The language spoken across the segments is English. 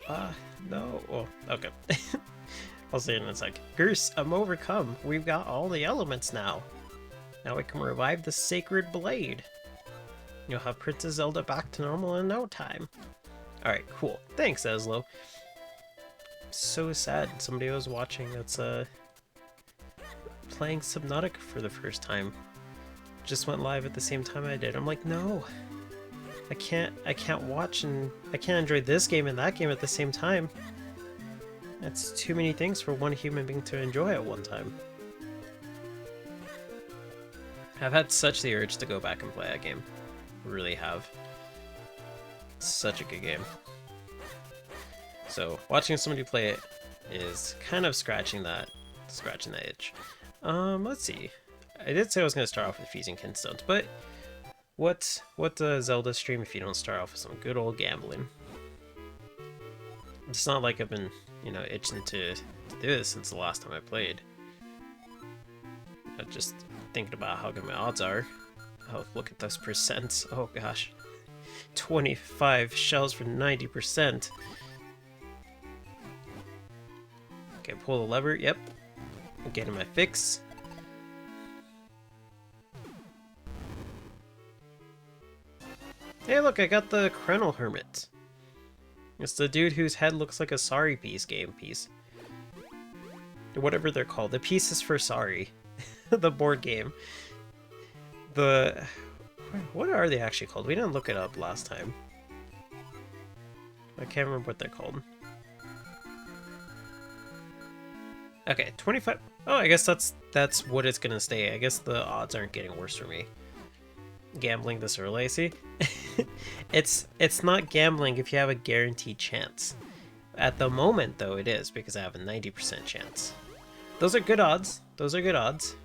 No. Oh, okay. I'll say it in a sec. Goose, I'm overcome. We've got all the elements now. Now we can revive the sacred blade. You'll have Princess Zelda back to normal in no time. Alright, cool. Thanks, Eslo. So sad. Somebody I was watching that's playing Subnautica for the first time just went live at the same time I did. I'm like, no. I can't watch and I can't enjoy this game and that game at the same time. That's too many things for one human being to enjoy at one time. I've had such the urge to go back and play that game. Really have. Such a good game. So watching somebody play it is kind of scratching that itch. Let's see. I did say I was going to start off with Fusing Kinstones, but what Zelda stream if you don't start off with some good old gambling? It's not like I've been, you know, itching to do this since the last time I played. I'm just thinking about how good my odds are. Oh, look at those percents. Oh gosh. 25 shells for 90%. Okay, pull the lever. Yep. I'm getting my fix. Hey, look, I got the Krenel Hermit. It's the dude whose head looks like a Sorry piece game piece. Or whatever they're called. The pieces for Sorry. The board game. What are they actually called? We didn't look it up last time. I can't remember what they're called. Okay, 25. Oh, I guess that's what it's gonna stay. I guess the odds aren't getting worse for me. Gambling this early, I see. It's not gambling if you have a guaranteed chance. At the moment, though, it is because I have a 90% chance. Those are good odds. Those are good odds.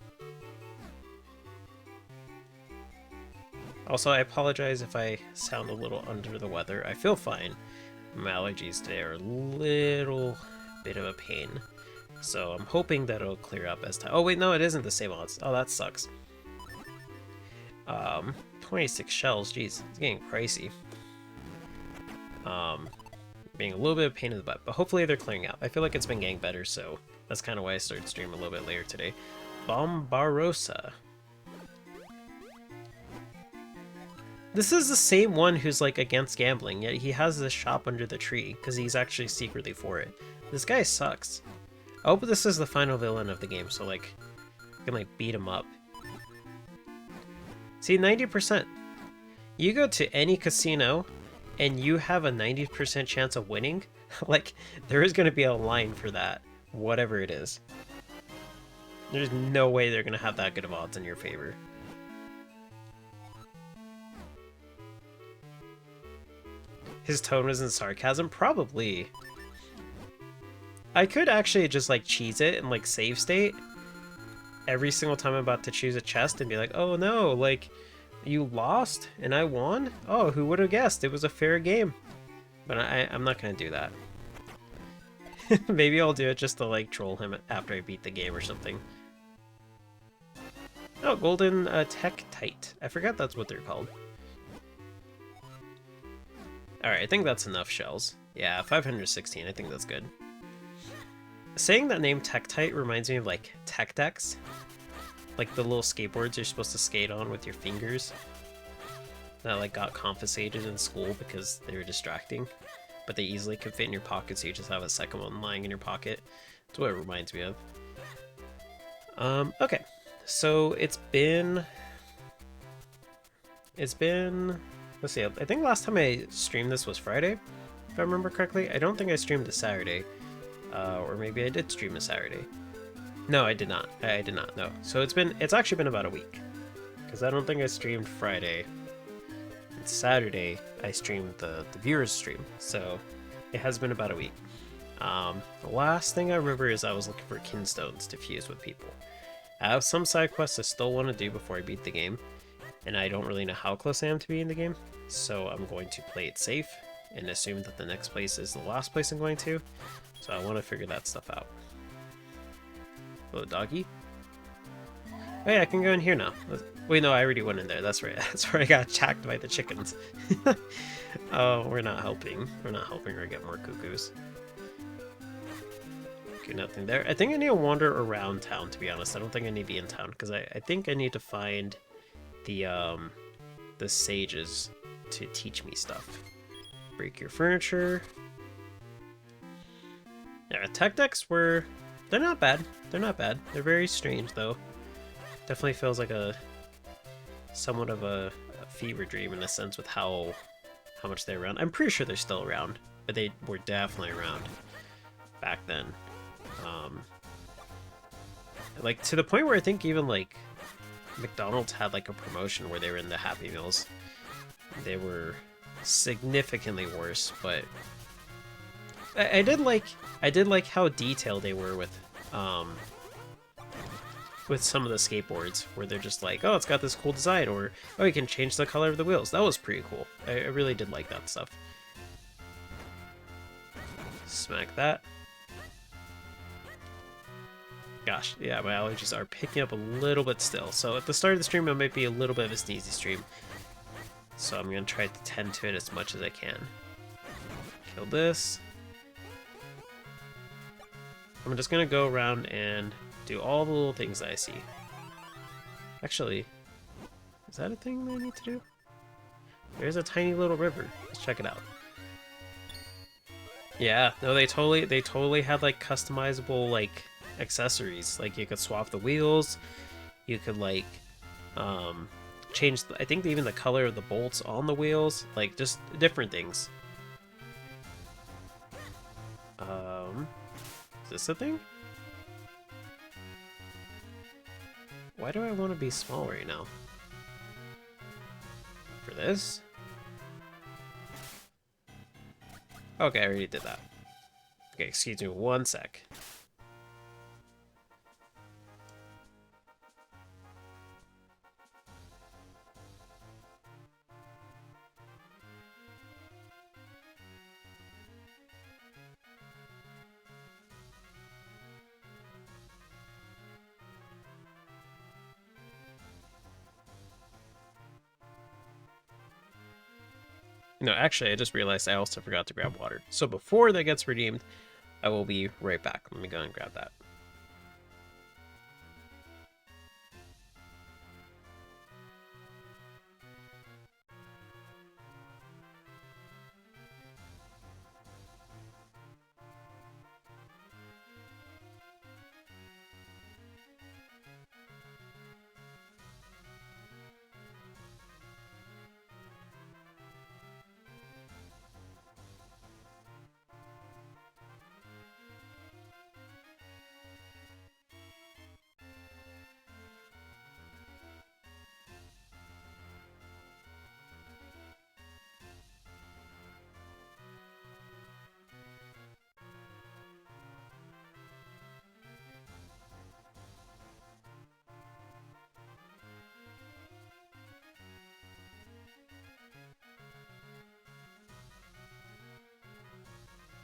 Also, I apologize if I sound a little under the weather. I feel fine. My allergies today are a little bit of a pain. So I'm hoping that it'll clear up as time. Oh wait, no, it isn't the same odds. Oh, that sucks. 26 shells. Jeez, it's getting pricey. Being a little bit of a pain in the butt, but hopefully they're clearing out. I feel like it's been getting better, so that's kind of why I started streaming a little bit later today. Bombarossa. This is the same one who's like against gambling, yet he has this shop under the tree because he's actually secretly for it. This guy sucks. I hope this is the final villain of the game, so like I can like beat him up. See, 90%. You go to any casino and you have a 90% chance of winning, like there is going to be a line for that, whatever it is. There's no way they're going to have that good of odds in your favor. His tone was in sarcasm? Probably. I could actually just like cheese it and like save state every single time I'm about to choose a chest and be like, oh no, like you lost and I won? Oh, who would have guessed? It was a fair game. But I'm not going to do that. Maybe I'll do it just to like troll him after I beat the game or something. Oh, golden Tektite. I forgot that's what they're called. Alright, I think that's enough shells. Yeah, 516, I think that's good. Saying that name Tektite reminds me of like Tech Decks. Like the little skateboards you're supposed to skate on with your fingers. That like got confiscated in school because they were distracting. But they easily could fit in your pocket, so you just have a second one lying in your pocket. That's what it reminds me of. Okay. So it's been... Let's see, I think last time I streamed this was Friday, if I remember correctly. I don't think I streamed a Saturday. Or maybe I did stream a Saturday. No, I did not. I did not, no. So it's actually been about a week. Because I don't think I streamed Friday. And Saturday, I streamed the viewers stream. So it has been about a week. The last thing I remember is I was looking for kinstones to fuse with people. I have some side quests I still want to do before I beat the game. And I don't really know how close I am to being the game. So I'm going to play it safe and assume that the next place is the last place I'm going to. So I want to figure that stuff out. Hello, doggy. Oh yeah, I can go in here now. Wait, no, I already went in there. That's right. That's where I got attacked by the chickens. Oh, we're not helping. We're not helping her get more cuckoos. Okay, nothing there. I think I need to wander around town, to be honest. I don't think I need to be in town, because I think I need to find the sages to teach me stuff. Break your furniture. Yeah, tech decks were... They're not bad. They're not bad. They're very strange, though. Definitely feels like somewhat of a fever dream in a sense with how much they're around. I'm pretty sure they're still around, but they were definitely around back then. Like, to the point where I think even, like, McDonald's had, like, a promotion where they were in the Happy Meals. They were significantly worse, but I did like how detailed they were with some of the skateboards, where they're just like, oh, it's got this cool design, or oh, you can change the color of the wheels. That was pretty cool. I really did like that stuff. Smack that. Gosh, yeah, my allergies are picking up a little bit still. So at the start of the stream, it might be a little bit of a sneezy stream. So I'm going to try to tend to it as much as I can. Kill this. I'm just going to go around and do all the little things that I see. Actually, is that a thing that I need to do? There's a tiny little river. Let's check it out. Yeah, no, they totally had like customizable like accessories. Like you could swap the wheels, you could like change I think even the color of the bolts on the wheels, like just different things. Is this a thing? Why do I want to be small right now? For this? Okay, I already did that. Okay, excuse me one sec. No, actually, I just realized I also forgot to grab water. So before that gets redeemed, I will be right back. Let me go and grab that.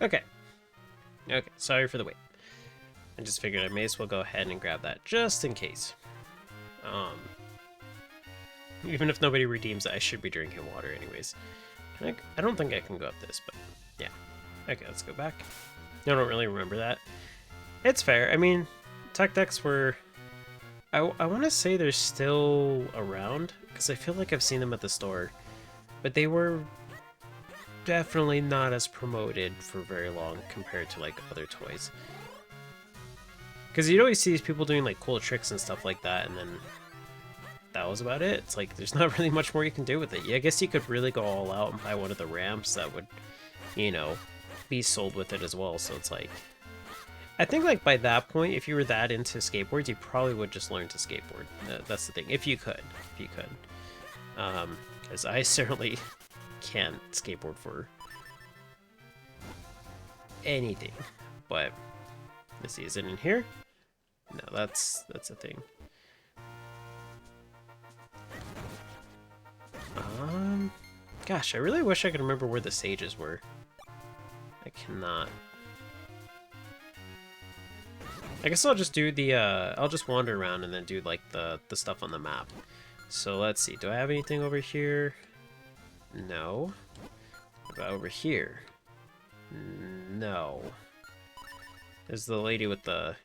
Okay. Okay, sorry for the wait. I just figured I may as well go ahead and grab that just in case. Even if nobody redeems it, I should be drinking water anyways. I don't think I can go up this, but yeah. Okay, let's go back. I don't really remember that. It's fair. I mean, tech decks were... I want to say they're still around, because I feel like I've seen them at the store. But they were definitely not as promoted for very long compared to like other toys. Because you'd always see these people doing like cool tricks and stuff like that, and then that was about it. It's like there's not really much more you can do with it. Yeah, I guess you could really go all out and buy one of the ramps that would, you know, be sold with it as well. So it's like, I think like by that point, if you were that into skateboards, you probably would just learn to skateboard. That's the thing. If you could. Because I certainly can't skateboard for anything. But let's see, is it in here? No, that's a thing. Gosh, I really wish I could remember where the sages were. I cannot. I guess I'll just do the, I'll just wander around and then do, like, the stuff on the map. So let's see. Do I have anything over here? No. What about over here? No. There's the lady with the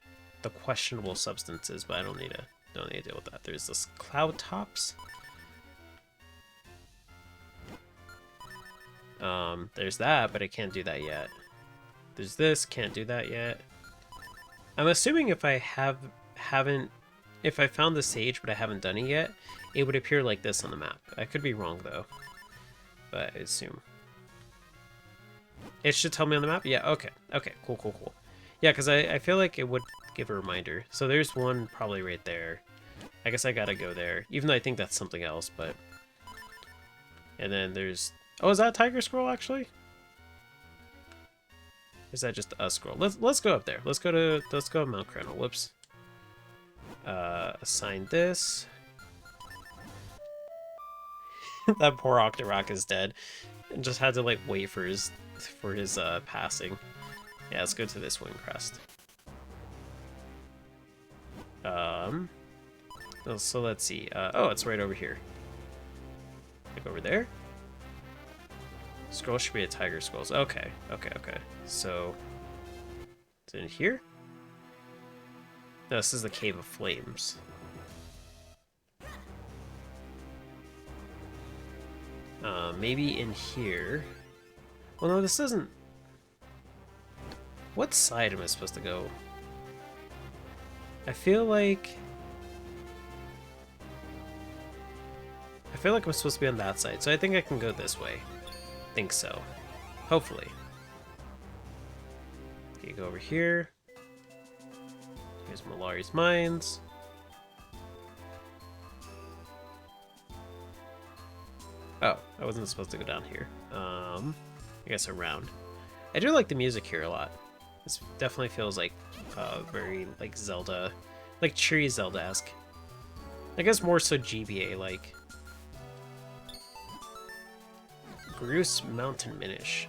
questionable substances, but I don't need to deal with that. There's this cloud tops. There's that, but I can't do that yet. There's this, can't do that yet. I'm assuming if I if I found the sage but I haven't done it yet, it would appear like this on the map. I could be wrong though, but I assume. It should tell me on the map? Yeah, okay. Okay, cool. Yeah, because I feel like it would give a reminder. So there's one probably right there. I guess I gotta go there, even though I think that's something else, but... And then there's... Oh, is that a tiger scroll, actually? Or is that just a scroll? Let's go up there. Let's go Mount Chronal. Whoops. Assign this. That poor Octorok is dead. And just had to, like, wait for his passing. Yeah, let's go to this Wind Crest. So let's see. Oh, it's right over here. Like over there? Scroll should be a tiger scrolls. Okay. So, it's in here? No, this is the Cave of Flames. Maybe in here. Well, no, this doesn't... What side am I supposed to go? I feel like I'm supposed to be on that side, so I think I can go this way. Think so. Hopefully. Okay, go over here. Here's Malari's Mines. Oh, I wasn't supposed to go down here. I guess around. I do like the music here a lot. This definitely feels like very like Zelda, like cheery Zelda-esque. I guess more so GBA-like. Groose Mountain Minish.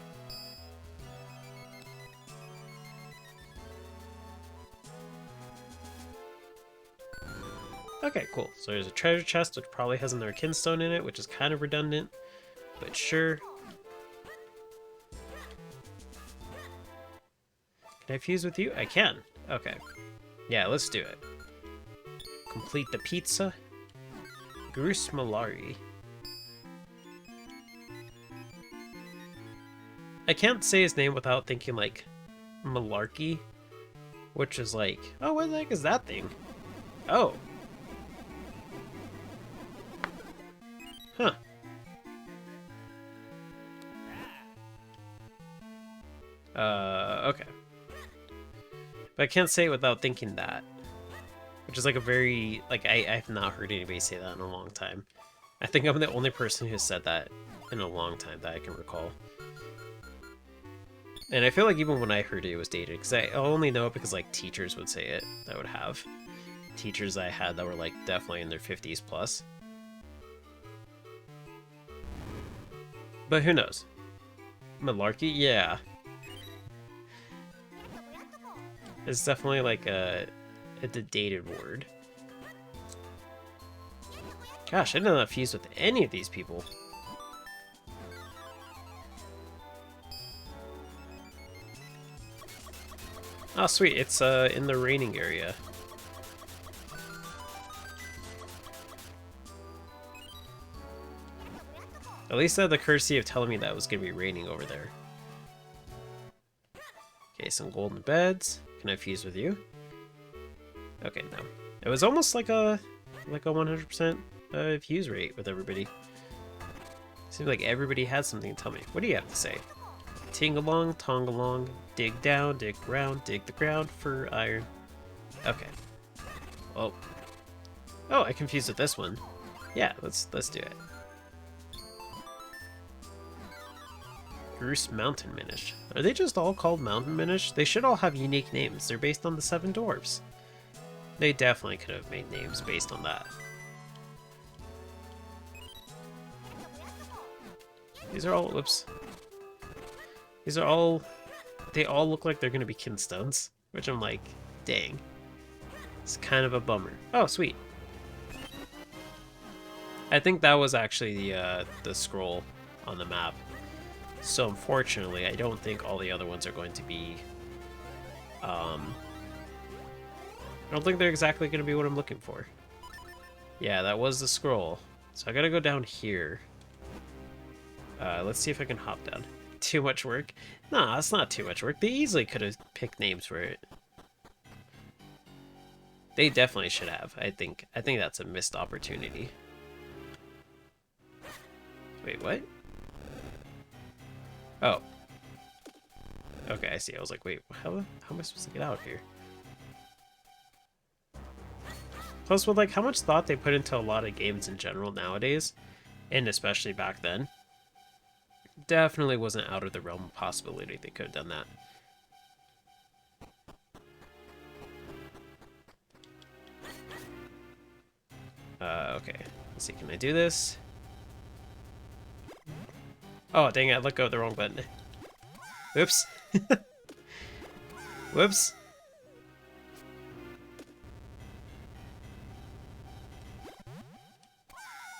Okay, cool. So there's a treasure chest which probably has an Arcane Stone in it, which is kind of redundant, but sure. Can I fuse with you? I can. Okay. Yeah, let's do it. Complete the pizza. Groose Malari. I can't say his name without thinking like Malarkey, which is like, oh, what the heck is that thing? Oh. Huh. Okay. But I can't say it without thinking that. Which is like a very, like, I have not heard anybody say that in a long time. I think I'm the only person who said that in a long time that I can recall. And I feel like even when I heard it, it was dated, because I only know it because, like, teachers would say it. I would have teachers I had that were, like, definitely in their 50s plus. But who knows? Malarkey? Yeah. It's definitely, like, a dated word. Gosh, I didn't know that fused with any of these people. Oh, sweet. It's in the raining area. At least I had the courtesy of telling me that it was going to be raining over there. Okay, some golden beds. Can I fuse with you? Okay, no. It was almost like a 100% fuse rate with everybody. Seems like everybody had something to tell me. What do you have to say? Ting-along, tong-along, dig down, dig around, dig the ground for iron. Okay. Oh. Oh, I confused with this one. Yeah, let's do it. Groose Mountain Minish. Are they just all called Mountain Minish? They should all have unique names. They're based on the 7 dwarves. They definitely could have made names based on that. These are all, whoops. These are all, they all look like they're going to be kinstones, which I'm like, dang. It's kind of a bummer. Oh, sweet. I think that was actually the scroll on the map. So unfortunately, I don't think all the other ones are going to be... I don't think they're exactly going to be what I'm looking for. Yeah, that was the scroll. So I gotta go down here. Let's see if I can hop down. Too much work? Nah, it's not too much work. They easily could have picked names for it. They definitely should have, I think. I think that's a missed opportunity. Wait, what? Oh. Okay, I see. I was like, wait, how am I supposed to get out here? Plus, with like how much thought they put into a lot of games in general nowadays, and especially back then, definitely wasn't out of the realm of possibility they could have done that. Okay. Let's see, can I do this? Oh, dang it, I let go of the wrong button. Whoops. Whoops.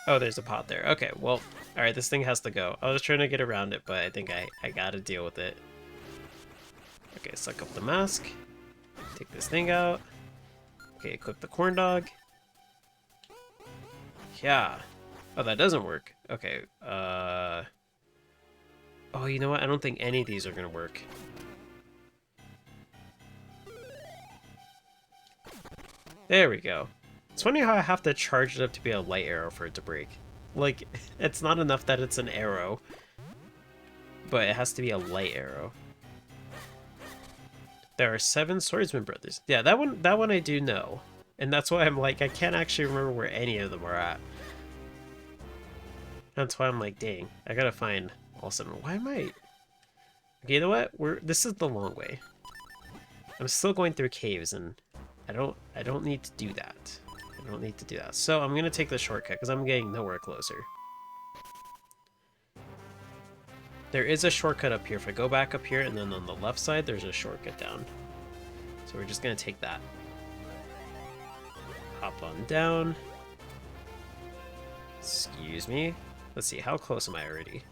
Oh, there's a pot there. Okay, well, alright, this thing has to go. I was trying to get around it, but I think I gotta deal with it. Okay, suck up the mask. Take this thing out. Okay, equip the corn dog. Yeah. Oh, that doesn't work. Okay, oh, you know what? I don't think any of these are gonna work. There we go. It's funny how I have to charge it up to be a light arrow for it to break. Like, it's not enough that it's an arrow, but it has to be a light arrow. There are 7 swordsman brothers. Yeah, that one I do know. And that's why I'm like, I can't actually remember where any of them are at. That's why I'm like, dang, I gotta find all 7. Why am I... Okay, you know what? This is the long way. I'm still going through caves, and I don't need to do that. I don't need to do that. So I'm gonna take the shortcut because I'm getting nowhere closer. There is a shortcut up here. If I go back up here and then on the left side, there's a shortcut down. So we're just gonna take that. Hop on down. Excuse me. Let's see, how close am I already?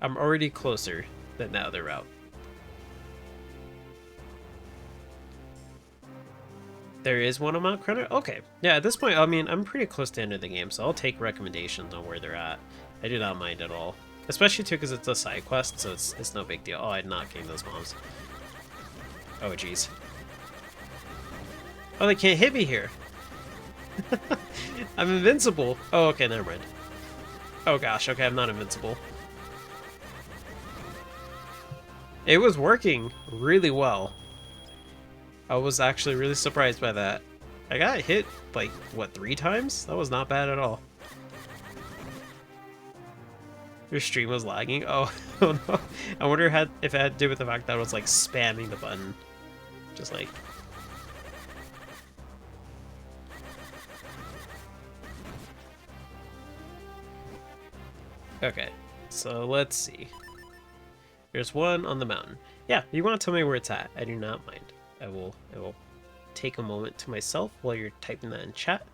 I'm already closer than the other route. There is one on Mount Credit? Okay. Yeah, at this point, I mean, I'm pretty close to the end of the game, so I'll take recommendations on where they're at. I do not mind at all. Especially, too, because it's a side quest, so it's no big deal. Oh, I'm not getting those bombs. Oh, jeez. Oh, they can't hit me here. I'm invincible. Oh, okay, never mind. Oh, gosh. Okay, I'm not invincible. It was working really well. I was actually really surprised by that. I got hit, like, what, 3 times? That was not bad at all. Your stream was lagging? Oh, oh no. I wonder if it had to do with the fact that I was, like, spamming the button. Just like... Okay, so let's see. There's one on the mountain. Yeah, you want to tell me where it's at? I do not mind. I will take a moment to myself while you're typing that in chat.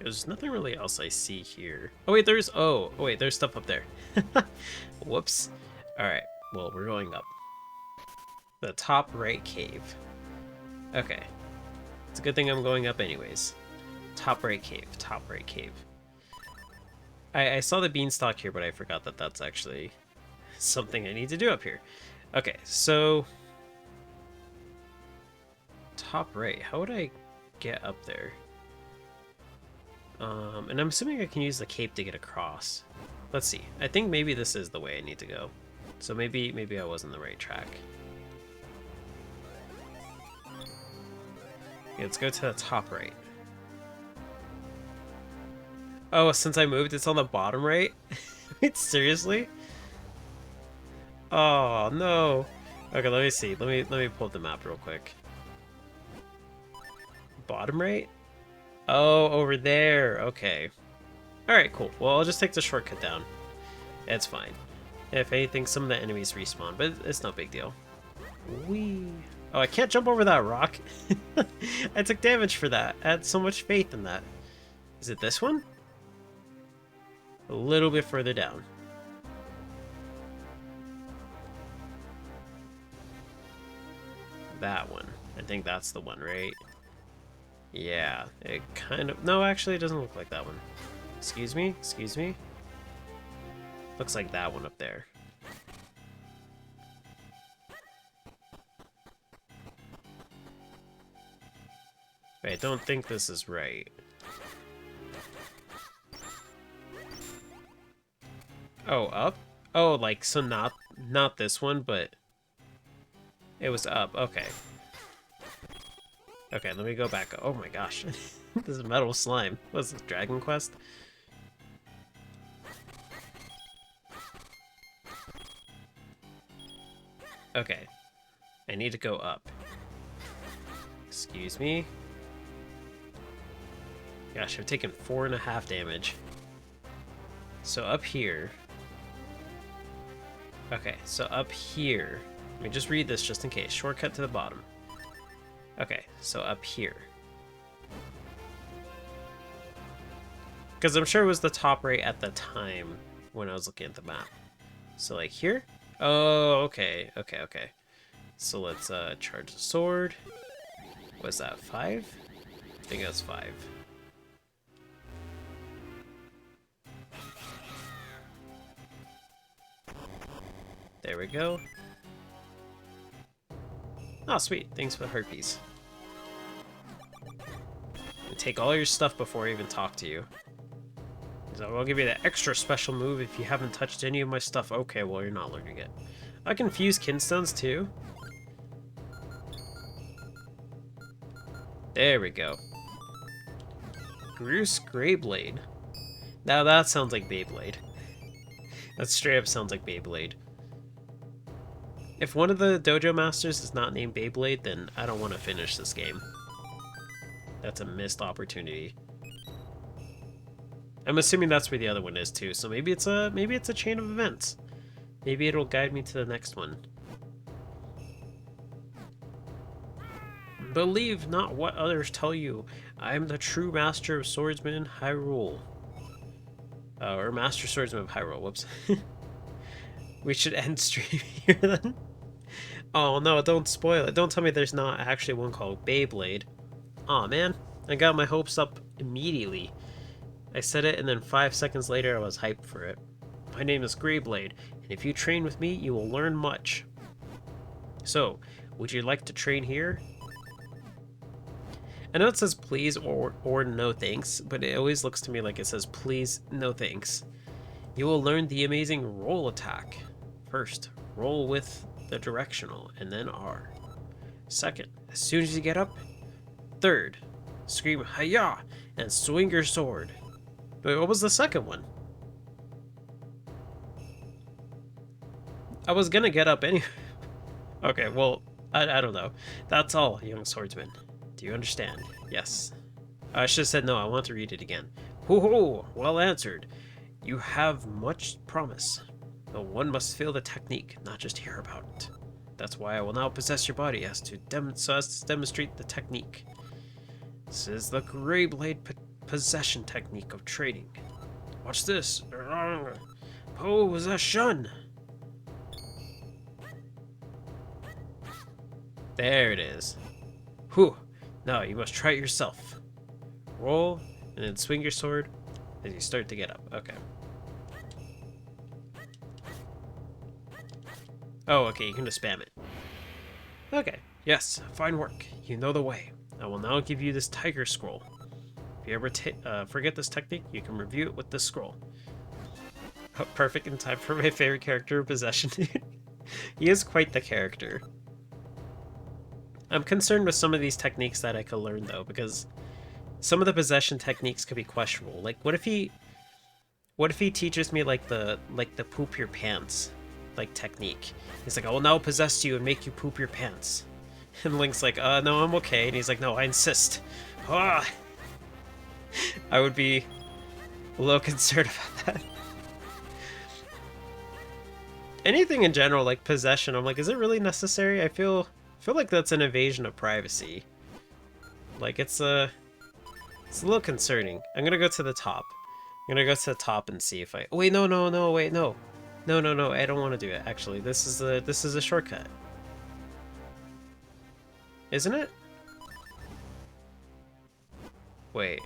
There's nothing really else I see here. Oh wait, there's there's stuff up there. Whoops. Alright, well, we're going up. The top right cave. Okay. It's a good thing I'm going up anyways. Top right cave, top right cave. I saw the beanstalk here, but I forgot that that's actually something I need to do up here. Okay, so... Top right, how would I get up there? And I'm assuming I can use the cape to get across. Let's see. I think maybe this is the way I need to go. So maybe I was on the right track. Okay, let's go to the top right. Oh, since I moved, it's on the bottom right? Wait, seriously? Oh, no. Okay, let me see. Let me pull up the map real quick. Bottom right? Oh, over there. Okay. Alright, cool. Well, I'll just take the shortcut down. It's fine. If anything, some of the enemies respawn, but it's no big deal. Whee! Oh, I can't jump over that rock. I took damage for that. I had so much faith in that. Is it this one? A little bit further down. That one. I think that's the one, right? Yeah, it kind of... No, actually, it doesn't look like that one. Excuse me? Excuse me? Looks like that one up there. Wait, I don't think this is right. Oh, up? Oh, like, so not this one, but... It was up, okay. Okay, let me go back. Oh my gosh. This is metal slime. What's this, Dragon Quest? Okay. I need to go up. Excuse me? Gosh, I've taken 4.5 damage. So up here... Okay, so up here... Let me just read this just in case. Shortcut to the bottom. Okay, so up here. Because I'm sure it was the top right at the time when I was looking at the map. So like here? Oh, okay, okay, okay. So let's charge the sword. What's that, 5? I think that's 5. There we go. Oh, sweet. Thanks for the herpes. And take all your stuff before I even talk to you. So I'll give you the extra special move if you haven't touched any of my stuff. Okay, well, you're not learning it. I can fuse kinstones too. There we go. Groose Greyblade. Now that sounds like Beyblade. That straight up sounds like Beyblade. If one of the dojo masters is not named Beyblade, then I don't want to finish this game. That's a missed opportunity. I'm assuming that's where the other one is too, so maybe it's a chain of events. Maybe it'll guide me to the next one. Believe not what others tell you. I am the true master of swordsman in Hyrule. Or master swordsman of Hyrule, whoops. We should end stream here then. Oh no, don't spoil it. Don't tell me there's not actually one called Beyblade. Aw, man. I got my hopes up immediately. I said it and then 5 seconds later I was hyped for it. My name is Greyblade, and if you train with me, you will learn much. So, would you like to train here? I know it says please or no thanks, but it always looks to me like it says please, no thanks. You will learn the amazing roll attack. First, roll with the directional, and then R. Second, as soon as you get up. Third, scream Hi-ya and swing your sword. Wait, what was the second one? I was gonna get up anyway. Okay, well, I don't know. That's all, young swordsman. Do you understand? Yes. I should have said no, I want to read it again. Hoo-hoo! Well answered. You have much promise. But one must feel the technique, not just hear about it. That's why I will now possess your body as to demonstrate the technique. This is the Greyblade possession technique of trading. Watch this. Possession. There it is. Whew. Now you must try it yourself. Roll, and then swing your sword as you start to get up. Okay. Oh, okay, you can just spam it. Okay, yes, fine work. You know the way. I will now give you this tiger scroll. If you ever forget this technique, you can review it with this scroll. Oh, perfect in time for my favorite character, Possession. He is quite the character. I'm concerned with some of these techniques that I could learn though, because some of the possession techniques could be questionable. Like, what if he teaches me like the poop your pants like technique? He's like, I will now possess you and make you poop your pants. And Link's like, no, I'm okay. And he's like, no, I insist. Ah! I would be a little concerned about that. Anything in general, like possession, I'm like, is it really necessary? I feel like that's an invasion of privacy. Like, it's a little concerning. I'm gonna go to the top. I'm gonna go to the top and see if I... Oh, wait, no, wait, no. No, I don't want to do it, actually. This is a shortcut. Isn't it? Wait.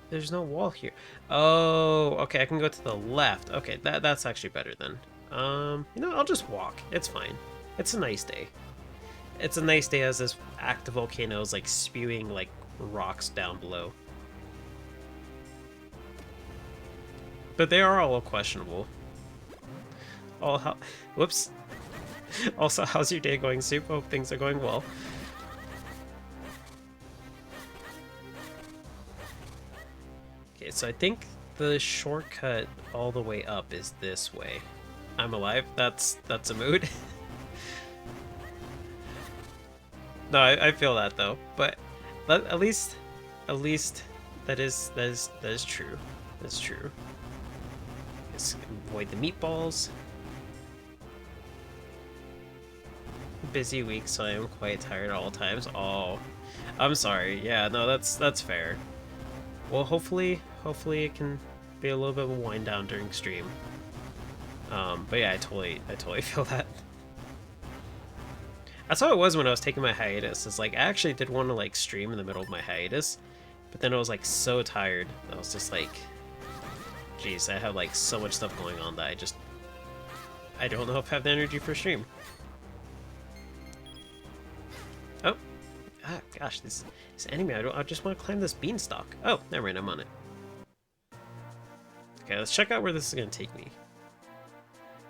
There's no wall here. Oh, okay, I can go to the left. Okay, that's actually better then. You know, I'll just walk. It's fine. It's a nice day. It's a nice day as this active volcano is like spewing like rocks down below. But they are all questionable. Whoops. Also, how's your day going, Soup? Hope things are going well. Okay, so I think the shortcut all the way up is this way. I'm alive. That's a mood. No, I feel that though. But at least that is true. That's true. Let's avoid the meatballs. Busy week, so I am quite tired at all times. Oh, I'm sorry. Yeah, no, that's fair. Well, hopefully it can be a little bit of a wind down during stream. But yeah, I totally feel that. That's how it was when I was taking my hiatus. It's like I actually did want to like stream in the middle of my hiatus, but then I was like so tired. I was just like, geez, I have like so much stuff going on that I don't know if I have the energy for stream. Oh, gosh, this enemy. I just want to climb this beanstalk. Oh, never mind, I'm on it. Okay, let's check out where this is gonna take me.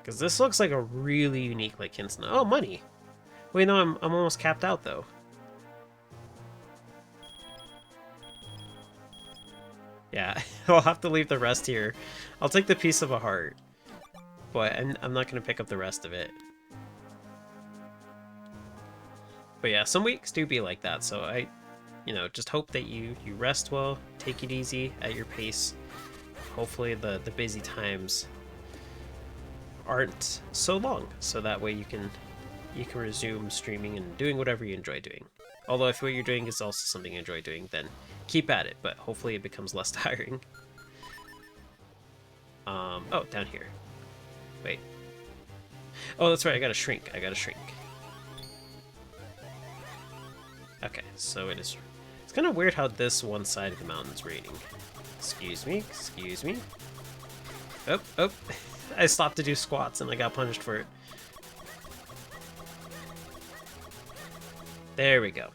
Because this looks like a really unique like hint. Oh, money. Wait, no, I'm almost capped out though. Yeah, I'll have to leave the rest here. I'll take the piece of a heart, but I'm not gonna pick up the rest of it. But yeah, some weeks do be like that, so I, you know, just hope that you rest well, take it easy at your pace. Hopefully the busy times aren't so long, so that way you can resume streaming and doing whatever you enjoy doing. Although if what you're doing is also something you enjoy doing, then keep at it, but hopefully it becomes less tiring. Oh, down here. Wait. Oh, that's right, I gotta shrink. Okay, so it is... It's kind of weird how this one side of the mountain's raining. Excuse me. Oh. I stopped to do squats and I got punished for it. There we go.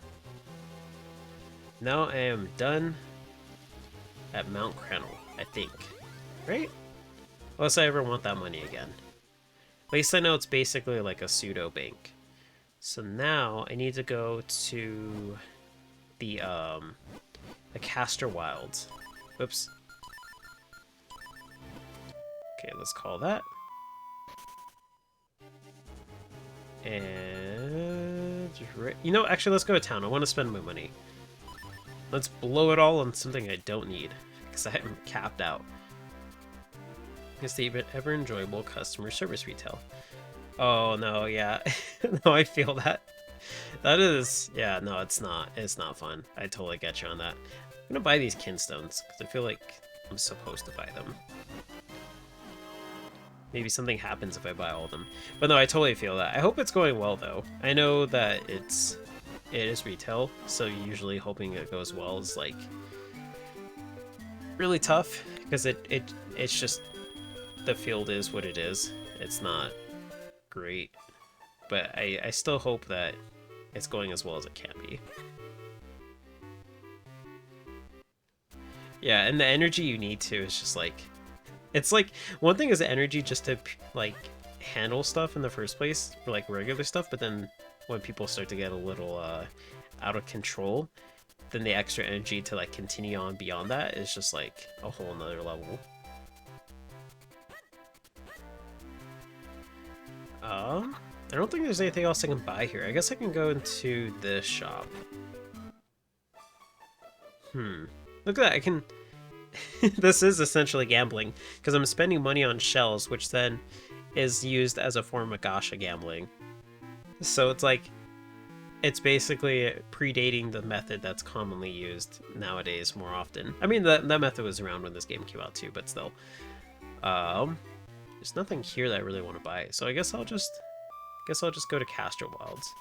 Now I am done at Mount Crennel, I think. Right? Unless I ever want that money again. At least I know it's basically like a pseudo bank. So now I need to go to the Castor Wilds. Oops. Okay, let's call that. And you know, actually, let's go to town. I want to spend my money. Let's blow it all on something I don't need, because I'm capped out. It's the ever enjoyable customer service retail. Oh no, yeah. No, I feel that. That is, yeah, no, it's not fun. I totally get you on that. I'm gonna buy these kinstones, because I feel like I'm supposed to buy them. Maybe something happens if I buy all of them. But no, I totally feel that. I hope it's going well, though. I know that it is retail, so usually hoping it goes well is, like, really tough, because it's just, the field is what it is. It's not great, but I still hope that it's going as well as it can be. Yeah, and the energy you need to is just like, it's like, one thing is energy just to like handle stuff in the first place for like regular stuff, but then when people start to get a little out of control, then the extra energy to like continue on beyond that is just like a whole nother level. I don't think there's anything else I can buy here. I guess I can go into this shop. Look at that, I can... This is essentially gambling, because I'm spending money on shells, which then is used as a form of gacha gambling. So it's like, it's basically predating the method that's commonly used nowadays more often. I mean, that method was around when this game came out too, but still. There's nothing here that I really want to buy, so I guess I'll just go to Castro Wilds.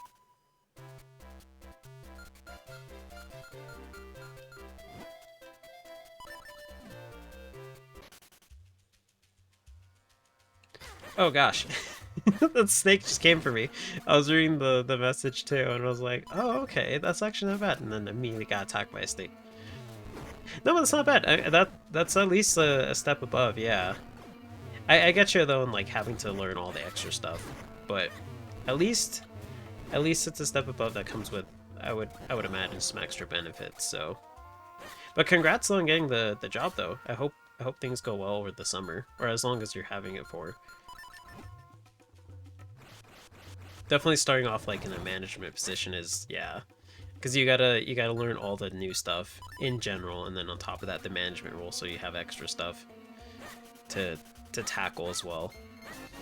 Oh gosh, that snake just came for me. I was reading the message too, and I was like, oh okay, that's actually not bad, and then immediately got attacked by a snake. No, but that's not bad. That's at least a step above, yeah. I get you though in like having to learn all the extra stuff, but at least it's a step above that comes with, I would imagine, some extra benefits. So, but congrats on getting the job though. I hope things go well over the summer, or as long as you're having it for. Definitely starting off like in a management position is, yeah, because you gotta learn all the new stuff in general, and then on top of that the management role, so you have extra stuff to tackle as well.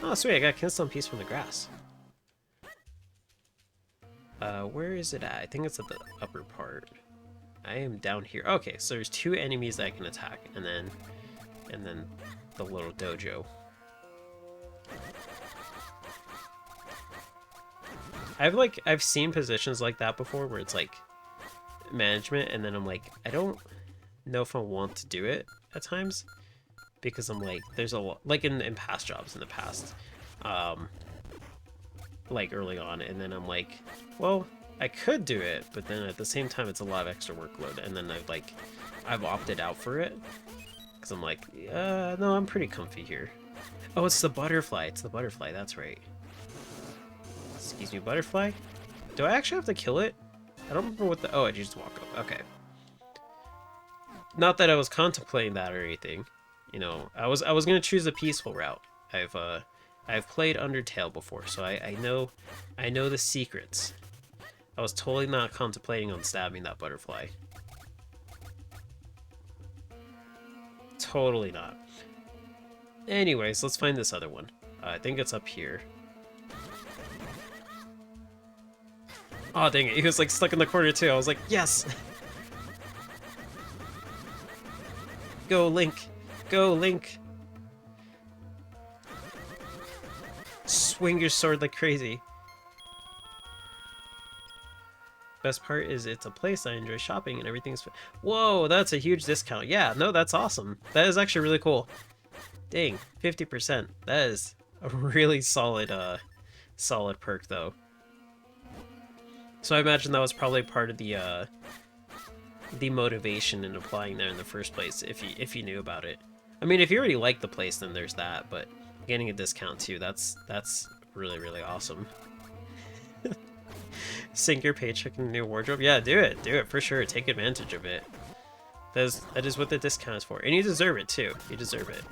Oh sweet, I got Kinstone Piece from the grass. Where is it at? I think it's at the upper part. I am down here. Okay, so there's 2 enemies that I can attack, and then the little dojo. I've seen positions like that before where it's like management, and then I'm like, I don't know if I want to do it at times, because I'm like, there's a lot, like in past jobs in the past, like early on, and then I'm like, well, I could do it, but then at the same time it's a lot of extra workload, and then I've opted out for it because I'm like, no, I'm pretty comfy here. Oh, it's the butterfly. It's the butterfly. That's right. Excuse me, butterfly? Do I actually have to kill it? I don't remember what the... Oh, I just walk up. Okay. Not that I was contemplating that or anything. You know, I was gonna choose a peaceful route. I've played Undertale before, so I know the secrets. I was totally not contemplating on stabbing that butterfly. Totally not. Anyways, let's find this other one. I think it's up here. Oh dang it, he was like stuck in the corner too. I was like, yes! Go Link! Go Link! Swing your sword like crazy. Best part is it's a place I enjoy shopping and everything's... Whoa, that's a huge discount. Yeah, no, that's awesome. That is actually really cool. Dang, 50%. That is a really solid, solid perk though. So I imagine that was probably part of the motivation in applying there in the first place, if you knew about it. I mean, if you already like the place, then there's that, but getting a discount too, that's really, really awesome. Sink your paycheck in a new wardrobe? Yeah, do it for sure. Take advantage of it. That is what the discount is for. And you deserve it too. You deserve it.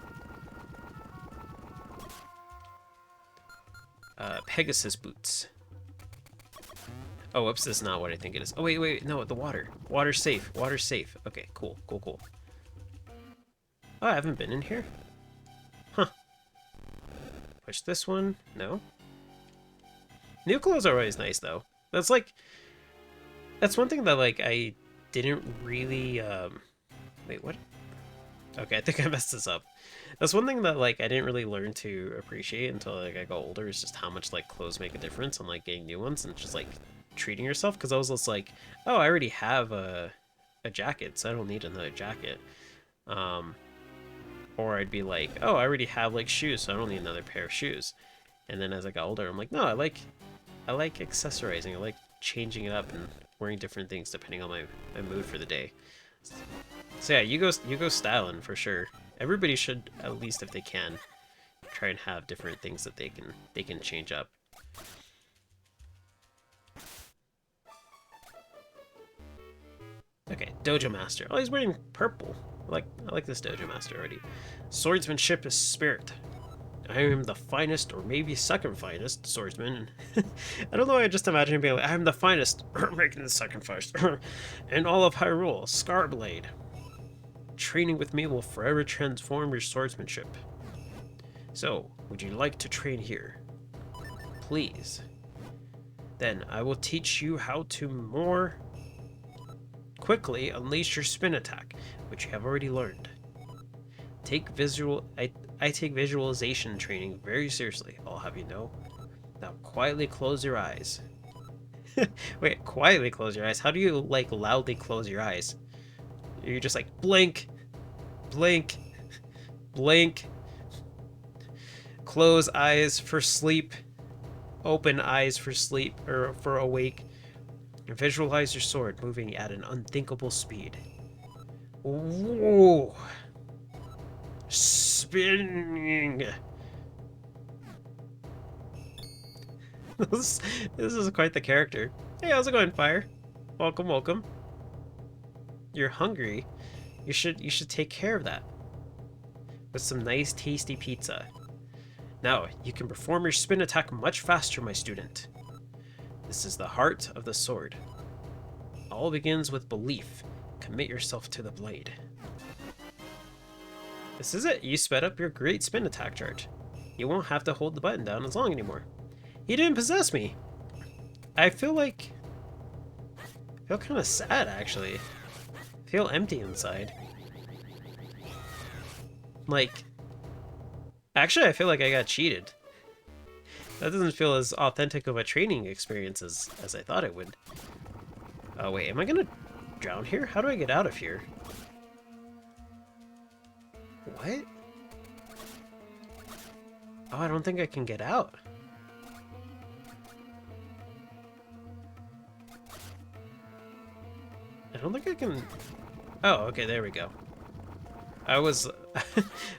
Pegasus boots. Oh, whoops, this is not what I think it is. Oh, wait, no, the water. Water's safe. Water's safe. Okay, cool. Oh, I haven't been in here. Huh. Push this one. No. New clothes are always nice, though. That's one thing that, like, I didn't really, wait, what? Okay, I think I messed this up. That's one thing that, like, I didn't really learn to appreciate until, like, I got older, is just how much, like, clothes make a difference and, like, getting new ones and just, like, treating yourself, because I was just like, oh, I already have a jacket, so I don't need another jacket. Or I'd be like, oh, I already have, like, shoes, so I don't need another pair of shoes. And then as I got older, I'm like, no, I like accessorizing. I like changing it up and wearing different things depending on my mood for the day. So yeah, you go styling for sure. Everybody should, at least if they can, try and have different things that they can change up. Okay, Dojo Master. Oh, he's wearing purple. I like this Dojo Master already. Swordsmanship is spirit. I am the finest, or maybe second finest, swordsman. I don't know why I just imagine him being like, I am the finest, making the second finest, in all of Hyrule, Scarblade. Training with me will forever transform your swordsmanship. So, would you like to train here? Please. Then I will teach you how to more quickly unleash your spin attack, which you have already learned. I take visualization training very seriously, I'll have you know. Now quietly close your eyes. Wait, quietly close your eyes? How do you, like, loudly close your eyes? You're just like, blink, blink, blink. Close eyes for sleep. Open eyes for sleep, or for awake. Visualize your sword moving at an unthinkable speed. Whoa! Spinning! This is quite the character. Hey, how's it going, Fire? Welcome, welcome. You're hungry. You should take care of that with some nice, tasty pizza. Now, you can perform your spin attack much faster, my student. This is the heart of the sword. All begins with belief. Commit yourself to the blade. This is it. You sped up your great spin attack charge. You won't have to hold the button down as long anymore. He didn't possess me. I feel kind of sad, actually. I feel empty inside. Like, actually, I feel like I got cheated. That doesn't feel as authentic of a training experience as I thought it would. Oh, wait, am I gonna drown here? How do I get out of here? What? Oh, I don't think I can get out. I don't think I can... Oh, okay, there we go. I was...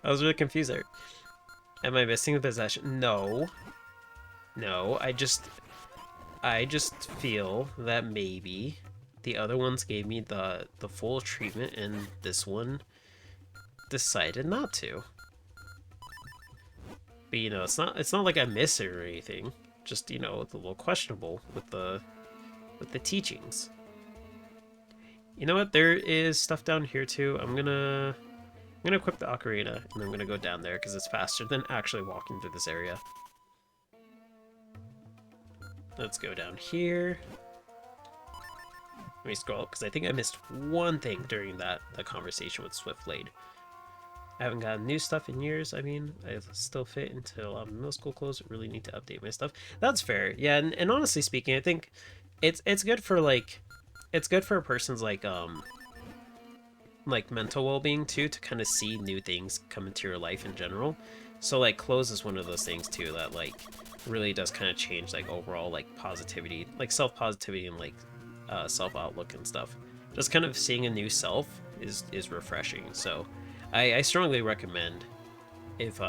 I was really confused there. Am I missing the possession? No. No, I just feel that maybe the other ones gave me the full treatment and this one decided not to. But you know, it's not like I miss it or anything. Just, you know, it's a little questionable with the teachings. You know what? There is stuff down here too. I'm gonna equip the ocarina and I'm gonna go down there because it's faster than actually walking through this area. Let's go down here. Let me scroll up because I think I missed one thing during that conversation with Swiftblade. I haven't gotten new stuff in years. I mean, I still fit until middle school close. Really need to update my stuff. That's fair. Yeah, and honestly speaking, I think it's good for it's good for a person's like mental well-being too, to kind of see new things come into your life in general. So like clothes is one of those things too that like really does kind of change like overall like positivity, like self-positivity and like self-outlook and stuff. Just kind of seeing a new self is refreshing. So I strongly recommend if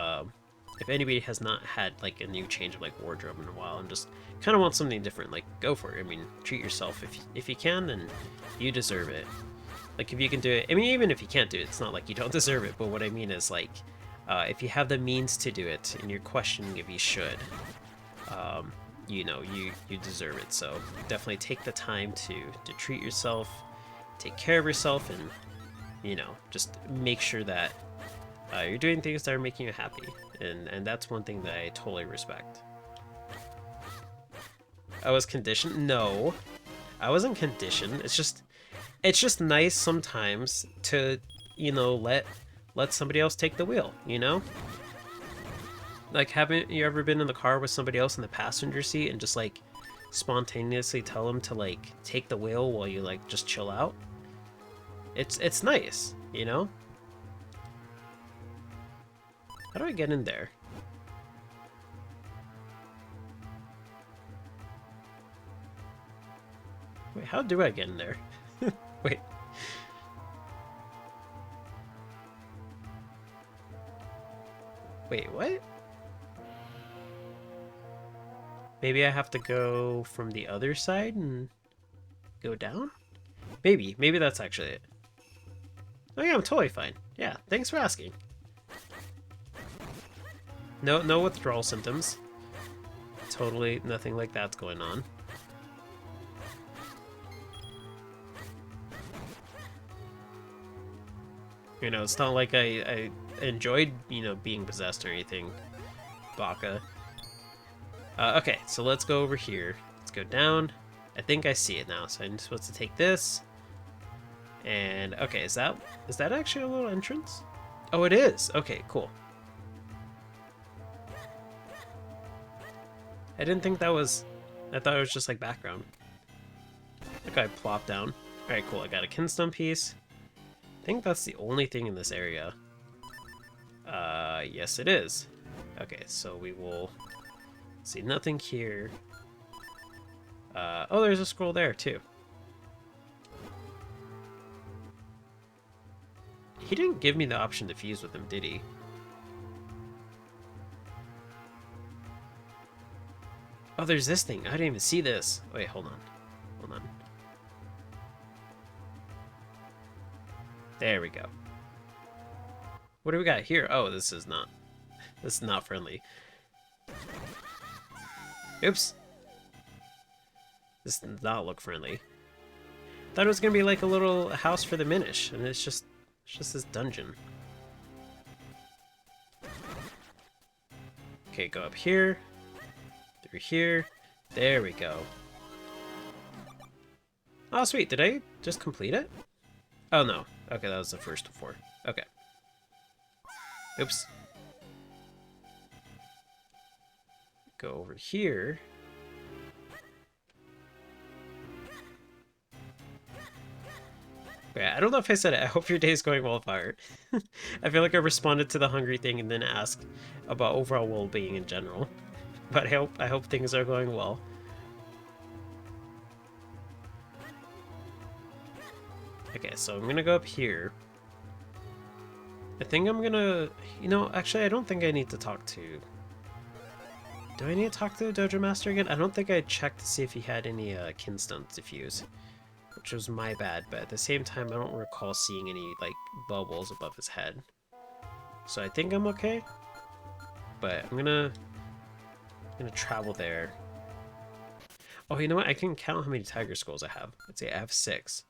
anybody has not had like a new change of like wardrobe in a while and just kind of want something different, like go for it. I mean, treat yourself if you can, then you deserve it. Like if you can do it, I mean, even if you can't do it, it's not like you don't deserve it. But what I mean is like, if you have the means to do it and you're questioning if you should, you know, you deserve it. So definitely take the time to treat yourself, take care of yourself, and you know, just make sure that you're doing things that are making you happy. And that's one thing that I totally respect. I was conditioned? No, I wasn't conditioned. It's just nice sometimes to, you know, let somebody else take the wheel, you know? Like, haven't you ever been in the car with somebody else in the passenger seat and just like spontaneously tell them to like take the wheel while you like just chill out? It's nice, you know? How do I get in there? Wait, how do I get in there? Wait. Wait, what? Maybe I have to go from the other side and go down? Maybe. Maybe that's actually it. Oh yeah, I'm totally fine. Yeah, thanks for asking. No withdrawal symptoms. Totally nothing like that's going on. You know, it's not like I enjoyed, you know, being possessed or anything. Baka. Okay, so let's go over here. Let's go down. I think I see it now, so I'm supposed to take this. And, okay, is that actually a little entrance? Oh, it is! Okay, cool. I didn't think that was... I thought it was just, like, background. That guy plopped down. Alright, cool, I got a kinstone piece. I think that's the only thing in this area. Yes it is. Okay, so we will see nothing here. Oh, there's a scroll there, too. He didn't give me the option to fuse with him, did he? Oh, there's this thing. I didn't even see this. Wait, hold on. Hold on. There we go. What do we got here? Oh, this is not friendly. Oops. This does not look friendly. Thought it was gonna be like a little house for the Minish, and it's just this dungeon. Okay, go up here. Through here. There we go. Oh, sweet. Did I just complete it? Oh, no. Okay, that was the first of 4. Okay. Oops. Go over here. Yeah, I don't know if I said it. I hope your day is going well, Fire. I feel like I responded to the hungry thing and then asked about overall well-being in general. But I hope things are going well. Okay, so I'm gonna go up here. I think I'm gonna... You know, actually, I don't think I need to talk to... Do I need to talk to the Dojo Master again? I don't think I checked to see if he had any kinstones to fuse. Which was my bad, but at the same time, I don't recall seeing any, like, bubbles above his head. So I think I'm okay. But I'm gonna travel there. Oh, you know what? I can count how many tiger skulls I have. Let's see, I have 6.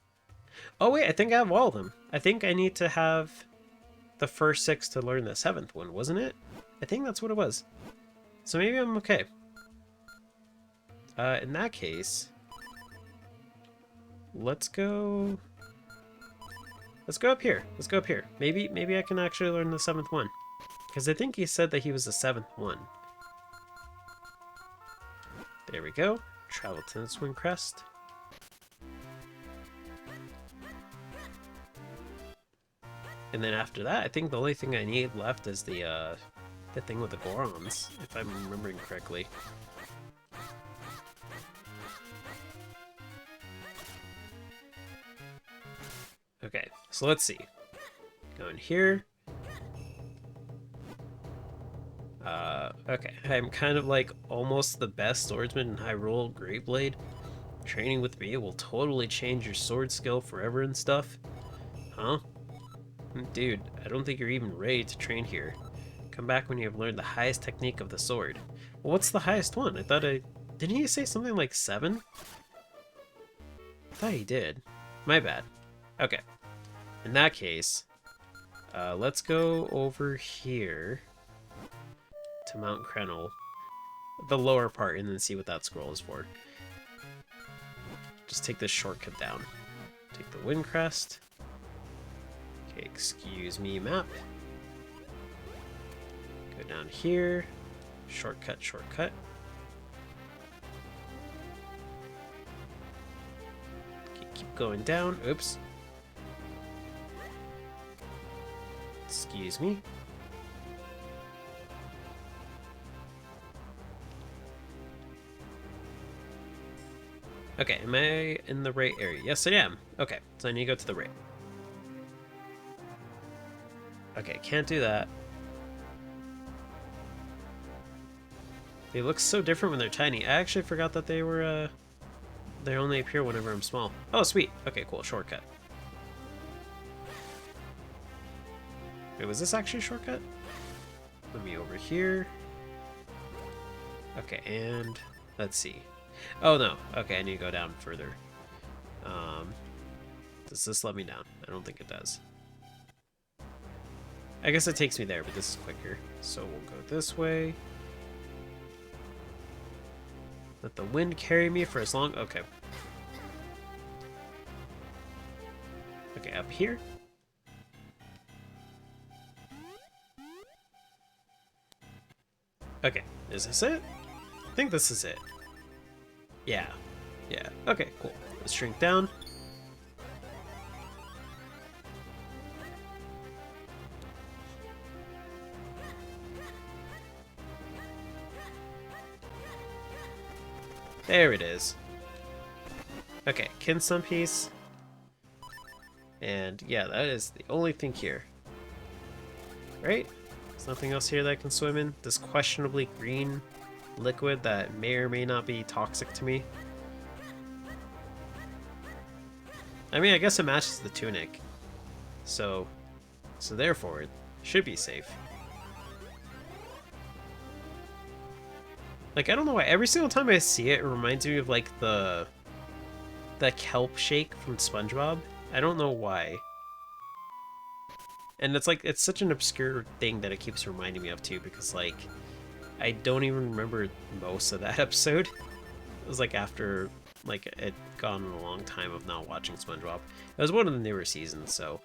Oh wait, I think I have all of them. I think I need to have the first 6 to learn the 7th one, wasn't it? I think that's what it was. So maybe I'm okay. In that case, let's go up here. Let's go up here. Maybe I can actually learn the 7th one. Because I think he said that he was the 7th one. There we go. Travel to the Swing Crest. And then after that, I think the only thing I need left is the thing with the Gorons, if I'm remembering correctly. Okay, so let's see. Go in here. Okay, I'm kind of like almost the best swordsman in Hyrule Greatblade. Training with me will totally change your sword skill forever and stuff. Huh? Dude, I don't think you're even ready to train here. Come back when you have learned the highest technique of the sword. Well, what's the highest one? I thought Didn't he say something like 7? I thought he did. My bad. Okay. In that case, let's go over here to Mount Krenel, the lower part, and then see what that scroll is for. Just take this shortcut down. Take the Wind Crest. Okay, excuse me, map. Go down here. Shortcut. Okay, keep going down. Oops. Excuse me. Okay, am I in the right area? Yes, I am. Okay, so I need to go to the right. Okay, can't do that. They look so different when they're tiny. I actually forgot that they were, they only appear whenever I'm small. Oh, sweet. Okay, cool. Shortcut. Wait, was this actually a shortcut? Let me over here. Okay, and let's see. Oh, no. Okay, I need to go down further. Does this let me down? I don't think it does. I guess it takes me there, but this is quicker. So we'll go this way. Let the wind carry me for as long... Okay. Okay, up here. Okay, is this it? I think this is it. Yeah. Yeah. Okay, cool. Let's shrink down. There it is. Okay, Kinsun piece. And yeah, that is the only thing here. Right? There's nothing else here that I can swim in. This questionably green liquid that may or may not be toxic to me. I mean, I guess it matches the tunic. So therefore, it should be safe. Like, I don't know why. Every single time I see it, it reminds me of, like, the kelp shake from SpongeBob. I don't know why. And it's, like, it's such an obscure thing that it keeps reminding me of, too, because, like, I don't even remember most of that episode. It was, like, after, like, it gone a long time of not watching SpongeBob. It was one of the newer seasons, so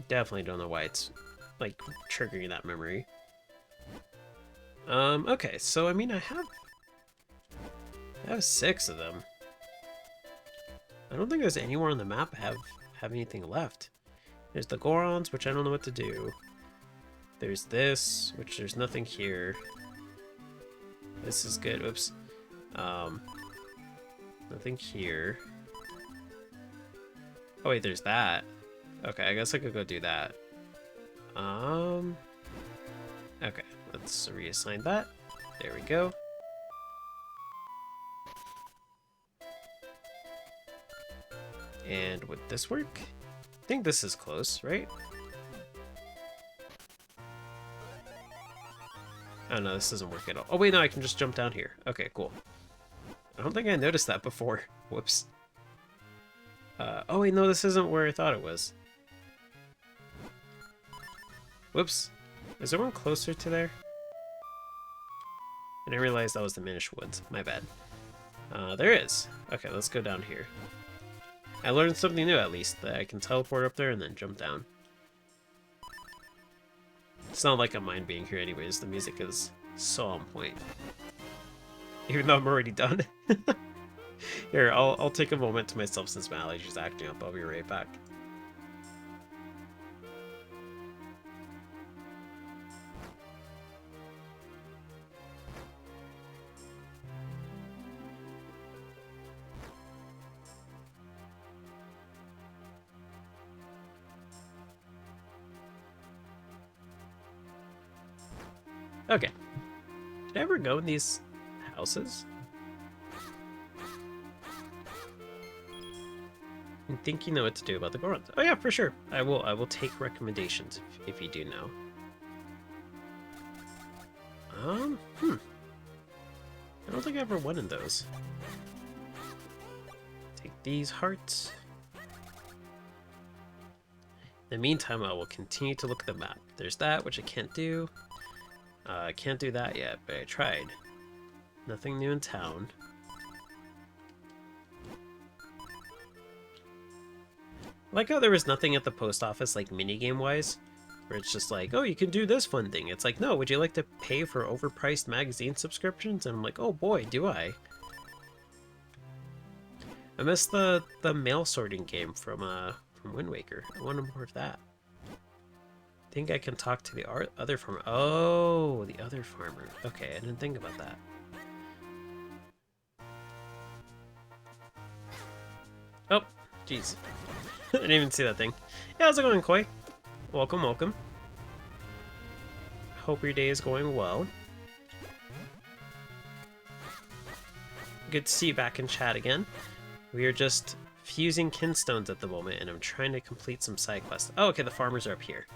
definitely don't know why it's, like, triggering that memory. Okay, so I mean, I have 6 of them. I don't think there's anywhere on the map have anything left. There's the Gorons, which I don't know what to do. There's this, which there's nothing here. This is good. Oops. Nothing here. Oh wait, there's that. Okay, I guess I could go do that. Okay. Let's reassign that. There we go. And would this work? I think this is close, right? Oh no, this doesn't work at all. Oh wait, no, I can just jump down here. Okay, cool. I don't think I noticed that before. Whoops. Oh wait, no, this isn't where I thought it was. Whoops. Is there one closer to there? I didn't realize that was the Minish Woods. My bad. There is. Okay, let's go down here. I learned something new, at least, that I can teleport up there and then jump down. It's not like I mind being here anyways. The music is so on point. Even though I'm already done. Here, I'll take a moment to myself since my allergies acting up. I'll be right back. Okay. Did I ever go in these houses? I think you know what to do about the Gorons. Oh yeah, for sure. I will take recommendations if you do know. I don't think I ever went in those. Take these hearts. In the meantime, I will continue to look at the map. There's that, which I can't do. I can't do that yet, but I tried. Nothing new in town. I like how there was nothing at the post office, like, minigame-wise, where it's just like, oh, you can do this fun thing. It's like, no, would you like to pay for overpriced magazine subscriptions? And I'm like, oh boy, do I. I missed the mail sorting game from Wind Waker. I wanted more of that. I think I can talk to the other farmer. Oh, the other farmer. Okay, I didn't think about that. Oh, jeez. I didn't even see that thing. Yeah, how's it going, Koi? Welcome, welcome. Hope your day is going well. good to see you back in chat again. We are just fusing kinstones at the moment, and I'm trying to complete some side quests. Oh, okay, the farmers are up here.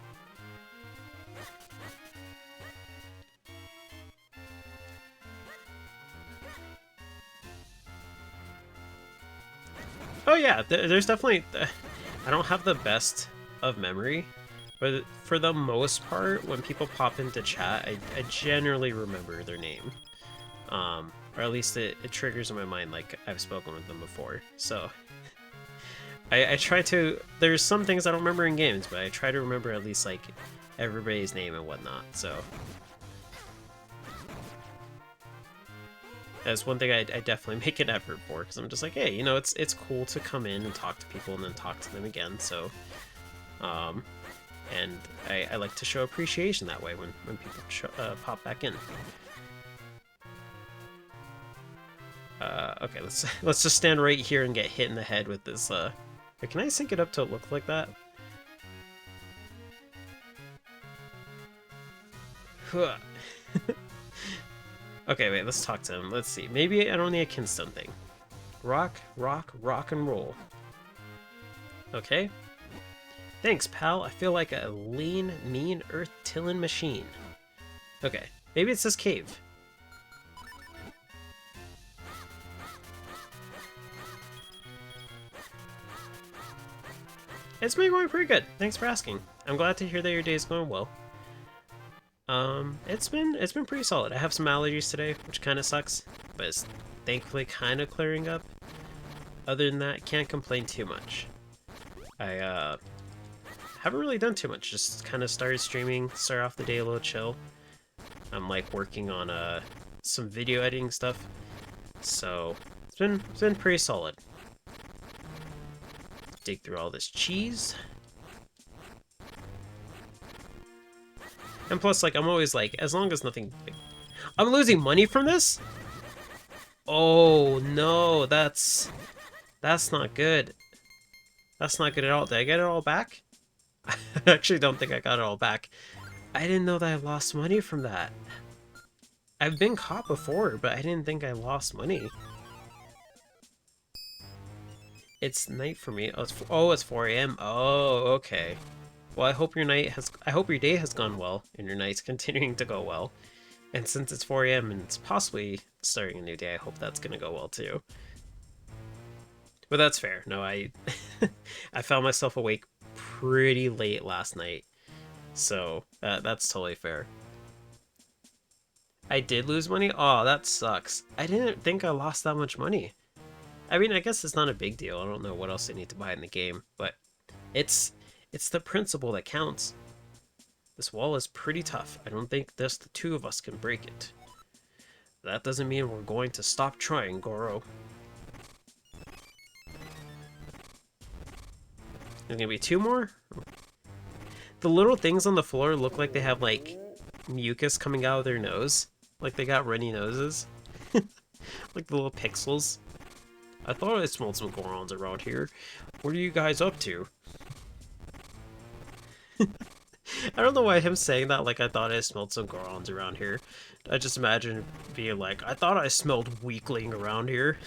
Oh yeah, there's definitely... I don't have the best of memory, but for the most part, when people pop into chat, I generally remember their name. Or at least it triggers in my mind like I've spoken with them before. So I try to... There's some things I don't remember in games, but I try to remember at least like everybody's name and whatnot, so... That's one thing I definitely make an effort for, because I'm just like, hey, you know, it's cool to come in and talk to people and then talk to them again, so... and I like to show appreciation that way when people pop back in. Okay, let's just stand right here and get hit in the head with this, Wait, can I sync it up to look like that? Okay, wait, let's talk to him. Let's see. Maybe I don't need a kinstone thing. Rock, and roll. Okay. Thanks, pal. I feel like a lean, mean, earth-tilling machine. Okay, maybe it's this cave. It's been going pretty good. Thanks for asking. I'm glad to hear that your day is going well. It's been pretty solid. I have some allergies today, which kind of sucks, but it's thankfully kind of clearing up. Other than that, can't complain too much. I haven't really done too much. Just kind of started streaming, start off the day a little chill. I'm like working on some video editing stuff, so it's been pretty solid. Dig through all this cheese. And plus, like, I'm always like, as long as nothing... I'm losing money from this? Oh, no, that's not good. That's not good at all. Did I get it all back? I actually don't think I got it all back. I didn't know that I lost money from that. I've been caught before, but I didn't think I lost money. It's night for me. Oh, it's 4 a.m. Oh, okay. Well, I hope your day has gone well, and your night's continuing to go well. And since it's 4 a.m. and it's possibly starting a new day, I hope that's gonna go well too. But that's fair. No, I found myself awake pretty late last night, so that's totally fair. I did lose money? Oh, that sucks. I didn't think I lost that much money. I mean, I guess it's not a big deal. I don't know what else I need to buy in the game, but it's the principle that counts. This wall is pretty tough. I don't think the two of us can break it. That doesn't mean we're going to stop trying, Goro. There's gonna be 2 more? The little things on the floor look like they have, like, mucus coming out of their nose. Like they got runny noses. Like the little pixels. I thought I smelled some Gorons around here. What are you guys up to? I don't know why him saying that like I thought I smelled some Gorons around here. I just imagine being like, I thought I smelled weakling around here.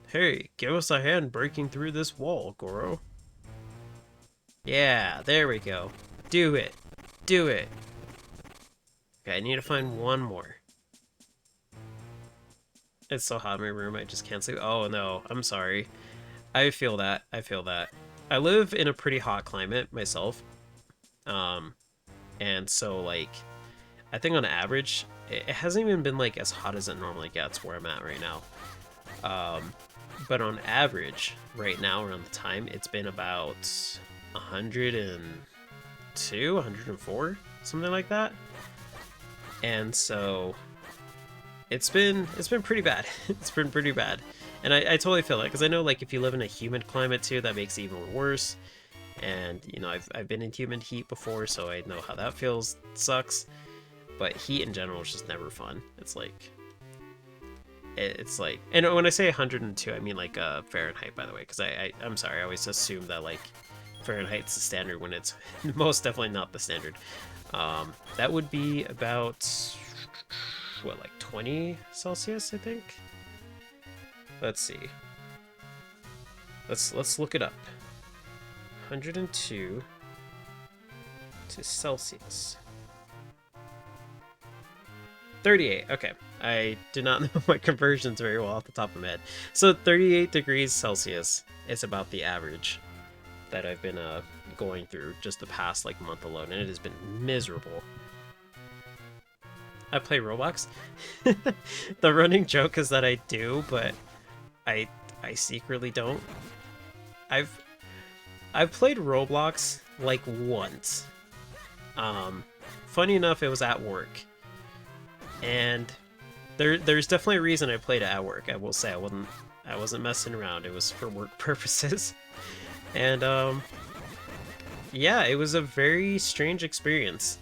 Hey, give us a hand breaking through this wall, Goro. Yeah, there we go. Do it. Do it. Okay, I need to find one more. It's so hot in my room, I just can't sleep. Oh no, I'm sorry. I feel that. I feel that. I live in a pretty hot climate myself. And so like, I think on average, it hasn't even been like as hot as it normally gets where I'm at right now. But on average, right now around the time, it's been about 102, 104, something like that. And so it's been pretty bad. It's been pretty bad. And I totally feel that, because I know like if you live in a humid climate too, that makes it even worse. And you know, I've been in humid heat before, so I know how that feels. It sucks. But heat in general is just never fun. It's like, and when I say 102, I mean like Fahrenheit, by the way, because I'm sorry, I always assume that like Fahrenheit's the standard when it's most definitely not the standard. That would be about what, like 20 Celsius, I think? Let's see. Let's look it up. 102 to Celsius. 38. Okay. I do not know my conversions very well off the top of my head. So 38 degrees Celsius is about the average that I've been going through just the past like month alone, and it has been miserable. I play Roblox. The running joke is that I do, but I secretly don't. I've played Roblox like once. Funny enough, it was at work, and there's definitely a reason I played it at work. I will say I wasn't messing around. It was for work purposes, and yeah, it was a very strange experience.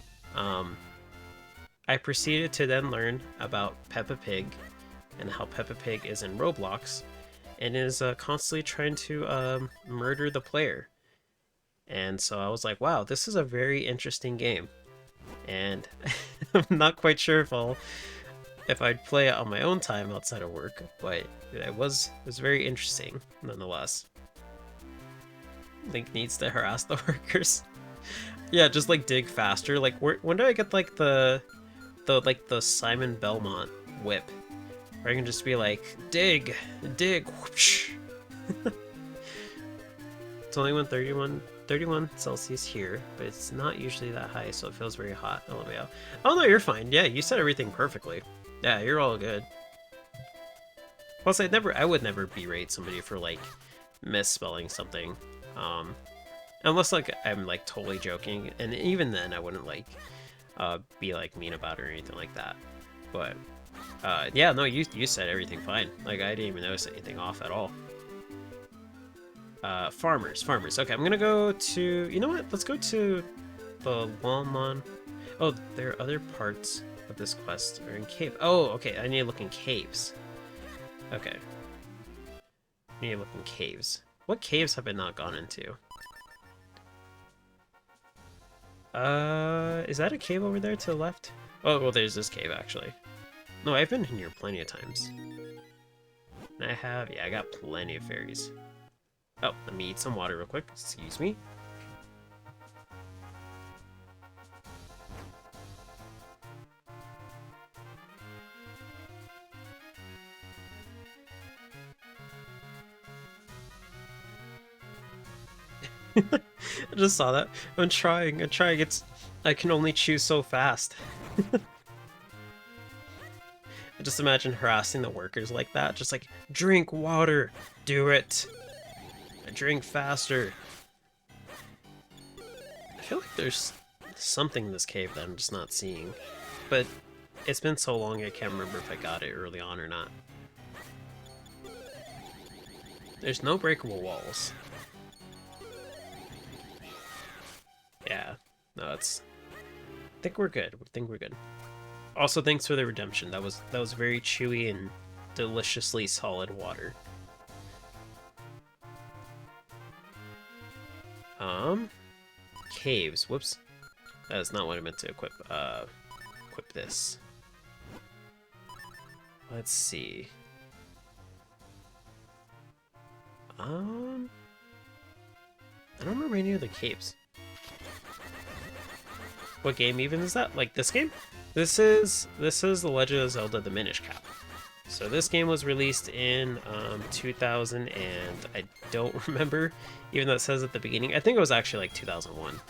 I proceeded to then learn about Peppa Pig and how Peppa Pig is in Roblox and is constantly trying to murder the player. And so I was like, wow, this is a very interesting game. And I'm not quite sure if I'd play it on my own time outside of work, but it was very interesting nonetheless. Link needs to harass the workers. Yeah, just like dig faster. Like when do I get like the Simon Belmont whip, where I can just be like, dig, whoosh. It's only 31 Celsius here, but it's not usually that high, so it feels very hot. LMAO. Oh no, you're fine. Yeah, you said everything perfectly. Yeah, you're all good. Plus, I would never berate somebody for like misspelling something, unless like I'm like totally joking, and even then I wouldn't like be like mean about it or anything like that. But yeah, no, you said everything fine. Like I didn't even notice anything off at all. Farmers. Okay, I'm gonna go to, you know what? Let's go to the Lon. Oh, there are other parts of this quest are in cave. Oh, okay. I need to look in caves. Okay. I need to look in caves. What caves have I not gone into? Is that a cave over there to the left? Oh, well, there's this cave, actually. No, I've been in here plenty of times. And I got plenty of fairies. Oh, let me eat some water real quick. Excuse me. I just saw that. I'm trying. I can only choose so fast. I just imagine harassing the workers like that. Just like, drink water. Do it. Drink faster. I feel like there's something in this cave that I'm just not seeing. But it's been so long I can't remember if I got it early on or not. There's no breakable walls. Yeah, no, I think we're good. Also, thanks for the redemption. That was very chewy and deliciously solid water. Caves. Whoops. That is not what I meant to equip. Equip this. Let's see. I don't remember any of the caves. What game even is that? Like this game? This is The Legend of Zelda The Minish Cap. So this game was released in 2000, and I don't remember, even though it says at the beginning. I think it was actually like 2001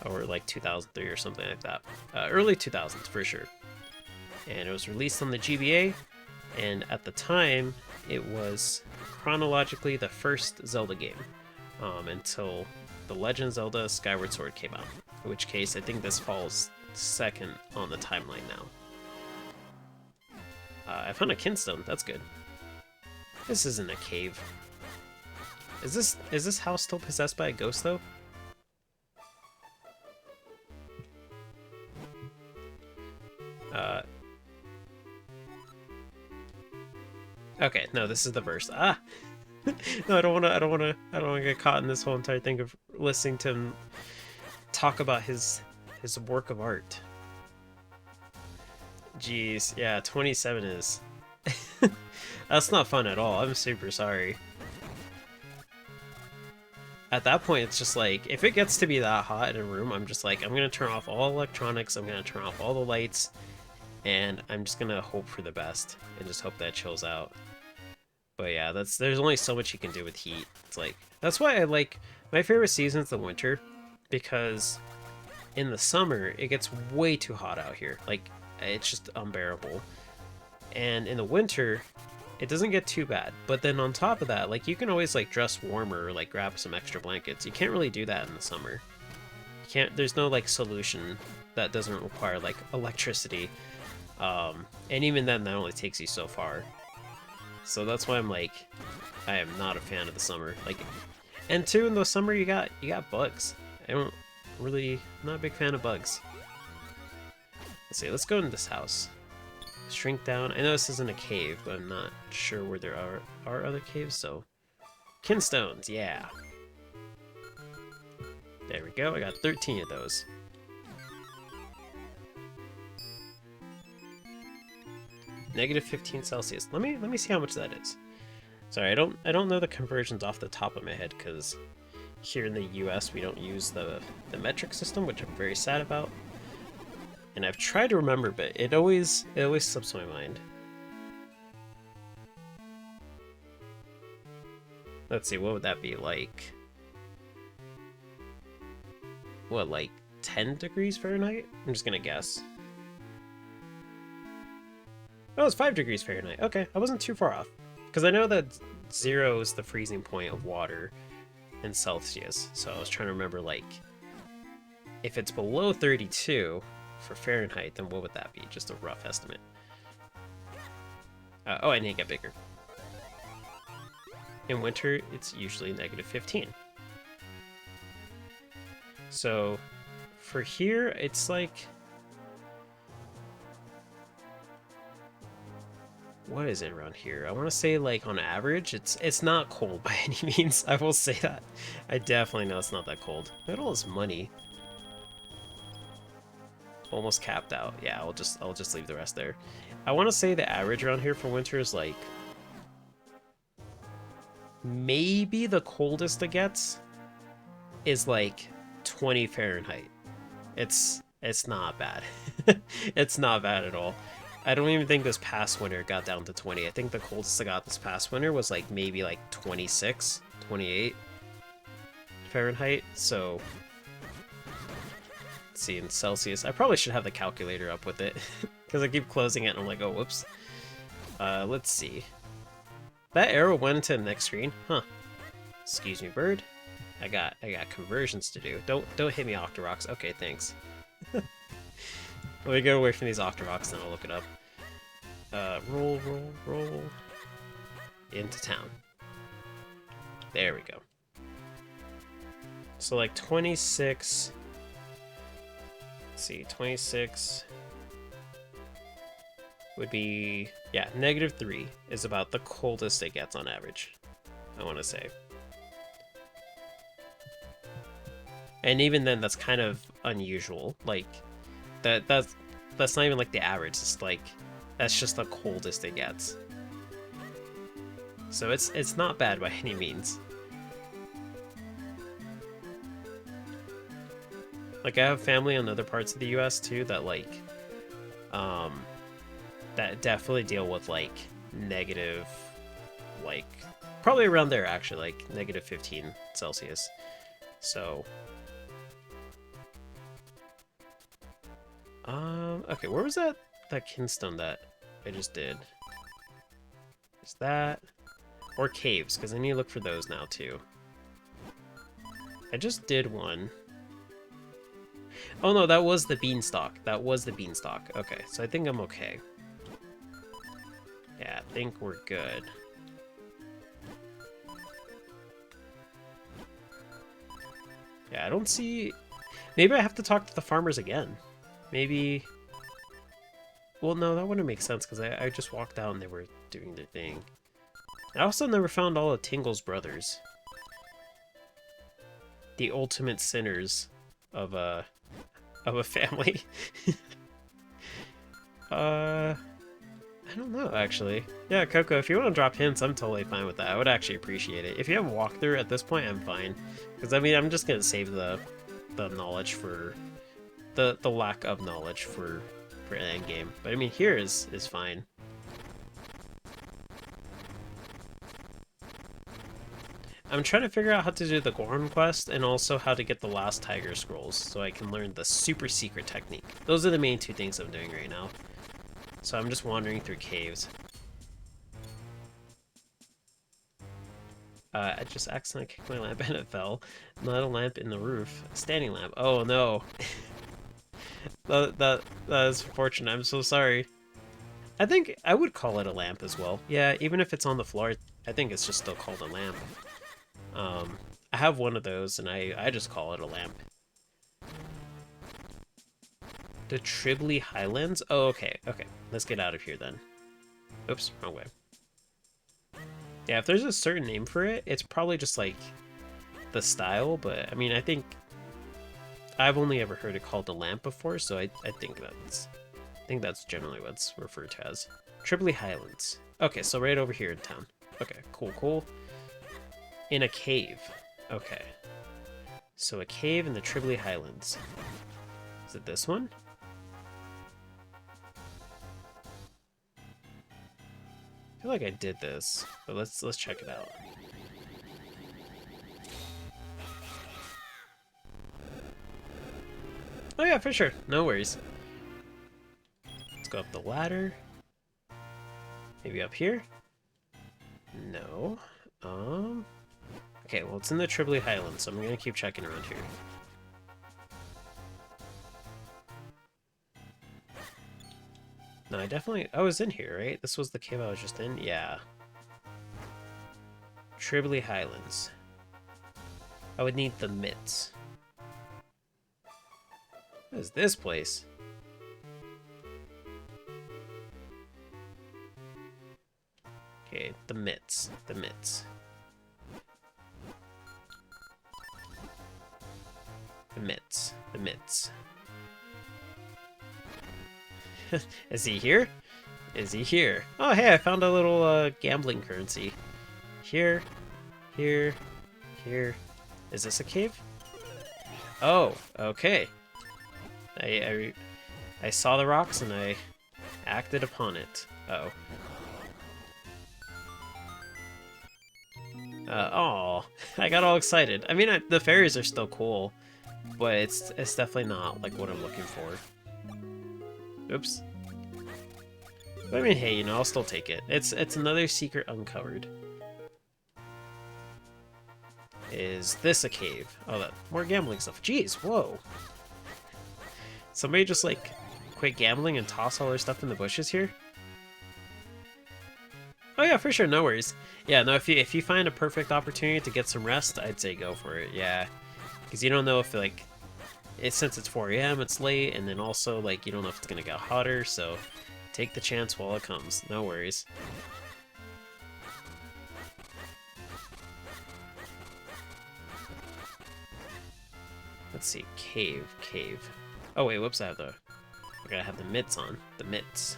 or like 2003 or something like that. Early 2000s for sure. And it was released on the GBA, and at the time it was chronologically the first Zelda game until The Legend of Zelda Skyward Sword came out. In which case, I think this falls second on the timeline now. I found a kinstone. That's good. This isn't a cave. Is this house still possessed by a ghost though? Okay, no, this is the verse. Ah, no, I don't wanna get caught in this whole entire thing of listening to him talk about his work of art. Jeez, yeah, 27 is... That's not fun at all. I'm super sorry. At that point, it's just like, if it gets to be that hot in a room, I'm just like, I'm gonna turn off all electronics, I'm gonna turn off all the lights, and I'm just gonna hope for the best, and just hope that it chills out. But yeah, there's only so much you can do with heat. It's like, that's why I like, my favorite season's the winter, because in the summer, it gets way too hot out here. Like, it's just unbearable. And in the winter, it doesn't get too bad. But then on top of that, like, you can always like dress warmer or like grab some extra blankets. You can't really do that in the summer. You can't, there's no like solution that doesn't require like electricity. And even then, that only takes you so far. So that's why I'm like, I am not a fan of the summer. Like, and two, in the summer you got bugs. I don't really, I'm not a big fan of bugs. Let's see, let's go in this house. Shrink down. I know this isn't a cave, but I'm not sure where there are other caves, so... Kinstones, yeah. There we go, I got 13 of those. Negative 15 Celsius. Let me see how much that is. Sorry, I don't know the conversions off the top of my head, because here in the US we don't use the metric system, which I'm very sad about. And I've tried to remember, but it always slips my mind. Let's see, what would that be like? What, like 10 degrees Fahrenheit? I'm just gonna guess. Oh, it's 5 degrees Fahrenheit. Okay, I wasn't too far off. Because I know that 0 is the freezing point of water in Celsius. So I was trying to remember, like, if it's below 32 for Fahrenheit, then what would that be? Just a rough estimate. Oh, I need to get bigger. In winter, it's usually negative 15. So for here, it's like... What is it around here? I want to say, like, on average, it's not cold by any means. I will say that. I definitely know it's not that cold. Look at all this money. Almost capped out. Yeah, I'll just leave the rest there. I want to say the average around here for winter is like maybe the coldest it gets is like 20 Fahrenheit. It's not bad. It's not bad at all. I don't even think this past winter got down to 20. I think the coldest I got this past winter was like maybe like 26, 28 Fahrenheit. So see, in Celsius. I probably should have the calculator up with it because I keep closing it and I'm like, oh, whoops. Let's see. That arrow went into the next screen, huh? Excuse me, bird. I got conversions to do. Don't hit me, Octoroks. Okay, thanks. Let me get away from these Octoroks, and I'll look it up. Roll into town. There we go. So like 26. See, 26 would be, yeah, -3 is about the coldest it gets on average, I want to say. And even then, that's kind of unusual. Like, that's not even like the average. It's like, that's just the coldest it gets. So it's not bad by any means. Like, I have family in other parts of the US too that like, that definitely deal with like negative, like probably around there actually, like negative 15 Celsius. So, okay, where was that kinstone that I just did? Is that, or caves? Because I need to look for those now too. I just did one. Oh no, that was the beanstalk. That was the beanstalk. Okay, so I think I'm okay. Yeah, I think we're good. Yeah, I don't see... Maybe I have to talk to the farmers again. Maybe... Well, no, that wouldn't make sense, because I just walked out and they were doing their thing. I also never found all of Tingle's brothers. The ultimate sinners of a family. I don't know, actually. Yeah, Coco, if you want to drop hints, I'm totally fine with that. I would actually appreciate it. If you have a walkthrough at this point, I'm fine. Because, I mean, I'm just going to save the knowledge for... The lack of knowledge for an endgame. But, I mean, here is fine. I'm trying to figure out how to do the Goron quest and also how to get the last Tiger Scrolls so I can learn the super secret technique. Those are the main two things I'm doing right now. So I'm just wandering through caves. I just accidentally kicked my lamp and it fell. Not a lamp in the roof. A standing lamp. Oh no. that is fortunate. I'm so sorry. I think I would call it a lamp as well. Yeah, even if it's on the floor, I think it's just still called a lamp. I have one of those and I just call it a lamp. The Tribbley Highlands? Oh, okay, okay. Let's get out of here then. Oops, wrong way. Yeah, if there's a certain name for it, it's probably just like the style, but I mean, I think I've only ever heard it called a lamp before, so I think that's generally what it's referred to as. Tribbley Highlands. Okay, so right over here in town. Okay, cool, cool. In a cave. Okay. So a cave in the Tribbley Highlands. Is it this one? I feel like I did this, but let's check it out. Oh yeah, for sure. No worries. Let's go up the ladder. Maybe up here? No. Okay, well it's in the Tribbley Highlands, so I'm gonna keep checking around here. No, I was in here, right? This was the cave I was just in? Yeah. Tribbley Highlands. I would need the mitts. What is this place? Okay, the mitts. The mitts. The mitts. The mitts. Is he here? Is he here? Oh, hey, I found a little gambling currency. Here, here, here. Is this a cave? Oh, okay. I saw the rocks and I acted upon it. Uh-oh. Oh, I got all excited. I mean, the fairies are still cool, but it's definitely not like what I'm looking for. Oops. But I mean, hey, you know, I'll still take it. It's another secret uncovered. Is this a cave? Oh, that more gambling stuff. Jeez, whoa. Somebody just like quit gambling and toss all their stuff in the bushes here? Oh yeah, for sure, no worries. Yeah, no, if you find a perfect opportunity to get some rest, I'd say go for it. Yeah, because you don't know if like since it's 4 a.m. it's late, and then also like you don't know if it's gonna get hotter, so take the chance while it comes. No worries. Let's see, cave. Oh wait, whoops, I gotta have the mitts on. The mitts.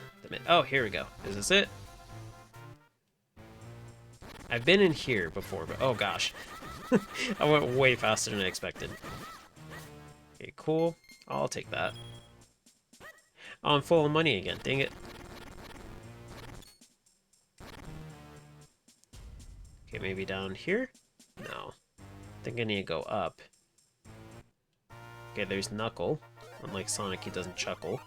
Oh, here we go. Is this it? I've been in here before, but oh gosh. I went way faster than I expected. Okay, cool. I'll take that. Oh, I'm full of money again. Dang it. Okay, maybe down here? No. I think I need to go up. Okay, there's Knuckle. Unlike Sonic, he doesn't chuckle.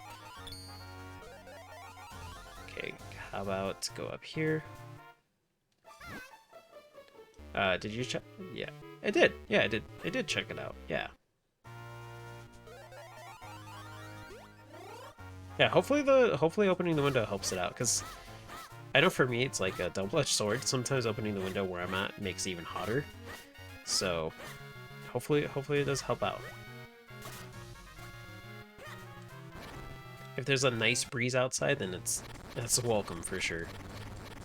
Okay, how about go up here? Did you check? Yeah, I did. Yeah, I did. I did check it out. Yeah. Yeah, hopefully opening the window helps it out, because I know for me it's like a double-edged sword. Sometimes opening the window where I'm at makes it even hotter. So hopefully it does help out. If there's a nice breeze outside, then that's welcome for sure.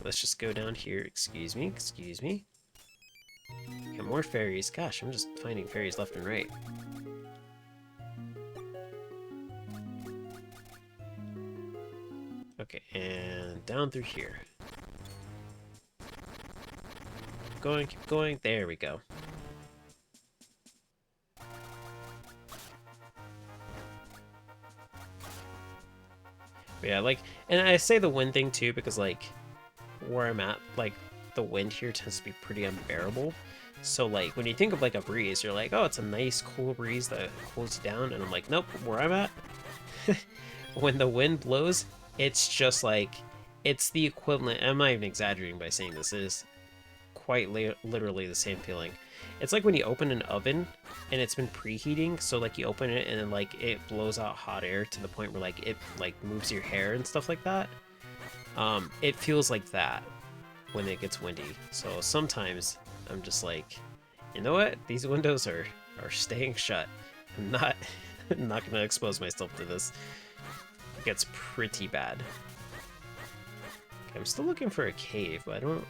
Let's just go down here. Excuse me. Okay, more fairies. Gosh, I'm just finding fairies left and right. Okay, and down through here. Keep going. There we go. But yeah, like, and I say the wind thing too because, like, where I'm at, like, the wind here tends to be pretty unbearable. So, like, when you think of, like, a breeze, you're like, oh, it's a nice, cool breeze that cools you down. And I'm like, nope, where I'm at, when the wind blows, it's just like, it's the equivalent. I'm not even exaggerating by saying this. It is quite literally the same feeling. It's like when you open an oven and it's been preheating, so like you open it and then like it blows out hot air to the point where like it like moves your hair and stuff like that. It feels like that when it gets windy. So sometimes I'm just like, you know what? These windows are staying shut. I'm not I'm not gonna expose myself to this. It gets pretty bad. Okay, I'm still looking for a cave, but I don't.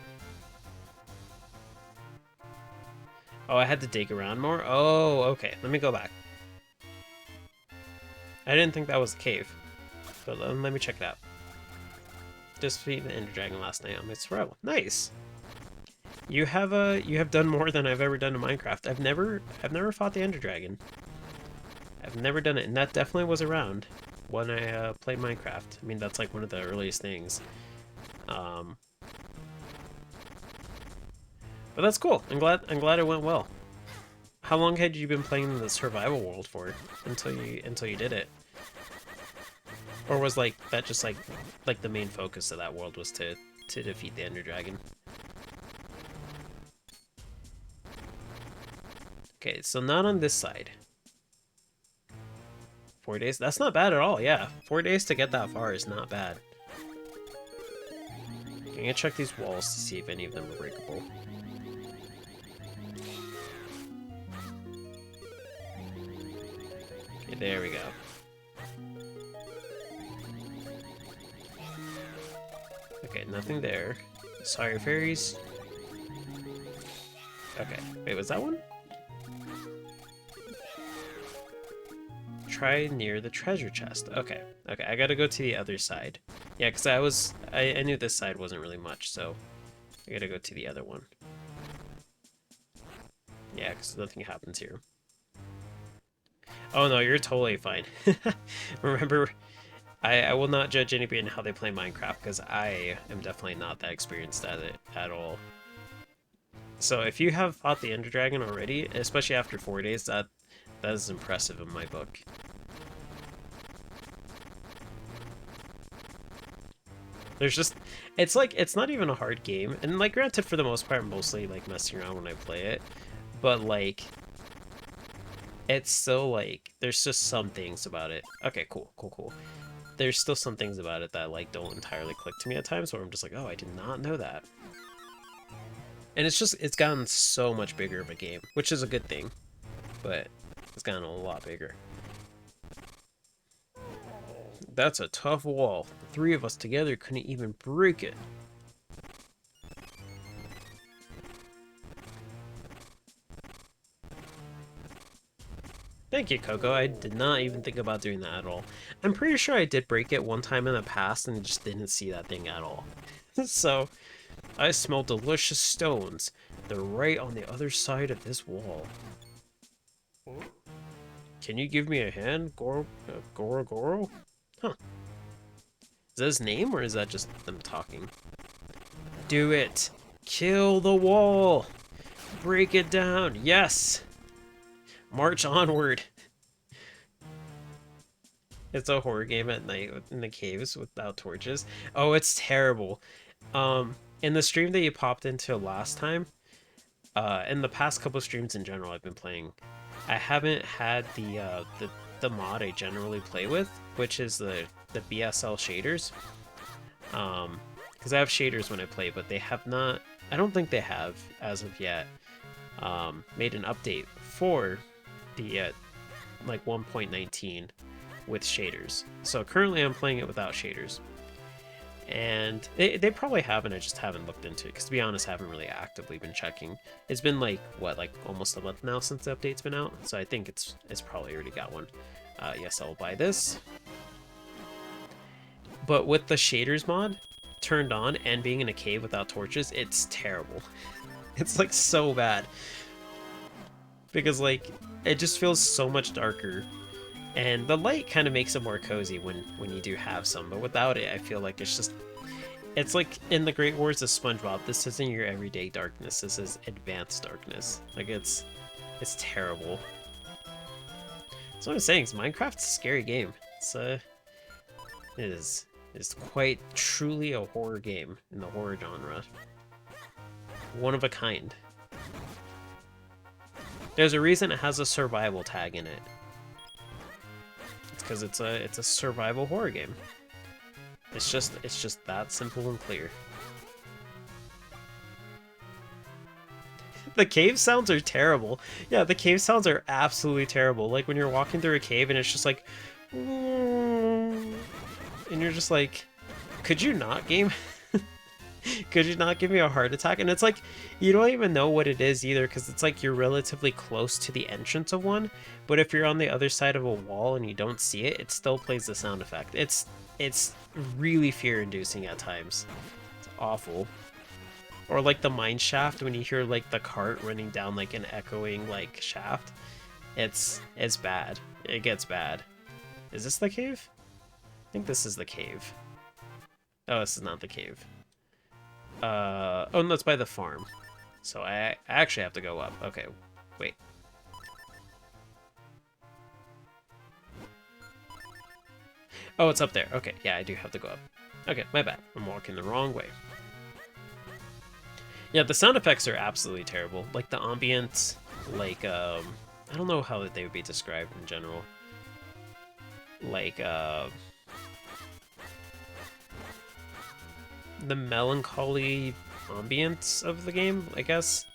Oh, I had to dig around more? Oh, okay. Let me go back. I didn't think that was a cave. But let me check it out. Just defeated the Ender Dragon last night on my survival. Nice! You have done more than I've ever done in Minecraft. I've never fought the Ender Dragon. I've never done it, and that definitely was around when I played Minecraft. I mean, that's like one of the earliest things. But that's cool. I'm glad it went well. How long had you been playing the survival world for until you did it? Or was like that just like the main focus of that world was to defeat the Ender Dragon? Okay, so not on this side. 4 days? That's not bad at all, yeah. 4 days to get that far is not bad. I'm gonna check these walls to see if any of them are breakable. Okay, there we go. Okay, nothing there. Sorry, fairies. Okay, wait, was that one? Try near the treasure chest. Okay, okay, I gotta go to the other side. Yeah, because I knew this side wasn't really much, so I gotta go to the other one. Yeah, because nothing happens here. Oh no, you're totally fine. Remember, I will not judge anybody on how they play Minecraft, because I am definitely not that experienced at it at all. So if you have fought the Ender Dragon already, especially after 4 days, that is impressive in my book. There's just, it's like, it's not even a hard game, and like granted for the most part I'm mostly like messing around when I play it, but like, it's still like, there's just some things about it. Okay, cool. There's still some things about it that like don't entirely click to me at times where I'm just like, oh, I did not know that. And it's gotten so much bigger of a game, which is a good thing, but it's gotten a lot bigger. That's a tough wall. The 3 of us together couldn't even break it. Thank you, Coco. I did not even think about doing that at all. I'm pretty sure I did break it one time in the past and just didn't see that thing at all. So, I smell delicious stones. They're right on the other side of this wall. Can you give me a hand, Goro? Huh. Is that his name, or is that just them talking? Do it! Kill the wall! Break it down! Yes! March onward! It's a horror game at night in the caves without torches. Oh, it's terrible. In the stream that you popped into last time, in the past couple streams in general I've been playing, I haven't had the mod I generally play with, which is the BSL shaders. Because I have shaders when I play, but they have not, I don't think they have, as of yet, made an update for the like 1.19 with shaders. So currently I'm playing it without shaders. And they probably haven't, I just haven't looked into it, because to be honest, I haven't really actively been checking. It's been like, what, like almost a month now since the update's been out, so I think it's probably already got one. Yes, I'll buy this. But with the shaders mod turned on and being in a cave without torches, it's terrible. It's like so bad. Because like it just feels so much darker. And the light kind of makes it more cozy when you do have some, but without it, I feel like it's like in the Great Wars of SpongeBob. This isn't your everyday darkness. This is advanced darkness. Like it's terrible. That's what I'm saying. Minecraft's a scary game. It's quite truly a horror game in the horror genre. One of a kind. There's a reason it has a survival tag in it. It's because it's a survival horror game. It's just that simple and clear. The cave sounds are terrible. Yeah, the cave sounds are absolutely terrible. Like when you're walking through a cave and it's just like, and you're just like, could you not, game? Could you not give me a heart attack? And it's like, you don't even know what it is either, because it's like you're relatively close to the entrance of one, but if you're on the other side of a wall and you don't see it, it still plays the sound effect. It's really fear-inducing at times. It's awful. Or like the mine shaft, when you hear like the cart running down like an echoing like shaft. It's bad. It gets bad. Is this the cave? I think this is the cave. Oh, this is not the cave. Oh no, it's by the farm. So I actually have to go up. Okay, wait. Oh, it's up there. Okay, yeah, I do have to go up. Okay, my bad. I'm walking the wrong way. Yeah, the sound effects are absolutely terrible. Like the ambient, like, I don't know how they would be described in general. Like, the melancholy ambience of the game, I guess.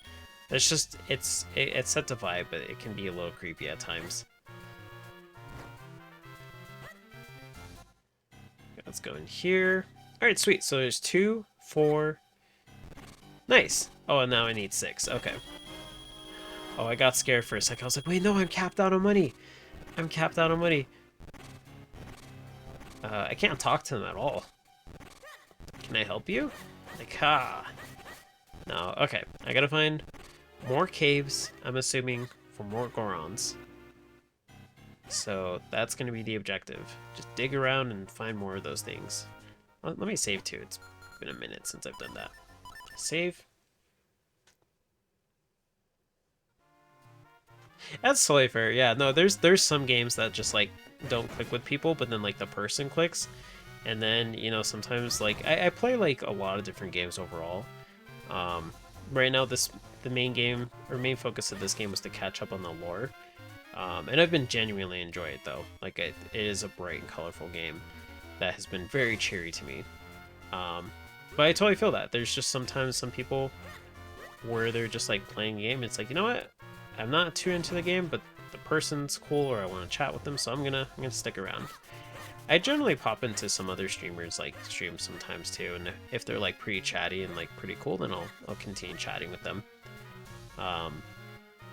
It's just, it's set to vibe, but it can be a little creepy at times. Let's go in here. Alright, sweet. So there's 2, 4. Nice. Oh, and now I need 6. Okay. Oh, I got scared for a second. I was like, wait, no, I'm capped out on money. I'm capped out on money. I can't talk to them at all. Can I help you? Like, ha. No, okay. I gotta find more caves, I'm assuming, for more Gorons. So that's gonna be the objective. Just dig around and find more of those things. Let me save too. It's been a minute since I've done that. Save. That's totally fair. Yeah, no, there's some games that just like don't click with people, but then like the person clicks. And then, you know, sometimes like I play like a lot of different games overall. Right now the main game or main focus of this game was to catch up on the lore. And I've been genuinely enjoying it though. Like it is a bright and colorful game that has been very cheery to me. But I totally feel that. There's just sometimes some people where they're just like playing a game. It's like, you know what? I'm not too into the game, but the person's cool or I want to chat with them, so I'm gonna stick around. I generally pop into some other streamers like streams sometimes too, and if they're like pretty chatty and like pretty cool, then I'll continue chatting with them.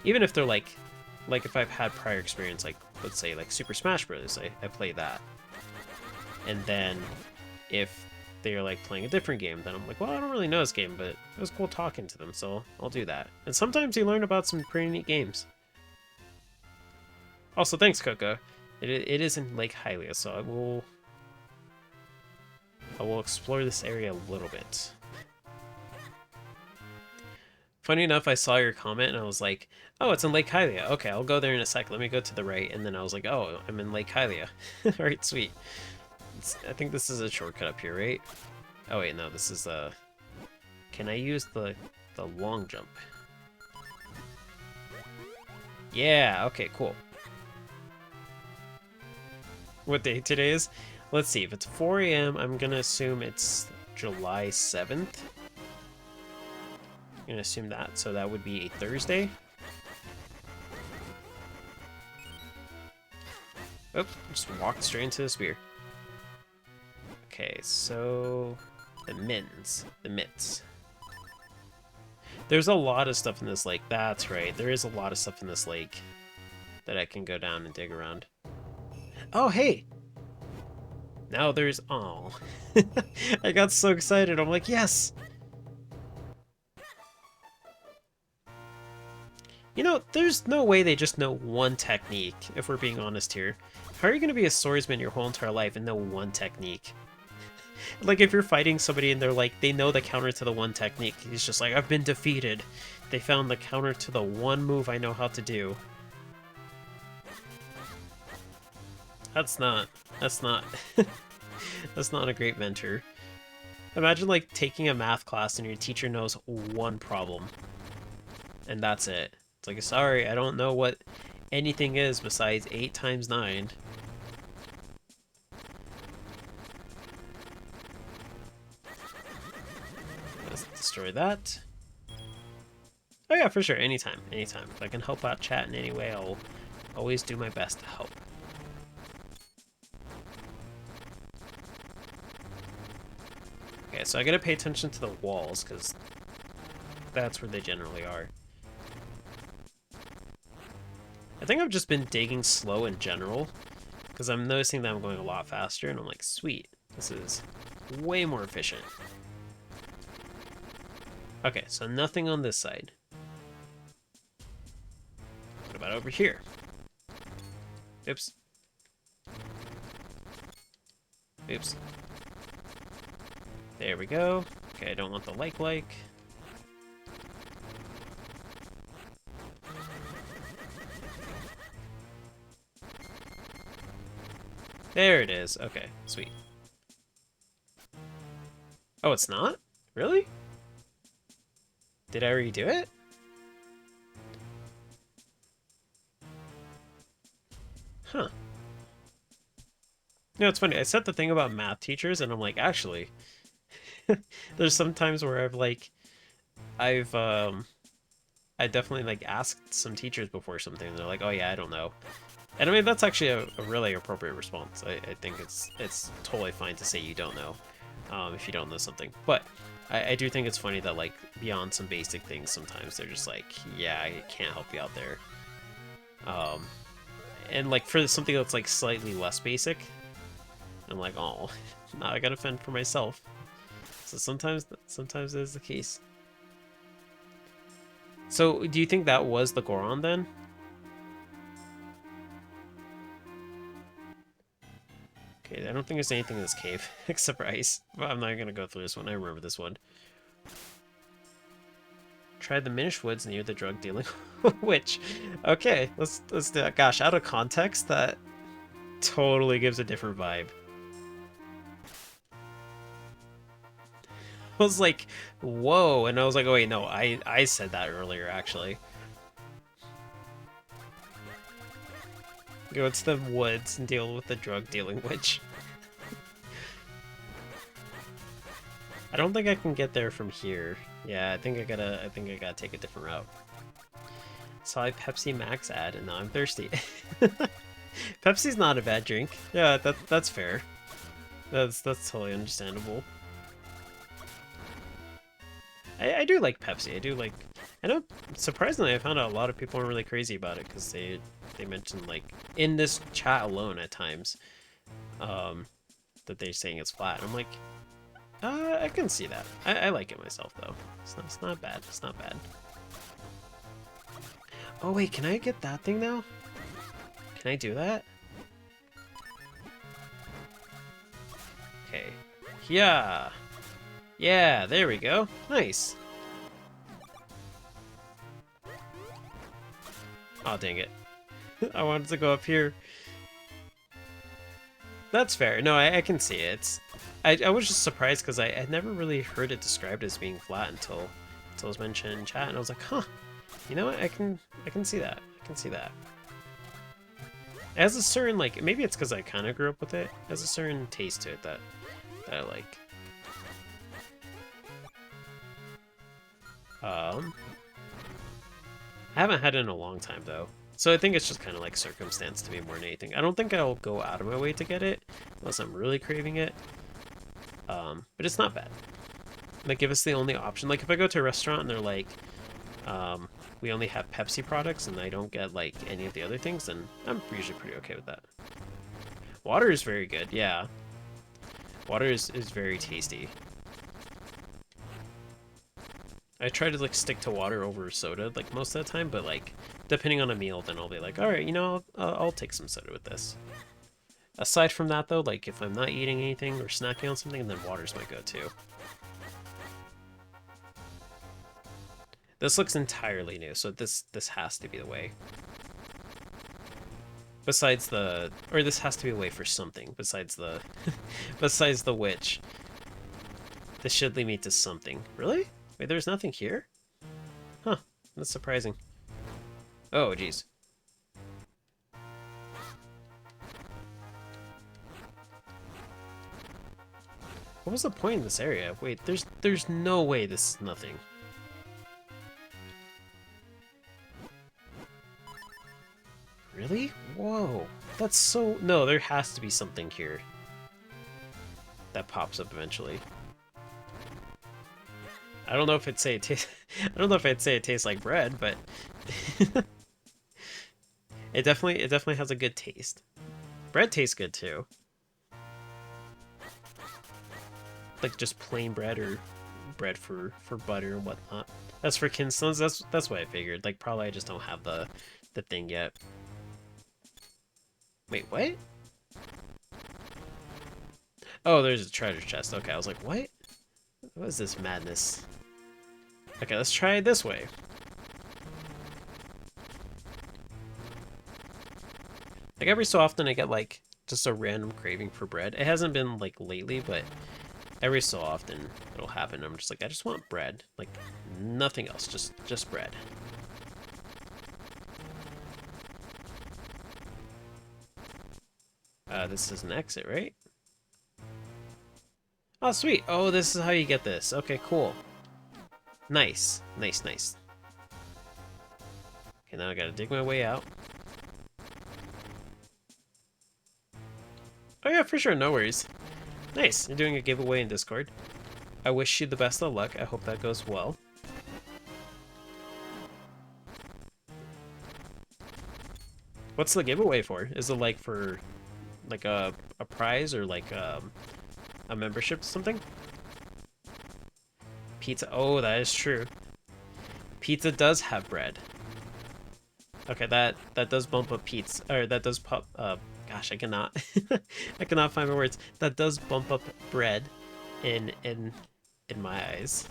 Even if they're like if I've had prior experience, like let's say like Super Smash Bros. I play that, and then if they're like playing a different game, then I'm like, well, I don't really know this game, but it was cool talking to them, so I'll do that. And sometimes you learn about some pretty neat games. Also, thanks, Coco. It is in Lake Hylia, so I will explore this area a little bit. Funny enough, I saw your comment and I was like, oh, it's in Lake Hylia. Okay, I'll go there in a sec. Let me go to the right. And then I was like, oh, I'm in Lake Hylia. Alright, sweet. I think this is a shortcut up here, right? Oh wait, no, this is can I use the long jump? Yeah, okay, cool. What day today is? Let's see, if it's 4 a.m., I'm gonna assume it's July 7th. I'm gonna assume that, so that would be a Thursday. Oh, just walked straight into the spear. Okay, so the mitts. There's a lot of stuff in this lake. That's right. There is a lot of stuff in this lake that I can go down and dig around. Oh, hey! Now there's... Oh. I got so excited. I'm like, yes! You know, there's no way they just know one technique, if we're being honest here. How are you going to be a swordsman your whole entire life and know one technique? Like, if you're fighting somebody and they're like, they know the counter to the one technique. He's just like, I've been defeated. They found the counter to the one move I know how to do. That's not that's not a great mentor. Imagine like taking a math class and your teacher knows one problem. And that's it. It's like, sorry, I don't know what anything is besides 8 times 9. Let's destroy that. Oh yeah, for sure, anytime, anytime. If I can help out chat in any way, I'll always do my best to help. Okay, so I gotta pay attention to the walls, because that's where they generally are. I think I've just been digging slow in general, because I'm noticing that I'm going a lot faster, and I'm like, sweet, this is way more efficient. Okay, so nothing on this side. What about over here? Oops. Oops. There we go. Okay, I don't want the like. There it is. Okay, sweet. Oh, it's not? Really? Did I redo it? Huh. You know, it's funny. I said the thing about math teachers, and I'm like, actually, there's some times where I definitely like asked some teachers before something, and they're like, oh yeah, I don't know. And I mean, that's actually a really appropriate response. I think it's totally fine to say you don't know, if you don't know something. But I do think it's funny that, like, beyond some basic things, sometimes they're just like, yeah, I can't help you out there. And like for something that's like slightly less basic, I'm like, oh, now I gotta fend for myself. So sometimes that is the case. So do you think that was the Goron then? Okay, I don't think there's anything in this cave except for ice. But I'm not gonna go through this one. I remember this one. Try the Minish Woods near the drug dealing witch. Okay, let's do that. Gosh, out of context, that totally gives a different vibe. I was like, whoa, and I was like, oh wait, no, I said that earlier actually. Go to the woods and deal with the drug dealing witch. I don't think I can get there from here. Yeah, I think I gotta take a different route. Saw a Pepsi Max ad and now I'm thirsty. Pepsi's not a bad drink. Yeah, that's fair. That's totally understandable. I do like Pepsi. I do like. I know. Surprisingly, I found out a lot of people aren't really crazy about it because they mentioned, like, in this chat alone at times, that they're saying it's flat. I'm like, I can see that. I like it myself though. It's not bad. It's not bad. Oh wait, can I get that thing now? Can I do that? Okay. Yeah. Yeah, there we go. Nice. Oh, dang it. I wanted to go up here. That's fair. No, I can see it. I was just surprised because I had never really heard it described as being flat until it was mentioned in chat, and I was like, huh. You know what? I can see that. I can see that. It has a certain, like, maybe it's because I kind of grew up with it. It has a certain taste to it that I like. I haven't had it in a long time though, so I think it's just kind of like circumstance to me more than anything. I don't think I'll go out of my way to get it unless I'm really craving it. But it's not bad. Like, if it's the only option, like if I go to a restaurant and they're like, we only have Pepsi products and I don't get like any of the other things, then I'm usually pretty okay with that. Water is very good, yeah. Water is very tasty. I try to like stick to water over soda like most of the time, but like depending on a meal, then I'll be like, all right, you know, I'll take some soda with this. Aside from that though, like if I'm not eating anything or snacking on something, then water's my go-to. This looks entirely new, so this has to be the way. Besides the, or this has to be a way for something besides the, besides the witch. This should lead me to something. Really? Wait, there's nothing here? Huh, that's surprising. Oh, geez. What was the point in this area? Wait, there's no way this is nothing. Really? Whoa. That's so... No, there has to be something here that pops up eventually. I don't know if it'd say it tastes... I don't know if I'd say it tastes like bread, but... it definitely has a good taste. Bread tastes good too. Like just plain bread or bread for butter and whatnot. As for kinstones, that's what I figured. Like probably I just don't have the thing yet. Wait, what? Oh, there's a treasure chest. Okay, I was like, what? What is this madness? Okay, let's try it this way. Like every so often I get like just a random craving for bread. It hasn't been like lately, but every so often it'll happen. I'm just like, I just want bread. Like nothing else, just bread. This is an exit, right? Oh, sweet. Oh, this is how you get this. Okay, cool. Nice. Nice, nice. Okay, now I gotta dig my way out. Oh yeah, for sure, no worries. Nice, you're doing a giveaway in Discord. I wish you the best of luck. I hope that goes well. What's the giveaway for? Is it like for like a prize or like a membership to something? Pizza. Oh, that is true. Pizza does have bread. Okay, that does bump up pizza, or that does pop. Gosh, I cannot, I cannot find my words. That does bump up bread, in my eyes.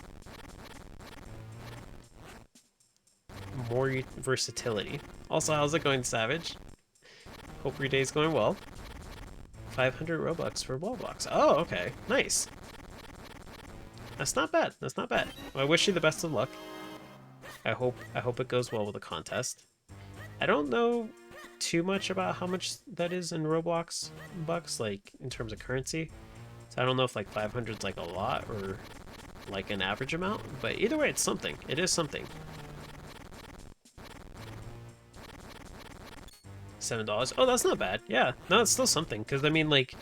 More versatility. Also, how's it going, Savage? Hope your day's going well. 500 Robux for wall blocks. Oh, okay, nice. That's not bad. That's not bad. Well, I wish you the best of luck. I hope it goes well with the contest. I don't know too much about how much that is in Roblox bucks, like in terms of currency. So I don't know if like 500 is like a lot or like an average amount, but either way, it's something. It is something. $7. Oh, that's not bad. Yeah, no, it's still something. Because I mean, like,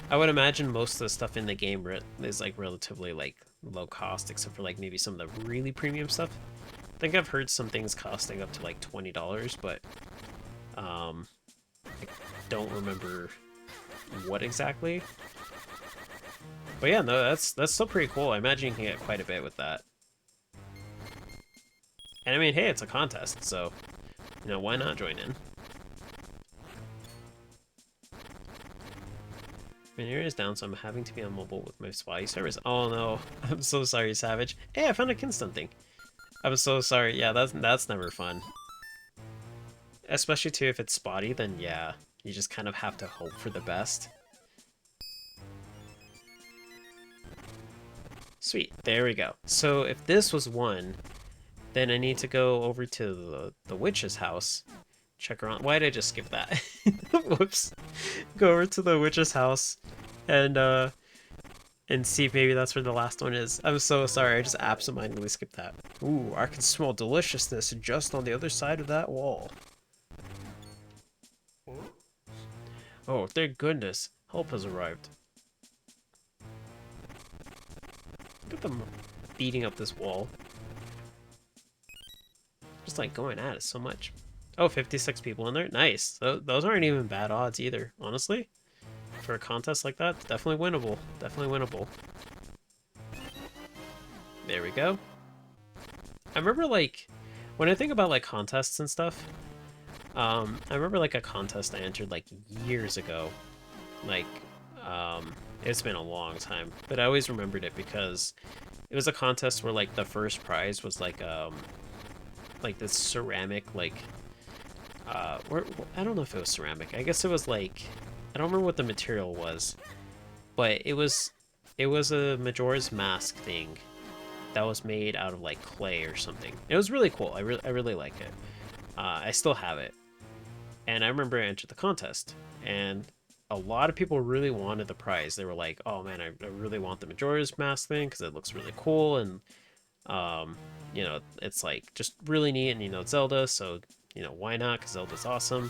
I would imagine most of the stuff in the game is like relatively like low cost, except for like maybe some of the really premium stuff. I think I've heard some things costing up to like $20, but I don't remember what exactly. But yeah, no, that's still pretty cool. I imagine you can get quite a bit with that. And I mean, hey, it's a contest, so you know, why not join in? My area is down, so I'm having to be on mobile with my spotty service. Oh no, I'm so sorry, Savage. Hey, I found a kinstone thing. I'm so sorry. Yeah, that's never fun. Especially too if it's spotty, then yeah, you just kind of have to hope for the best. Sweet, there we go. So if this was one, then I need to go over to the witch's house, check around. Why did I just skip that? Whoops. Go over to the witch's house and see if maybe that's where the last one is. I'm so sorry, I just absentmindedly skipped that. Ooh, I can smell deliciousness just on the other side of that wall. Oh, thank goodness. Help has arrived. Look at them beating up this wall. Just like going at it so much. Oh, 56 people in there. Nice. Those aren't even bad odds either, honestly. for a contest like that, it's definitely winnable. Definitely winnable. There we go. I remember, like, when I think about, like, contests and stuff, I remember, like, a contest I entered, like, years ago. Like, it's been a long time, but I always remembered it because it was a contest where, like, the first prize was, like this ceramic, like, I don't know if it was ceramic. I guess it was, like, I don't remember what the material was, but it was a Majora's Mask thing that was made out of, like, clay or something. It was really cool. I really like it. I still have it. And I remember I entered the contest, and a lot of people really wanted the prize. They were like, oh man, I really want the Majora's Mask thing because it looks really cool, and you know, it's like just really neat, and you know, Zelda, so you know, why not? Because Zelda's awesome.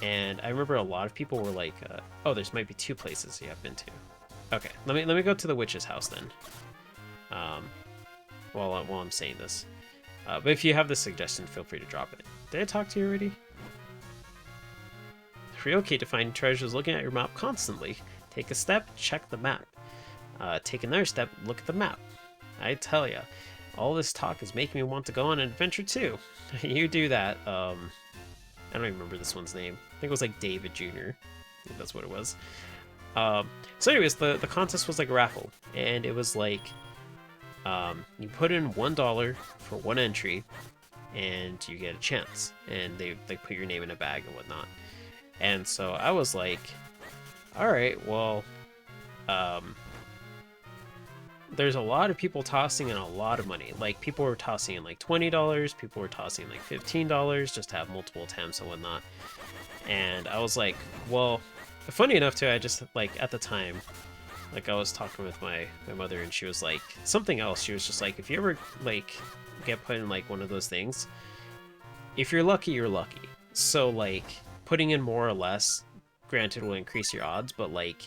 And I remember a lot of people were like, oh, there's might be 2 places you have been to. Okay, let me go to the witch's house then. While I'm saying this. But if you have this suggestion, feel free to drop it. Did I talk to you already? It's real okay to find treasures looking at your map constantly. Take a step, check the map. Take another step, look at the map. I tell ya, all this talk is making me want to go on an adventure too. You do that. I don't even remember this one's name. I think it was like David Jr. I think that's what it was. So anyways, the contest was like a raffle, and it was like, you put in $1 for 1 entry, and you get a chance, and they put your name in a bag and whatnot. And so I was like, all right, well, there's a lot of people tossing in a lot of money. Like, people were tossing in like $20, people were tossing in like $15 just to have multiple attempts and whatnot. And I was like, well, funny enough too, I just, like, at the time, like, I was talking with my mother, and she was like, something else. She was just like, if you ever, like, get put in, like, one of those things, if you're lucky, you're lucky. So, like, putting in more or less, granted, will increase your odds, but, like,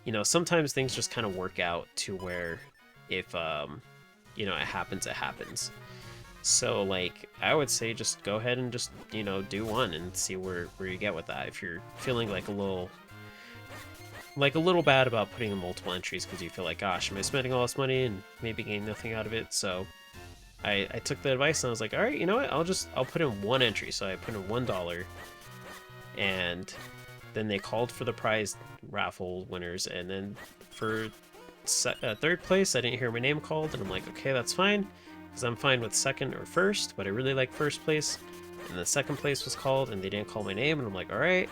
you know, sometimes things just kind of work out to where if, you know, it happens, it happens. So, like, I would say just go ahead and just, you know, do one and see where you get with that. If you're feeling like a little bad about putting in multiple entries because you feel like, gosh, am I spending all this money and maybe getting nothing out of it? So I took the advice, and I was like, all right, you know what? I'll put in 1 entry. So I put in $1, and then they called for the prize raffle winners, and then for 3rd place, I didn't hear my name called, and I'm like, okay, that's fine, because I'm fine with 2nd or 1st, but I really like 1st place. And the 2nd place was called, and they didn't call my name, and I'm like, all right,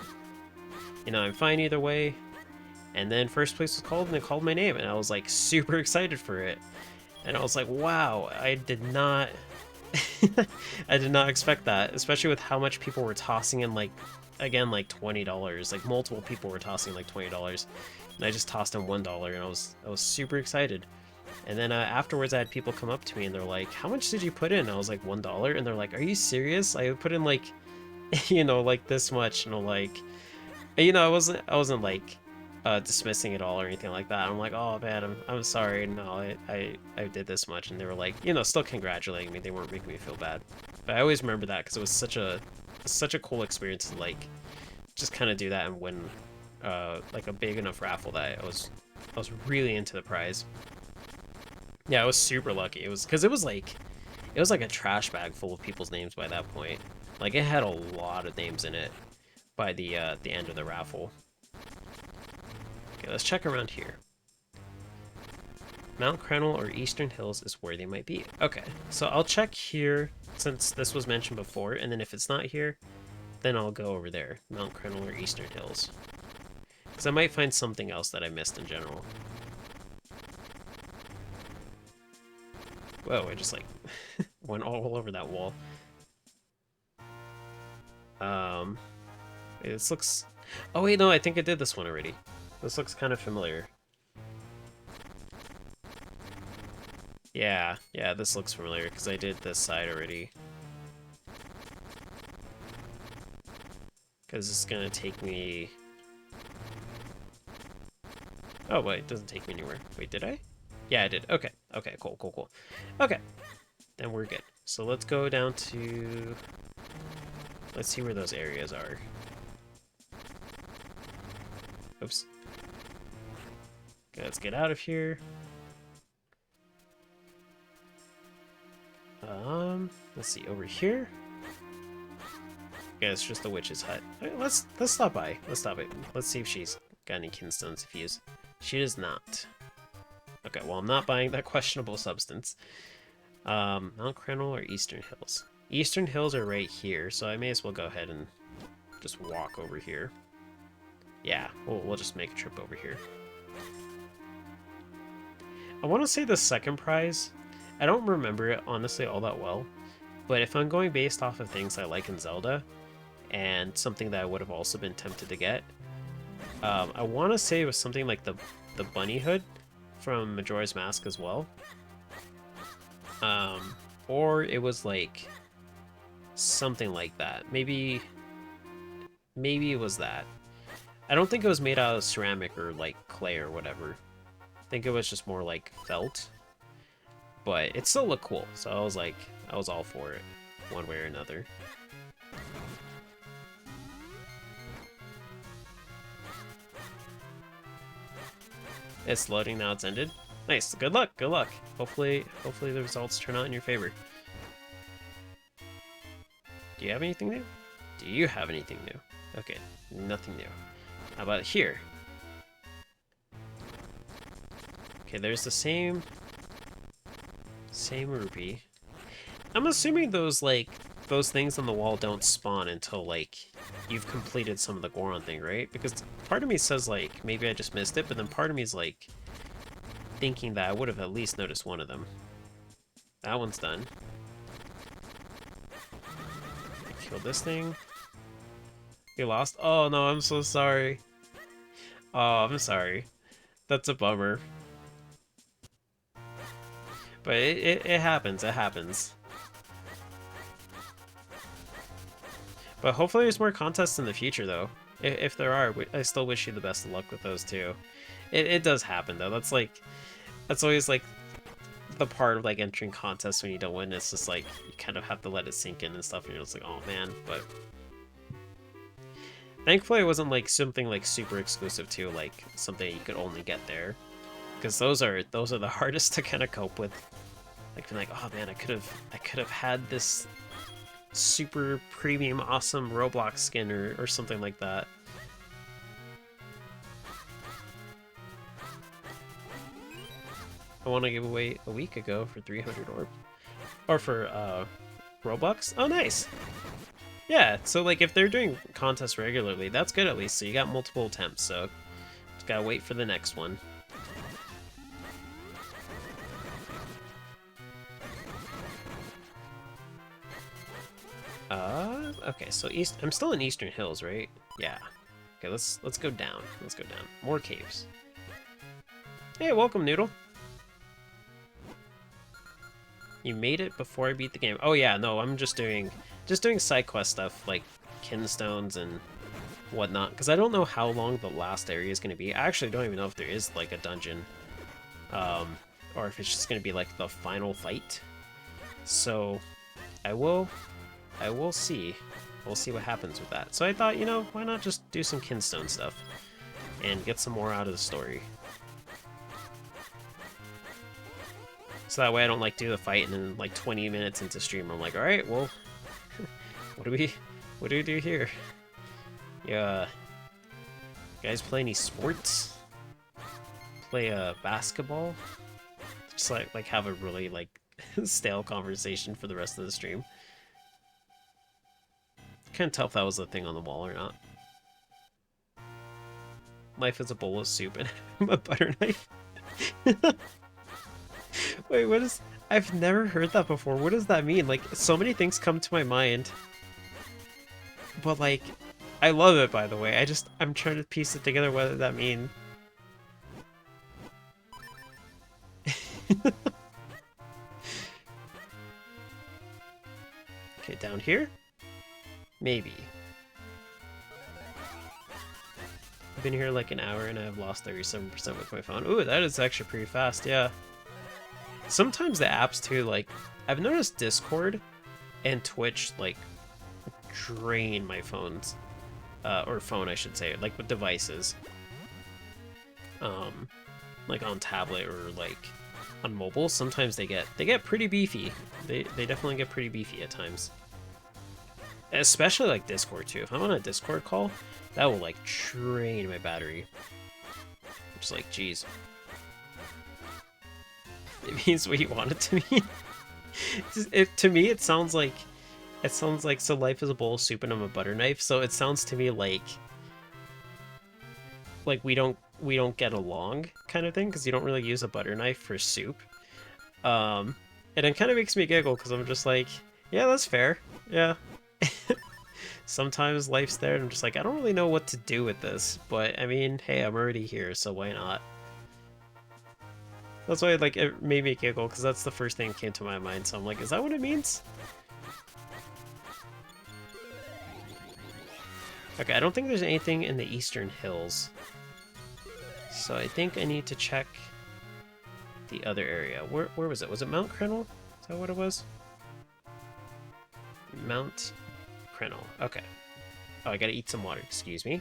you know, I'm fine either way. And then 1st place was called, and they called my name, and I was like super excited for it. And I was like, wow, I did not I did not expect that, especially with how much people were tossing in, like, again, like $20. Like, multiple people were tossing like $20, and I just tossed in $1, and I was super excited. And then afterwards, I had people come up to me, and they're like, how much did you put in? I was like, $1, and they're like, are you serious? I put in, like, you know, like, this much. And I'm like, you know, I wasn't like dismissing it all or anything like that. I'm like, oh man, I'm sorry, no, I did this much. And they were like, you know, still congratulating me. They weren't making me feel bad. But I always remember that because it was such a cool experience to, like, just kind of do that and win like a big enough raffle that I was really into the prize. Yeah, I was super lucky. It was like a trash bag full of people's names by that point. Like, it had a lot of names in it by the end of the raffle. Okay, let's check around here. Mount Crenel or Eastern Hills is where they might be. Okay, so I'll check here since this was mentioned before, and then if it's not here, then I'll go over there. Mount Crenel or Eastern Hills. Because I might find something else that I missed in general. Whoa, I just, like, went all over that wall. This looks... Oh wait, no, I think I did this one already. This looks kind of familiar. Yeah, this looks familiar because I did this side already. Because it's gonna take me... Oh wait, it doesn't take me anywhere. Wait, did I? Yeah, I did. Okay, cool. Okay, then we're good. So let's go down to... Let's see where those areas are. Oops. Okay, let's get out of here. Let's see, over here. Yeah, it's just the witch's hut. Right, let's stop by. Let's stop it. Let's see if she's got any kinstones to fuse. She does not. Okay, well, I'm not buying that questionable substance. Mount Crennel or Eastern Hills? Eastern Hills are right here, so I may as well go ahead and just walk over here. Yeah, we'll just make a trip over here. I want to say the second prize, I don't remember it honestly all that well, but if I'm going based off of things I like in Zelda, and something that I would have also been tempted to get, I want to say it was something like the bunny hood from Majora's Mask as well. Or it was like something like that. Maybe it was that. I don't think it was made out of ceramic or like clay or whatever. I think it was just more like felt. But it still looked cool, so I was all for it, one way or another. It's loading now, it's ended. Nice, good luck, good luck. Hopefully the results turn out in your favor. Do you have anything new? Do you have anything new? Okay, nothing new. How about here? Okay, there's the same rupee. I'm assuming those things on the wall don't spawn until like you've completed some of the Goron thing, right? Because part of me says like maybe I just missed it, but then part of me is like thinking that I would have at least noticed one of them. That one's done. Kill this thing. You lost? Oh no, I'm so sorry. Oh, I'm sorry. That's a bummer. But it happens, it happens. But hopefully there's more contests in the future, though. If there are, I still wish you the best of luck with those, too. It does happen, though. That's always, like, the part of, like, entering contests when you don't win. It's just, like, you kind of have to let it sink in and stuff, and you're just like, oh, man. But thankfully it wasn't, like, something, like, super exclusive, too. Like, something you could only get there. Because those are the hardest to kind of cope with. Like, being like, oh, man, I could have had this super premium awesome Roblox skin or something like that. I won a giveaway a week ago for 300 orb. Or for Robux. Oh, nice. Yeah, so like if they're doing contests regularly, that's good at least. So you got multiple attempts, so just gotta wait for the next one. Okay, so I'm still in Eastern Hills, right? Yeah. Okay, let's go down. Let's go down. More caves. Hey, welcome, Noodle. You made it before I beat the game. Oh yeah, no, I'm just doing side quest stuff like kinstones and whatnot, because I don't know how long the last area is going to be. I actually don't even know if there is like a dungeon, or if it's just going to be like the final fight. So I will see. We'll see what happens with that. So I thought, you know, why not just do some kinstone stuff and get some more out of the story. So that way I don't like do the fight and then like 20 minutes into stream I'm like, all right, well, what do we do here? Yeah, you guys play any sports? Play basketball? Just like have a really like stale conversation for the rest of the stream. Can't tell if that was the thing on the wall or not. Life is a bowl of soup and a butter knife. Wait, what is... I've never heard that before. What does that mean? Like, so many things come to my mind. But, like, I love it, by the way. I'm trying to piece it together what does that mean. Okay, down here? Maybe. I've been here like an hour and I've lost 37% with my phone. Ooh, that is actually pretty fast, yeah. Sometimes the apps too, like, I've noticed Discord and Twitch, like, drain my phones. Or phone, I should say, like with devices. like on tablet or like on mobile, sometimes they get pretty beefy. They definitely get pretty beefy at times. Especially like Discord too. If I'm on a Discord call, that will like drain my battery. I'm just like, geez. It means what you want it to mean. To me, it sounds like so life is a bowl of soup and I'm a butter knife. So it sounds to me like we don't get along kind of thing, because you don't really use a butter knife for soup. And it kind of makes me giggle because I'm just like, yeah, that's fair. Yeah. Sometimes life's there and I'm just like, I don't really know what to do with this, but I mean, hey, I'm already here, so why not? That's why like it made me giggle, because that's the first thing that came to my mind. So I'm like, is that what it means? Okay, I don't think there's anything in the Eastern Hills. So I think I need to check the other area. Where was it? Was it Mount Crennel? Is that what it was? Mount Crennel. Okay. Oh, I gotta eat some water. Excuse me.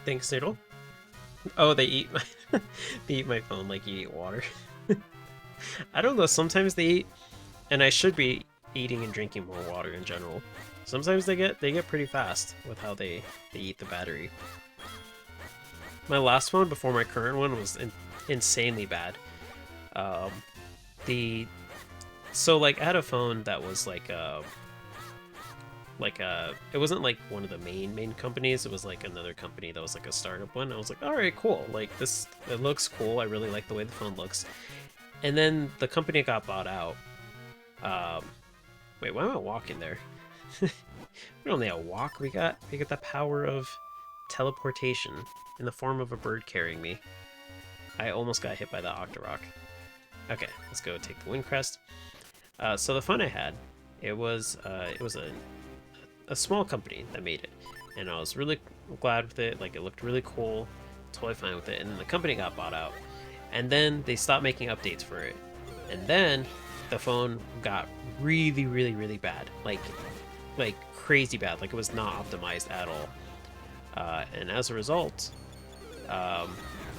Thanks, Noodle. Oh, they eat my they eat my phone like you eat water. I don't know, sometimes they eat, and I should be eating and drinking more water in general. Sometimes they get pretty fast with how they eat the battery. My last one before my current one was insanely bad. So like I had a phone that was like it wasn't like one of the main companies. It was like another company that was like a startup one. I was like, all right, cool. Like it looks cool. I really like the way the phone looks. And then the company got bought out. Wait, why am I walking there? We don't only have a walk. We got the power of teleportation in the form of a bird carrying me. I almost got hit by the Octorok. Okay, let's go take the Wind Crest. So the phone I had, it was a small company that made it, and I was really glad with it. Like, it looked really cool, totally fine with it. And then the company got bought out, and then they stopped making updates for it, and then the phone got really, really, really bad, like crazy bad. Like, it was not optimized at all, and as a result,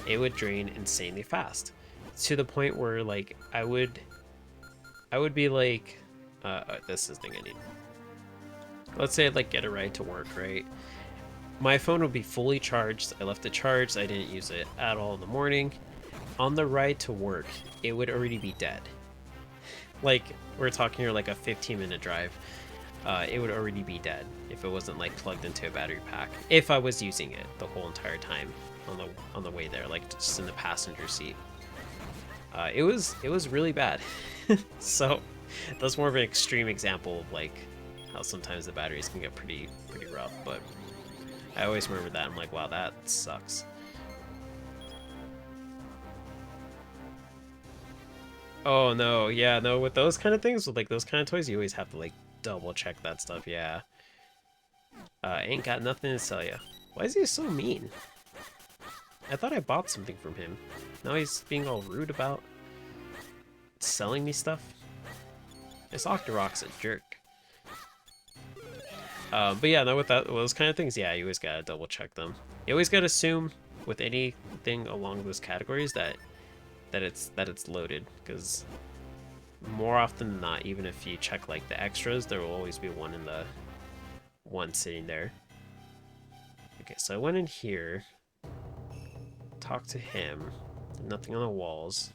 it would drain insanely fast, to the point where like I would be like, this is the thing I need. Let's say I'd like get a ride to work, right? My phone would be fully charged. I left it charged. I didn't use it at all in the morning. On the ride to work, it would already be dead. Like, we're talking here like a 15-minute drive. It would already be dead if it wasn't like plugged into a battery pack. If I was using it the whole entire time on the way there, like just in the passenger seat. It was really bad. So that's more of an extreme example of like how sometimes the batteries can get pretty rough, but I always remember that. I'm like, wow, that sucks. Oh no, yeah, no, with those kind of things, with like those kind of toys, you always have to like double check that stuff, yeah. Ain't got nothing to sell ya. Why is he so mean? I thought I bought something from him. Now he's being all rude about selling me stuff. This Octorok's a jerk. But yeah, no, with those kind of things, yeah, you always gotta double check them. You always gotta assume with anything along those categories that it's loaded, because more often than not, even if you check like the extras, there will always be one sitting there. Okay, so I went in here, talked to him. Nothing on the walls.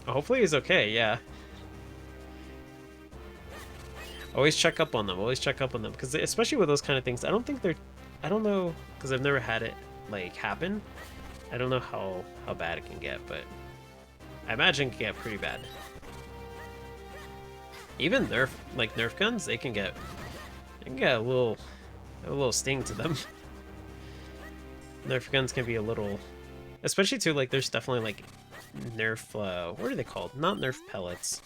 Hopefully he's okay, yeah. Always check up on them. Always check up on them, because especially with those kind of things, I don't know, because I've never had it like happen. I don't know how bad it can get, but I imagine it can get pretty bad. Even Nerf guns, they can get a little sting to them. Nerf guns can be a little, especially too, like there's definitely like Nerf, what are they called? Not Nerf pellets.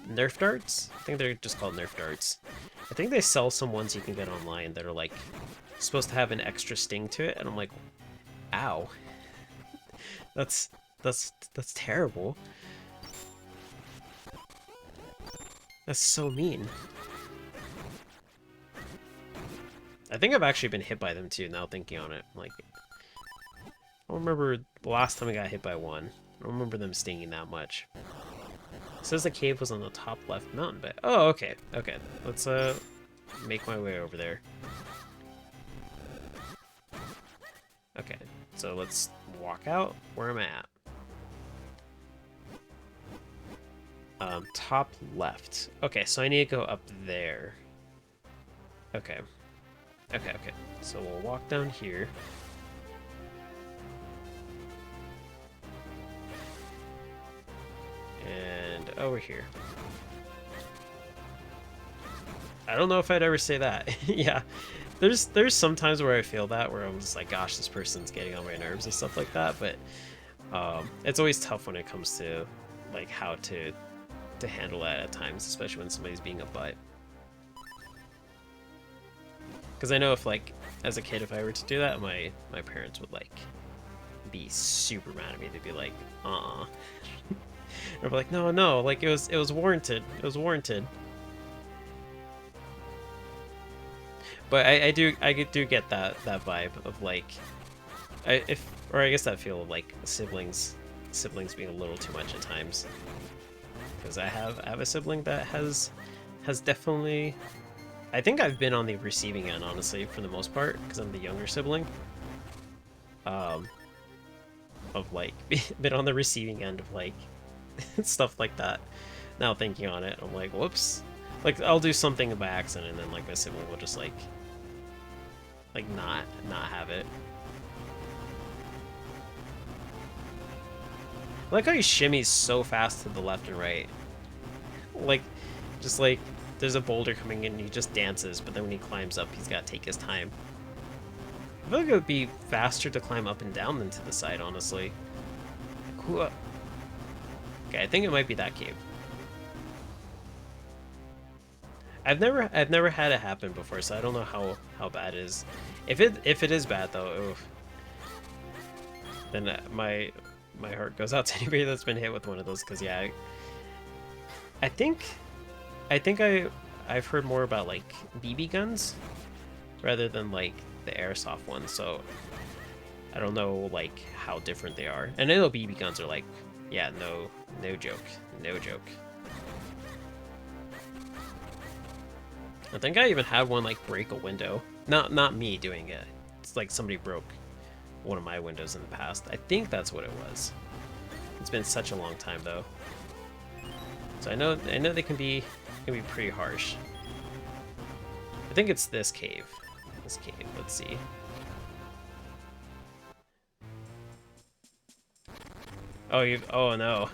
Nerf darts. I think they're just called Nerf darts. I think they sell some ones you can get online that are like supposed to have an extra sting to it, and I'm like, ow. That's terrible. That's so mean. I think I've actually been hit by them too, now thinking on it. Like, I don't remember the last time I got hit by one. I don't remember them stinging that much. It says the cave was on the top left mountain, but... Oh, okay. Okay. Let's, make my way over there. Okay. So let's walk out. Where am I at? Top left. Okay, so I need to go up there. Okay. Okay, okay. So we'll walk down here. And over here. I don't know if I'd ever say that. Yeah. There's some times where I feel that, where I'm just like, gosh, this person's getting on my nerves and stuff like that, but it's always tough when it comes to like how to handle that at times, especially when somebody's being a butt. Because I know if, like, as a kid, if I were to do that, my parents would, like, be super mad at me. They'd be like, or be like, no, like, it was warranted. It was warranted. But I do get that vibe of, like, I guess that feel of, like, siblings being a little too much at times. Because I have a sibling that has definitely... I think I've been on the receiving end, honestly, for the most part, because I'm the younger sibling. Of, like, been on the receiving end of, like, stuff like that. Now thinking on it, I'm like, whoops. Like, I'll do something by accident, and then, like, my sibling will just, like not have it. I like how he shimmies so fast to the left and right. Like, just like, there's a boulder coming in and he just dances, but then when he climbs up, he's got to take his time. I feel like it would be faster to climb up and down than to the side, honestly. Cool. Okay, I think it might be that cave. I've never had it happen before, so I don't know how bad it is. If it is bad though, oof, then my heart goes out to anybody that's been hit with one of those. Because yeah, I think I've heard more about like BB guns rather than like the airsoft ones, so I don't know like how different they are. And I know BB guns are like, yeah, no joke. I think I even had one like break a window. Not me doing it. It's like somebody broke one of my windows in the past. I think that's what it was. It's been such a long time though. So I know they can be pretty harsh. I think it's this cave. This cave, let's see. Oh no.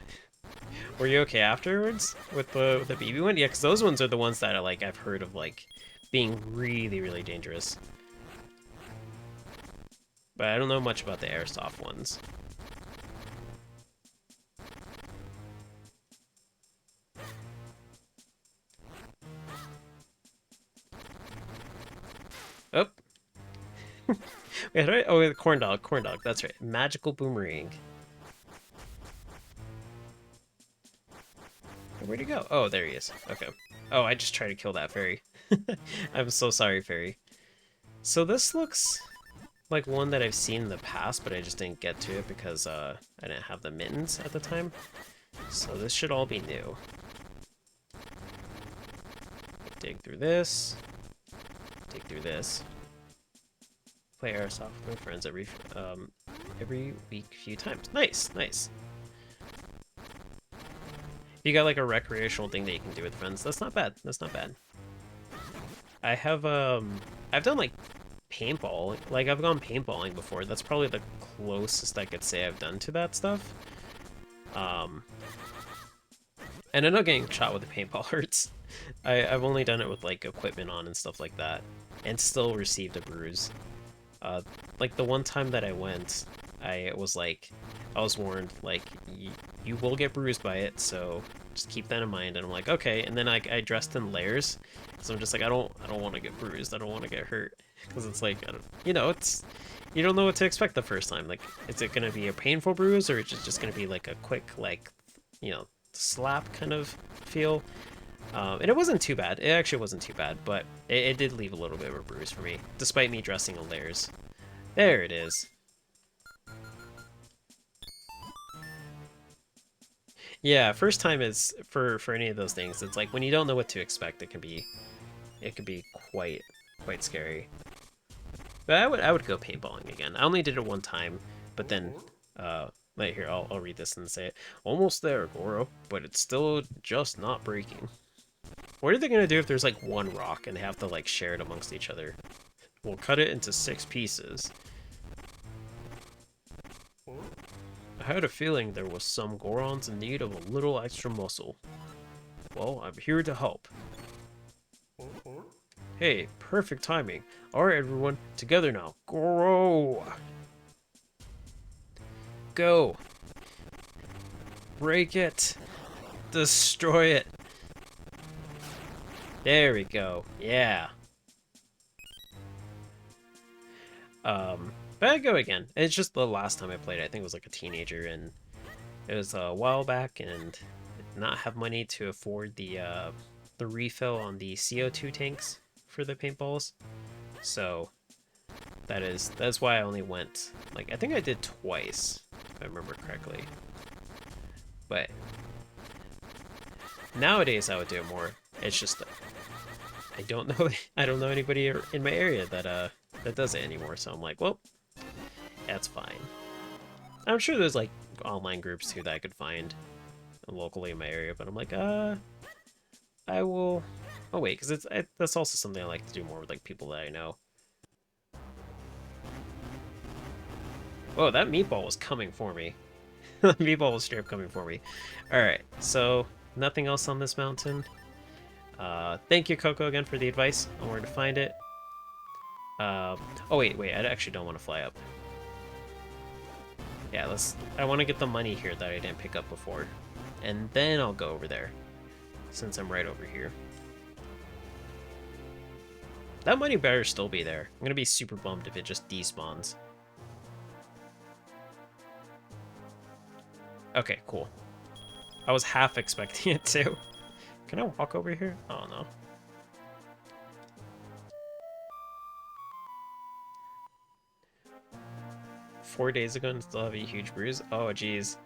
Were you okay afterwards with the BB one? Yeah, because those ones are the ones that are like I've heard of like being really, really dangerous. But I don't know much about the airsoft ones. Oh. Wait, right? Oh, the corn dog, that's right. Magical boomerang. Where'd he go? Oh, there he is. Okay. Oh, I just tried to kill that fairy. I'm so sorry, fairy. So this looks like one that I've seen in the past, but I just didn't get to it because I didn't have the mittens at the time. So this should all be new. Dig through this. Dig through this. Play airsoft with my friends every week, a few times. Nice, nice. You got like a recreational thing that you can do with friends. That's not bad. That's not bad. I have I've done like paintball. Like I've gone paintballing before. That's probably the closest I could say I've done to that stuff. And I know getting shot with a paintball hurts. I've only done it with like equipment on and stuff like that, and still received a bruise. Like the one time that I went, I was warned like you will get bruised by it, so just keep that in mind. And I'm like, okay. And then I dressed in layers, so I'm just like, I don't want to get bruised. I don't want to get hurt, because it's like, I don't, you know, it's you don't know what to expect the first time. Like, is it gonna be a painful bruise, or is it just gonna be like a quick, like, you know, slap kind of feel? And it wasn't too bad. It actually wasn't too bad, but it did leave a little bit of a bruise for me, despite me dressing in layers. There it is. Yeah, first time is for any of those things. It's like when you don't know what to expect, it can be quite scary. But I would go paintballing again. I only did it one time, but then right here I'll read this and say it. Almost there, Goro, but it's still just not breaking. What are they gonna do if there's like one rock and they have to like share it amongst each other? We'll cut it into 6 pieces. I had a feeling there was some Gorons in need of a little extra muscle. Well, I'm here to help. Hey, perfect timing. Alright everyone, together now. Goro! Go! Break it! Destroy it! There we go. Yeah. But I go again. It's just the last time I played it, I think it was like a teenager, and it was a while back, and did not have money to afford the refill on the CO2 tanks for the paintballs. So that's why I only went, like, I think I did twice, if I remember correctly. But nowadays I would do it more. It's just that I don't know anybody in my area that does it anymore. So I'm like, well, that's fine. I'm sure there's like online groups too that I could find locally in my area, but I'm like, I will. Oh wait, because that's also something I like to do more with like people that I know. Whoa, that meatball was coming for me. The meatball was straight up coming for me. Alright, so nothing else on this mountain. Thank you, Coco, again for the advice on where to find it. Oh wait, I actually don't want to fly up. Yeah, I want to get the money here that I didn't pick up before. And then I'll go over there, since I'm right over here. That money better still be there. I'm gonna be super bummed if it just despawns. Okay, cool. I was half expecting it to. Can I walk over here? Oh no. Four days ago and still have a huge bruise? Oh geez.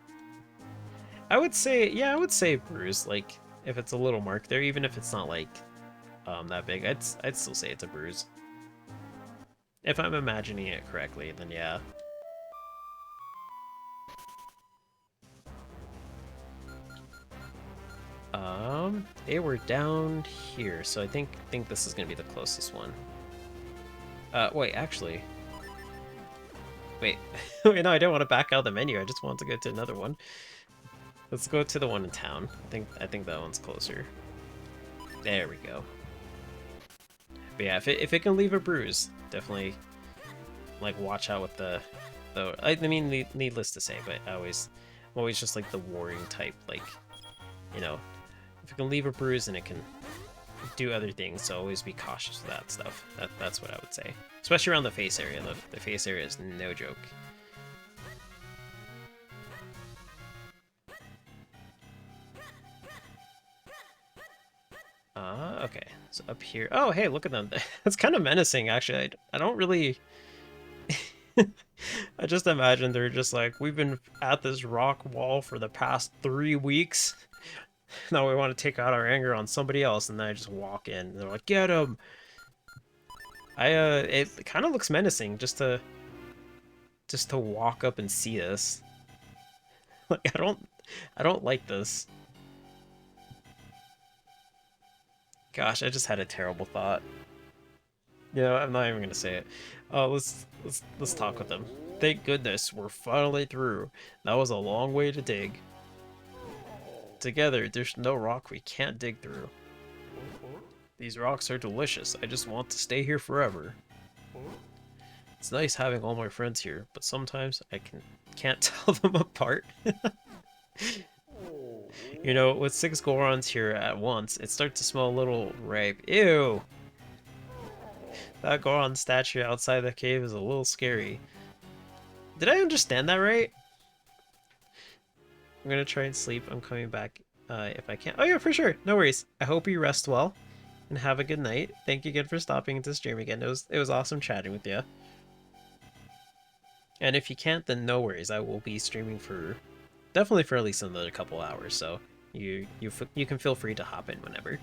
I would say, yeah, I would say bruise, like, if it's a little mark there, even if it's not like that big, I'd still say it's a bruise. If I'm imagining it correctly, then yeah. They were down here, so I think this is gonna be the closest one. Wait, actually. Wait, wait, no, I don't want to back out of the menu. I just want to go to another one. Let's go to the one in town. I think that one's closer. There we go. But yeah, if it can leave a bruise, definitely like watch out with the I mean, needless to say, but I'm always just like the warring type, like, you know, if it can leave a bruise and it can do other things, so always be cautious with that stuff. That's what I would say. Especially around the face area. The face area is no joke. Okay. So up here. Oh, hey, look at them. That's kind of menacing, actually. I don't really... I just imagine they're just like, we've been at this rock wall for the past 3 weeks. Now we want to take out our anger on somebody else, and then I just walk in, and they're like, get him! It kind of looks menacing just to walk up and see this. Like, I don't like this. Gosh, I just had a terrible thought. You know, I'm not even gonna say it. Let's talk with them. Thank goodness we're finally through. That was a long way to dig. Together, there's no rock we can't dig through. These rocks are delicious. I just want to stay here forever. It's nice having all my friends here, but sometimes I can't tell them apart. You know, with 6 Gorons here at once, it starts to smell a little ripe. Ew! That Goron statue outside the cave is a little scary. Did I understand that right? I'm gonna try and sleep. I'm coming back if I can. Oh yeah, for sure. No worries. I hope you rest well and have a good night. Thank you again for stopping into stream again. It was awesome chatting with you. And if you can't, then no worries. I will be streaming for definitely for at least another couple hours. So you can feel free to hop in whenever.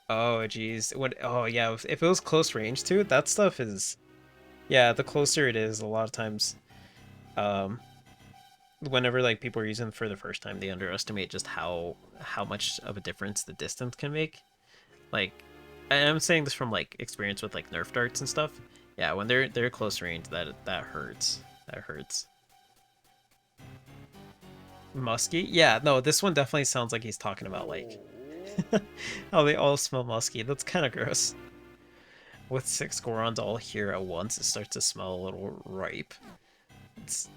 Oh geez. What? Oh yeah. If it was close range too, that stuff is. Yeah, the closer it is, a lot of times, whenever like people are using them for the first time, they underestimate just how much of a difference the distance can make. Like, I'm saying this from like experience with like Nerf darts and stuff. Yeah, when they're close range, that hurts. That hurts. Musky? Yeah, no, this one definitely sounds like he's talking about like how they all smell musky. That's kind of gross. With 6 Gorons all here at once, it starts to smell a little ripe. It's...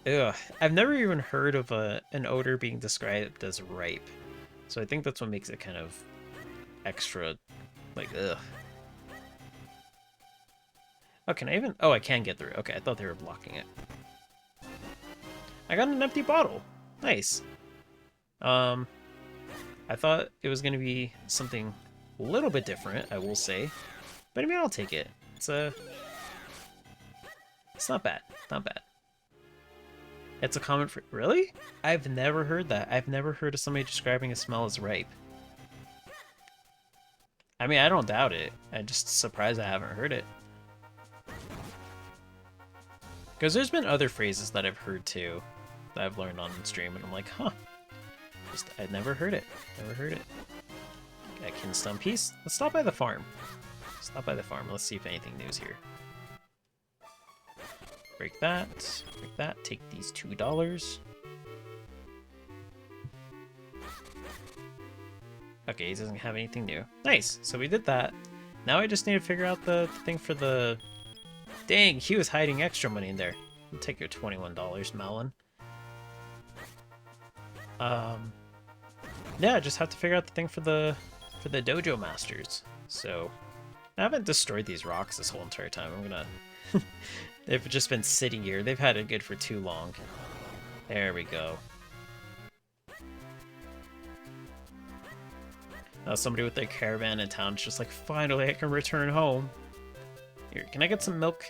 Ugh. I've never even heard of an odor being described as ripe. So I think that's what makes it kind of extra, like, ugh. Oh, can I even... Oh, I can get through. Okay, I thought they were blocking it. I got an empty bottle. Nice. I thought it was going to be something a little bit different, I will say. But I mean, I'll take it. It's not bad. Not bad. It's a comment for... Really? I've never heard that. I've never heard of somebody describing a smell as ripe. I mean, I don't doubt it. I'm just surprised I haven't heard it. Because there's been other phrases that I've heard too, that I've learned on stream, and I'm like, huh. Just, I'd never heard it. Never heard it. Got Kinstone piece. Let's stop by the farm. Stop by the farm. Let's see if anything new's here. Break that. Break that. Take these $2. Okay, he doesn't have anything new. Nice. So we did that. Now I just need to figure out the thing for the... Dang, he was hiding extra money in there. I'll take your $21, Melon. Yeah, I just have to figure out the thing for the dojo masters. So I haven't destroyed these rocks this whole entire time. I'm gonna... They've just been sitting here. They've had it good for too long. There we go. Now somebody with their caravan in town is just like, finally I can return home. Here, can I get some milk?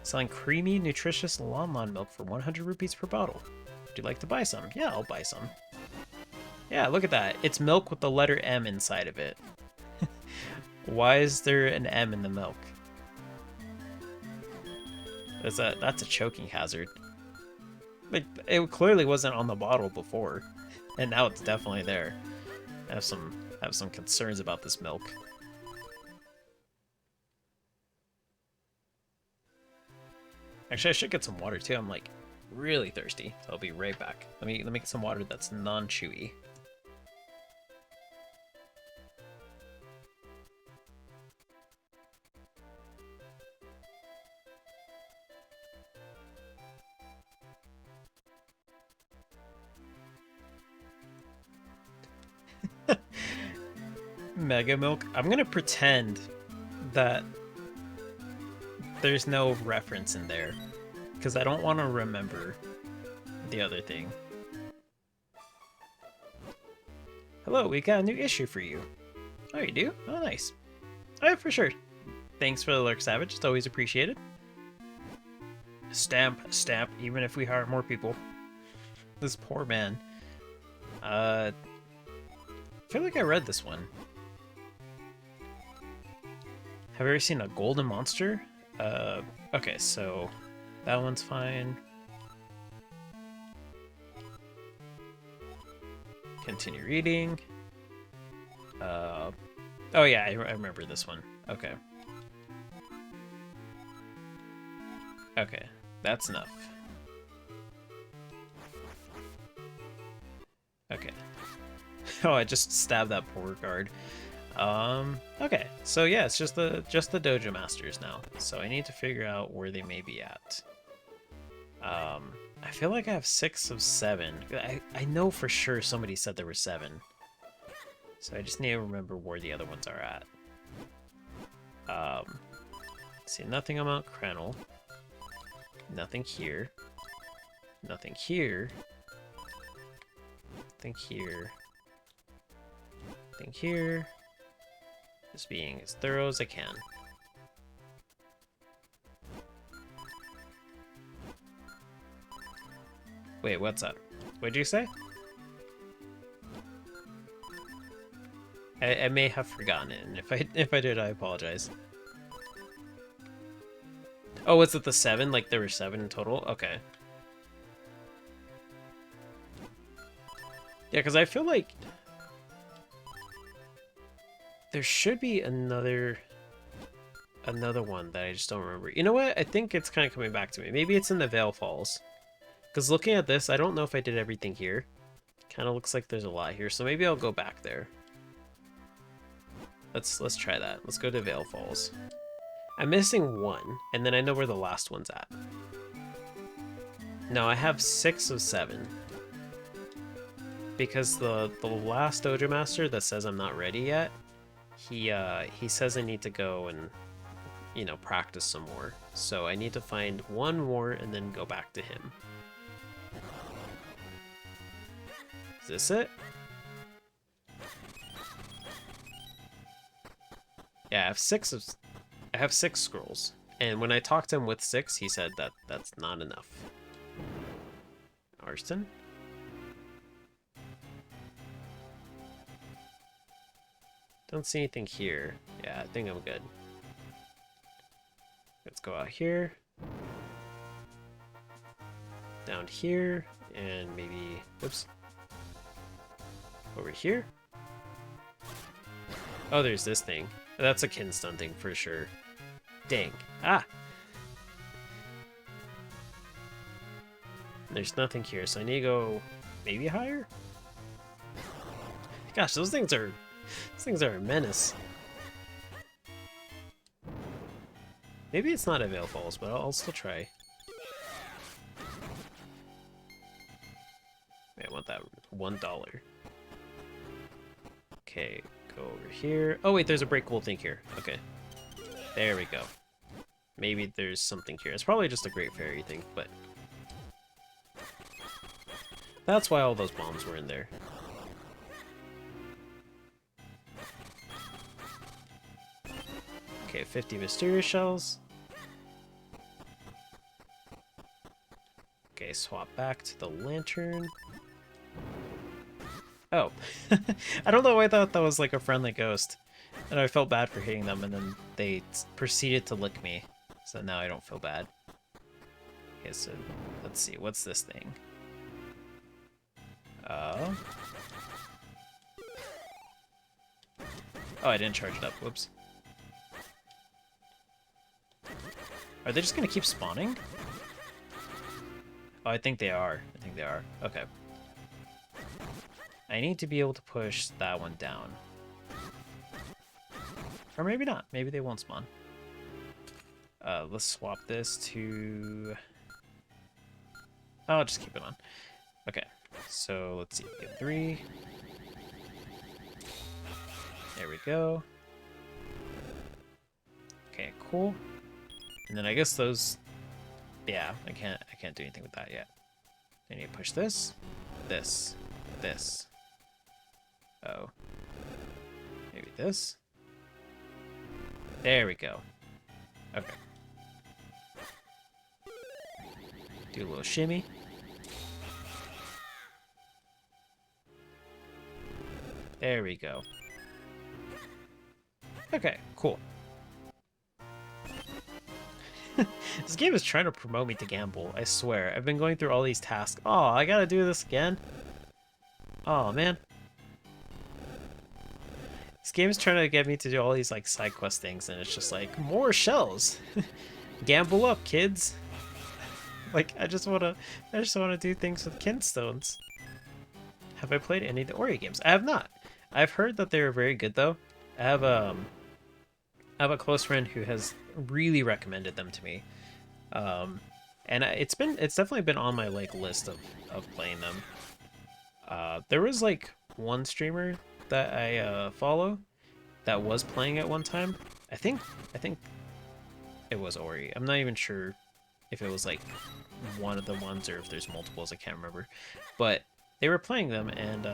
Selling creamy, nutritious Lon milk for 100 rupees per bottle. Would you like to buy some? Yeah, I'll buy some. Yeah, look at that. It's milk with the letter M inside of it. Why is there an M in the milk? That's a choking hazard. Like, it clearly wasn't on the bottle before, and now it's definitely there. I have some concerns about this milk. Actually, I should get some water too. I'm like really thirsty. So I'll be right back. Let me get some water that's non-chewy. Mega Milk. I'm gonna pretend that there's no reference in there because I don't want to remember the other thing. Hello, we got a new issue for you. Oh, you do? Oh, nice. Oh, yeah, for sure. Thanks for the lurk, Savage. It's always appreciated. Stamp, even if we hire more people. This poor man. I feel like I read this one. Have you ever seen a golden monster? Okay, so that one's fine. Continue reading. Oh yeah, I remember this one. Okay. Okay, that's enough. Okay. Oh, I just stabbed that poor guard. Okay, so yeah, it's just the dojo masters now. So I need to figure out where they may be at. I feel like I have 6 of 7. I know for sure somebody said there were 7. So I just need to remember where the other ones are at. See, nothing on Mount Crenel. Nothing here. Nothing here. Nothing here. Nothing here. Just being as thorough as I can. Wait, what's up? What'd you say? I may have forgotten it, and if I did, I apologize. Oh, was it the 7? Like there were 7 in total? Okay. Yeah, because I feel like there should be another one that I just don't remember. You know what? I think it's kind of coming back to me. Maybe it's in the Vale Falls. Because looking at this, I don't know if I did everything here. Kind of looks like there's a lot here, so maybe I'll go back there. Let's try that. Let's go to Vale Falls. I'm missing 1, and then I know where the last one's at. No, I have 6 of 7. Because the last Dojo Master that says I'm not ready yet, he says I need to go and, you know, practice some more. So I need to find 1 more and then go back to him. Is this it? Yeah, I have 6 scrolls. And when I talked to him with 6, he said that that's not enough. Arston? Don't see anything here. Yeah, I think I'm good. Let's go out here. Down here. And maybe... Whoops. Over here. Oh, there's this thing. That's a Kinstun thing for sure. Dang. Ah! There's nothing here, so I need to go maybe higher? Gosh, those things are a menace. Maybe it's not a Vale Falls, but I'll still try. Wait, I want that $1. Okay, go over here. Oh wait, there's a breakable thing here. Okay. There we go. Maybe there's something here. It's probably just a Great Fairy thing, but... That's why all those bombs were in there. Okay, 50 Mysterious Shells. Okay, swap back to the Lantern. Oh. I don't know why I thought that was like a friendly ghost. And I felt bad for hitting them, and then they proceeded to lick me. So now I don't feel bad. Okay, so let's see. What's this thing? Oh, I didn't charge it up. Whoops. Are they just gonna keep spawning? Oh, I think they are. I think they are. Okay. I need to be able to push that one down. Or maybe not. Maybe they won't spawn. Let's swap this to... I'll just keep it on. Okay. So let's see. Get 3. There we go. Okay, cool. And then I guess those... Yeah, I can't do anything with that yet. I need to push this, this, this. Oh. Maybe this. There we go. Okay. Do a little shimmy. There we go. Okay, cool. This game is trying to promote me to gamble, I swear. I've been going through all these tasks. Oh, I gotta do this again? Oh, man. This game is trying to get me to do all these, like, side quest things, and it's just like, more shells! Gamble up, kids! Like, I just wanna do things with Kinstones. Have I played any of the Ori games? I have not. I've heard that they're very good, though. I have a close friend who has really recommended them to me. and it's definitely been on my like list of playing them. There was like one streamer that I follow that was playing at one time. I think it was Ori. I'm not even sure if it was like one of the ones or if there's multiples. I can't remember, but they were playing them, and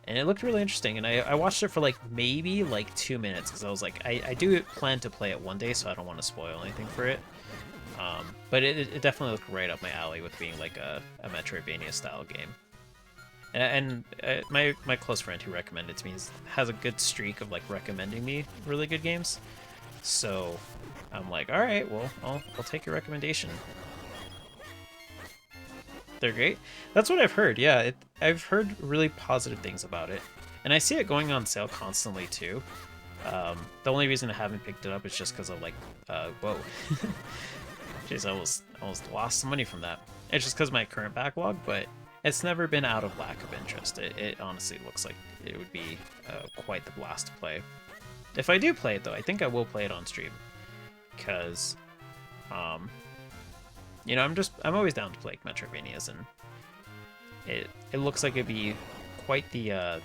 it looked really interesting. And I watched it for like maybe like 2 minutes because I was like, I do plan to play it one day, so I don't want to spoil anything for it. But it definitely looked right up my alley with being like a Metroidvania style game. And my close friend who recommended it to me has a good streak of like recommending me really good games. So I'm like, all right, well, I'll take your recommendation. They're great. That's what I've heard. Yeah, I've heard really positive things about it, and I see it going on sale constantly too. The only reason I haven't picked it up is just because of like, whoa, jeez, I almost lost some money from that. It's just because of my current backlog, but it's never been out of lack of interest. It honestly looks like it would be quite the blast to play. If I do play it though, I think I will play it on stream, because you know, I'm always down to play Metroidvanias, and it looks like it'd be quite the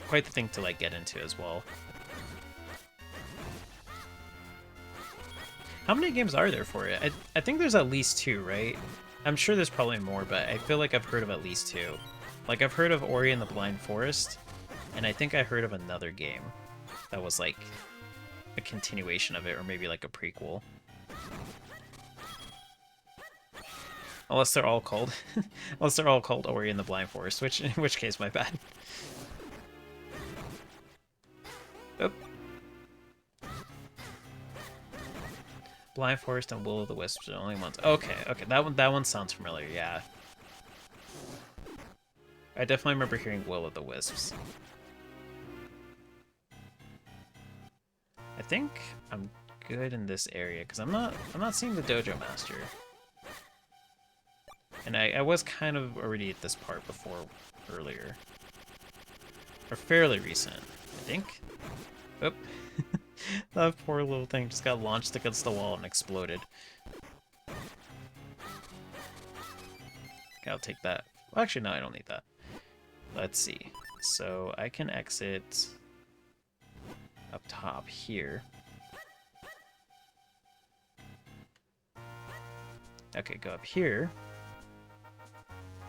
thing to like get into as well. How many games are there for it? I think there's at least 2, right? I'm sure there's probably more, but I feel like I've heard of at least 2. Like, I've heard of Ori and the Blind Forest, and I think I heard of another game that was like a continuation of it, or maybe like a prequel. Unless they're all called, unless they're all called Ori and the Blind Forest, in which case, my bad. Oop. Blind Forest and Will of the Wisps are the only ones. Okay, that one sounds familiar. Yeah, I definitely remember hearing Will of the Wisps. I think I'm good in this area because I'm not seeing the Dojo Master. And I was kind of already at this part before, earlier. Or fairly recent, I think. Oop. That poor little thing just got launched against the wall and exploded. Okay, I'll take that. Well, actually, no, I don't need that. Let's see. So I can exit up top here. Okay, go up here.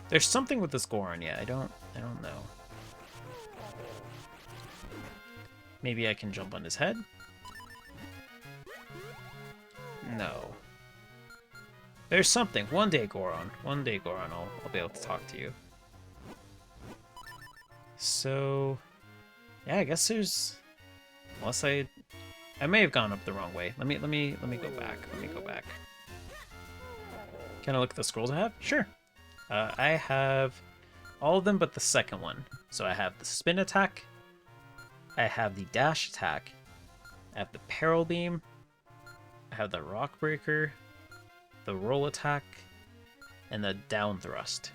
There's something with this Goron, yeah. I don't know. Maybe I can jump on his head? No. There's something. One day, Goron, I'll be able to talk to you. So, yeah, I guess there's. Unless I may have gone up the wrong way. Let me go back. Can I look at the scrolls I have? Sure. I have all of them but the second one. So I have the spin attack, I have the dash attack, I have the peril beam, I have the rock breaker, the roll attack, and the down thrust.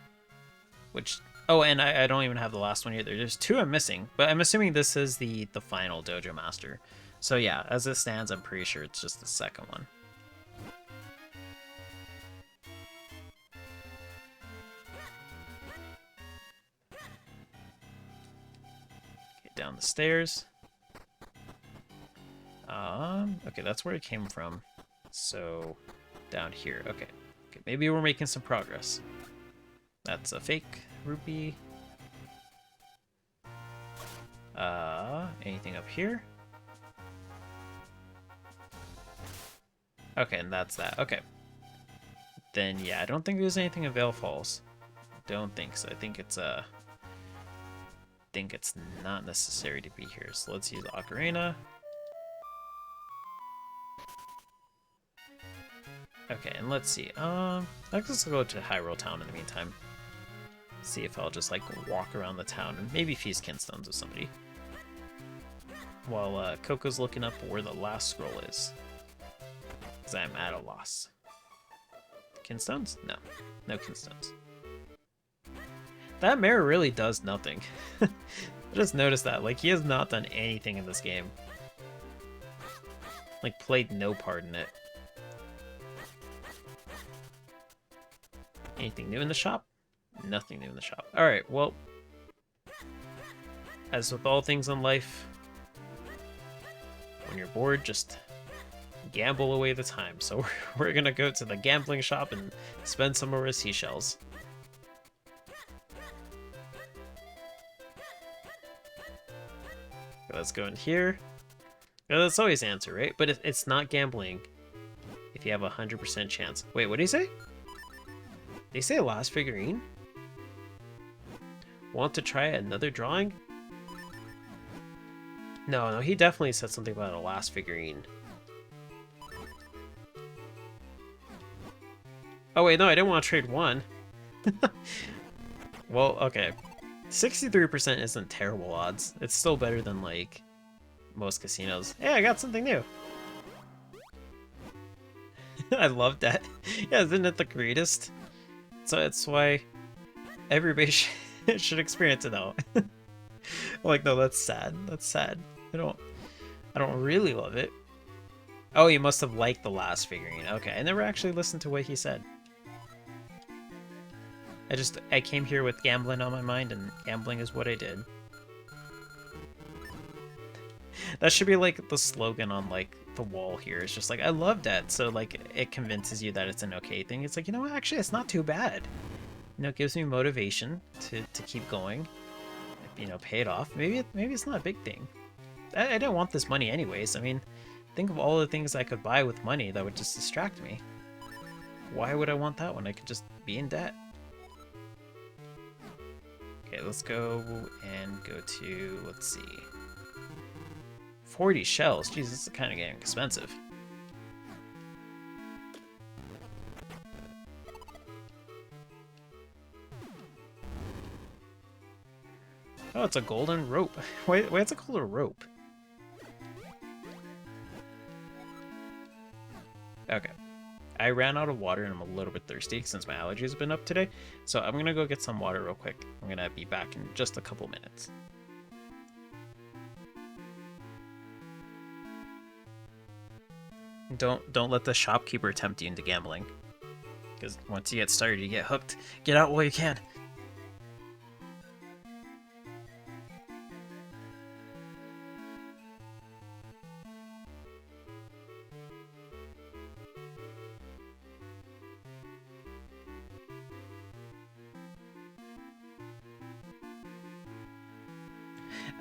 Which, oh, and I don't even have the last one either. There's 2 I'm missing, but I'm assuming this is the final Dojo Master. So yeah, as it stands, I'm pretty sure it's just the second one. Down the stairs. Okay, that's where it came from. So, down here. Okay, maybe we're making some progress. That's a fake rupee. Anything up here? Okay, and that's that. Okay. Then, yeah, I don't think there's anything in Vale Falls. Don't think so. I think it's not necessary to be here. So let's use Ocarina. Okay, and let's see. Let's go to Hyrule Town in the meantime. See if I'll just like walk around the town and maybe feast Kinstones with somebody. While Coco's looking up where the last scroll is. Because I'm at a loss. Kinstones? No. No Kinstones. That mayor really does nothing. I just noticed that. Like, he has not done anything in this game. Like, played no part in it. Anything new in the shop? Nothing new in the shop. Alright, well, as with all things in life, when you're bored, just gamble away the time. So we're gonna go to the gambling shop and spend some of our seashells. Okay, let's go in here. That's always the answer, right? But it's not gambling if you have a 100% chance. Wait, what did he say? Did he say last figurine? Want to try another drawing? No, he definitely said something about a last figurine. Oh wait, no, I didn't want to trade one. Well, okay. 63% isn't terrible odds. It's still better than, like, most casinos. Hey, I got something new! I love that. Yeah, isn't it the greatest? So it's why everybody should experience it though. Like, no, that's sad. That's sad. I don't really love it. Oh, you must have liked the last figurine. Okay, I never actually listened to what he said. I came here with gambling on my mind, and gambling is what I did. That should be like the slogan on like the wall here. It's just like, I love that. So like it convinces you that it's an okay thing. It's like, you know what, actually it's not too bad. You know, it gives me motivation to keep going. You know, pay it off. Maybe it's not a big thing. I don't want this money anyways. I mean, think of all the things I could buy with money that would just distract me. Why would I want that when I could just be in debt? Okay, let's go and go to, let's see, 40 shells. Jeez, this is kind of getting expensive. Oh, it's a golden rope. Wait, it's a golden rope. Okay. I ran out of water and I'm a little bit thirsty since my allergies have been up today. So I'm gonna go get some water real quick. I'm gonna be back in just a couple minutes. Don't let the shopkeeper tempt you into gambling. Because once you get started, you get hooked. Get out while you can.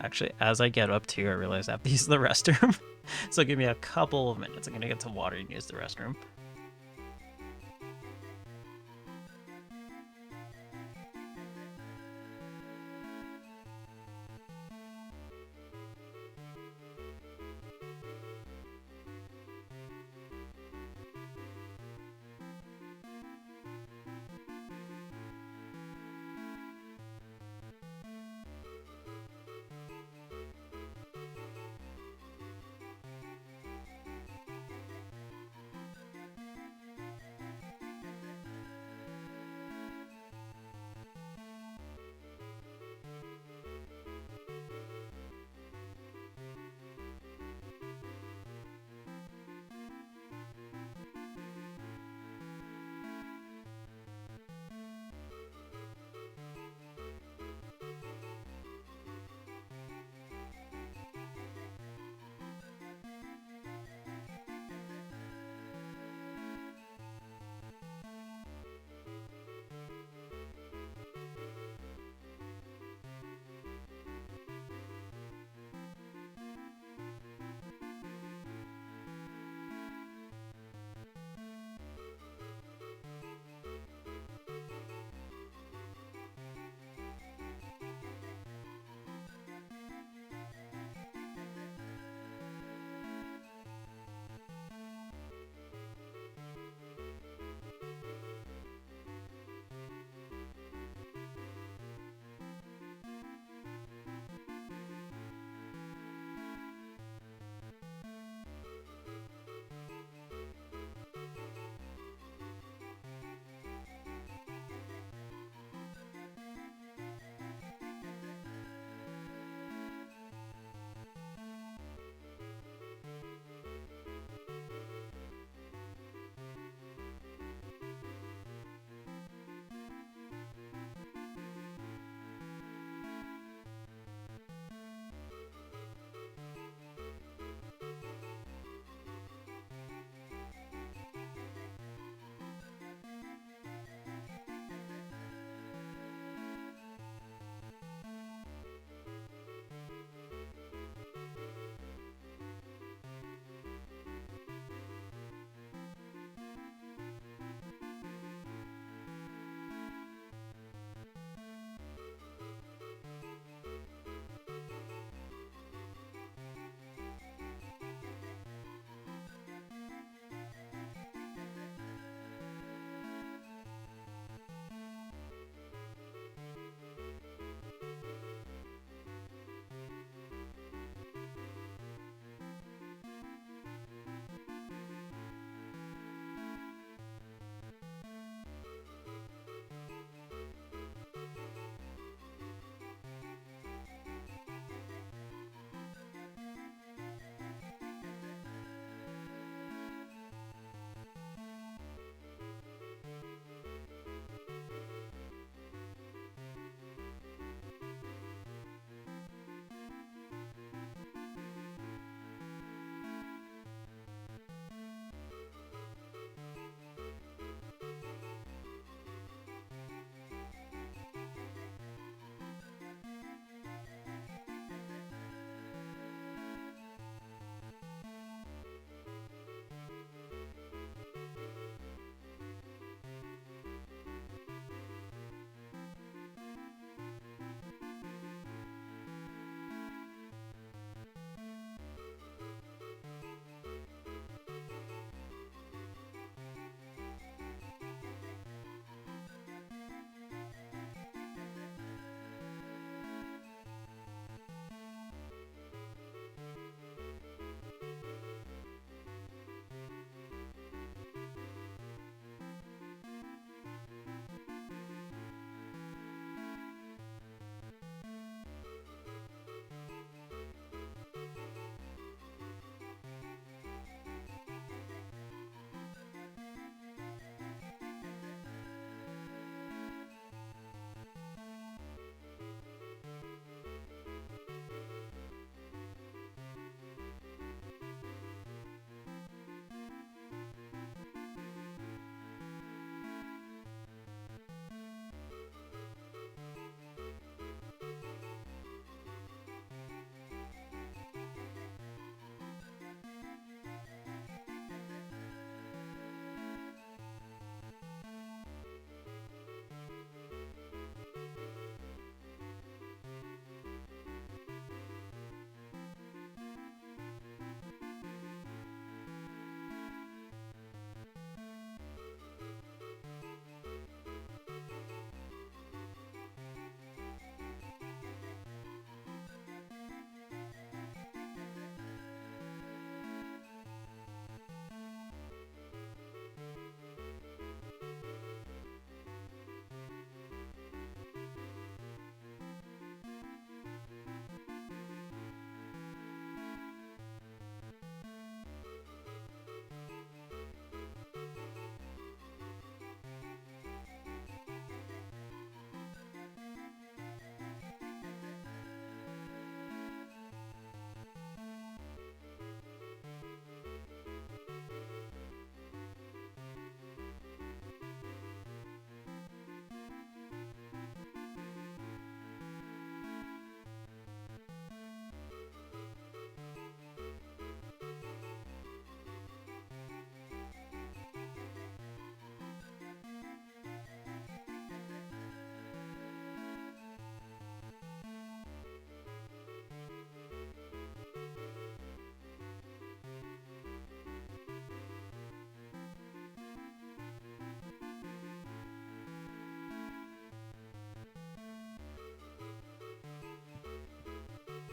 Actually, as I get up to, I realize I have to use the restroom. So give me a couple of minutes. I'm gonna get some water and use the restroom.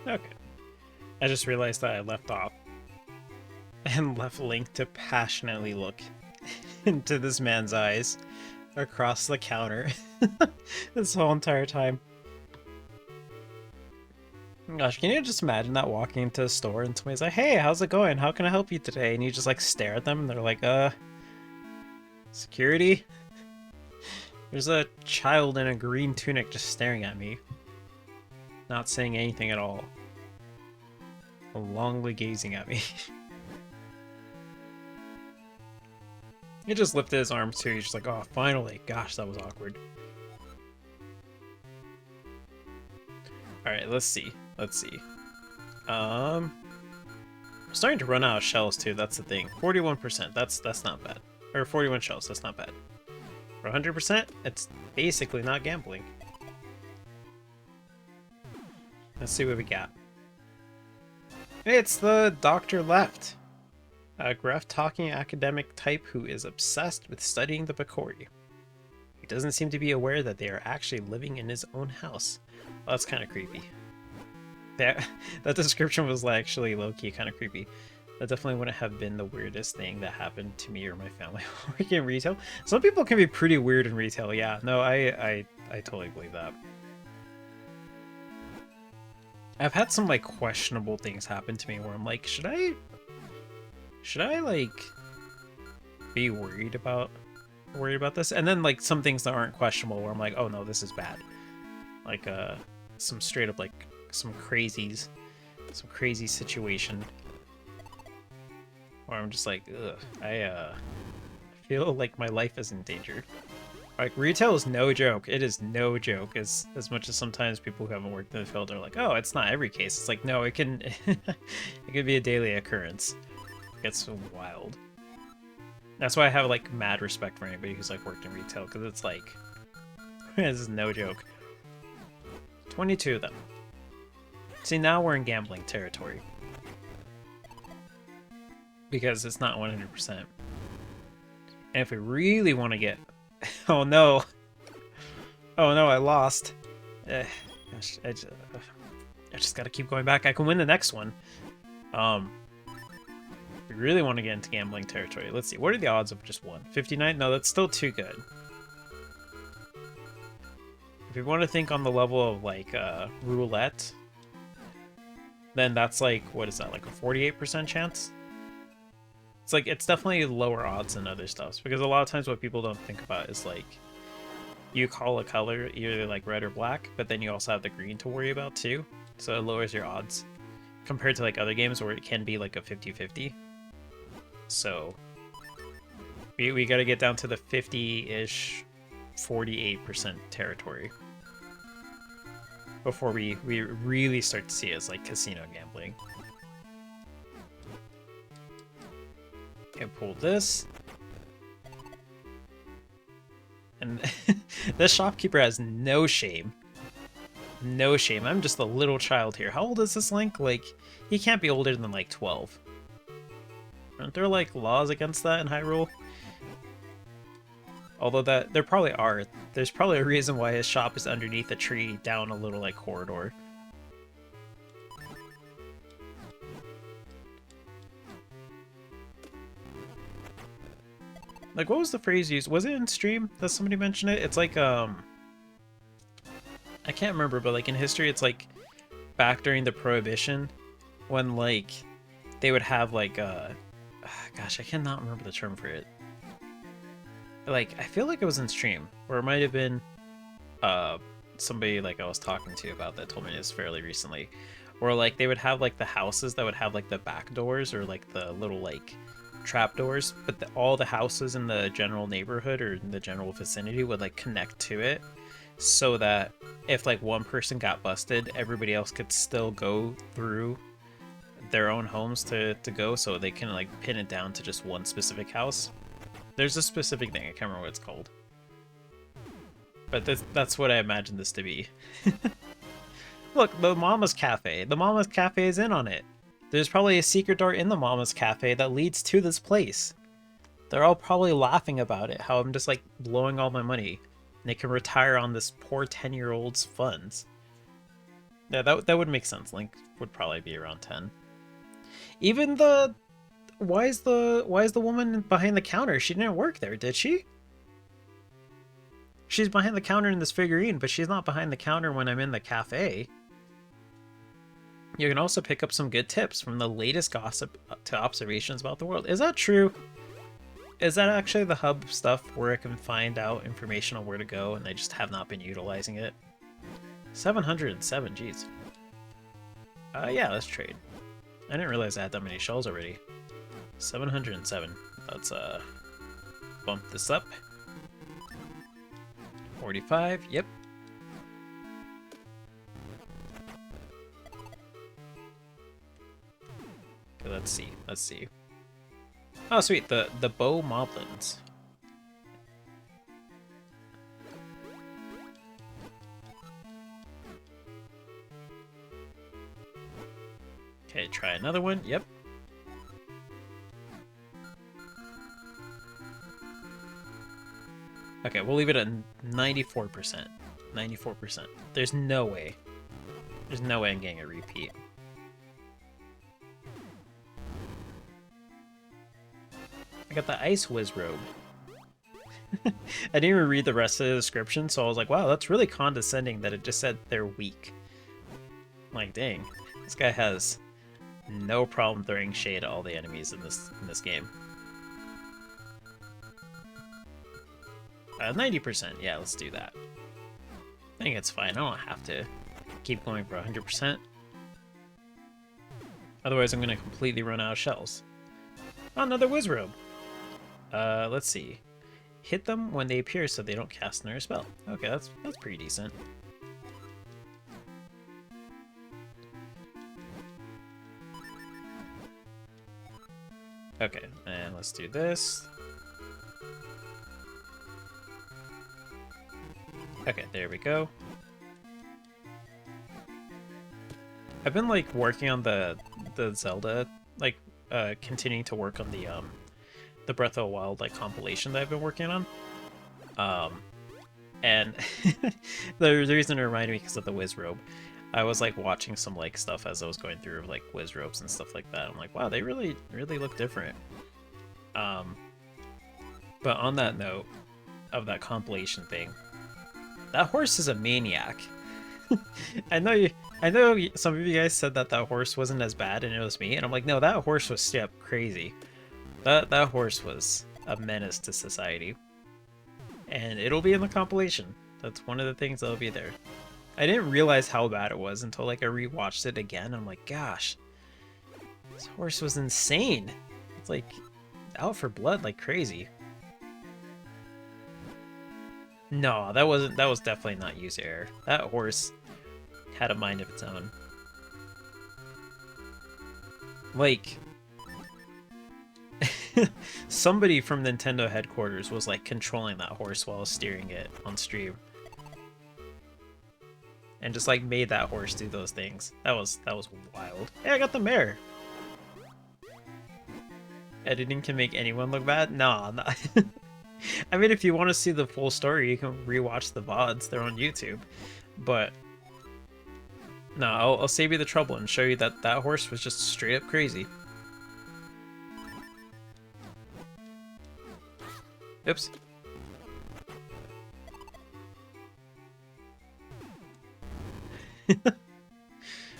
Okay. I just realized that I left off and left Link to passionately look into this man's eyes across the counter this whole entire time. Gosh, can you just imagine that walking into a store and somebody's like, "Hey, how's it going? How can I help you today?" And you just like stare at them and they're like, security? There's a child in a green tunic just staring at me. Not saying anything at all. Longly gazing at me. He just lifted his arms too. He's just like, "Oh, finally." Gosh, that was awkward. Alright, let's see. Let's see. I'm starting to run out of shells too, that's the thing. 41%, that's not bad. Or 41 shells, that's not bad. For 100%, it's basically not gambling. Let's see what we got. It's the Dr. Left. A gruff-talking academic type who is obsessed with studying the Bakori. He doesn't seem to be aware that they are actually living in his own house. Well, that's kind of creepy. That description was actually low-key kind of creepy. That definitely wouldn't have been the weirdest thing that happened to me or my family working in retail. Some people can be pretty weird in retail, yeah. No, I totally believe that. I've had some like questionable things happen to me where I'm like, should I like be worried about this? And then like some things that aren't questionable where I'm like, oh no, this is bad. Like some straight up like some crazy situation where I'm just like, ugh, I feel like my life is in danger. Like, retail is no joke. It is no joke. As much as sometimes people who haven't worked in the field are like, oh, it's not every case. It's like, no, it can it can be a daily occurrence. It gets so wild. That's why I have like mad respect for anybody who's like worked in retail, because it's like this is no joke. 22 of them. See, now we're in gambling territory. Because it's not 100%. And if we really want to get... Oh no! Oh no, I lost. Gosh, I just gotta keep going back. I can win the next one. We really want to get into gambling territory. Let's see, what are the odds of just one? 59? No, that's still too good. If we want to think on the level of like roulette, then that's like, what is that, like a 48% chance? It's like, it's definitely lower odds than other stuffs, because a lot of times what people don't think about is like, you call a color either like red or black, but then you also have the green to worry about too, so it lowers your odds compared to like other games where it can be like a 50-50. So we got to get down to the 50-ish 48% territory before we really start to see it as like casino gambling. Okay, pull this. And this shopkeeper has no shame. No shame. I'm just a little child here. How old is this Link? Like, he can't be older than like 12. Aren't there like laws against that in Hyrule? Although that there probably are. There's probably a reason why his shop is underneath a tree down a little like corridor. Like, what was the phrase used? Was it in stream that somebody mentioned it? It's like, I can't remember, but like in history, it's like back during the Prohibition when like they would have like, gosh, I cannot remember the term for it. Like, I feel like it was in stream, or it might have been somebody like I was talking to about that told me this fairly recently, where like they would have like the houses that would have like the back doors or like the little like trapdoors, but all the houses in the general neighborhood or in the general vicinity would like connect to it, so that if like one person got busted, everybody else could still go through their own homes to go, so they can like pin it down to just one specific house. There's a specific thing, I can't remember what it's called, but that's what I imagine this to be. Look, the Mama's Cafe. The Mama's Cafe is in on it. There's probably a secret door in the Mama's Cafe that leads to this place. They're all probably laughing about it, how I'm just like blowing all my money. And they can retire on this poor 10-year-old's funds. Yeah, that would make sense. Link would probably be around 10. Even the why is the woman behind the counter? She didn't work there, did she? She's behind the counter in this figurine, but she's not behind the counter when I'm in the cafe. You can also pick up some good tips from the latest gossip to observations about the world. Is that true? Is that actually the hub stuff where I can find out information on where to go and I just have not been utilizing it? 707, jeez. Yeah, let's trade. I didn't realize I had that many shells already. 707. Let's bump this up. 45, yep. Okay, let's see. Oh, sweet, the bow moblins. Okay, try another one, yep. Okay, we'll leave it at 94%. 94%. There's no way. There's no way I'm getting a repeat. I got the Ice Whiz Robe. I didn't even read the rest of the description, so I was like, wow, that's really condescending that it just said they're weak. I'm like, dang. This guy has no problem throwing shade at all the enemies in this game. 90%, yeah, let's do that. I think it's fine. I don't have to keep going for 100%. Otherwise, I'm going to completely run out of shells. Oh, another Whiz Robe. Let's see. Hit them when they appear so they don't cast another spell. Okay, that's pretty decent. Okay, and let's do this. Okay, there we go. I've been like working on the Zelda, like continuing to work on the Breath of the Wild like compilation that I've been working on. And the reason it reminded me because of the Whiz Robe. I was like watching some like stuff as I was going through like Whiz Robes and stuff like that. I'm like, wow, they really look different. But on that note of that compilation thing, that horse is a maniac. I know some of you guys said that horse wasn't as bad and it was me, and I'm like, no, that horse was straight up crazy. That horse was a menace to society. And it'll be in the compilation. That's one of the things that'll be there. I didn't realize how bad it was until like I rewatched it again. I'm like, gosh, this horse was insane. It's like out for blood like crazy. No, that was definitely not user error. That horse had a mind of its own. Like, somebody from Nintendo headquarters was like controlling that horse while steering it on stream. And just like made that horse do those things. That was wild. Hey, I got the mare. Editing can make anyone look bad? No, not. I mean, if you want to see the full story, you can rewatch the VODs. They're on YouTube. But no, I'll save you the trouble and show you that horse was just straight up crazy. Oops.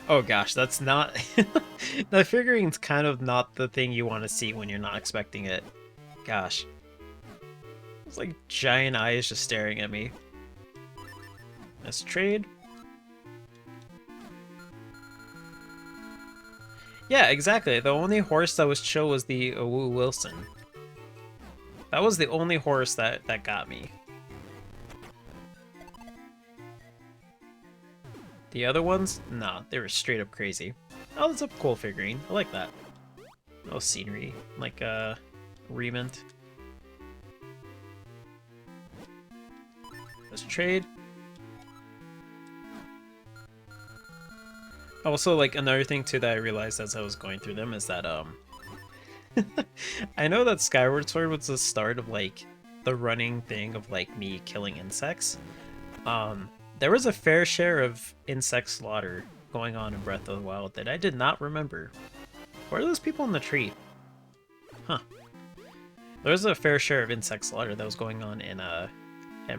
Oh gosh, that's not... That figure's kind of not the thing you want to see when you're not expecting it. Gosh. It's like giant eyes just staring at me. Let's trade. Yeah, exactly. The only horse that was chill was the Owu Wilson. That was the only horse that got me. The other ones? Nah, they were straight up crazy. Oh, that's a cool figurine. I like that. Oh, scenery. Like, remint. Let's trade. Also, like, another thing, too, that I realized as I was going through them is that, I know that Skyward Sword was the start of, like, the running thing of, like, me killing insects. There was a fair share of insect slaughter going on in Breath of the Wild that I did not remember. Where are those people in the tree? Huh. There was a fair share of insect slaughter that was going on in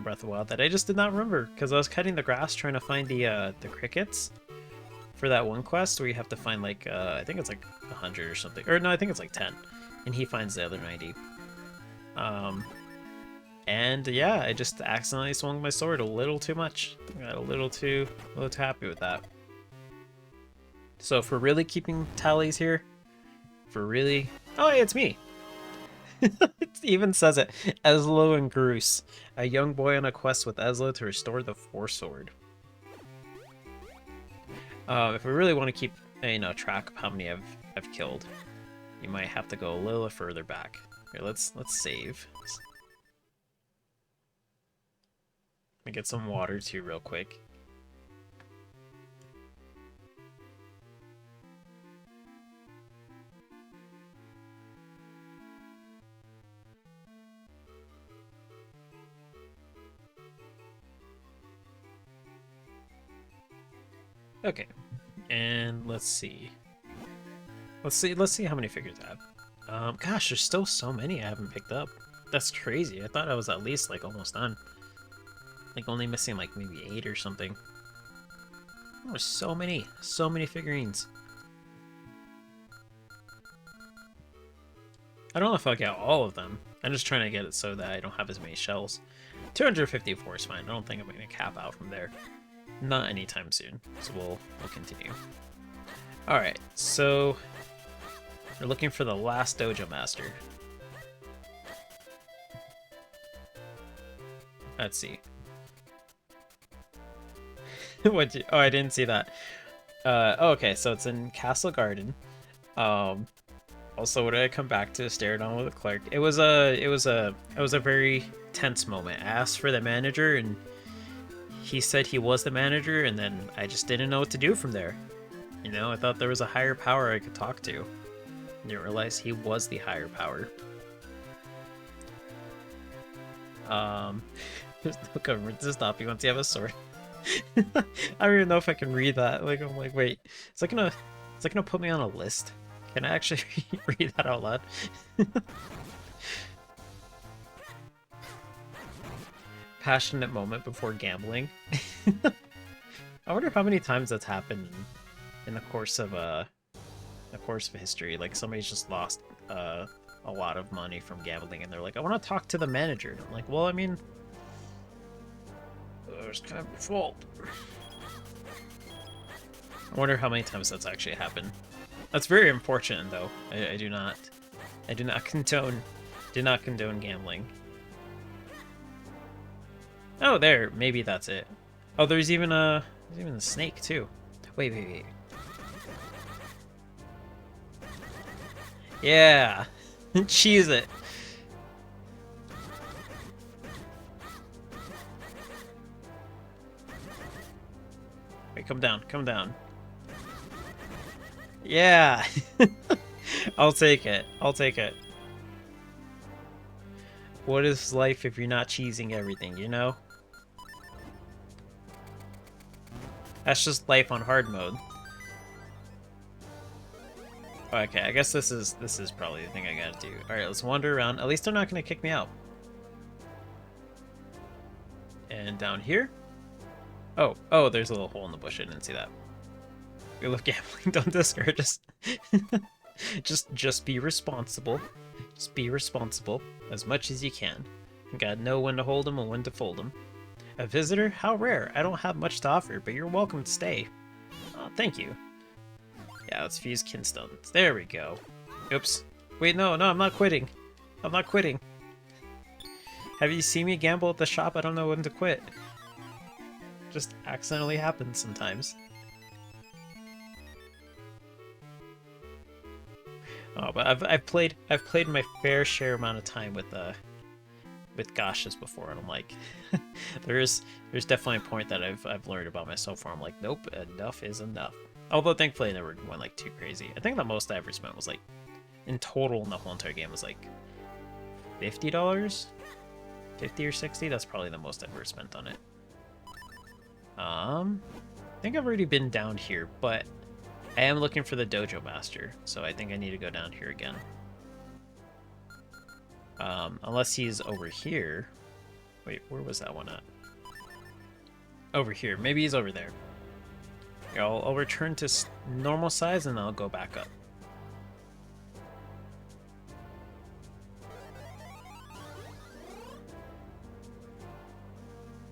Breath of the Wild that I just did not remember because I was cutting the grass trying to find the crickets for that one quest where you have to find like I think it's like 100 or something, or no, I think it's like 10, and he finds the other 90. And yeah, I just accidentally swung my sword a little too much. I got a little too happy with that. So if we're really keeping tallies here, oh hey, it's me. It even says it, Eslo and Groose, a young boy on a quest with Eslo to restore the Four Sword. If we really want to keep track of how many I've killed, you might have to go a little further back. Here, let's save. Let me get some water too real quick. Okay, and let's see how many figures I have. Gosh, there's still so many I haven't picked up. That's crazy. I thought I was at least like almost done. Like only missing like maybe 8 or something. There's so many figurines. I don't know if I'll get all of them. I'm just trying to get it so that I don't have as many shells. 254 is fine. I don't think I'm going to cap out from there. Not anytime soon. So we'll continue. Alright, so we're looking for the last Dojo Master. Let's see. Oh, I didn't see that. Okay, so it's in Castle Garden. Also, what did I come back to? Stared on with a clerk. It was a very tense moment. I asked for the manager, and he said he was the manager, and then I just didn't know what to do from there. You know, I thought there was a higher power I could talk to. I didn't realize he was the higher power. There's no government to stop you once you have a sword. I don't even know if I can read that. Like, I'm like, wait, is that gonna put me on a list? Can I actually read that out loud? Passionate moment before gambling. I wonder how many times that's happened in the course of history. Like somebody's just lost a lot of money from gambling, and they're like, "I want to talk to the manager." And I'm like, "Well, I mean, it's kind of your fault." I wonder how many times that's actually happened. That's very unfortunate, though. I do not condone gambling. Oh, there. Maybe that's it. Oh, there's even a snake too. Wait. Yeah, cheese it. Wait, come down. Yeah. I'll take it. What is life if you're not cheesing everything, you know? That's just life on hard mode. Okay, I guess this is probably the thing I gotta do. Alright, let's wander around. At least they're not gonna kick me out. And down here? Oh, there's a little hole in the bush. I didn't see that. We love gambling. Don't discourage us. just be responsible. Just be responsible as much as you can. You gotta know when to hold them and when to fold them. A visitor? How rare. I don't have much to offer, but you're welcome to stay. Oh, thank you. Yeah, let's fuse kinstones. There we go. Oops. Wait, no, I'm not quitting. I'm not quitting. Have you seen me gamble at the shop? I don't know when to quit. Just accidentally happens sometimes. Oh, but I've played my fair share amount of time with gashas before, and I'm like, there's definitely a point that I've learned about myself where I'm like, nope, enough is enough. Although thankfully I never went like too crazy. I think the most I ever spent was like, in total in the whole entire game was like $50, 50 or 60. That's probably the most I've ever spent on it. I think I've already been down here, but I am looking for the Dojo Master, so I think I need to go down here again. Unless he's over here. Wait, where was that one at? Over here. Maybe he's over there. Here, I'll return to normal size and then I'll go back up.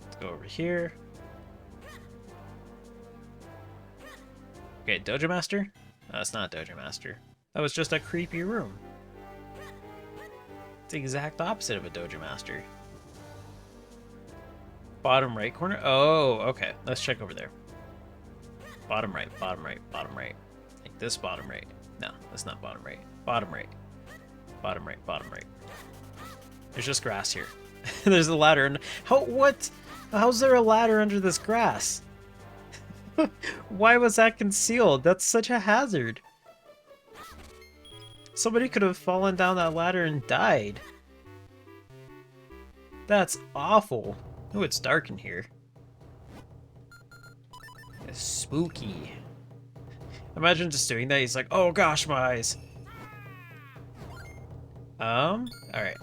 Let's go over here. Okay, Dojo Master? No, it's not Dojo Master. That was just a creepy room. It's the exact opposite of a Dojo Master. Bottom right corner? Oh, okay. Let's check over there. Bottom right, bottom right, bottom right. Like this bottom right. No, that's not bottom right. Bottom right. Bottom right, bottom right. There's just grass here. There's a ladder. And how's there a ladder under this grass? Why was that concealed? That's such a hazard. Somebody could have fallen down that ladder and died. That's awful. Oh, it's dark in here. It's spooky. Imagine just doing that. He's like, oh gosh, my eyes. Alright.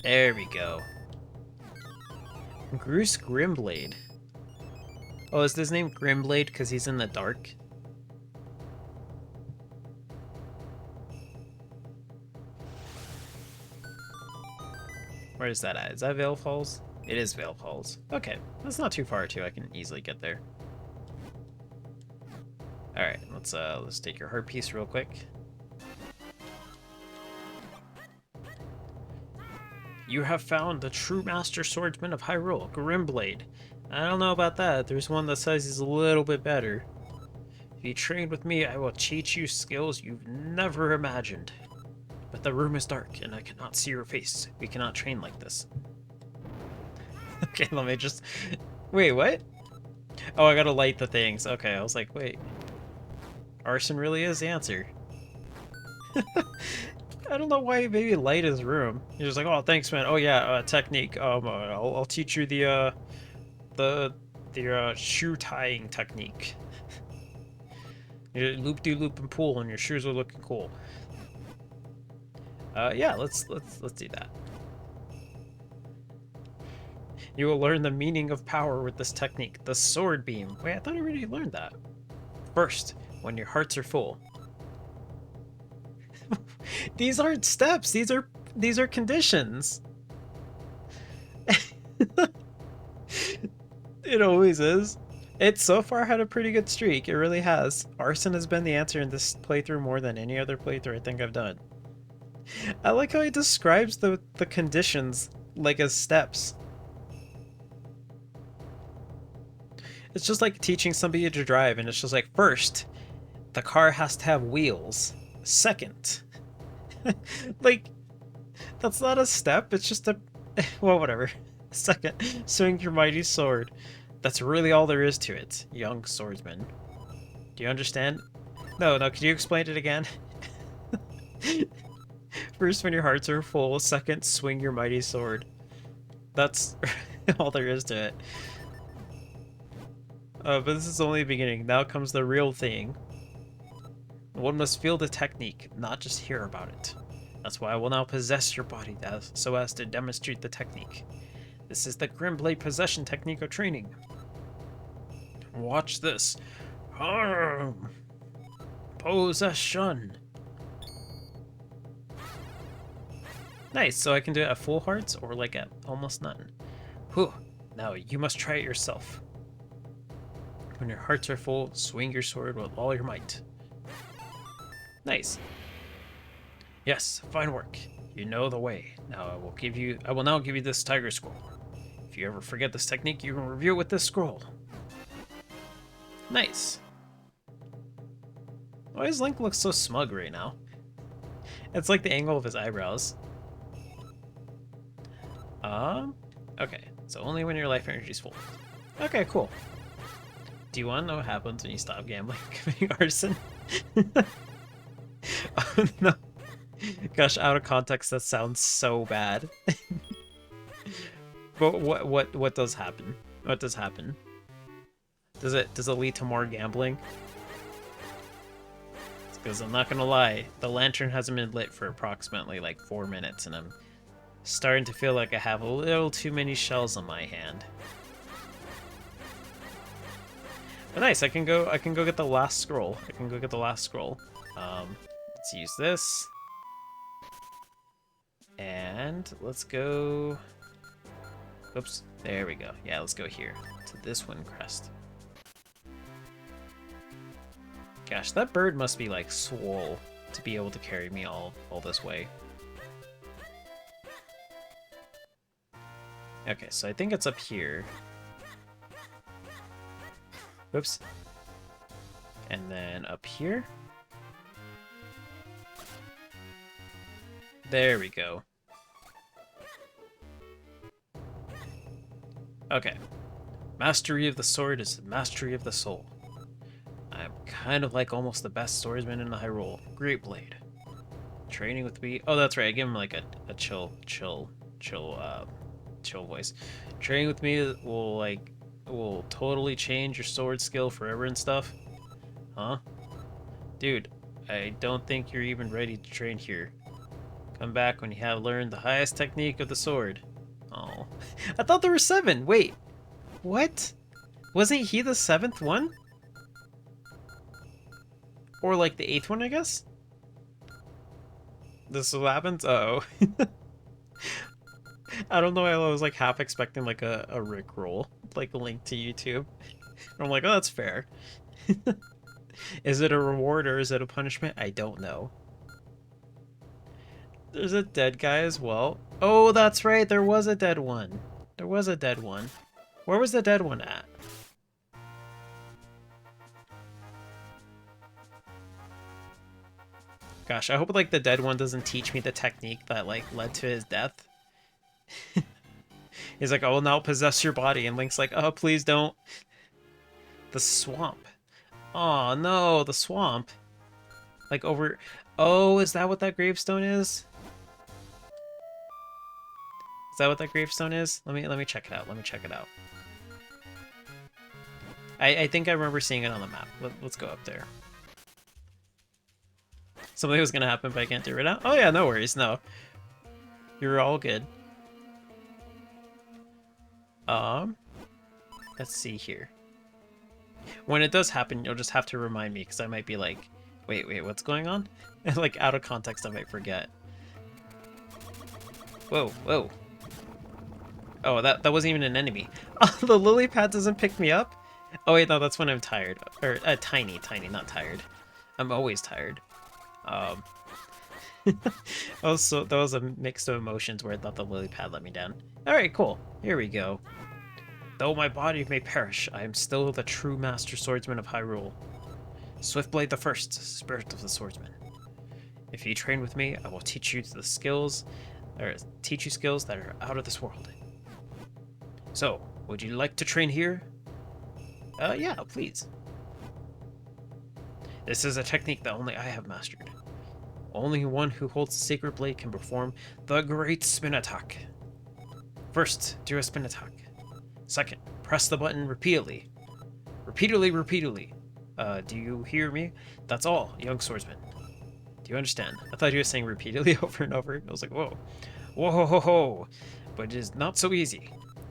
There we go. Bruce Grimblade. Oh, is his name Grimblade because he's in the dark? Where is that at? Is that Vale Falls? It is Vale Falls. Okay, that's not too far too. I can easily get there. All right, let's take your heart piece real quick. You have found the true master swordsman of Hyrule, Grimblade. I don't know about that. There's one that says he's a little bit better. If you train with me, I will teach you skills you've never imagined. But the room is dark, and I cannot see your face. We cannot train like this. Okay, let me just... Wait, what? Oh, I gotta light the things. Okay, I was like, wait. Arson really is the answer. I don't know why maybe light his room. He's just like, oh, thanks, man. Oh, yeah, technique. I'll teach you the shoe tying technique. You loop-de-loop and pull, and your shoes are looking cool. Yeah, let's do that. You will learn the meaning of power with this technique, the sword beam. Wait, I thought I already learned that. First, when your hearts are full. These aren't steps. These are conditions. It always is. It so far had a pretty good streak. It really has. Arson has been the answer in this playthrough more than any other playthrough I think I've done. I like how he describes the conditions like as steps. It's just like teaching somebody to drive, and it's just like, first, the car has to have wheels. Second, like, that's not a step, it's just a, well, whatever. Second, swing your mighty sword. That's really all there is to it, young swordsman. Do you understand? No, could you explain it again? First, when your hearts are full. Second, swing your mighty sword. That's all there is to it. But this is only the beginning. Now comes the real thing. One must feel the technique, not just hear about it. That's why I will now possess your body so as to demonstrate the technique. This is the Grimblade possession technique of training. Watch this. Possession. Nice, so I can do it at full hearts or like at almost none. Whew. Now you must try it yourself. When your hearts are full, swing your sword with all your might. Nice. Yes, fine work. You know the way. Now I will now give you this tiger scroll. If you ever forget this technique, you can review it with this scroll. Nice. Why does Link look so smug right now? It's like the angle of his eyebrows. Okay. So only when your life energy is full. Okay, cool. Do you want to know what happens when you stop gambling, committing arson? Oh, no. Gosh, out of context, that sounds so bad. But what does happen? What does happen? Does it lead to more gambling? Because I'm not gonna lie, the lantern hasn't been lit for approximately like 4 minutes, and I'm starting to feel like I have a little too many shells on my hand. But nice, I can go get the last scroll. Let's use this. And let's go. Oops, there we go. Yeah, let's go here to this one crest. Gosh, that bird must be like swole to be able to carry me all this way. Okay, so I think it's up here. Oops. And then up here. There we go. Okay. Mastery of the sword is mastery of the soul. I'm kind of like almost the best swordsman in the Hyrule. Great blade. Training with me. Oh, that's right. I give him like a chill voice. Training with me will totally change your sword skill forever and stuff. Huh? Dude, I don't think you're even ready to train here. Come back when you have learned the highest technique of the sword. Oh. I thought there were 7! Wait. What? Wasn't he the 7th one? Or like the 8th one, I guess? This is what happens? Uh-oh. I don't know, I was like half expecting like a Rickroll, like a link to YouTube. I'm like, oh, that's fair. Is it a reward or is it a punishment? I don't know. There's a dead guy as well. Oh, that's right, there was a dead one. There was a dead one. Where was the dead one at? Gosh, I hope like the dead one doesn't teach me the technique that like led to his death. He's like, I will now possess your body, and Link's like, oh, please don't. The swamp. Oh no, the swamp. Like over. Oh, is that what that gravestone is? Is that what that gravestone is? Let me check it out. Let me check it out. I think I remember seeing it on the map. Let's go up there. Something was gonna happen, but I can't do it right now. Oh yeah, no worries. No, you're all good. Let's see here. When it does happen, you'll just have to remind me, because I might be like, wait, what's going on? And like out of context, I might forget. Whoa. Oh, that wasn't even an enemy. Oh, the lily pad doesn't pick me up? Oh wait, no, that's when I'm tired. Or tiny, not tired. I'm always tired. Also, that was a mix of emotions where I thought the lily pad let me down. Alright, cool. Here we go. Though my body may perish, I am still the true master swordsman of Hyrule. Swiftblade the First, spirit of the swordsman. If you train with me, I will teach you skills that are out of this world. So, would you like to train here? Yeah, please. This is a technique that only I have mastered. Only one who holds the sacred blade can perform the great spin attack. First, do a spin attack. Second, press the button repeatedly. Repeatedly. Do you hear me? That's all, young swordsman. Do you understand? I thought you were saying repeatedly over and over. I was like, whoa. Whoa ho ho. But it is not so easy.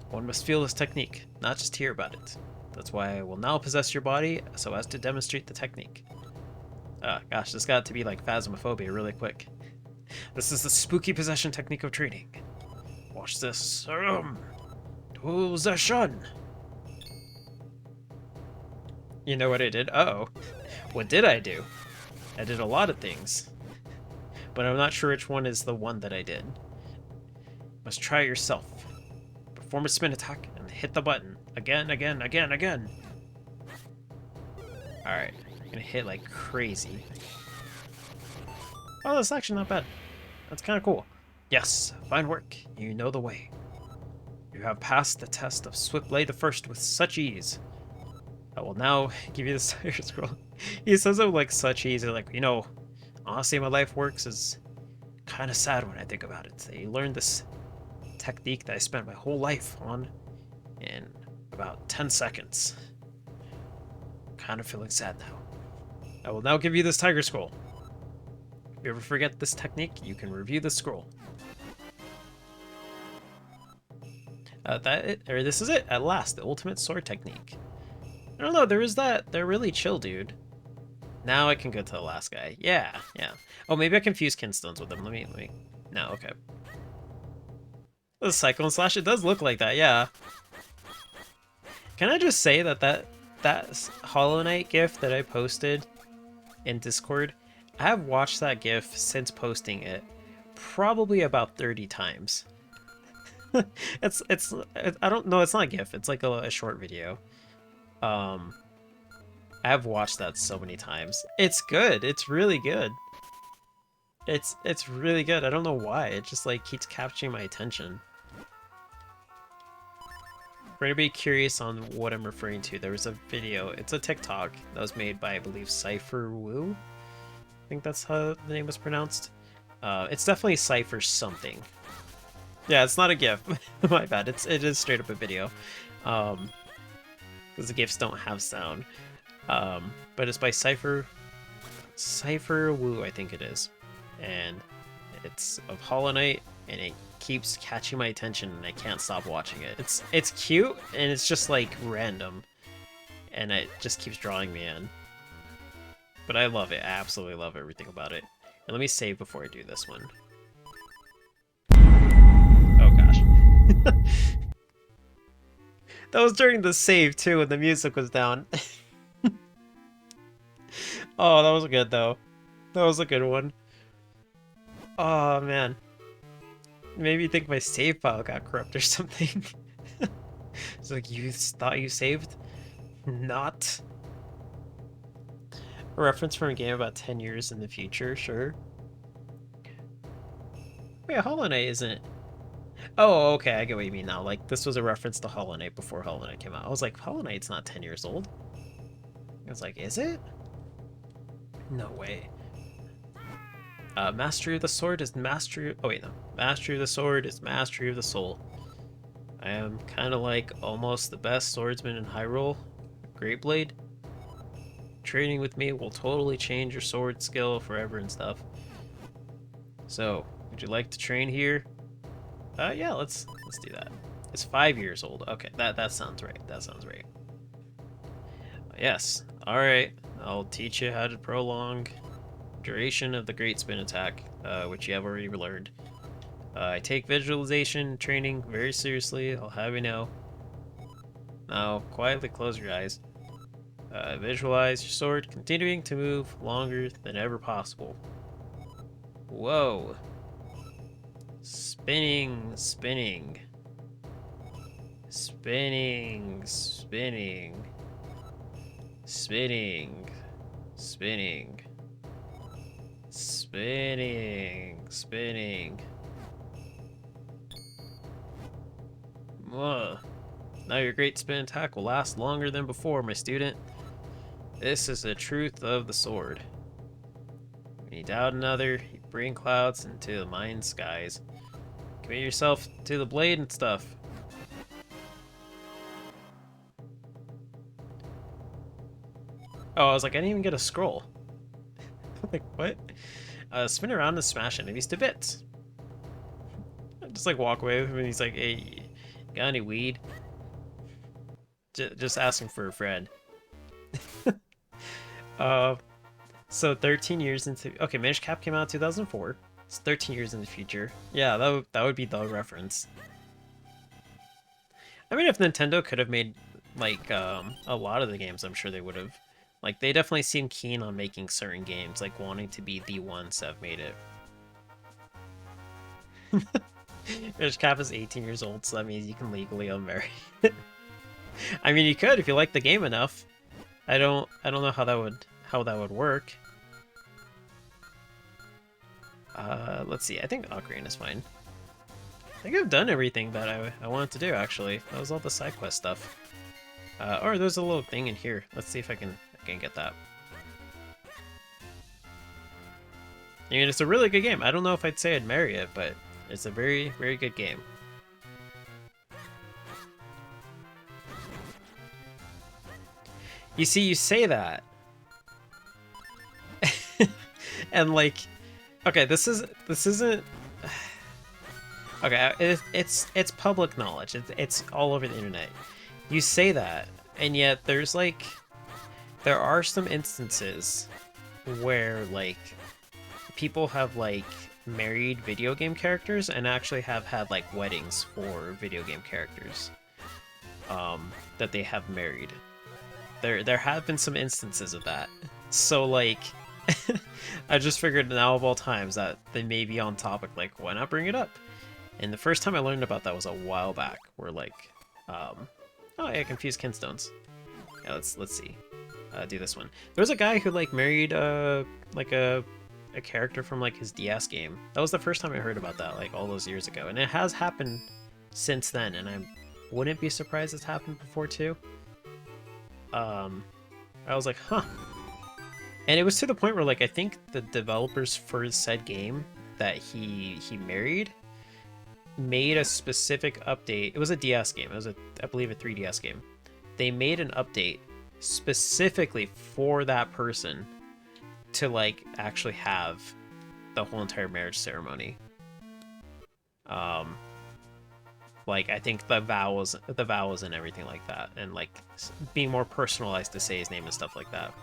One must feel this technique, not just hear about it. That's why I will now possess your body so as to demonstrate the technique. Gosh, this got to be like phasmophobia really quick. This is the spooky possession technique of training. Watch this. Possession! You know what I did? Uh-oh. What did I do? I did a lot of things. But I'm not sure which one is the one that I did. Must try it yourself. Perform a spin attack and hit the button. Again. Alright. I'm gonna hit like crazy. Oh, that's actually not bad. That's kind of cool. Yes, fine work. You know the way. You have passed the test of Swiftblade the First with such ease. I will now give you the Sire Scroll. He says it with like such ease. Like, you know, honestly, my life works is kind of sad when I think about it. They learned this technique that I spent my whole life on in about 10 seconds. kind of feeling sad now. I will now give you this tiger scroll. If you ever forget this technique, you can review the scroll. This is it, at last, the ultimate sword technique. I don't know, there is that. They're really chill, dude. Now I can go to the last guy. Yeah. Oh, maybe I confused Kinstones with them. Let me. No, okay. The Cyclone Slash, it does look like that, yeah. Can I just say that Hollow Knight GIF that I posted in Discord, I have watched that GIF since posting it probably about 30 times. I don't know, it's not a GIF, it's like a short video. I have watched that so many times. It's good, it's really good. It's really good. I don't know why, it just like keeps capturing my attention. For anybody curious on what I'm referring to, there was a video, it's a TikTok that was made by, I believe, Cypher Wu? I think that's how the name was pronounced. It's definitely Cypher something. Yeah, it's not a GIF. My bad. It is straight up a video. Because the GIFs don't have sound. But it's by Cypher Wu, I think it is. And it's of Hollow Knight, and it keeps catching my attention, and I can't stop watching it. It's cute, and it's just like random, and it just keeps drawing me in. But I love it. I absolutely love everything about it. And let me save before I do this one. Oh gosh. That was during the save too, when the music was down. Oh, that was good though. That was a good one. Oh man. Maybe you think my save file got corrupt or something. It's like, you thought you saved? Not. A reference from a game about 10 years in the future, sure. Wait, Hollow Knight isn't... Oh, okay, I get what you mean now. Like, this was a reference to Hollow Knight before Hollow Knight came out. I was like, Hollow Knight's not 10 years old. I was like, is it? No way. Mastery of the sword is mastery... Oh wait, no. Mastery of the sword is mastery of the soul. I am kind of like almost the best swordsman in Hyrule. Great Blade. Training with me will totally change your sword skill forever and stuff. So, would you like to train here? Yeah, let's do that. It's 5 years old. Okay, that sounds right. That sounds right. Yes. All right. I'll teach you how to prolong duration of the Great Spin attack, which you have already learned. I take visualization training very seriously, I'll have you know. Now, quietly close your eyes. Visualize your sword continuing to move longer than ever possible. Whoa. Spinning, spinning. Spinning, spinning. Spinning, spinning. Spinning, spinning. Whoa. Now your great spin attack will last longer than before, my student. This is the truth of the sword. When you doubt another, you bring clouds into the mind skies. Commit yourself to the blade and stuff. Oh, I was like, I didn't even get a scroll. Like, what? Spin around and smash enemies to bits. I just like walk away with him and he's like, hey, got any weed? Just asking for a friend. So 13 years into... Okay, Minish Cap came out in 2004. It's 13 years in the future. Yeah, that would be the reference. I mean, if Nintendo could have made, like, a lot of the games, I'm sure they would have. Like, they definitely seem keen on making certain games, like wanting to be the ones that have made it. Minish Cap is 18 years old, so that means you can legally unmarry. I mean, you could if you like the game enough. I don't know how that would work. Let's see. I think Ocarina is fine. I think I've done everything that I wanted to do. Actually, that was all the side quest stuff. Or there's a little thing in here. Let's see if I can get that. I mean, it's a really good game. I don't know if I'd say I'd marry it, but it's a very, very good game. You see, you say that, and like, okay, this isn't. Okay, it's public knowledge. It's all over the internet. You say that, and yet there are some instances where like people have like married video game characters and actually have had like weddings for video game characters that they have married. There have been some instances of that. So like I just figured now of all times that they may be on topic, like why not bring it up? And the first time I learned about that was a while back, where like oh yeah, I confused kinstones. Yeah, let's see. Do this one. There was a guy who like married like a character from like his DS game. That was the first time I heard about that, like all those years ago. And it has happened since then, and I wouldn't be surprised it's happened before too. I was like, huh. And it was to the point where like I think the developers for said game that he married made a specific update. It was a DS game. It was I believe a 3DS game. They made an update specifically for that person to like actually have the whole entire marriage ceremony. Like I think the vows and everything like that, and like being more personalized to say his name and stuff like that.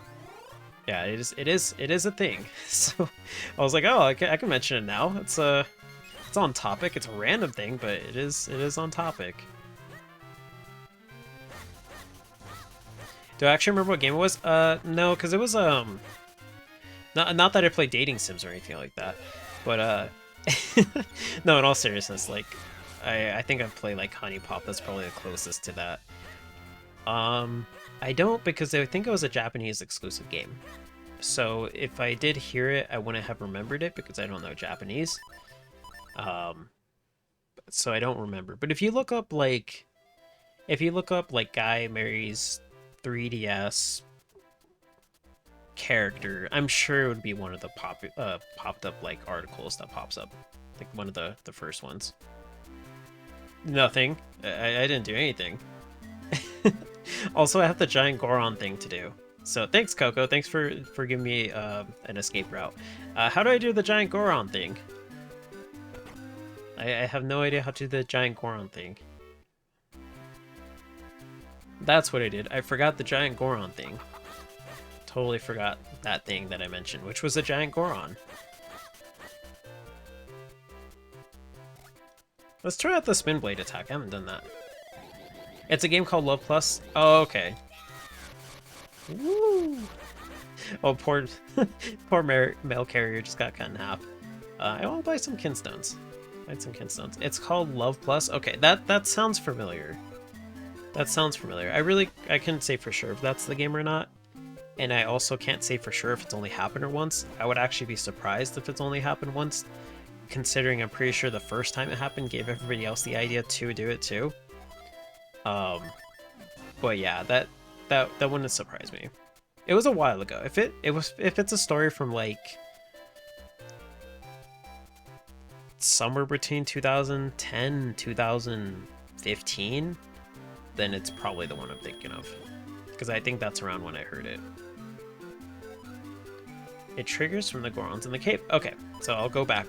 Yeah, it is a thing. So I was like, oh, I can mention it now. It's on topic. It's a random thing, but it is on topic. Do I actually remember what game it was? No, because it was not that I play dating sims or anything like that, but no, in all seriousness, like I think I've played like Honey Pop. That's probably the closest to that. I don't, because I think it was a Japanese exclusive game. So if I did hear it, I wouldn't have remembered it because I don't know Japanese. So I don't remember. But if you look up like guy marries 3DS character, I'm sure it would be one of the popped up like articles that pops up, like one of the first ones. Nothing. I didn't do anything. Also, I have the giant Goron thing to do. So thanks, Coco. Thanks for giving me an escape route. How do I do the giant Goron thing? I have no idea how to do the giant Goron thing. That's what I did. I forgot the giant Goron thing. Totally forgot that thing that I mentioned, which was a giant Goron. Let's try out the spin blade attack. I haven't done that. It's a game called Love Plus. Oh, okay. Woo! Oh, poor mail carrier just got cut in half. I want to buy some kinstones. It's called Love Plus. Okay, that sounds familiar. That sounds familiar. I couldn't say for sure if that's the game or not. And I also can't say for sure if it's only happened once. I would actually be surprised if it's only happened once, considering I'm pretty sure the first time it happened gave everybody else the idea to do it too. But yeah, that wouldn't surprise me. It was a while ago. If it's a story from like somewhere between 2010 and 2015, then it's probably the one I'm thinking of, because I think that's around when I heard it. It triggers from the Gorons in the cave. Okay, so I'll go back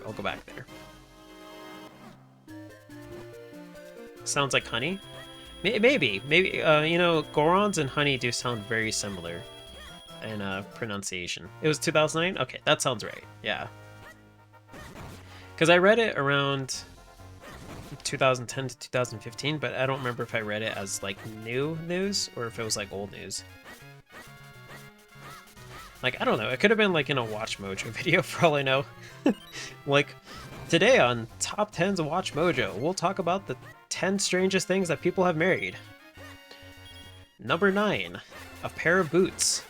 there. Sounds like honey. Maybe. You know, Gorons and honey do sound very similar in pronunciation. It was 2009? Okay, that sounds right. Yeah. Because I read it around 2010 to 2015, but I don't remember if I read it as like new news or if it was like old news. Like, I don't know. It could have been like in a Watch Mojo video for all I know. Like, today on Top 10s of Watch Mojo, we'll talk about the 10 strangest things that people have married. Number 9, a pair of boots.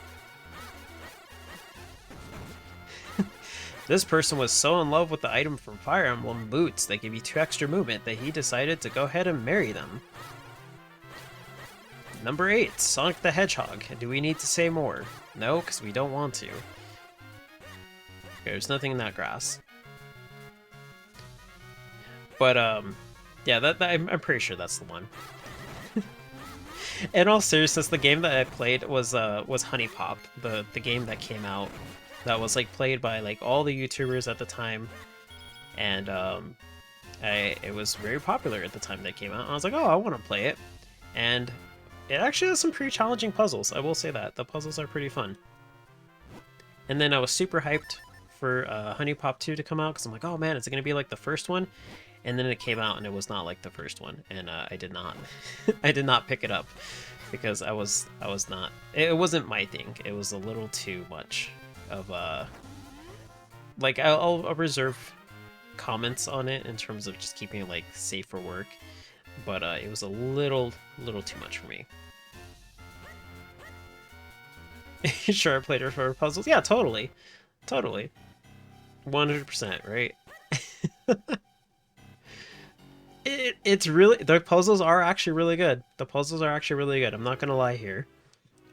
This person was so in love with the item from Fire Emblem boots that give you 2 extra movement that he decided to go ahead and marry them. Number 8, Sonic the Hedgehog. Do we need to say more? No, because we don't want to. There's nothing in that grass. But, yeah, I'm pretty sure that's the one. In all seriousness, the game that I played was Honey Pop, the game that came out that was like played by like all the YouTubers at the time, and it was very popular at the time that it came out. I was like, oh, I want to play it, and it actually has some pretty challenging puzzles. I will say that the puzzles are pretty fun. And then I was super hyped for Honey Pop 2 to come out because I'm like, oh man, is it gonna be like the first one? And then it came out and it was not like the first one, and I did not, I did not pick it up because I was not. It wasn't my thing. It was a little too much of like I'll reserve comments on it in terms of just keeping it like safe for work, but it was a little too much for me. Sure, I played it for puzzles. Yeah, totally, 100%, right? It's really, the puzzles are actually really good. The puzzles are actually really good. I'm not gonna lie here.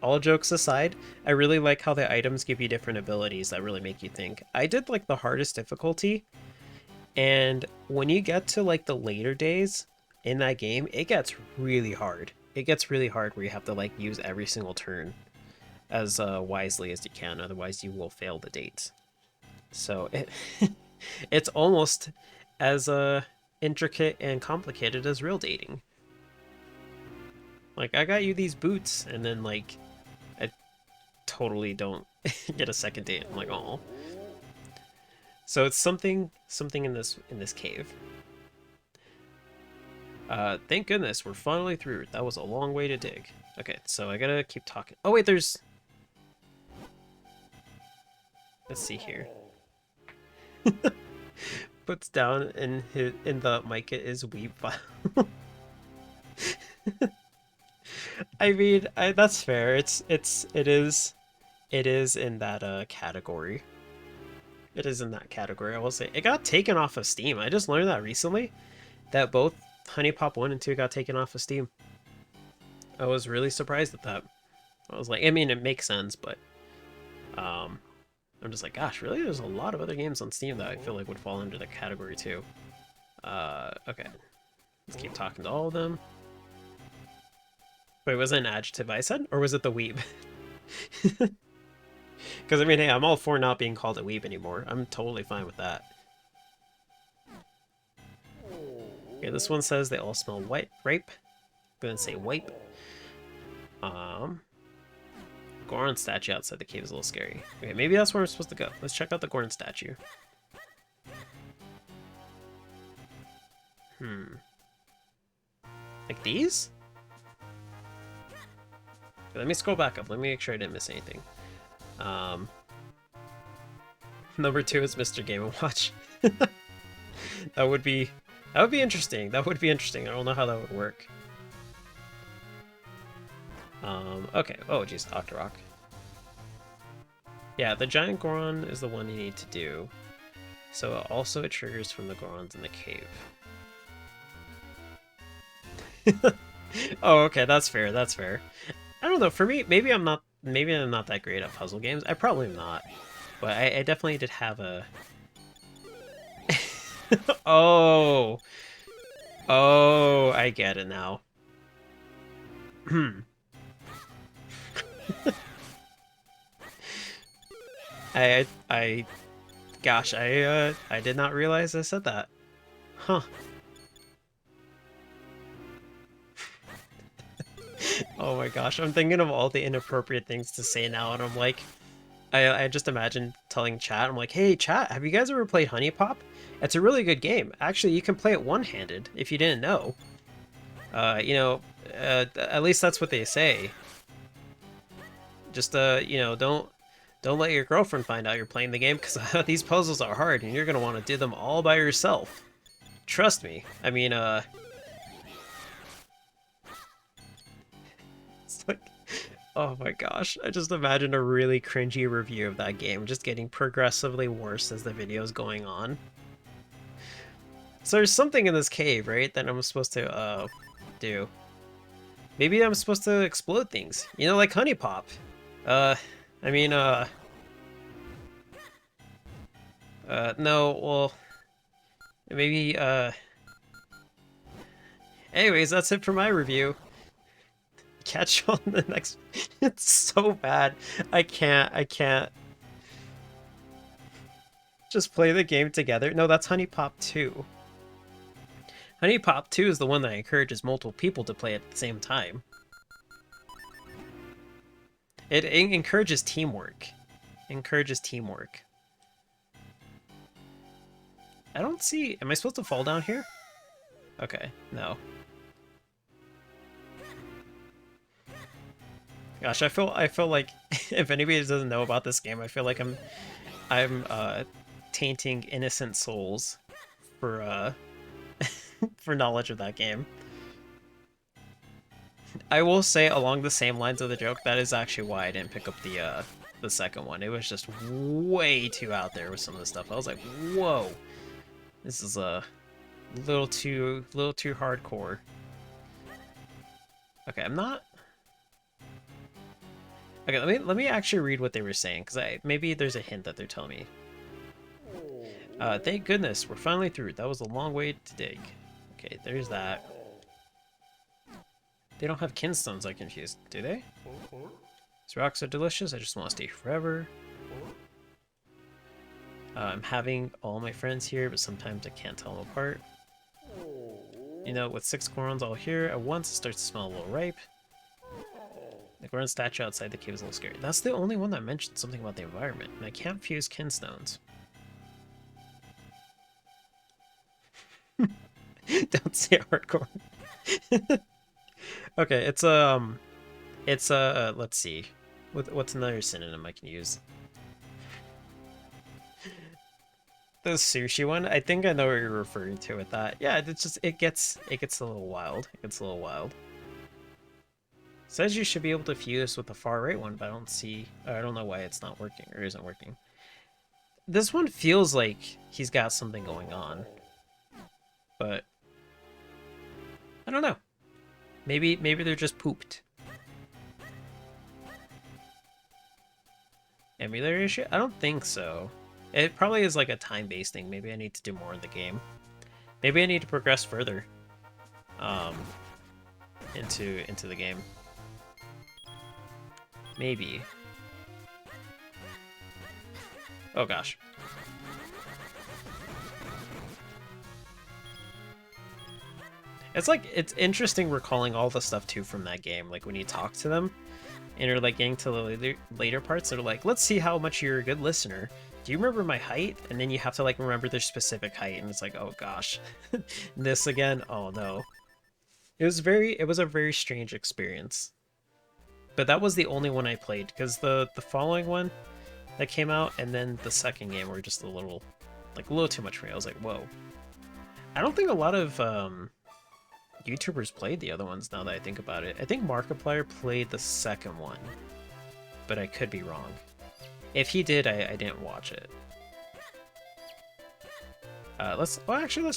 All jokes aside, I really like how the items give you different abilities that really make you think. I did like the hardest difficulty, and when you get to like the later days in that game, it gets really hard. It gets really hard where you have to like use every single turn as wisely as you can, otherwise you will fail the dates. So it it's almost as intricate and complicated as real dating. Like, I got you these boots, and then like I totally don't get a second date. I'm like, oh. So it's something in this cave. Thank goodness we're finally through. That was a long way to dig. Okay, so I gotta keep talking. Oh wait, there's. Let's see here. Puts down in the mic is weep file. I mean, that's fair. It is in that category. It is in that category. I will say it got taken off of Steam. I just learned that recently, that both Honey Pop 1 and 2 got taken off of Steam. I was really surprised at that. I was like, I mean, it makes sense, but I'm just like, gosh, really? There's a lot of other games on Steam that I feel like would fall under the category too. Okay. Let's keep talking to all of them. Wait, was it an adjective I said? Or was it the weeb? Because, I mean, hey, I'm all for not being called a weeb anymore. I'm totally fine with that. Okay, this one says they all smell rape. I'm gonna say wipe. Goron statue outside the cave is a little scary. Okay, maybe that's where we're supposed to go. Let's check out the Goron statue. Like these? Let me scroll back up. Let me make sure I didn't miss anything. Number 2 is Mr. Game & Watch. That would be interesting. That would be interesting. I don't know how that would work. Okay. Oh, geez, Octorok. Yeah, the giant Goron is the one you need to do. So also it triggers from the Gorons in the cave. Oh, okay, that's fair. That's fair. I don't know. For me, maybe I'm not that great at puzzle games. I probably am not, but I definitely did have a. Oh, oh, I get it now. Gosh, I did not realize I said that. Huh. Oh my gosh, I'm thinking of all the inappropriate things to say now, and I'm like, I just imagine telling chat, I'm like, hey chat, have you guys ever played Honey Pop? It's a really good game. Actually, you can play it one-handed, if you didn't know. You know, at least that's what they say. Just, you know, don't let your girlfriend find out you're playing the game, because these puzzles are hard, and you're gonna want to do them all by yourself. Trust me. I mean, it's like, oh my gosh, I just imagine a really cringy review of that game, just getting progressively worse as the video's going on. So there's something in this cave, right, that I'm supposed to, do. Maybe I'm supposed to explode things, you know, like Honey Pop. I mean, no, well, maybe, anyways, that's it for my review. Catch on the next. It's so bad. I can't. Just play the game together. No, that's Honey Pop 2. Honey Pop 2 is the one that encourages multiple people to play at the same time. It encourages teamwork. Encourages teamwork. I don't see... Am I supposed to fall down here? Okay, no. Gosh, I feel like if anybody doesn't know about this game, I feel like I'm tainting innocent souls for for knowledge of that game. I will say, along the same lines of the joke, that is actually why I didn't pick up the second one. It was just way too out there with some of the stuff. I was like, whoa, this is a little too hardcore. Okay, I'm not. Okay, let me actually read what they were saying, because maybe there's a hint that they're telling me. Thank goodness, we're finally through. That was a long way to dig. Okay, there's that. They don't have kinstones, I'm confused. Do they? These rocks are delicious, I just want to stay forever. I'm having all my friends here, but sometimes I can't tell them apart. You know, with 6 corons all here at once, it starts to smell a little ripe. The Goron statue outside the cave is a little scary. That's the only one that mentioned something about the environment, and I can't fuse kinstones. Don't say hardcore. Okay, it's let's see. What's another synonym I can use? The sushi one? I think I know what you're referring to with that. Yeah, it's just it gets a little wild. It gets a little wild. Says you should be able to fuse with the far right one, but I don't see... I don't know why it's not working, or isn't working. This one feels like he's got something going on. But... I don't know. Maybe they're just pooped. Emulator issue? I don't think so. It probably is like a time-based thing. Maybe I need to do more in the game. Maybe I need to progress further. Into the game. Maybe. Oh gosh. It's interesting recalling all the stuff too from that game, like when you talk to them and you're like getting to the later parts, they're like, let's see how much you're a good listener. Do you remember my height? And then you have to like remember their specific height, and it's like, oh gosh. This again? Oh no. It was a very strange experience. But that was the only one I played, because the following one that came out and then the second game were just a little too much for me. I was like, whoa. I don't think a lot of YouTubers played the other ones now that I think about it. I think Markiplier played the second one, but I could be wrong. If he did, I didn't watch it. Let's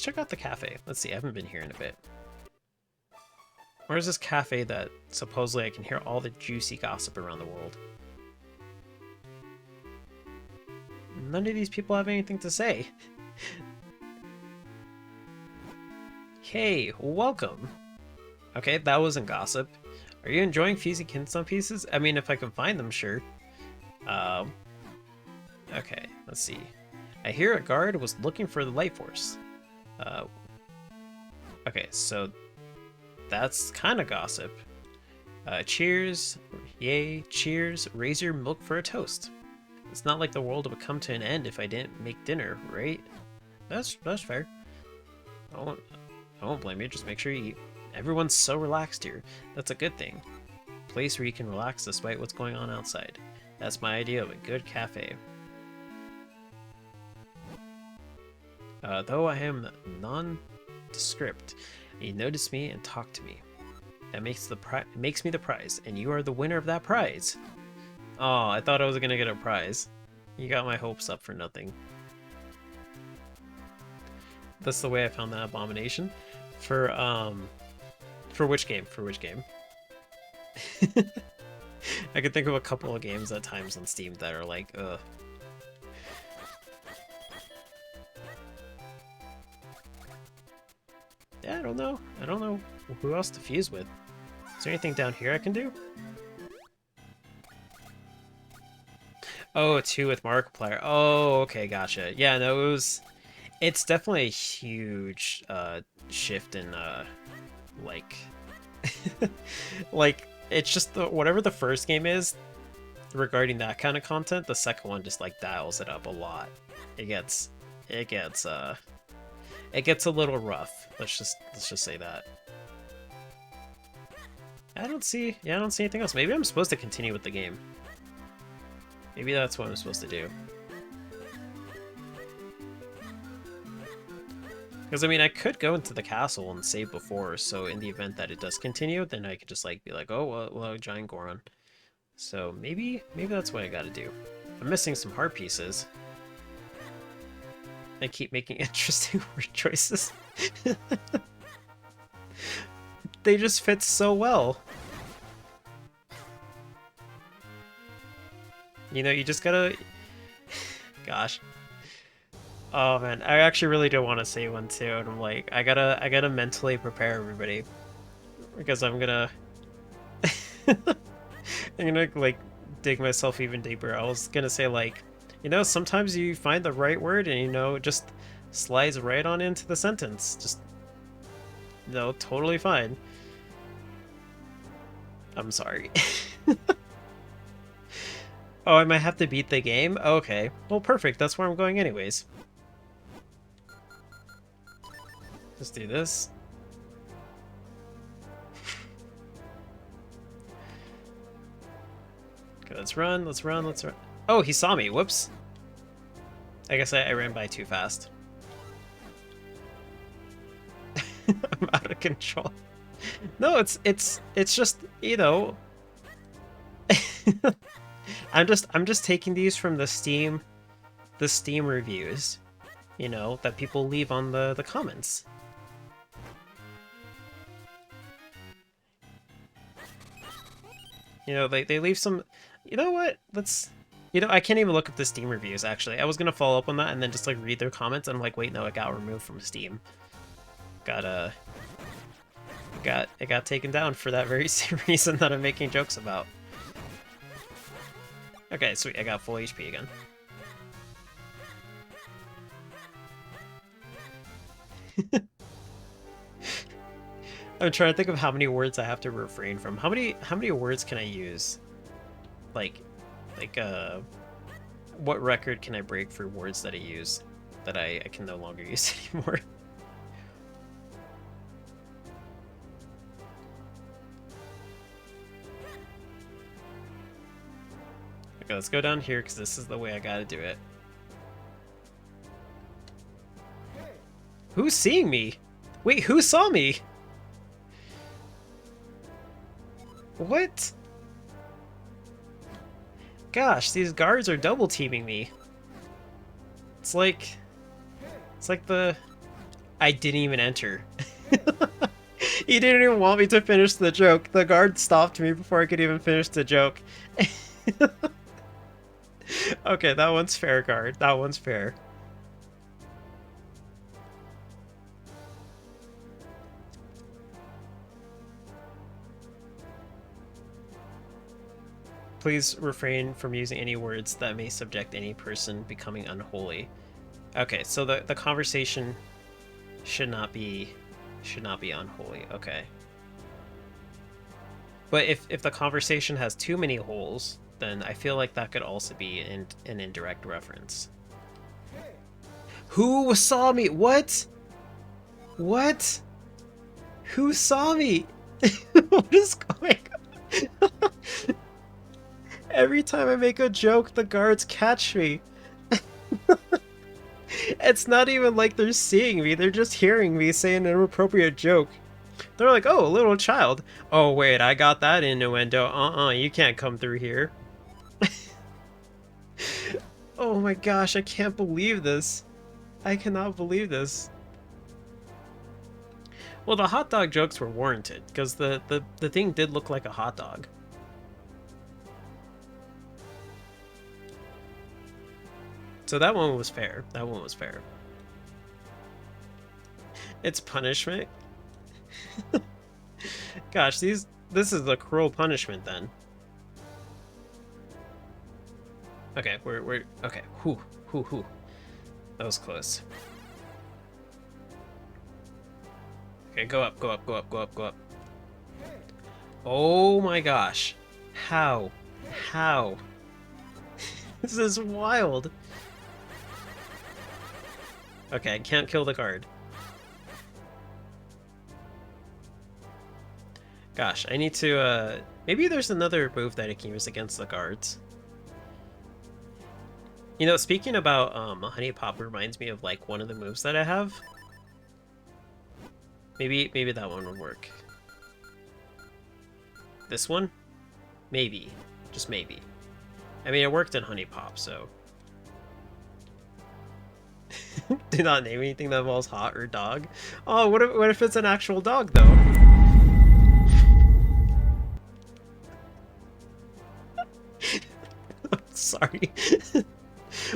check out the cafe. Let's see, I haven't been here in a bit. Where's this cafe that supposedly I can hear all the juicy gossip around the world? None of these people have anything to say. Hey, welcome. Okay, that wasn't gossip. Are you enjoying fusing kinstone pieces? I mean, if I can find them, sure. Okay, let's see. I hear a guard was looking for the light force. Okay, so that's kind of gossip. Cheers, yay, cheers, raise your milk for a toast. It's not like the world would come to an end if I didn't make dinner, right? That's fair. I won't blame you, just make sure you eat. Everyone's so relaxed here. That's a good thing. A place where you can relax despite what's going on outside. That's my idea of a good cafe. Though I am nondescript, you notice me and talk to me. That makes me the prize, and you are the winner of that prize. Oh, I thought I was gonna get a prize. You got my hopes up for nothing. That's the way I found that abomination. For which game? For which game? I could think of a couple of games at times on Steam that are like, ugh. Yeah, I don't know who else to fuse with. Is there anything down here I can do? Oh, 2 with Markiplier. Oh, okay, gotcha. Yeah, no, it's definitely a huge shift in like like it's just whatever the first game is regarding that kind of content, the second one just like dials it up a lot. It gets it gets it gets a little rough. Let's just say that. I don't see anything else. Maybe I'm supposed to continue with the game. Maybe that's what I'm supposed to do. Because, I mean, I could go into the castle and save before, so in the event that it does continue, then I could just, like, be like, oh, well giant Goron. So maybe that's what I gotta do. I'm missing some heart pieces. I keep making interesting word choices. They just fit so well. You know, you just gotta... Gosh. Oh man, I actually really do want to say one too, and I'm like, I gotta mentally prepare everybody. Because I'm gonna... I'm gonna, like, dig myself even deeper. I was gonna say, like, you know, sometimes you find the right word and, you know, it just slides right on into the sentence. Just, you know, totally fine. I'm sorry. Oh, I might have to beat the game? Okay. Well, perfect. That's where I'm going anyways. Just do this. Okay, let's run, let's run, let's run. Oh, he saw me. Whoops. I guess I ran by too fast. I'm out of control. No, it's just, you know, I'm just taking these from the Steam reviews, you know, that people leave on the comments. You know, they leave some, you know what? Let's, you know, I can't even look up the Steam reviews actually. I was gonna follow up on that and then just like read their comments. And I'm like, wait, no, it got removed from Steam. It got taken down for that very same reason that I'm making jokes about. Okay, sweet, I got full HP again. I'm trying to think of how many words I have to refrain from. How many words can I use? Like what record can I break for words that I use that I can no longer use anymore? Okay, let's go down here because this is the way I gotta do it. Who's seeing me? Wait, who saw me? What? Gosh, these guards are double teaming me. It's like the... I didn't even enter. He didn't even want me to finish the joke. The guard stopped me before I could even finish the joke. Okay, that one's fair, guard. That one's fair. Please refrain from using any words that may subject any person becoming unholy. Okay, so the conversation should not be unholy. Okay. But if the conversation has too many holes, then I feel like that could also be an indirect reference. Who saw me? What? What? Who saw me? What is going on? Every time I make a joke, the guards catch me. It's not even like they're seeing me, they're just hearing me say an inappropriate joke. They're like, oh, a little child. Oh, wait, I got that innuendo. You can't come through here. Oh my gosh, I can't believe this. I cannot believe this. Well, the hot dog jokes were warranted, because the thing did look like a hot dog. So that one was fair. That one was fair. It's punishment. Gosh, these This is a cruel punishment then. Okay, we're okay. Whew. That was close. Okay, go up, go up, go up, go up, go up. Oh my gosh. How? How? This is wild. Okay, I can't kill the guard. Gosh, I need to, maybe there's another move that I can use against the guards. You know, speaking about, Honey Pop reminds me of, like, one of the moves that I have. Maybe that one would work. This one? Maybe. Just maybe. I mean, it worked in Honey Pop, so... Do not name anything that involves hot or dog. Oh, what if it's an actual dog, though? Sorry.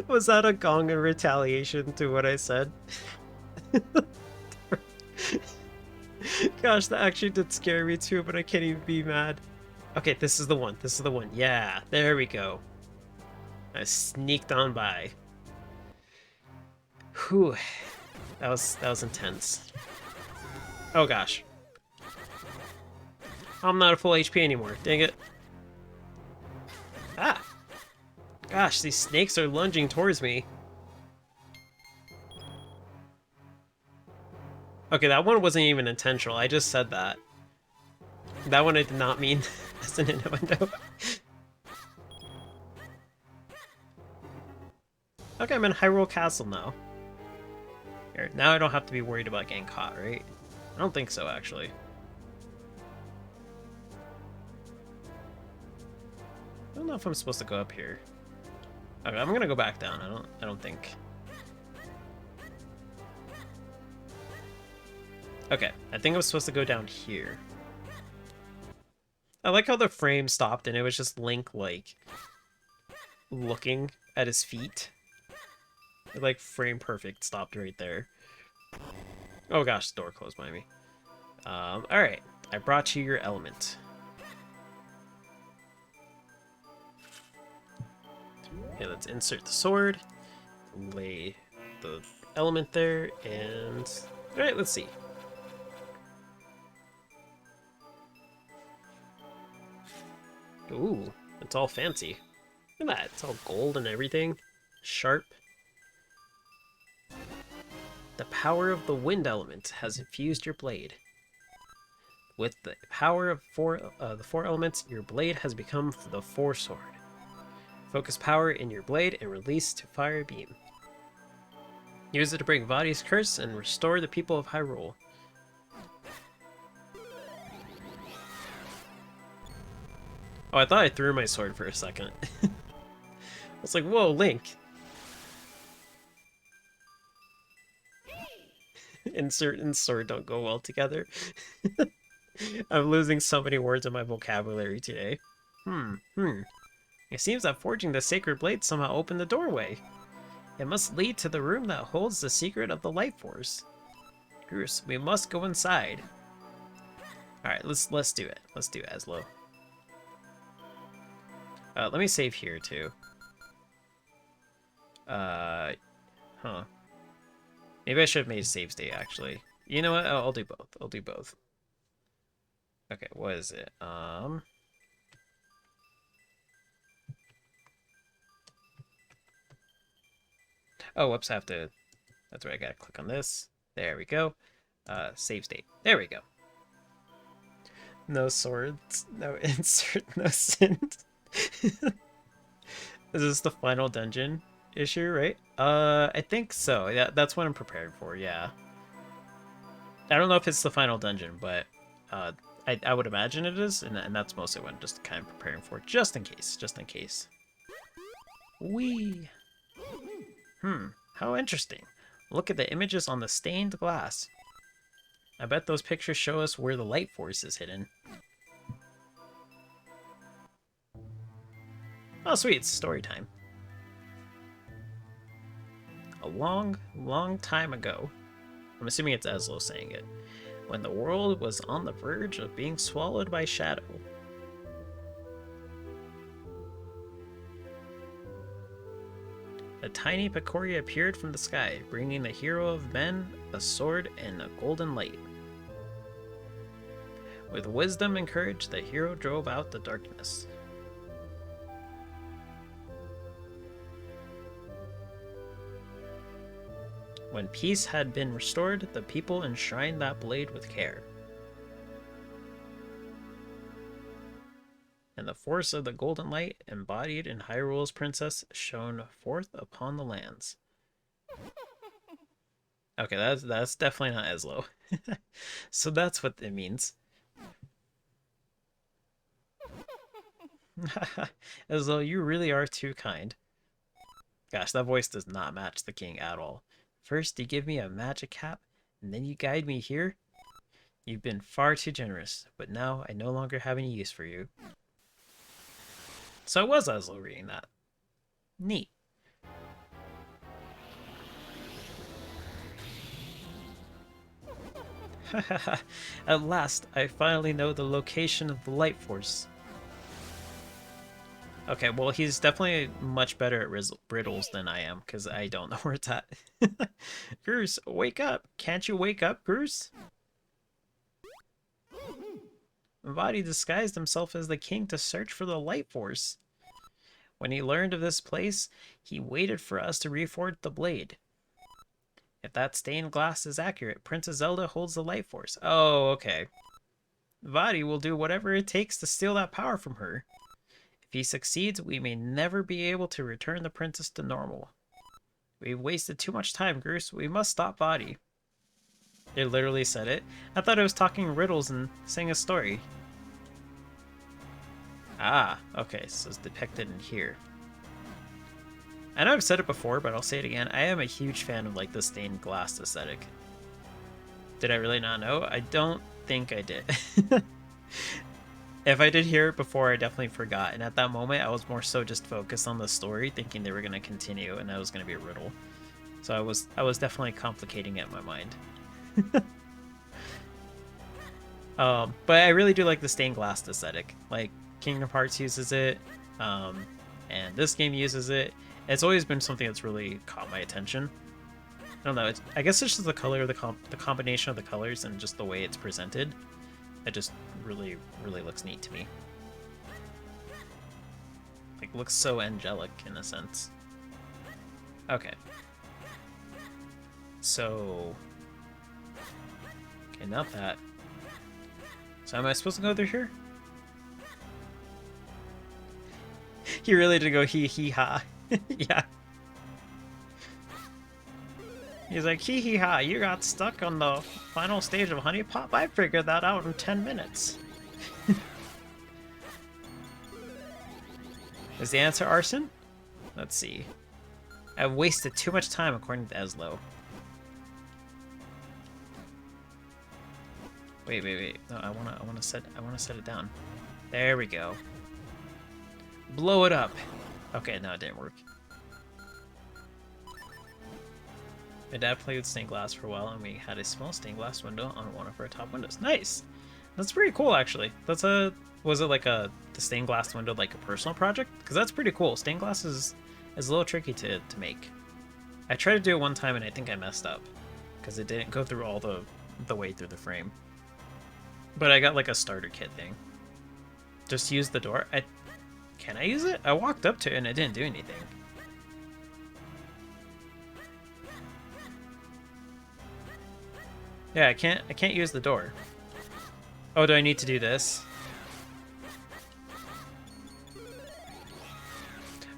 Was that a gong in retaliation to what I said? Gosh, that actually did scare me too, but I can't even be mad. Okay, this is the one. This is the one. Yeah, there we go. I sneaked on by. Whew. That was intense. Oh gosh. I'm not at full HP anymore. Dang it. Ah! Gosh, these snakes are lunging towards me. Okay, that one wasn't even intentional. I just said that. That one I did not mean as an innuendo. Okay, I'm in Hyrule Castle now. Here, now I don't have to be worried about getting caught, right? I don't think so, actually. I don't know if I'm supposed to go up here. Okay, I'm gonna go back down. I don't think. Okay, I think I'm supposed to go down here. I like how the frame stopped and it was just Link, like, looking at his feet. It, like, frame perfect stopped right there. Oh gosh, the door closed behind me. Alright. I brought you your element. Okay, let's insert the sword. Lay the element there, and... Alright, let's see. Ooh, it's all fancy. Look at that, it's all gold and everything. Sharp. The power of the wind element has infused your blade. With the power of the four elements, your blade has become the Four Sword. Focus power in your blade and release to fire beam. Use it to break VOD's curse and restore the people of Hyrule. Oh, I thought I threw my sword for a second. I was like, whoa, Link. Insert and sword don't go well together. I'm losing so many words in my vocabulary today. It seems that forging the sacred blade somehow opened the doorway. It must lead to the room that holds the secret of the life force. Groose, we must go inside. Alright, let's do it. Let's do Aslo. Let me save here too. Maybe I should have made a save state actually. You know what? I'll do both. I'll do both. Okay, what is it? Oh, whoops, I have to... That's where I gotta click on this. There we go. Save state. There we go. No swords, no insert, no synth. Is this the final dungeon issue, right? I think so. Yeah, that's what I'm prepared for, yeah. I don't know if it's the final dungeon, but I would imagine it is, and that's mostly what I'm just kind of preparing for, just in case, just in case. Whee! How interesting. Look at the images on the stained glass. I bet those pictures show us where the light force is hidden. Oh, sweet, it's story time. A long, long time ago. I'm assuming it's Aslo saying it. when the world was on the verge of being swallowed by shadow. A tiny Picori appeared from the sky, bringing the hero of men a sword and a golden light. With wisdom and courage, the hero drove out the darkness. When peace had been restored, the people enshrined that blade with care. And the force of the golden light, embodied in Hyrule's princess, shone forth upon the lands. Okay, that's definitely not Eslo. So that's what it means. Eslo, you really are too kind. Gosh, that voice does not match the king at all. First, you give me a magic cap, and then you guide me here? You've been far too generous, but now I no longer have any use for you. So it was Eslo reading that. Neat. At last, I finally know the location of the light force. Okay, well, he's definitely much better at riddles than I am, because I don't know where it's at. Groose, wake up! Can't you wake up, Groose? Vadi disguised himself as the king to search for the light force. When he learned of this place, he waited for us to reforge the blade. If that stained glass is accurate, Princess Zelda holds the light force. Oh, okay. Vadi will do whatever it takes to steal that power from her. If he succeeds, we may never be able to return the princess to normal. We've wasted too much time, Groose. We must stop Vadi. It literally said it. I thought it was talking riddles and saying a story. Ah, okay, so it's depicted in here. I know I've said it before, but I'll say it again. I am a huge fan of like the stained glass aesthetic. Did I really not know? I don't think I did. If I did hear it before, I definitely forgot. And at that moment, I was more so just focused on the story, thinking they were going to continue and that was going to be a riddle. So I was definitely complicating it in my mind. But I really do like the stained glass aesthetic. Like Kingdom Hearts uses it, and this game uses it. It's always been something that's really caught my attention. I don't know. I guess it's just the color, the combination of the colors, and just the way it's presented. It just really, really looks neat to me. Like, looks so angelic in a sense. Okay. So... okay, not that. So am I supposed to go through here? He really did go hee hee ha. Yeah. He's like, hee hee ha, you got stuck on the final stage of Honey Pop? I figured that out in 10 minutes. Is the answer arson? Let's see. I've wasted too much time according to Eslo. Wait. No, I wanna set it down. There we go. Blow it up. Okay, no, it didn't work. My dad played with stained glass for a while, and we had a small stained glass window on one of our top windows. Nice! That's pretty cool, actually. That's a... was it like the stained glass window like a personal project? Because that's pretty cool. Stained glass is a little tricky to make. I tried to do it one time, and I think I messed up. Because it didn't go through all the way through the frame. But I got like a starter kit thing. Just use the door. Can I use it? I walked up to it, and it didn't do anything. Yeah, I can't use the door. Oh, do I need to do this?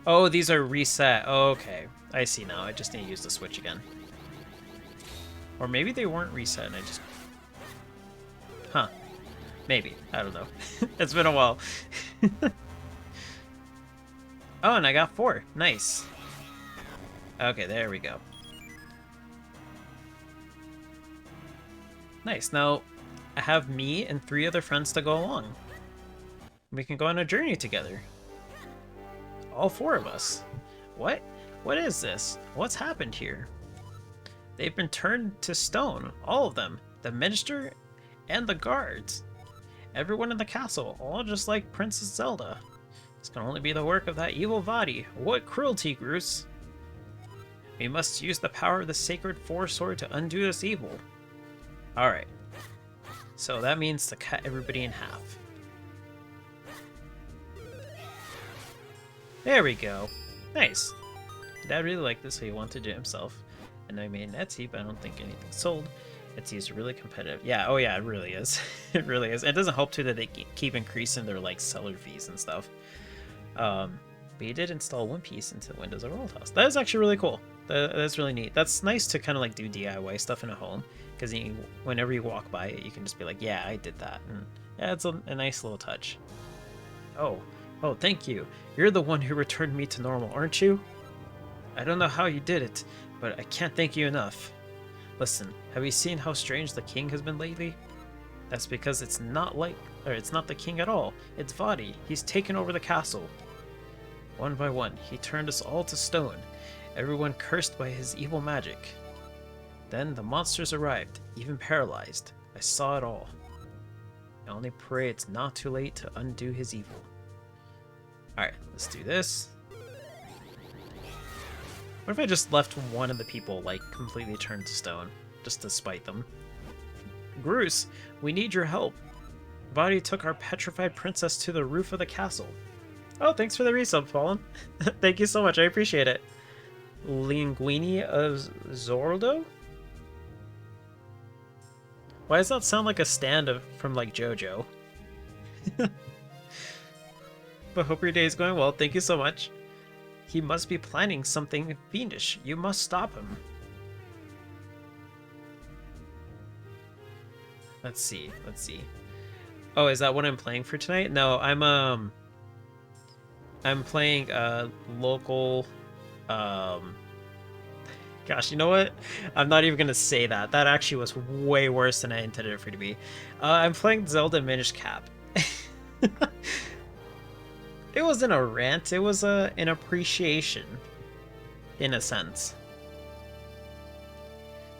Oh, these are reset. Oh, okay. I see now. I just need to use the switch again. Or maybe they weren't reset and I just... huh. Maybe. I don't know. It's been a while. Oh, and I got 4. Nice. Okay, there we go. Nice. Now, I have me and 3 other friends to go along. We can go on a journey together. All 4 of us. What? What is this? What's happened here? They've been turned to stone. All of them. The minister And the guards. Everyone in the castle, all just like Princess Zelda. This can only be the work of that evil VOD. What cruelty, Groose! We must use the power of the sacred Force Sword to undo this evil. Alright. So that means to cut everybody in half. There we go. Nice. Dad really liked this, so he wanted it himself. And I made an Etsy, but I don't think anything sold. Etsy is really competitive. Yeah, oh yeah, it really is. It really is. It doesn't help too that they keep increasing their like seller fees and stuff. But he did install One Piece into the windows of Royal House. That is actually really cool. That's really neat. That's nice to kind of like do DIY stuff in a home, because whenever you walk by it, you can just be like, yeah, I did that. And yeah, it's a nice little touch. Oh, thank you. You're the one who returned me to normal, aren't you? I don't know how you did it, but I can't thank you enough. Listen, have you seen how strange the king has been lately? That's because it's not the king at all. It's Vadi. He's taken over the castle. One by one, he turned us all to stone, everyone cursed by his evil magic. Then the monsters arrived, even paralyzed. I saw it all. I only pray it's not too late to undo his evil. Alright, let's do this. What if I just left one of the people, like, completely turned to stone, just to spite them? Groose, we need your help. Vadi took our petrified princess to the roof of the castle. Oh, thanks for the resub, Fallen. Thank you so much, I appreciate it. Linguini of Zordo? Why does that sound like a stand from, like, JoJo? But hope your day is going well, thank you so much. He must be planning something fiendish. You must stop him. Let's see. Oh, is that what I'm playing for tonight? No, I'm playing local gosh, you know what? I'm not even gonna say that. That actually was way worse than I intended it for it to be. I'm playing Zelda Minish Cap. It wasn't a rant, it was an appreciation, in a sense.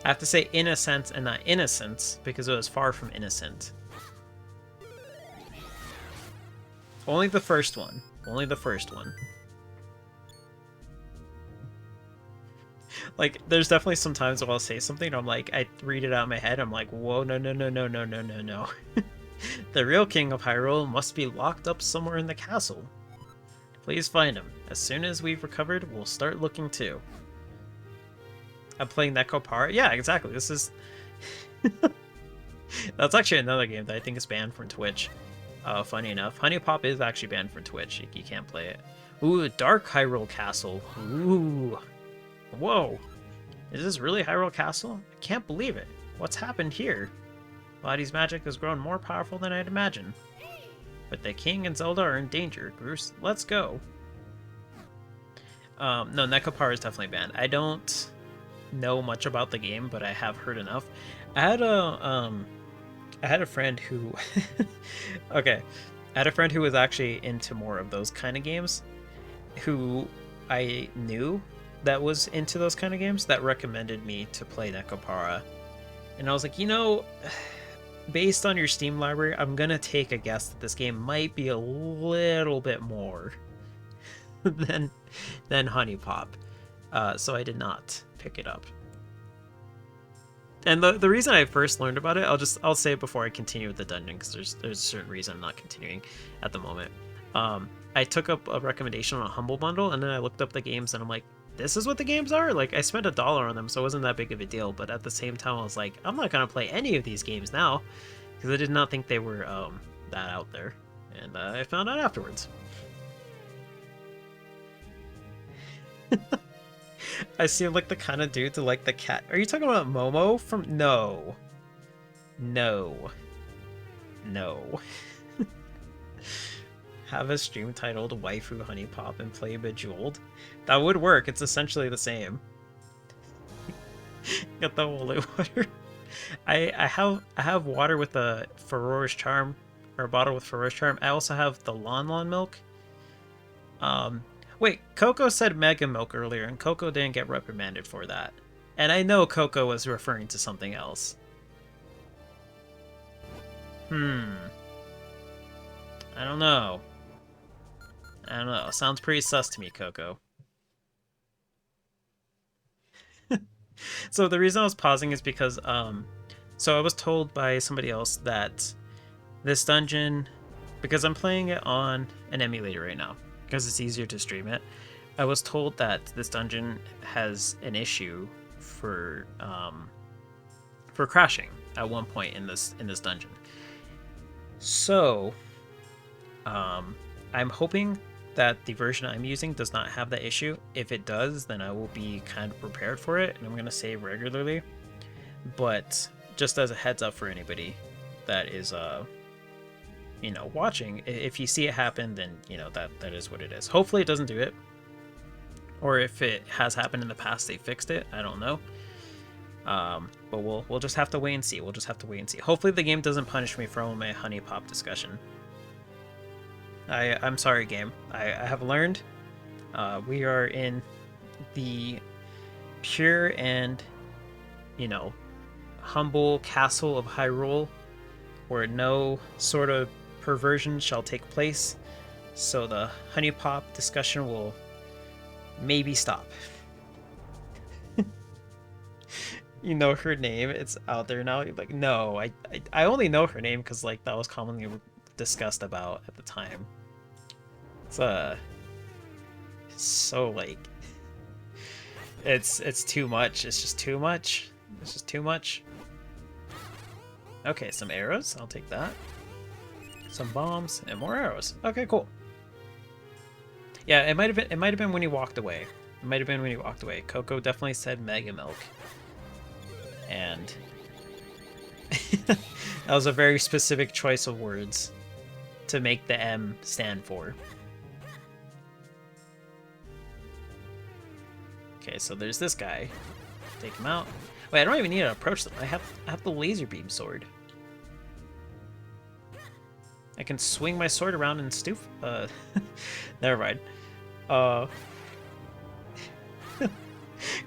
I have to say in a sense and not innocence, because it was far from innocent. Only the first one. Only the first one. Like, there's definitely some times where I'll say something and I'm like, I read it out in my head, I'm like, whoa, no. The real king of Hyrule must be locked up somewhere in the castle. Please find him. As soon as we've recovered, we'll start looking too. I'm playing Neko Par. Yeah, exactly. This is... That's actually another game that I think is banned from Twitch. Funny enough. Honey Pop is actually banned from Twitch. You can't play it. Ooh, Dark Hyrule Castle. Ooh. Whoa. Is this really Hyrule Castle? I can't believe it. What's happened here? Vadi's magic has grown more powerful than I'd imagined. But the king and Zelda are in danger. Groose, let's go. No, Nekopar is definitely banned. I don't know much about the game, but I have heard enough. I had a friend who okay. I had a friend who was actually into more of those kind of games, who I knew that was into those kind of games, that recommended me to play Nekopara. And I was like, you know, based on your Steam library, I'm gonna take a guess that this game might be a little bit more than Honey Pop. So I did not pick it up. And the reason I first learned about it, I'll say it before I continue with the dungeon, because there's a certain reason I'm not continuing at the moment. I took up a recommendation on a Humble Bundle, and then I looked up the games, and I'm like, this is what the games are? Like, I spent $1 on them, so it wasn't that big of a deal, but at the same time, I was like, I'm not gonna play any of these games now, because I did not think they were that out there, and I found out afterwards. I seem like the kind of dude to like the cat. Are you talking about Momo from... No. Have a stream titled Waifu Honey Pop and play Bejeweled. That would work. It's essentially the same. Get the holy water. I have water with a Ferocious Charm, or a bottle with Ferocious Charm. I also have the Lon milk. Wait, Coco said Mega Milk earlier, and Coco didn't get reprimanded for that. And I know Coco was referring to something else. Hmm. I don't know. I don't know. Sounds pretty sus to me, Coco. So the reason I was pausing is because so I was told by somebody else that this dungeon, because I'm playing it on an emulator right now because it's easier to stream it. I was told that this dungeon has an issue for crashing at one point in this dungeon. So, I'm hoping that the version I'm using does not have that issue. If it does, then I will be kind of prepared for it, and I'm gonna save regularly. But just as a heads up for anybody that is watching, if you see it happen, then that is what it is. Hopefully it doesn't do it, or if it has happened in the past, they fixed it. I don't know. But we'll just have to wait and see. We'll just have to wait and see. Hopefully the game doesn't punish me for my honey pop discussion. I'm sorry, game. I have learned. We are in the pure and humble castle of Hyrule, where no sort of perversion shall take place. So the honey pop discussion will maybe stop. You know her name, it's out there now. You're like, no, I only know her name because like that was commonly discussed about at the time. It's so like it's too much. It's just too much. It's just too much. Okay, some arrows. I'll take that. Some bombs and more arrows. Okay, cool. Yeah, it might have been when he walked away. It might have been when he walked away. Coco definitely said Mega Milk. And that was a very specific choice of words to make the M stand for. Okay, so there's this guy. Take him out. Wait, I don't even need to approach them. I have the laser beam sword. I can swing my sword around and stoof. Never mind.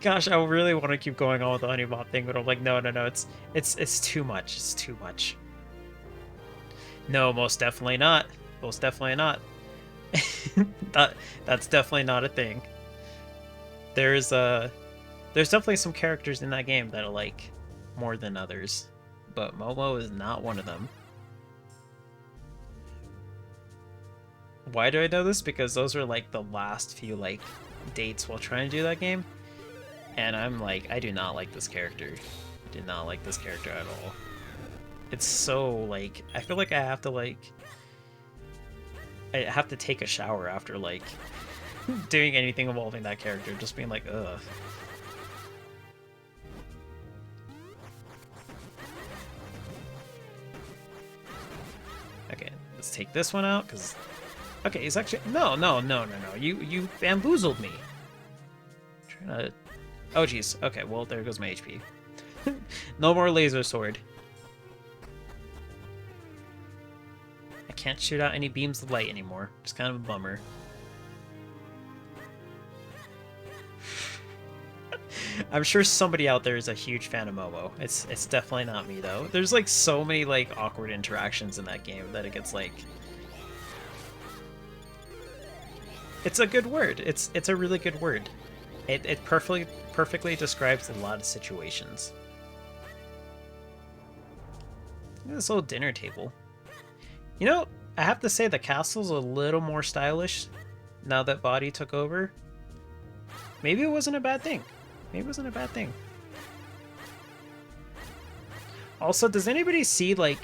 Gosh, I really want to keep going on with the honey bot thing, but I'm like, no, it's too much. It's too much. No, most definitely not. Most definitely not. That's definitely not a thing. There's definitely some characters in that game that I like more than others, but Momo is not one of them. Why do I know this? Because those are like the last few like dates while trying to do that game. And I'm like, I do not like this character. I do not like this character at all. It's so, like, I feel like I have to take a shower after, like, doing anything involving that character. Just being like, ugh. Okay, let's take this one out, because... Okay, he's actually... No. You bamboozled me. I'm trying to... Oh, jeez. Okay, well, there goes my HP. No more laser sword. I can't shoot out any beams of light anymore. It's kind of a bummer. I'm sure somebody out there is a huge fan of Momo. It's definitely not me, though. There's, like, so many, like, awkward interactions in that game that it gets, like... It's a good word. It's a really good word. It perfectly describes a lot of situations. Look at this little dinner table. You know, I have to say the castle's a little more stylish now that Body took over. Maybe it wasn't a bad thing. Maybe it wasn't a bad thing. Also, does anybody see, like,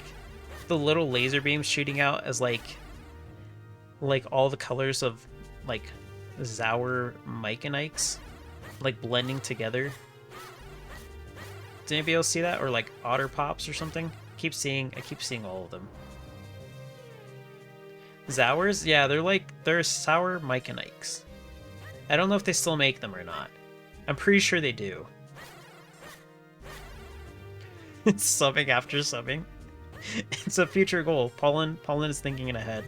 the little laser beams shooting out as, like all the colors of, like, Zower Myconikes? Like, blending together? Did anybody else see that? Or, like, Otter Pops or something? I keep seeing all of them. Zowers? Yeah, they're Sour Myconikes. I don't know if they still make them or not. I'm pretty sure they do. It's subbing after subbing. It's a future goal. Pollen is thinking ahead.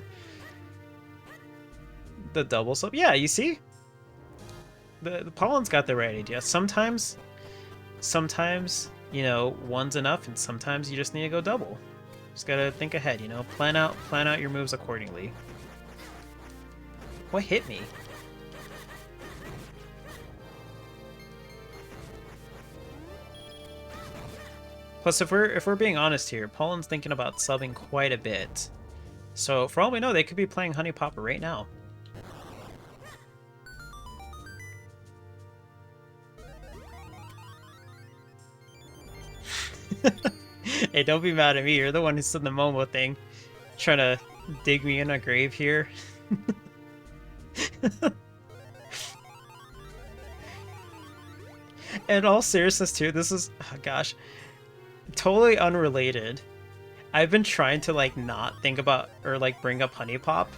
The double sub? Yeah, you see? The Pollen's got the right idea. Sometimes, you know, one's enough, and sometimes you just need to go double. Just gotta think ahead, you know? Plan out your moves accordingly. What hit me? Plus, if we're being honest here, Pollen's thinking about subbing quite a bit. So, for all we know, they could be playing Honey Popper right now. Hey, don't be mad at me. You're the one who said the Momo thing. Trying to dig me in a grave here. In all seriousness, too, this is... Oh, gosh. Totally unrelated. I've been trying to, like, not think about or, like, bring up Honey Pop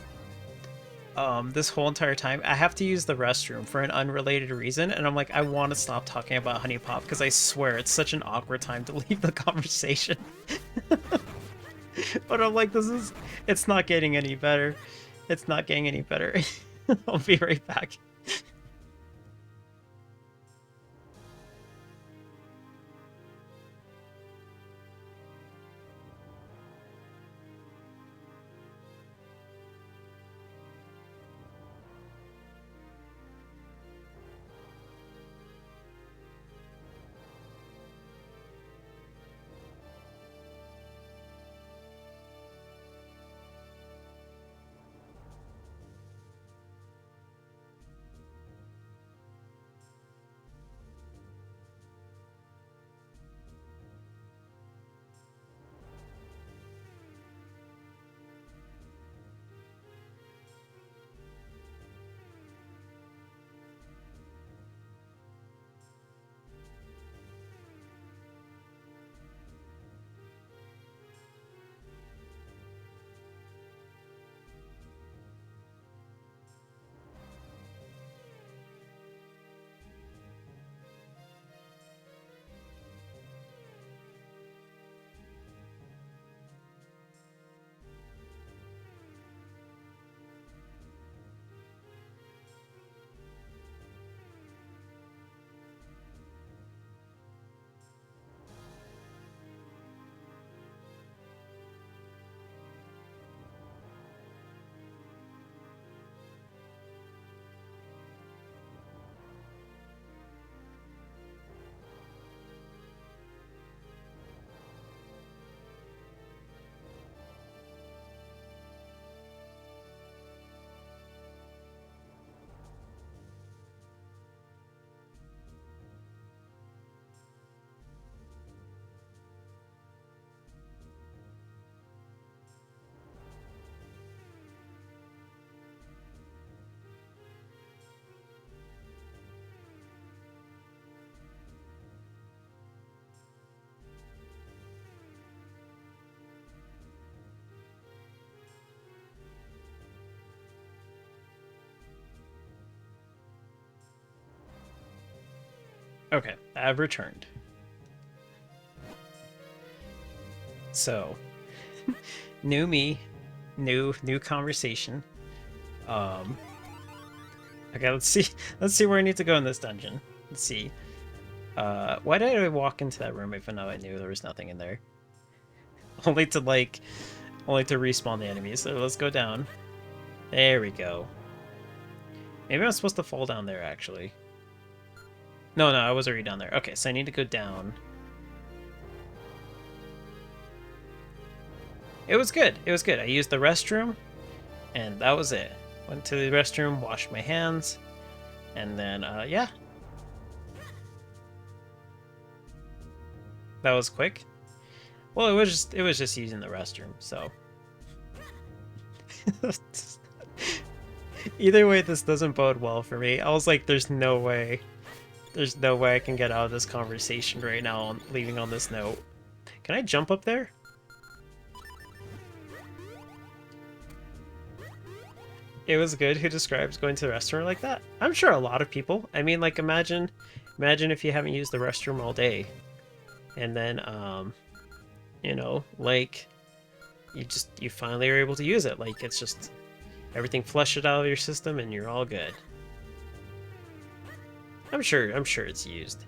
this whole entire time. I have to use the restroom for an unrelated reason, and I'm like, I want to stop talking about Honey Pop because I swear it's such an awkward time to leave the conversation. But I'm like, it's not getting any better. It's not getting any better. I'll be right back. Okay, I've returned. So, new me, new conversation. Um, okay, let's see where I need to go in this dungeon. Let's see. Why did I walk into that room even though I knew there was nothing in there? Only to respawn the enemies. So let's go down. There we go. Maybe I'm supposed to fall down there actually. No, I was already down there. Okay, so I need to go down. It was good. It was good. I used the restroom, and that was it. Went to the restroom, washed my hands, and then, yeah. That was quick. Well, it was just using the restroom, so. Either way, this doesn't bode well for me. I was like, there's no way. There's no way I can get out of this conversation right now leaving on this note. Can I jump up there? It was good. Who describes going to the restroom like that? I'm sure a lot of people. I mean, like, imagine if you haven't used the restroom all day. And then, you know, like, you finally are able to use it. Like, it's just, everything flushes out of your system and you're all good. I'm sure it's used.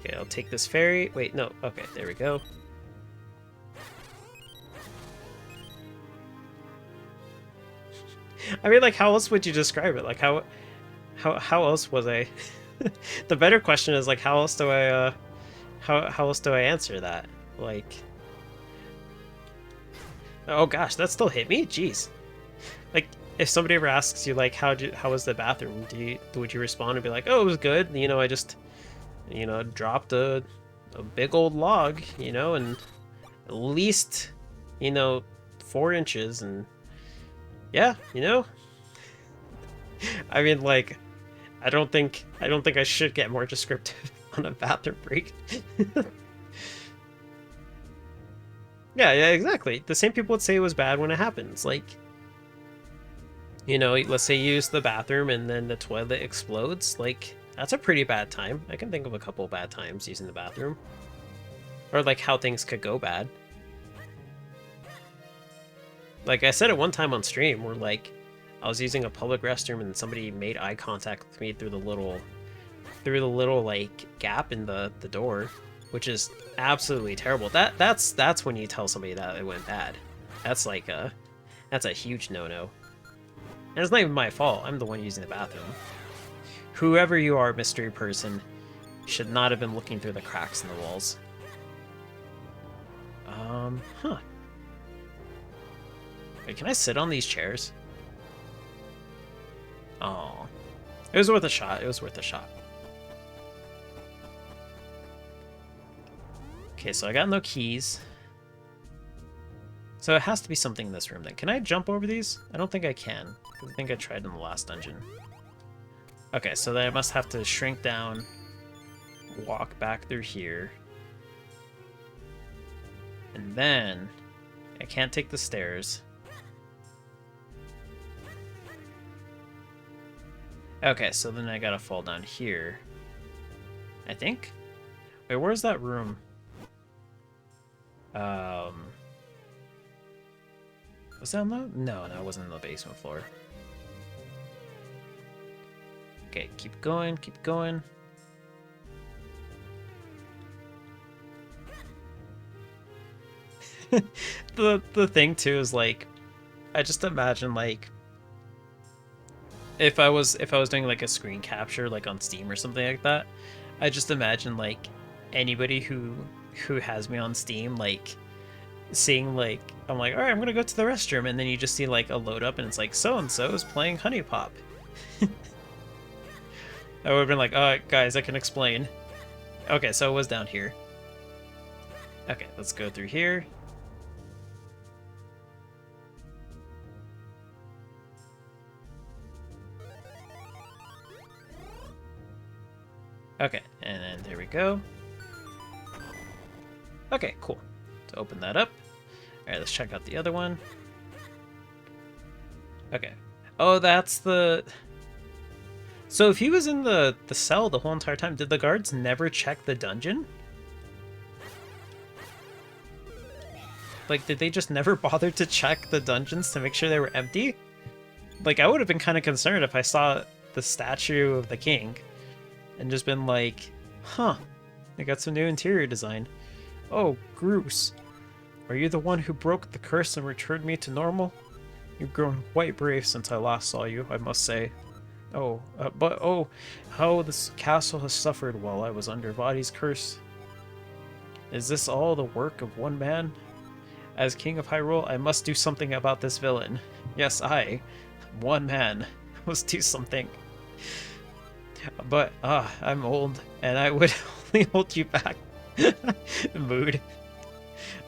Okay, I'll take this ferry. Wait, no. Okay, there we go. I mean, like, how else would you describe it? Like, how else was I? The better question is like, how else do I how else do I answer that? Like, oh gosh, that still hit me. Jeez. Like, if somebody ever asks you like, how was the bathroom? Would you respond and be like, oh, it was good. You know, I just dropped a big old log, and at least 4 inches, and yeah, I mean, like, I don't think I should get more descriptive on a bathroom break. Yeah, exactly. The same people would say it was bad when it happens. Like, let's say you use the bathroom and then the toilet explodes. Like, that's a pretty bad time. I can think of a couple bad times using the bathroom. Or, like, how things could go bad. Like, I said it one time on stream where, like, I was using a public restroom and somebody made eye contact with me through the little, like, gap in the door, which is absolutely terrible. That's when you tell somebody that it went bad. That's like that's a huge no-no. And it's not even my fault. I'm the one using the bathroom. Whoever you are, mystery person, should not have been looking through the cracks in the walls. Huh. Wait, can I sit on these chairs? Oh. It was worth a shot. It was worth a shot. Okay, so I got no keys. So it has to be something in this room then. Can I jump over these? I don't think I can, because I think I tried in the last dungeon. Okay, so then I must have to shrink down, walk back through here. And then I can't take the stairs. Okay, so then I gotta fall down here. I think? Wait, where's that room? Was that on the... No, it wasn't in the basement floor. Okay, keep going, keep going. The thing too is like, I just imagine like if I was doing like a screen capture like on Steam or something like that, I just imagine like anybody who has me on Steam like seeing like I'm like, all right, I'm gonna go to the restroom, and then you just see like a load up and it's like so and so is playing Honey Pop. I would have been like, guys, I can explain. Okay, so it was down here. Okay, let's go through here. Okay, and then there we go. Okay, cool. To open that up. Alright, let's check out the other one. Okay. Oh, that's the... So if he was in the cell the whole entire time, did the guards never check the dungeon? Like, did they just never bother to check the dungeons to make sure they were empty? Like, I would have been kind of concerned if I saw the statue of the king and just been like, huh, they got some new interior design. Oh, Groose, are you the one who broke the curse and returned me to normal? You've grown quite brave since I last saw you, I must say. Oh, but how this castle has suffered while I was under Vadi's curse. Is this all the work of one man? As King of Hyrule, I must do something about this villain. Yes, I, one man, must do something. But, I'm old, and I would only hold you back. Mood.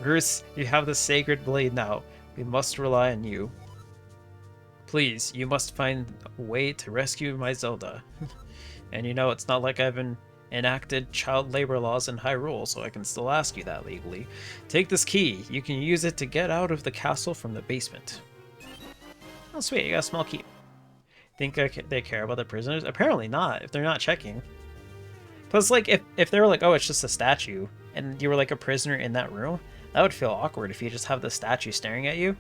Groose, you have the sacred blade now. We must rely on you. Please, you must find a way to rescue my Zelda. And it's not like I've enacted child labor laws in Hyrule, so I can still ask you that legally. Take this key. You can use it to get out of the castle from the basement. Oh, sweet. You got a small key. Think they care about the prisoners? Apparently not, if they're not checking. Plus, like, if they were like, oh, it's just a statue, and you were like a prisoner in that room, that would feel awkward if you just have the statue staring at you.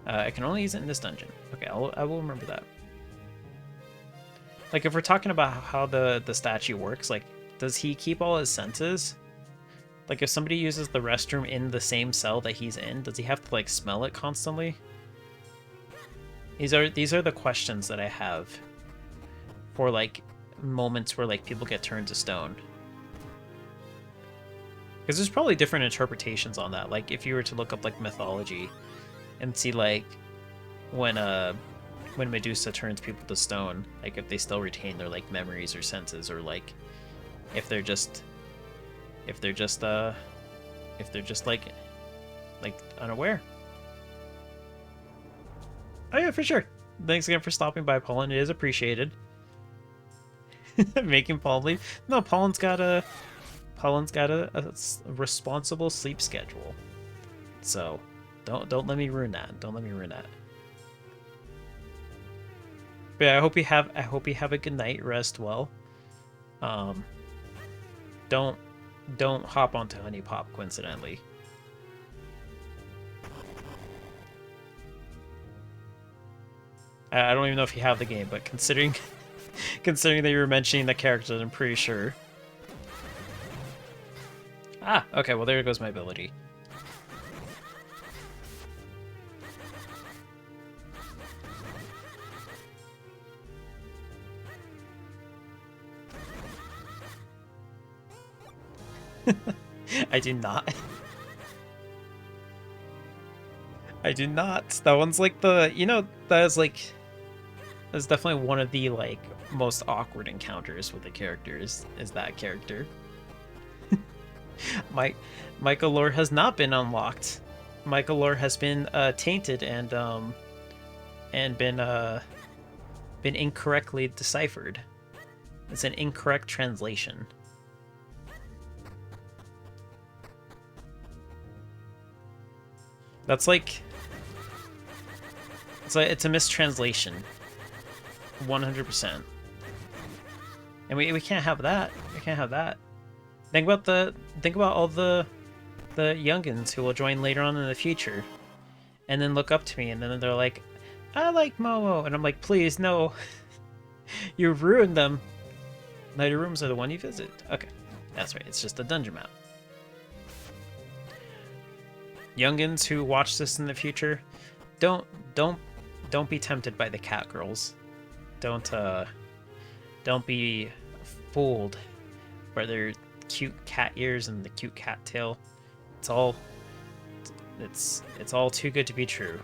I can only use it in this dungeon. Okay, I will remember that. Like, if we're talking about how the statue works, like, does he keep all his senses? Like, if somebody uses the restroom in the same cell that he's in, does he have to, like, smell it constantly? These are the questions that I have for like moments where like people get turned to stone. Because there's probably different interpretations on that. Like if you were to look up like mythology and see like when Medusa turns people to stone, like if they still retain their like memories or senses, or like if they're just like unaware. Oh yeah, for sure. Thanks again for stopping by, Pollen. It is appreciated. Making Pollen leave. No, Pollen's got a responsible sleep schedule. So don't let me ruin that. Don't let me ruin that. But yeah, I hope you have a good night. Rest well. Don't hop onto Honey Pop coincidentally. I don't even know if you have the game, but considering considering that you were mentioning the characters, I'm pretty sure. Ah, okay, well there goes my ability. I do not. I do not. That one's like the, you know, that's definitely one of the like most awkward encounters with the characters is that character. Michael lore has not been unlocked. Michael lore has been tainted and been incorrectly deciphered. It's an incorrect translation. That's like it's a mistranslation. 100%. And we can't have that. We can't have that. Think about all the youngins who will join later on in the future, and then look up to me, and then they're like, "I like Momo," and I'm like, "Please, no, you ruined them." Nighter rooms are the one you visit. Okay, that's right. It's just a dungeon map. Youngins who watch this in the future, don't be tempted by the cat girls. Don't be fooled by their cute cat ears and the cute cat tail. It's all too good to be true.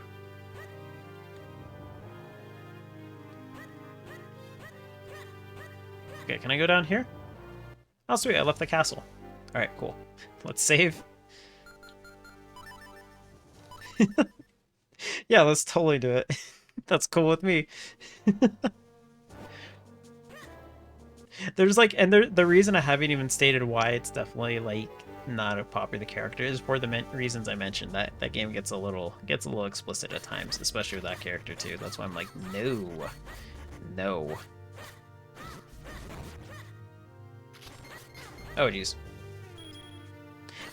Okay, can I go down here? Oh sweet, I left the castle. Alright, cool. Let's save. Yeah, let's totally do it. That's cool with me. There's like, and the reason I haven't even stated why it's definitely like not a popular character is for the reasons I mentioned. That game gets a little explicit at times, especially with that character too. That's why I'm like, no. Oh jeez.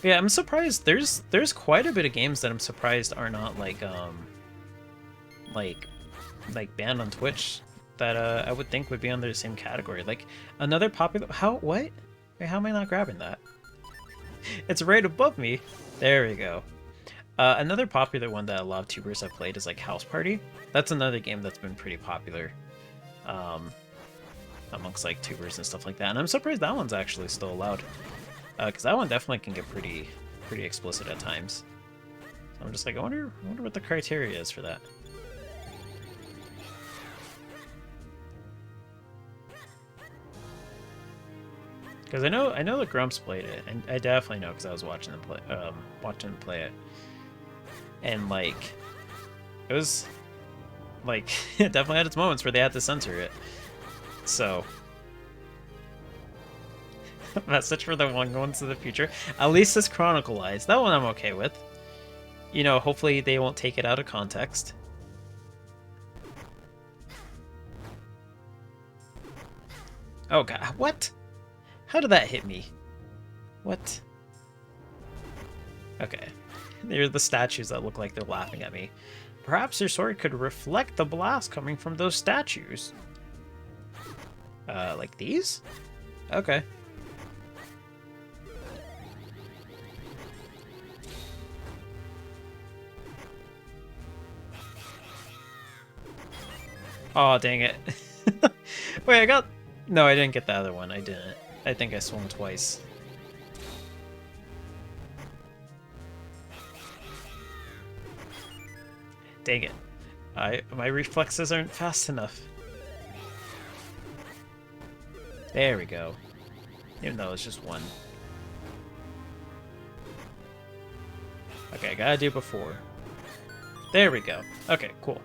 Yeah, I'm surprised. There's quite a bit of games that I'm surprised are not like banned on Twitch that I would think would be under the same category. Like another popular what? Wait, how am I not grabbing that? It's right above me. There we go. Another popular one that a lot of tubers have played is like House Party. That's another game that's been pretty popular amongst like tubers and stuff like that. And I'm surprised that one's actually still allowed. Because that one definitely can get pretty explicit at times. So I'm just like, I wonder what the criteria is for that. Because I know that Grumps played it, and I definitely know because I was watching them play it, and like, it was like it definitely had its moments where they had to censor it. So, message for the one going to the future. At least it's chronicalized. That one I'm okay with. You know, hopefully they won't take it out of context. Oh god, what? How did that hit me? What? Okay. They're the statues that look like they're laughing at me. Perhaps your sword could reflect the blast coming from those statues. Like these? Okay. Oh, dang it. Wait, I got... No, I didn't get the other one. I didn't. I think I swung twice. Dang it. My reflexes aren't fast enough. There we go. Even though it's just one. Okay, I gotta do before. There we go. Okay, cool.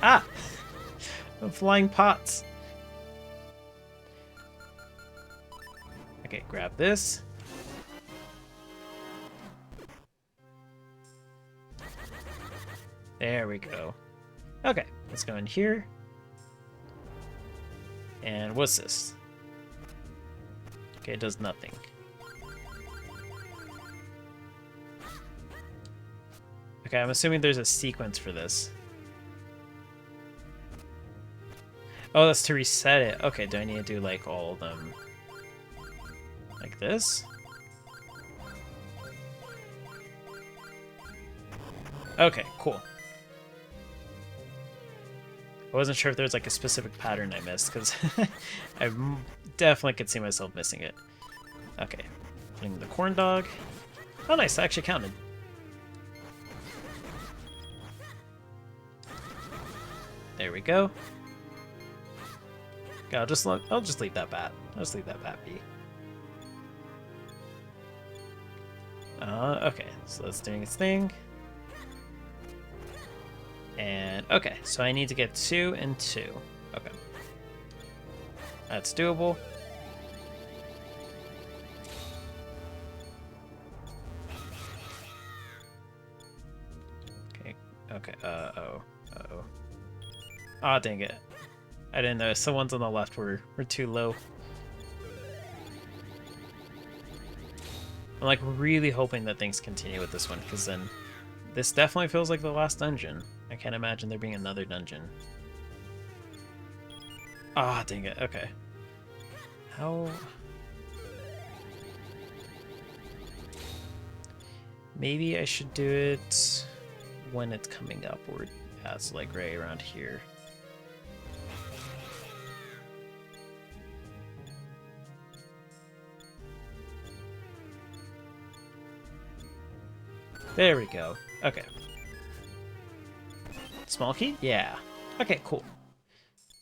Ah! The flying pots. Okay, grab this. There we go. Okay, let's go in here. And what's this? Okay, it does nothing. Okay, I'm assuming there's a sequence for this. Oh, that's to reset it. Okay, do I need to do like all of them like this? Okay, cool. I wasn't sure if there's like a specific pattern I missed, because I definitely could see myself missing it. Okay, putting the corn dog. Oh nice, I actually counted. There we go. Okay, I'll just leave that bat. I'll just leave that bat be. Okay, so that's doing its thing. And, okay, so I need to get 2 and 2. Okay. That's doable. Okay, uh-oh. Aw, dang it. I didn't notice the ones on the left were too low. I'm like really hoping that things continue with this one, because then this definitely feels like the last dungeon. I can't imagine there being another dungeon. Ah, dang it. Okay. How... Maybe I should do it when it's coming upward. Yeah, it's like right around here. There we go. Okay. Small key? Yeah. Okay, cool.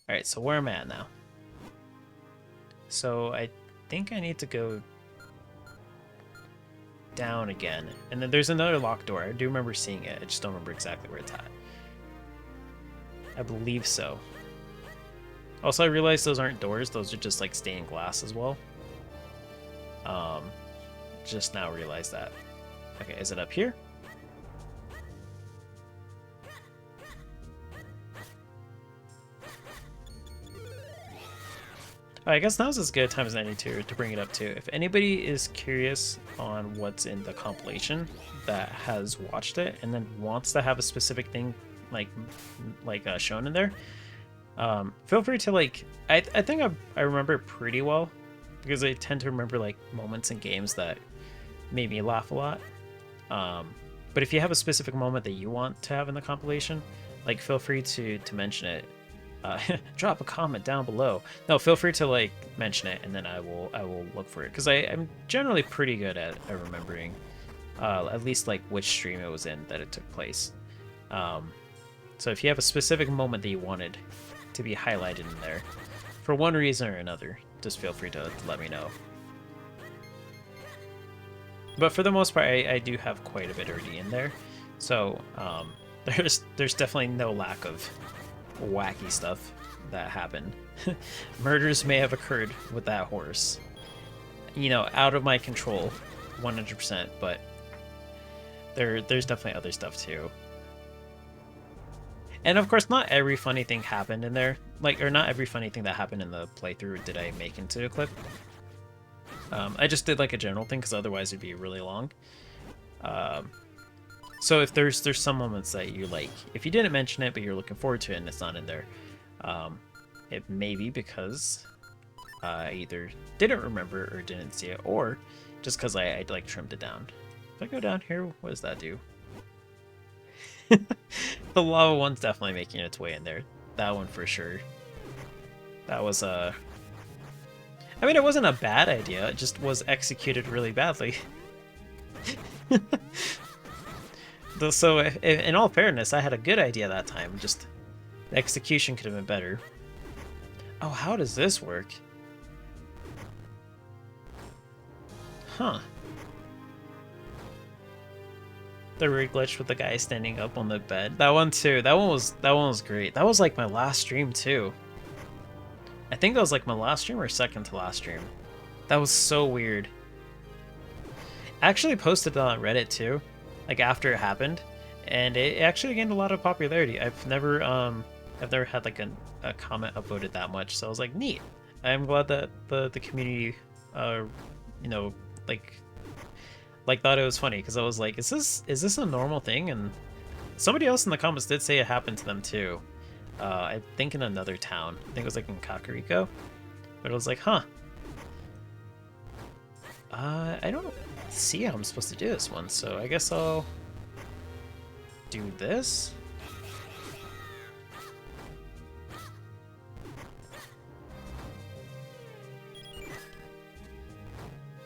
Alright, so where am I at now? So I think I need to go down again. And then there's another locked door. I do remember seeing it. I just don't remember exactly where it's at. I believe so. Also, I realized those aren't doors. Those are just like stained glass as well. Just now realized that. Okay, is it up here? I guess now's as good a time as any to bring it up too. If anybody is curious on what's in the compilation that has watched it and then wants to have a specific thing like shown in there, feel free to like. I think I remember it pretty well because I tend to remember like moments in games that made me laugh a lot. But if you have a specific moment that you want to have in the compilation, like feel free to mention it. Drop a comment down below. No, feel free to like mention it, and then I will look for it because I'm generally pretty good at remembering, at least like which stream it was in that it took place. So if you have a specific moment that you wanted to be highlighted in there, for one reason or another, just feel free to let me know. But for the most part, I do have quite a bit already in there, so there's definitely no lack of wacky stuff that happened. Murders may have occurred with that horse. You know, out of my control, 100%, but there's definitely other stuff too. And of course, not every funny thing happened in there. Or not every funny thing that happened in the playthrough did I make into a clip. I just did like a general thing because otherwise it'd be really long. So if there's some moments that you like, if you didn't mention it but you're looking forward to it and it's not in there, it may be because I either didn't remember or didn't see it, or just because I like trimmed it down. If I go down here, what does that do? The lava one's definitely making its way in there. That one for sure. That was I mean, it wasn't a bad idea. It just was executed really badly. So, in all fairness, I had a good idea that time. Just the execution could have been better. Oh, how does this work? Huh. The weird glitch with the guy standing up on the bed. That one too. That one was great. That was like my last stream too. I think that was like my last stream or second to last stream. That was so weird. I actually posted that on Reddit too, like after it happened, and it actually gained a lot of popularity. I've never had like a comment upvoted that much, so I was like, neat. I'm glad that the community, you know, like thought it was funny, because I was like, is this a normal thing? And somebody else in the comments did say it happened to them too. I think in another town. I think it was like in Kakariko. But it was like, huh. I don't see how I'm supposed to do this one, so I guess I'll do this.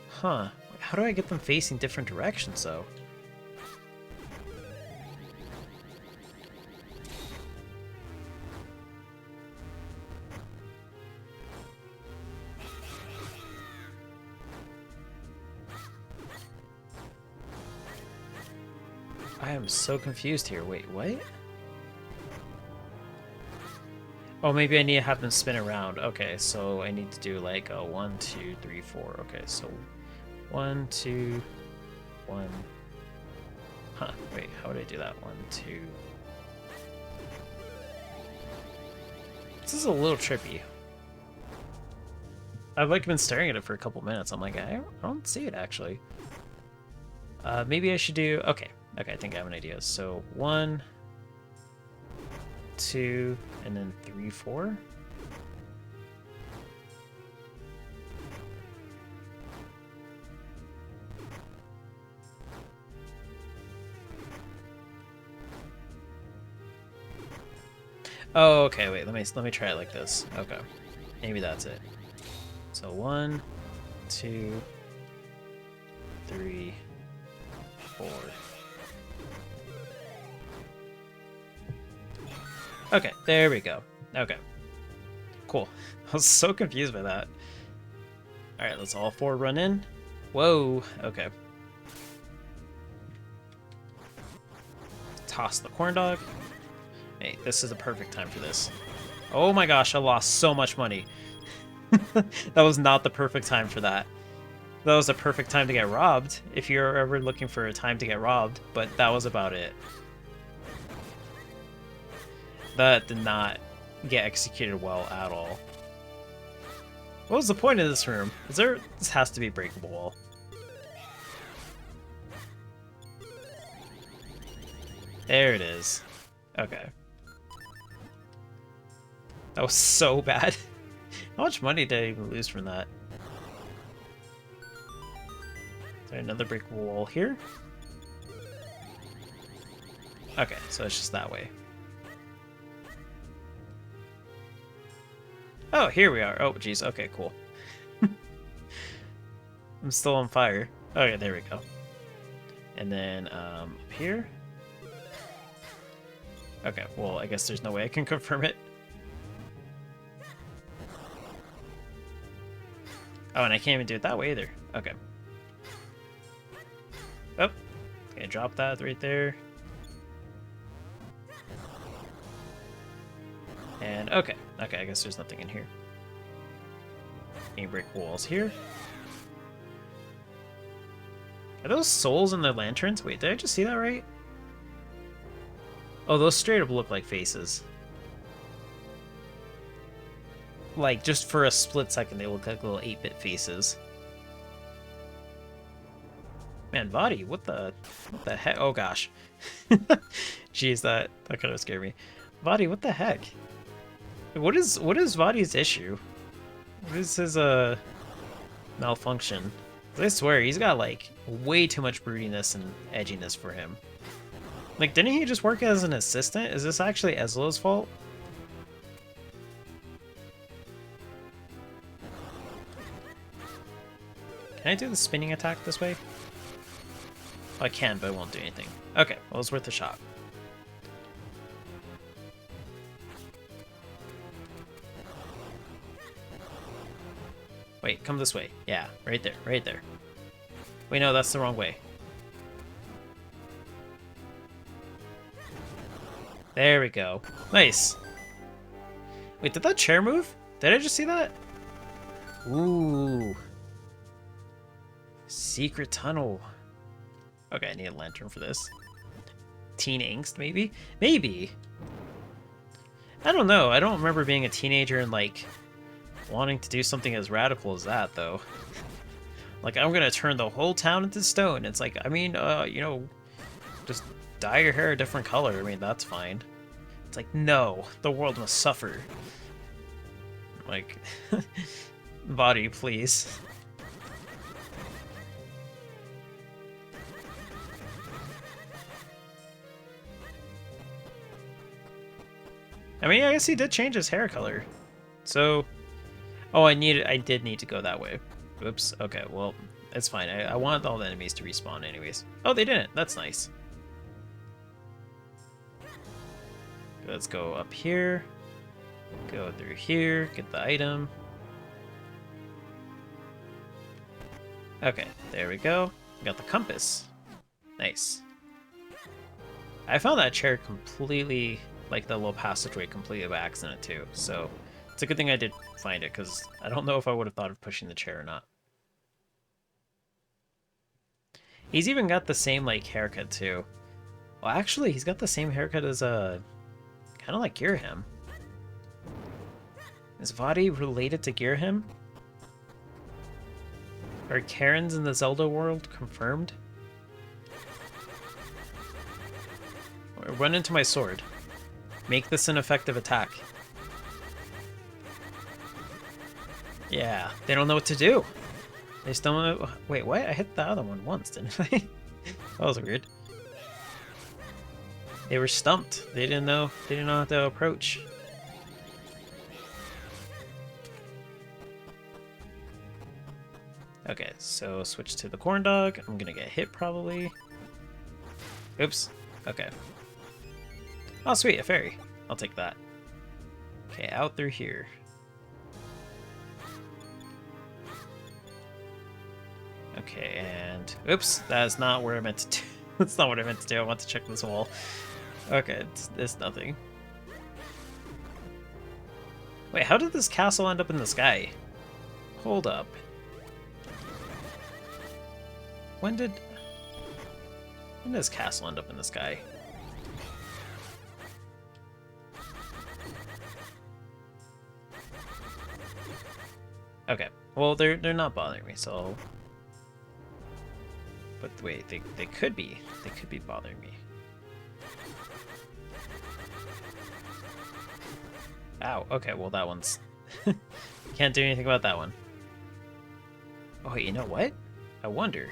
Huh. How do I get them facing different directions, though? I am so confused here. Wait, what? Oh, maybe I need to have them spin around. Okay, so I need to do like a 1, 2, 3, 4. Okay, so 1, 2, 1. Huh, wait, how would I do that? 1, 2. This is a little trippy. I've like been staring at it for a couple minutes. I'm like, I don't see it actually. Maybe I should do, okay, I think I have an idea. So 1, 2, and then 3, 4. Oh, okay, wait, let me try it like this. Okay. Maybe that's it. So 1, 2, 3, 4. Okay, there we go. Okay. Cool. I was so confused by that. Alright, let's all 4 run in. Whoa, okay. Toss the corn dog. Hey, this is the perfect time for this. Oh my gosh, I lost so much money. That was not the perfect time for that. That was the perfect time to get robbed, if you're ever looking for a time to get robbed, but that was about it. That did not get executed well at all. What was the point of this room? This has to be a breakable wall. There it is. Okay. That was so bad. How much money did I even lose from that? Is there another breakable wall here? Okay, so it's just that way. Oh, here we are. Oh, geez. Okay, cool. I'm still on fire. Okay, there we go. And then, up here. Okay, well, I guess there's no way I can confirm it. Oh, and I can't even do it that way either. Okay. Oh, okay, drop that right there. And okay, I guess there's nothing in here. Any brick walls here? Are those souls in the lanterns? Wait, did I just see that right? Oh, those straight up look like faces. Like, just for a split second, they look like little 8-bit faces. Man, VOD, what the heck? Oh gosh. Jeez, that kind of scared me. VOD, what the heck? What is VOD's issue? What is his malfunction? 'Cause I swear he's got like way too much broodiness and edginess for him. Like, didn't he just work as an assistant? Is this actually Ezlo's fault? Can I do the spinning attack this way? Oh, I can, but it won't do anything. Okay, well, it's worth a shot. Wait, come this way. Yeah, right there, right there. Wait, no, that's the wrong way. There we go. Nice. Wait, did that chair move? Did I just see that? Ooh. Secret tunnel. Okay, I need a lantern for this. Teen angst, maybe? Maybe. I don't know. I don't remember being a teenager and, like, wanting to do something as radical as that, though. Like, I'm gonna turn the whole town into stone. It's like, I mean, you know, just dye your hair a different color. I mean, that's fine. It's like, no, the world must suffer. Like, body, please. I mean, I guess he did change his hair color. So, oh, I did need to go that way. Oops. Okay, well, it's fine. I want all the enemies to respawn anyways. Oh, they didn't. That's nice. Let's go up here. Go through here. Get the item. Okay, there we go. Got the compass. Nice. I found that chair completely, like the little passageway, completely by accident too. So it's a good thing I did find it, because I don't know if I would have thought of pushing the chair or not. He's even got the same, like, haircut too. Well, actually, he's got the same haircut as kind of like Girahim. Is VOD related to Girahim? Are Karens in the Zelda world confirmed? Run into my sword. Make this an effective attack. Yeah, they don't know what to do. They still don't know. Wait, what? I hit the other one once, didn't I? That was weird. They were stumped. They didn't know. They didn't know how to approach. Okay, so switch to the corn dog. I'm gonna get hit probably. Oops. Okay. Oh, sweet, a fairy. I'll take that. Okay, out through here. Okay, and oops, that's not where I meant to do. That's not what I meant to do. I want to check this wall. Okay, it's nothing. Wait, how did this castle end up in the sky? Hold up. When did this castle end up in the sky? Okay, well they're not bothering me, so. But wait, they could be bothering me. Ow. Okay, well that one's can't do anything about that one. Oh, wait, you know what? I wonder.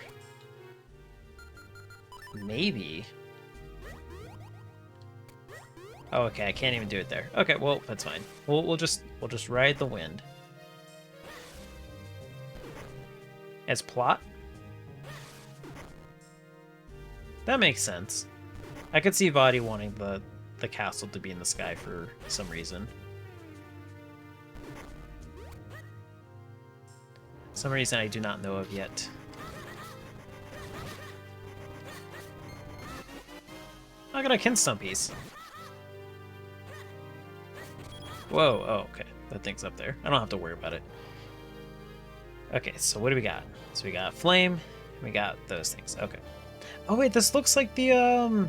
Maybe. Oh, okay, I can't even do it there. Okay, well that's fine. We'll just ride the wind. As plot? That makes sense. I could see VOD wanting the castle to be in the sky for some reason. Some reason I do not know of yet. I got a Kinston piece. Whoa, oh, okay. That thing's up there. I don't have to worry about it. Okay, so what do we got? So we got flame, we got those things. Okay. Oh wait, this looks like the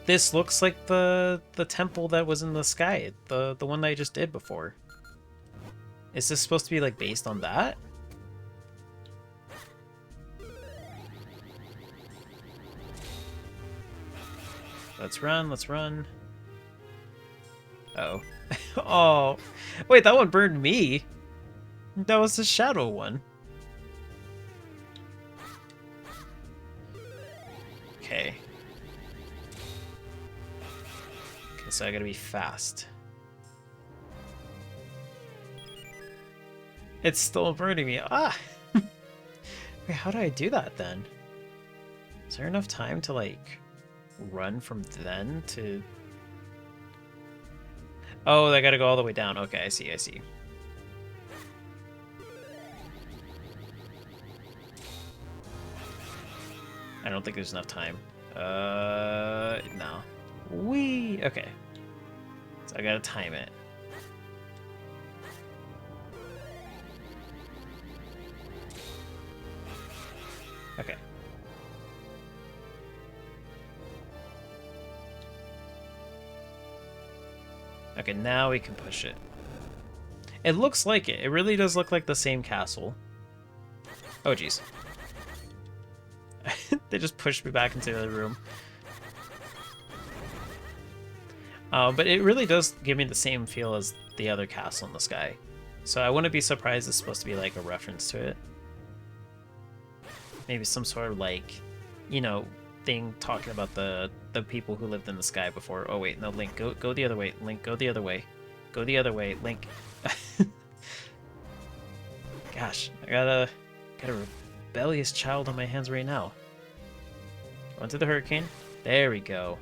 this looks like the temple that was in the sky, the one that I just did before. Is this supposed to be like based on that? Let's run, let's run. Uh oh. Oh. Wait, that one burned me. That was the shadow one. Okay. Okay, so I gotta be fast. It's still burning me. Ah! Wait, how do I do that then? Is there enough time to, like, run from then to... Oh, I gotta go all the way down. Okay, I see, I see. I don't think there's enough time. No. Whee! Okay. So I gotta time it. Okay. Okay, now we can push it. It looks like it. It really does look like the same castle. Oh, jeez. They just pushed me back into the other room. But it really does give me the same feel as the other castle in the sky. So I wouldn't be surprised it's supposed to be like a reference to it. Maybe some sort of like, you know, thing talking about the people who lived in the sky before. Oh wait, no, Link, go the other way. Link, go the other way. Go the other way, Link. Gosh, I got a rebellious child on my hands right now. Go into the hurricane. There we go.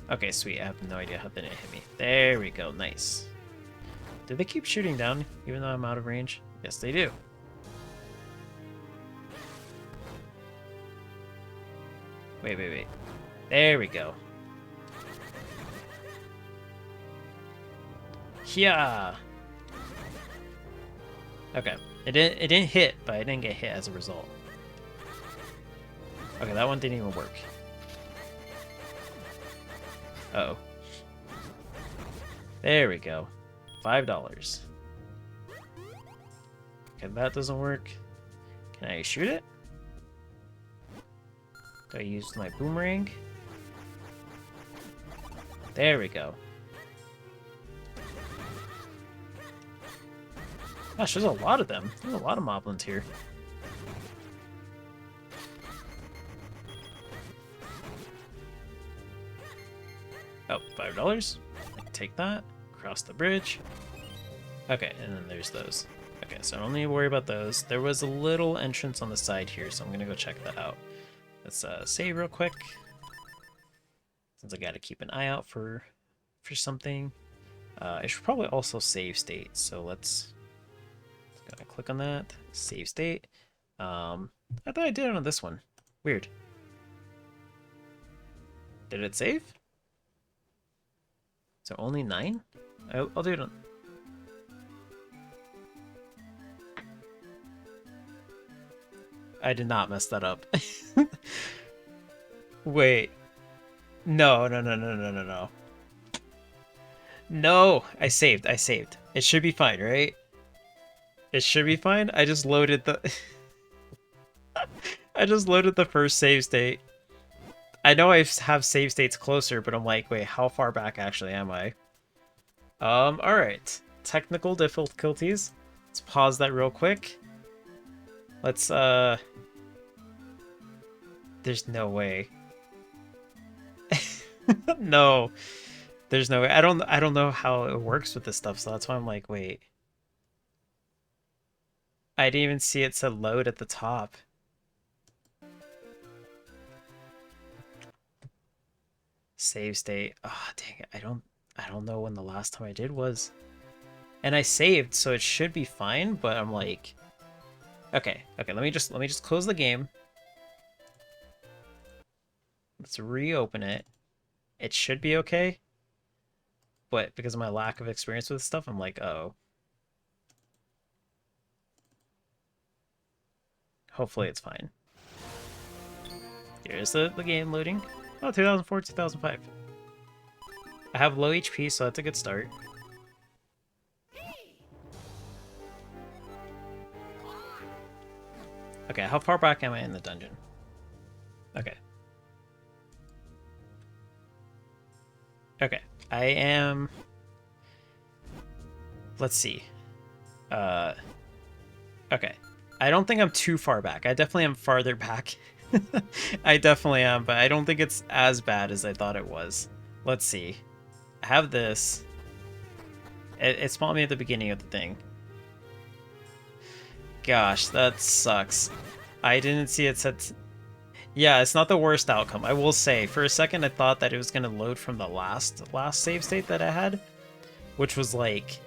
Okay, sweet. I have no idea how they didn't hit me. There we go. Nice. Did they keep shooting down even though I'm out of range? Yes, they do. Wait. There we go. Yeah. Okay. It didn't hit, but I didn't get hit as a result. Okay, that one didn't even work. Uh-oh. There we go. $5. Okay, that doesn't work. Can I shoot it? Do I use my boomerang? There we go. Gosh, there's a lot of them. There's a lot of moblins here. Oh, $5. I can take that. Cross the bridge. Okay, and then there's those. Okay, so I don't need to worry about those. There was a little entrance on the side here, so I'm gonna go check that out. Let's save real quick. Since I gotta keep an eye out for something. I should probably also save state, so let's gotta click on that. Save state. I thought I did it on this one. Weird. Did it save? So only 9? I'll do it on... I did not mess that up. Wait. No. No! I saved. It should be fine, right? It should be fine? I just loaded the... I just loaded the first save state. I know I have save states closer, but I'm like, wait, how far back actually am I? Alright. Technical difficulties. Let's pause that real quick. Let's, There's no way. No. There's no way. I don't know how it works with this stuff, so that's why I'm like, wait. I didn't even see it said load at the top. Save state. Oh, dang it. I don't know when the last time I did was. And I saved, so it should be fine, but I'm like, okay, let me just close the game. Let's reopen it. It should be okay. But because of my lack of experience with stuff, I'm like, oh. Hopefully it's fine. Here's the game loading. Oh, 2004, 2005. I have low HP, so that's a good start. Okay, how far back am I in the dungeon? Okay. Okay, I am... Let's see. Okay. I don't think I'm too far back. I definitely am farther back. I definitely am, but I don't think it's as bad as I thought it was. Let's see. I have this. It spawned me at the beginning of the thing. Gosh, that sucks. I didn't see it set... Yeah, it's not the worst outcome. I will say, for a second I thought that it was going to load from the last save state that I had, which was like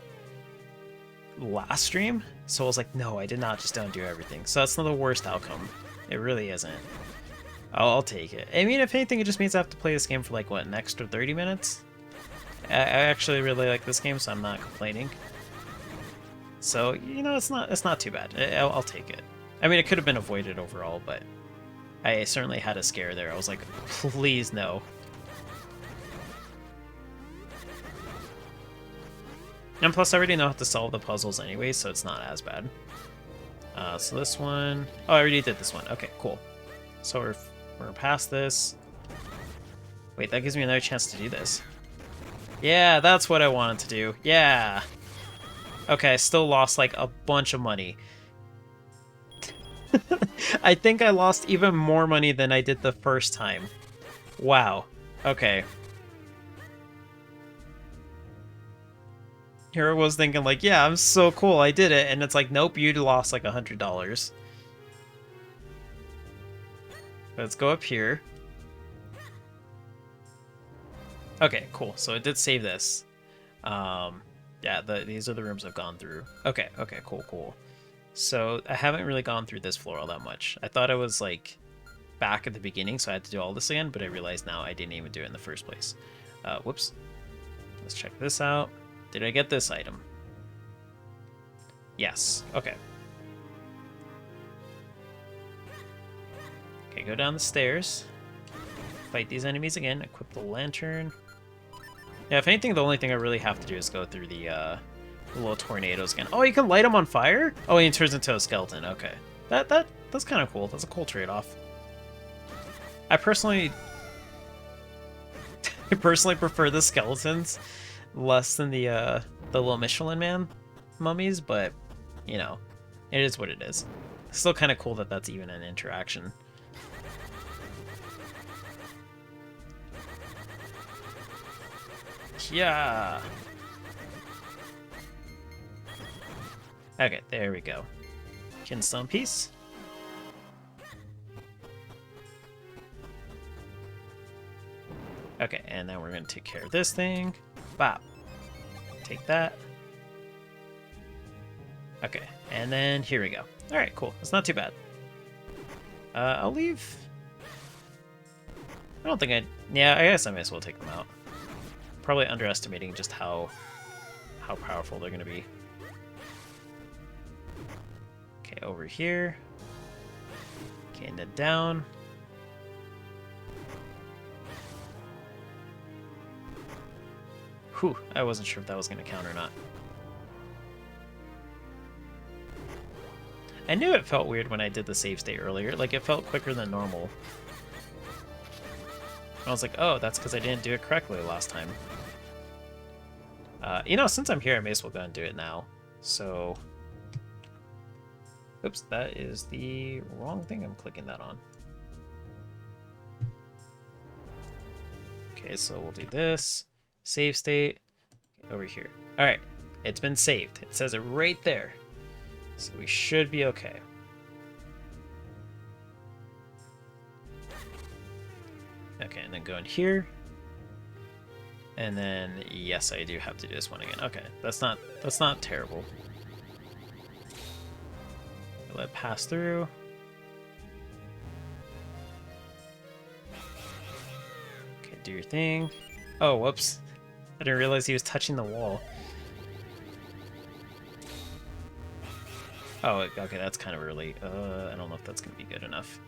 last stream. So I was like, no, I did not just undo everything. So that's not the worst outcome. It really isn't. I'll take it. I mean, if anything, it just means I have to play this game for like, what, an extra 30 minutes? I actually really like this game, so I'm not complaining. So, you know, it's not too bad. I'll take it. I mean, it could have been avoided overall, but I certainly had a scare there. I was like, please no. And plus, I already know how to solve the puzzles anyway, so it's not as bad. So this one... Oh, I already did this one. Okay, cool. So we're past this. Wait, that gives me another chance to do this. Yeah, that's what I wanted to do. Yeah! Okay, I still lost, like, a bunch of money. I think I lost even more money than I did the first time. Wow. Okay. Here I was thinking, like, yeah, I'm so cool, I did it. And it's like, nope, you lost, like, $100. Let's go up here. Okay, cool. So it did save this. Yeah, these are the rooms I've gone through. Okay, cool. So I haven't really gone through this floor all that much. I thought I was like back at the beginning, so I had to do all this again, but I realized now I didn't even do it in the first place. Whoops. Let's check this out. Did I get this item? Yes. Okay. Okay, go down the stairs. Fight these enemies again. Equip the lantern. Yeah, if anything, the only thing I really have to do is go through the little tornadoes again. Oh, you can light them on fire? Oh, he turns into a skeleton. Okay. That's kind of cool. That's a cool trade-off. I personally prefer the skeletons less than the little Michelin Man mummies, but you know, it is what it is. It's still kind of cool that that's even an interaction. Yeah. Okay, there we go. Kinstone piece. Okay, and then we're going to take care of this thing. Bop. Take that. Okay, and then here we go. Alright, cool. It's not too bad. I'll leave... I don't think I... Yeah, I guess I might as well take them out. Probably underestimating just how powerful they're going to be. Okay, over here. Okay, and then down. Whew, I wasn't sure if that was going to count or not. I knew it felt weird when I did the save state earlier. Like, it felt quicker than normal. I was like, oh, that's because I didn't do it correctly last time. You know, since I'm here, I may as well go and do it now. So... Oops, that is the wrong thing I'm clicking that on. Okay, so we'll do this. Save state. Over here. Alright, it's been saved. It says it right there. So we should be okay. Okay, and then go in here. And then, yes, I do have to do this one again. Okay, that's not terrible. Let it pass through. Okay, do your thing. Oh, whoops. I didn't realize he was touching the wall. Oh, okay, that's kind of early. I don't know if that's going to be good enough.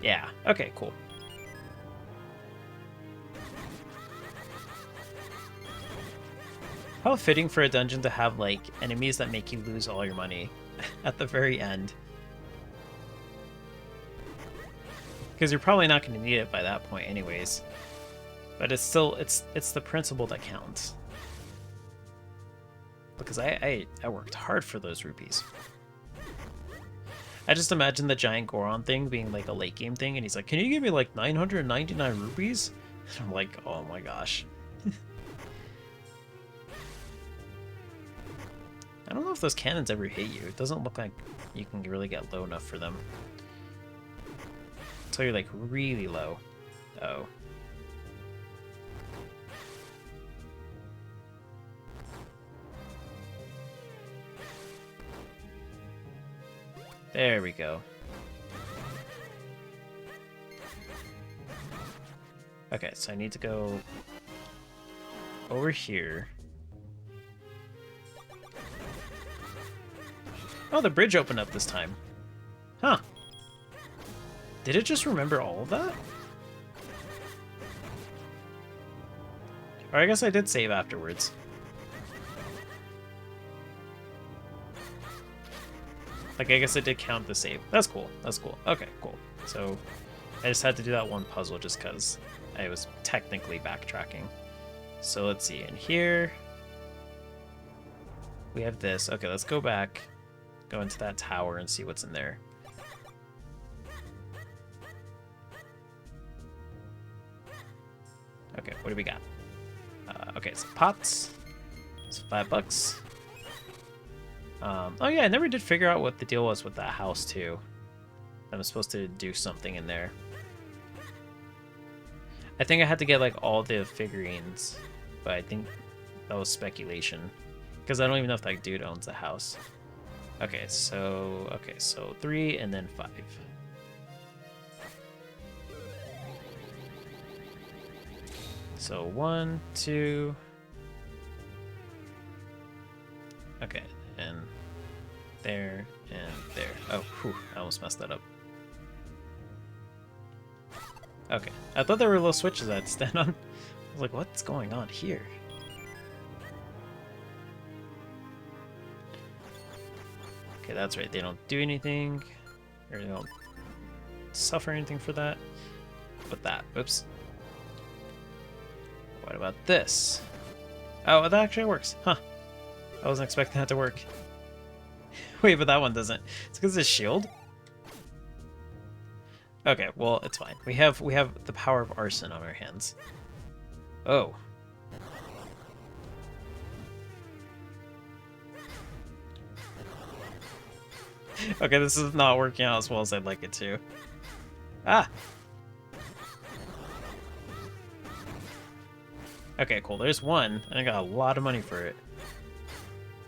Yeah, okay, cool. How fitting for a dungeon to have, like, enemies that make you lose all your money at the very end. Because you're probably not going to need it by that point anyways. But it's still, it's the principle that counts. Because I worked hard for those rupees. I just imagine the giant Goron thing being like a late game thing, and he's like, can you give me like 999 rupees? And I'm like, oh my gosh. I don't know if those cannons ever hit you. It doesn't look like you can really get low enough for them. Until you're like really low. Oh. There we go. Okay, so I need to go over here. Oh, the bridge opened up this time. Huh. Did it just remember all of that? Or I guess I did save afterwards. Like, I guess it did count the save. That's cool. That's cool. Okay, cool. So, I just had to do that one puzzle just because I was technically backtracking. So, let's see. In here, we have this. Okay, let's go back. Go into that tower and see what's in there. Okay, what do we got? Okay, some pots. It's $5. Oh yeah, I never did figure out what the deal was with that house too. I was supposed to do something in there. I think I had to get like all the figurines, but I think that was speculation because I don't even know if that dude owns the house. Okay, so 3 and then 5. So 1, 2. Okay, and there and there. Oh, whew, I almost messed that up. Okay, I thought there were little switches I'd stand on. I was like, what's going on here? Okay, that's right. They don't do anything, or they don't suffer anything for that. But that, oops. What about this? Oh, that actually works. Huh. I wasn't expecting that to work. Wait, but that one doesn't. It's because it's shield? Okay, well, it's fine. We have the power of arson on our hands. Oh. Okay, this is not working out as well as I'd like it to. Ah! Okay, cool. There's one, and I got a lot of money for it.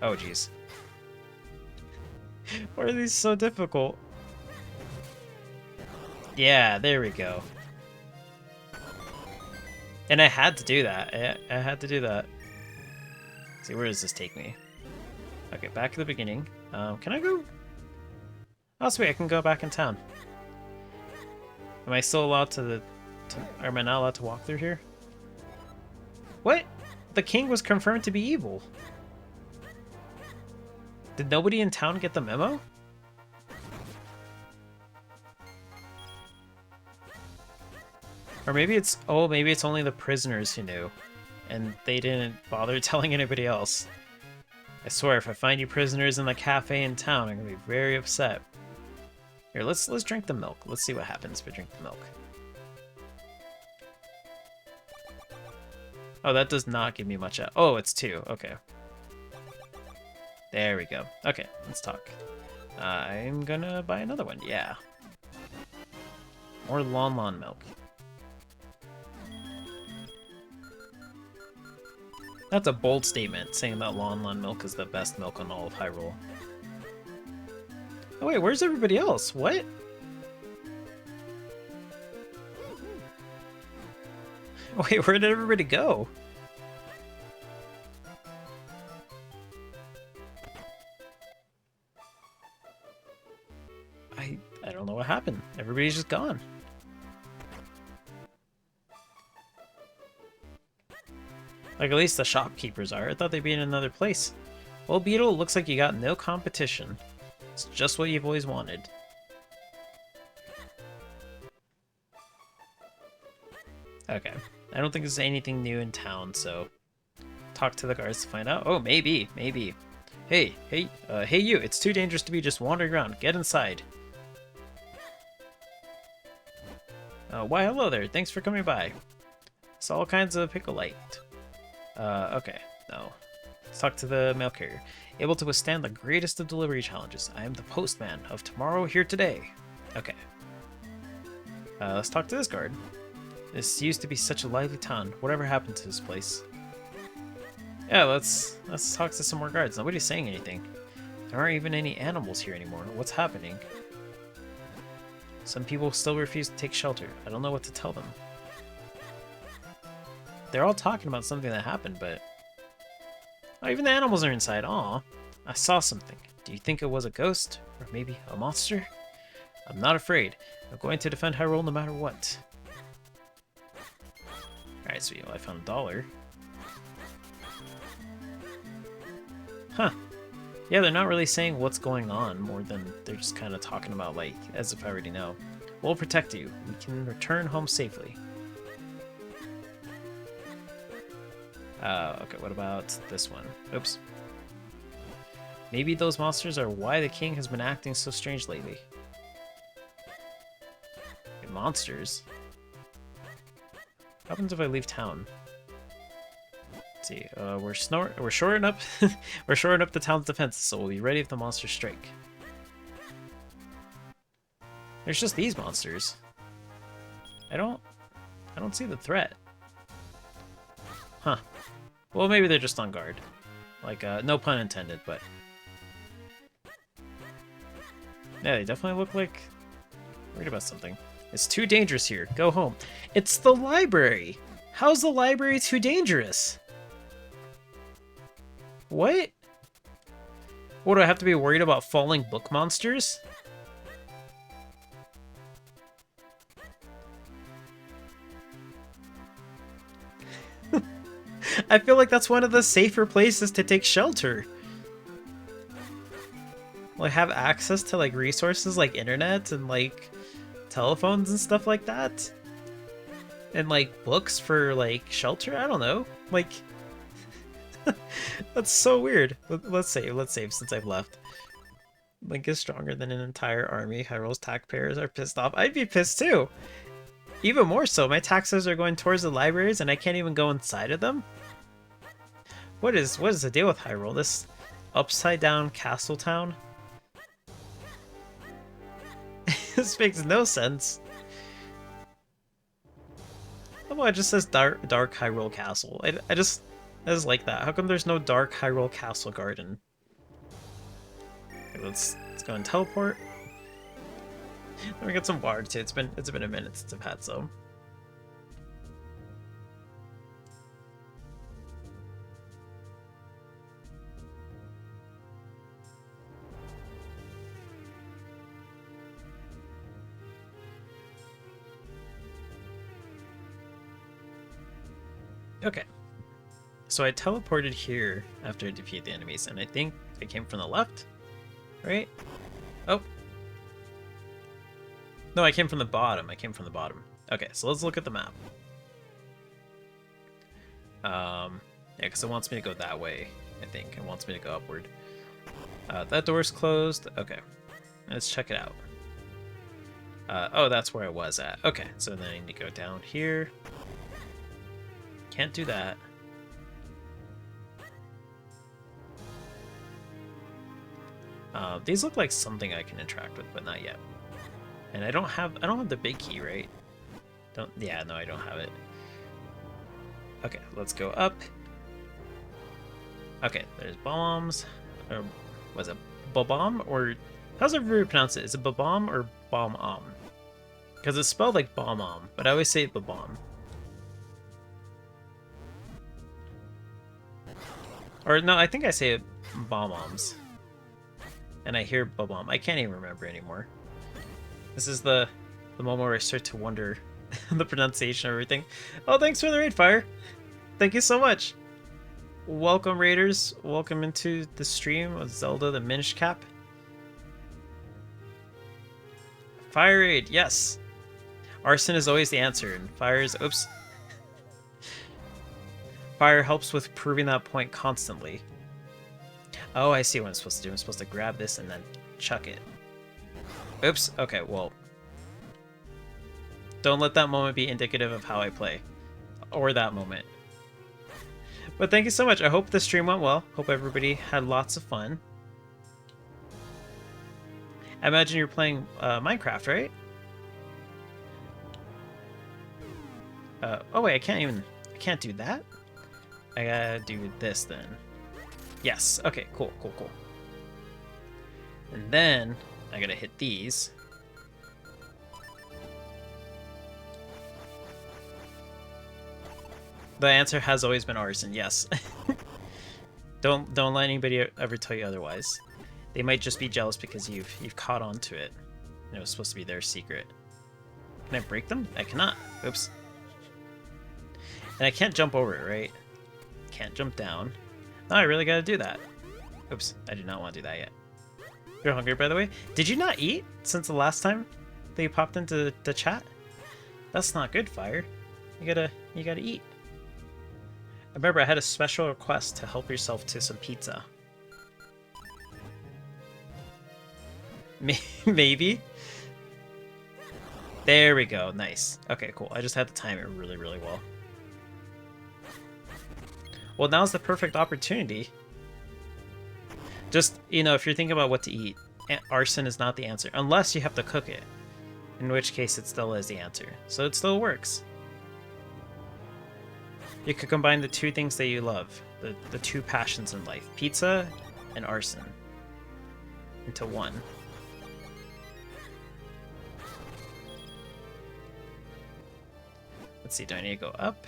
Oh, jeez. Why are these so difficult? Yeah, there we go. And I had to do that. I had to do that. Let's see, where does this take me? Okay, back to the beginning. Can I go? Oh, sweet, I can go back in town. Am I still allowed to am I not allowed to walk through here? What? The king was confirmed to be evil. Did nobody in town get the memo? Or maybe it's, oh, maybe it's only the prisoners who knew, and they didn't bother telling anybody else. I swear, if I find you prisoners in the cafe in town, I'm gonna be very upset. Here, let's drink the milk. Let's see what happens if we drink the milk. Oh, that does not give me much. Oh, it's 2. Okay. There we go. Okay, let's talk. I'm gonna buy another one. Yeah. More Lon milk. That's a bold statement, saying that Lon milk is the best milk on all of Hyrule. Oh wait, where's everybody else? What? Wait, where did everybody go? I don't know what happened. Everybody's just gone. Like, at least the shopkeepers are. I thought they'd be in another place. Well, Beetle, looks like you got no competition. It's just what you've always wanted. Okay. I don't think there's anything new in town, so talk to the guards to find out. Oh, maybe. Hey, you, it's too dangerous to be just wandering around. Get inside. Why, hello there. Thanks for coming by. It's all kinds of pickle light. Okay. No. Let's talk to the mail carrier. Able to withstand the greatest of delivery challenges. I am the postman of tomorrow here today. Okay. Let's talk to this guard. This used to be such a lively town. Whatever happened to this place? Yeah, let's talk to some more guards. Nobody's saying anything. There aren't even any animals here anymore. What's happening? Some people still refuse to take shelter. I don't know what to tell them. They're all talking about something that happened, but... Oh, even the animals are inside. Aw, I saw something. Do you think it was a ghost? Or maybe a monster? I'm not afraid. I'm going to defend Hyrule no matter what. Alright, sweet. Well, I found $1. Huh. Yeah, they're not really saying what's going on, more than they're just kind of talking about, like, as if I already know. We'll protect you. We can return home safely. Okay, what about this one? Oops. Maybe those monsters are why the king has been acting so strange lately. Okay, monsters? What happens if I leave town? Let's see, we're shoring up we're shoring up the town's defenses, so we'll be ready if the monsters strike. There's just these monsters. I don't see the threat. Huh. Well, maybe they're just on guard. Like, no pun intended, but... Yeah, they definitely look like... worried about something. It's too dangerous here. Go home. It's the library! How's the library too dangerous? What? What, do I have to be worried about falling book monsters? I feel like that's one of the safer places to take shelter. Like, have access to, like, resources like internet and, like, telephones and stuff like that. And, like, books for, like, shelter? I don't know. Like, that's so weird. Let's save since I've left. Link is stronger than an entire army. Hyrule's taxpayers are pissed off. I'd be pissed too. Even more so, my taxes are going towards the libraries and I can't even go inside of them? What is the deal with Hyrule? This upside down castle town? This makes no sense. Oh, it just says dark Hyrule Castle. I just like that. How come there's no dark Hyrule Castle garden? Okay, let's go and teleport. Let me get some water too. It's been a minute since I've had some. Okay. So I teleported here after I defeated the enemies, and I think I came from the left? Right? Oh. No, I came from the bottom. Okay, so let's look at the map. Yeah, because it wants me to go that way, I think. It wants me to go upward. That door's closed. Okay. Let's check it out. Oh, that's where I was at. Okay, so then I need to go down here. Can't do that. These look like something I can interact with, but not yet. And I don't have the big key, right? Yeah, no, I don't have it. Okay, let's go up. Okay, there's bombs. Or was it Bobom? Or how's everybody pronounce it? Is it Bobom or Bomb-om? Because it's spelled like Bomb-om, but I always say Bobom. Or no, I think I say Bomb-oms. And I hear Bobom. I can't even remember anymore. This is the moment where I start to wonder the pronunciation of everything. Oh, thanks for the raid, Fire. Thank you so much. Welcome, raiders. Welcome into the stream of Zelda The Minish Cap. Fire raid, yes. Arson is always the answer, and fire is... Oops. Fire helps with proving that point constantly. Oh, I see what I'm supposed to do. I'm supposed to grab this and then chuck it. Oops. Okay, well. Don't let that moment be indicative of how I play. Or that moment. But thank you so much. I hope the stream went well. Hope everybody had lots of fun. I imagine you're playing Minecraft, right? Oh wait, I can't do that? I gotta do this then. Yes, okay, cool. And then, I gotta hit these. The answer has always been arson, yes. Don't let anybody ever tell you otherwise. They might just be jealous because you've caught on to it. And it was supposed to be their secret. Can I break them? I cannot. Oops. And I can't jump over it, right? Can't jump down. Oh, I really gotta do that. Oops, I did not want to do that yet. You're hungry, by the way? Did you not eat since the last time that you popped into the chat? That's not good, Fire. You gotta eat. Remember, I had a special request to help yourself to some pizza. Maybe? There we go, nice. Okay, cool. I just had to time it really, really well. Well, now's the perfect opportunity. Just, you know, if you're thinking about what to eat, arson is not the answer. Unless you have to cook it. In which case, it still is the answer. So it still works. You could combine the two things that you love. The two passions in life. Pizza and arson. Into one. Let's see, do I need to go up?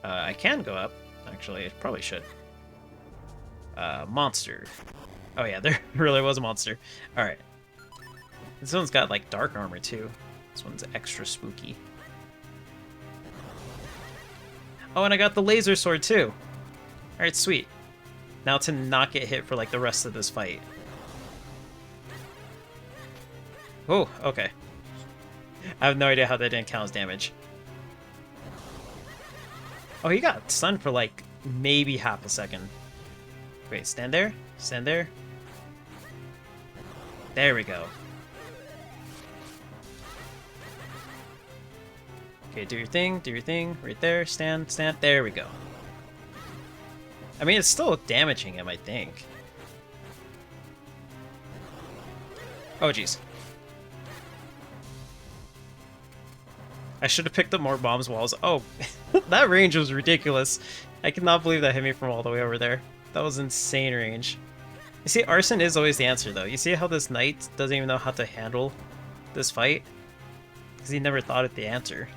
I can go up. Actually, I probably should. Monster. Oh yeah, there really was a monster. Alright. This one's got, like, dark armor, too. This one's extra spooky. Oh, and I got the laser sword, too. Alright, sweet. Now to not get hit for, like, the rest of this fight. Oh, okay. I have no idea how that didn't count as damage. Oh, he got stunned for, like, maybe half a second. Wait, stand there? Stand there? There we go. Okay, do your thing, right there, stand, there we go. I mean, it's still damaging him, I think. Oh, jeez. I should have picked up more bombs walls. Oh, that range was ridiculous. I cannot believe that hit me from all the way over there. That was insane range. You see, arson is always the answer, though. You see how this knight doesn't even know how to handle this fight? Because he never thought of the answer.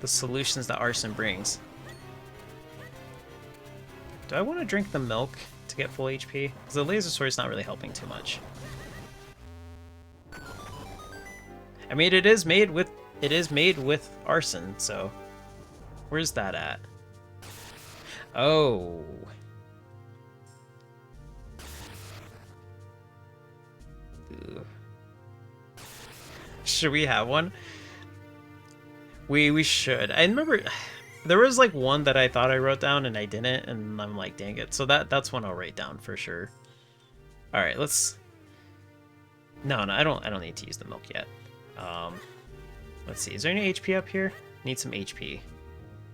The solutions that arson brings. Do I want to drink the milk to get full HP? Because the laser sword is not really helping too much. I mean, it is made with arson, so where's that at? Oh. Ooh. Should we have one? We should. I remember there was like one that I thought I wrote down and I didn't, and I'm like, dang it. So that's one I'll write down for sure. All right, let's. No, I don't need to use the milk yet. Let's see. Is there any HP up here? Need some HP,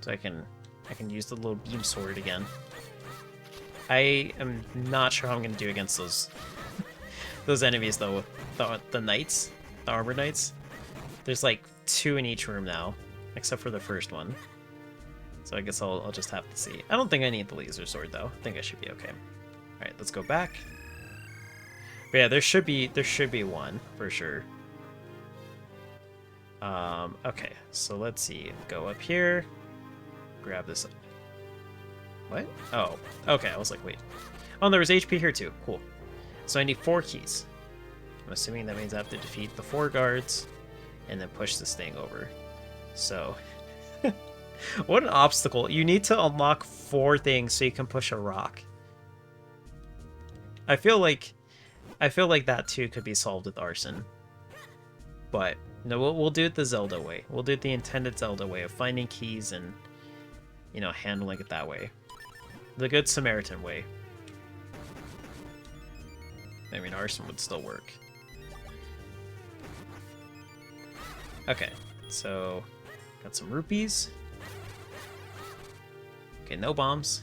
so I can use the little beam sword again. I am not sure how I'm gonna do against those enemies though. The knights, the armor knights. There's like 2 in each room now, except for the first one. So I guess I'll just have to see. I don't think I need the laser sword though. I think I should be okay. All right, let's go back. But yeah, there should be one for sure. Okay, so let's see. Go up here. Grab this. What? Oh, okay. I was like, wait. Oh, there was HP here too. Cool. So I need 4 keys. I'm assuming that means I have to defeat the 4 guards and then push this thing over. So, what an obstacle. You need to unlock 4 things so you can push a rock. I feel like that too could be solved with arson. But No, we'll do it the Zelda way. We'll do it the intended Zelda way of finding keys and, you know, handling it that way. The Good Samaritan way. I mean, arson would still work. Okay, so got some rupees. Okay, no bombs.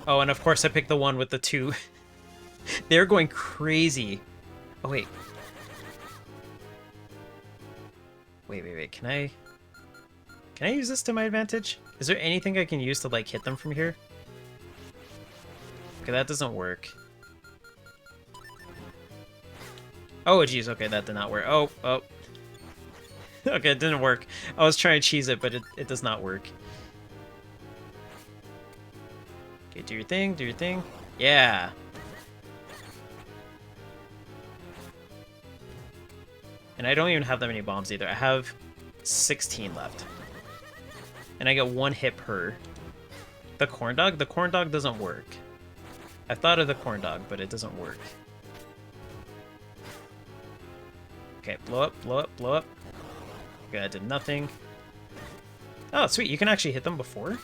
Oh, and of course I picked the one with the 2. They're going crazy. Oh, wait. Wait. Can I use this to my advantage? Is there anything I can use to, like, hit them from here? Okay, that doesn't work. Oh, jeez. Okay, that did not work. Oh. Okay, it didn't work. I was trying to cheese it, but it does not work. Okay, do your thing. Yeah. And I don't even have that many bombs either. I have 16 left. And I get 1 hit per. The corn dog? The corn dog doesn't work. I thought of the corn dog, but it doesn't work. Okay, blow up. Okay, that did nothing. Oh, sweet, you can actually hit them before?